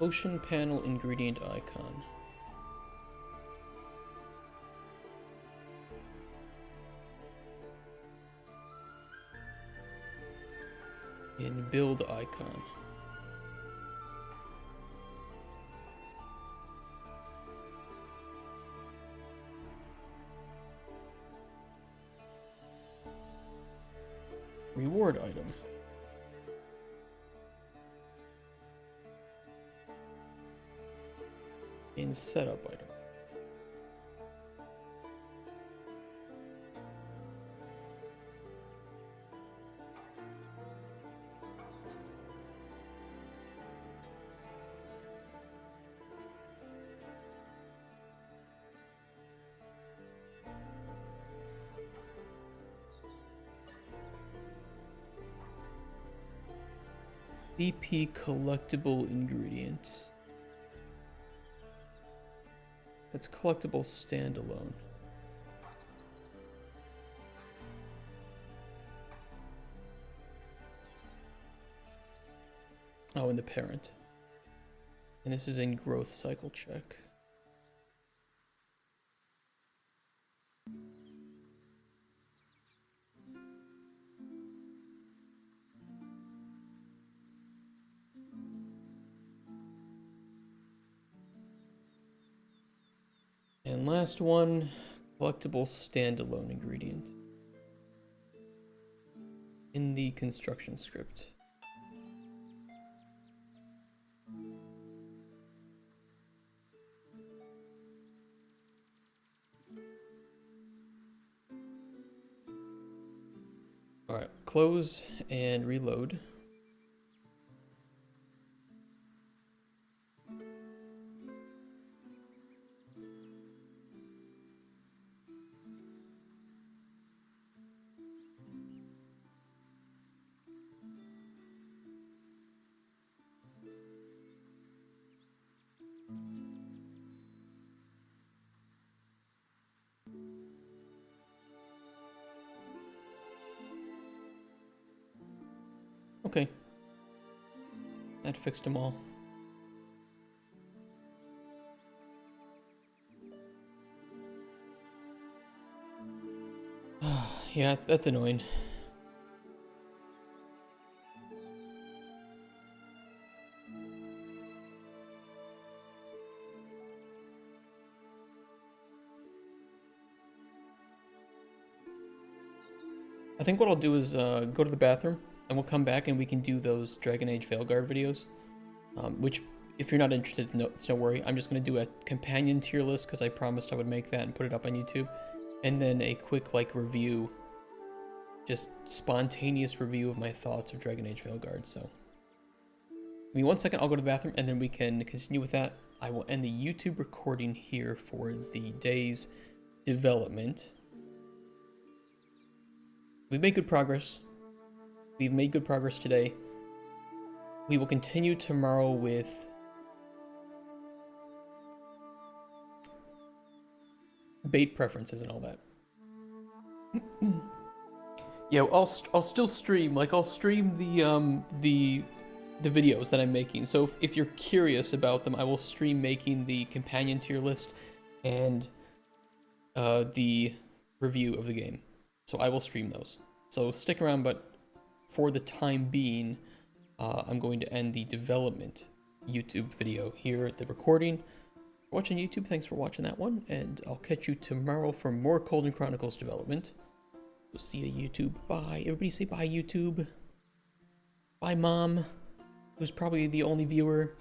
Ocean panel ingredient icon. In build icon. Reward item. In setup item. BP collectible ingredient. That's collectible standalone. Oh, and the parent. And this is in growth cycle check. And last one, collectible standalone ingredient. In the construction script. Alright, close and reload. Okay. That fixed them all. Yeah, that's annoying. I think what I'll do is go to the bathroom, and we'll come back and we can do those Dragon Age Veilguard videos. Which, if you're not interested, no, it's no worry. I'm just going to do a companion tier list because I promised I would make that and put it up on YouTube. And then a quick, like, review. Just spontaneous review of my thoughts of Dragon Age Veilguard, so. Give me 1 second, I'll go to the bathroom, and then we can continue with that. I will end the YouTube recording here for the day's development. We've made good progress. We've made good progress today. We will continue tomorrow with bait preferences and all that. Yeah, I'll still stream. Like, I'll stream the videos that I'm making. So if you're curious about them, I will stream making the companion tier list and the review of the game. So I will stream those. So stick around, but for the time being, I'm going to end the development YouTube video here at the recording. Watching YouTube, thanks for watching that one, and I'll catch you tomorrow for more Cauldron Chronicles development. We'll see you, YouTube. Bye. Everybody say bye, YouTube. Bye, Mom, who's probably the only viewer.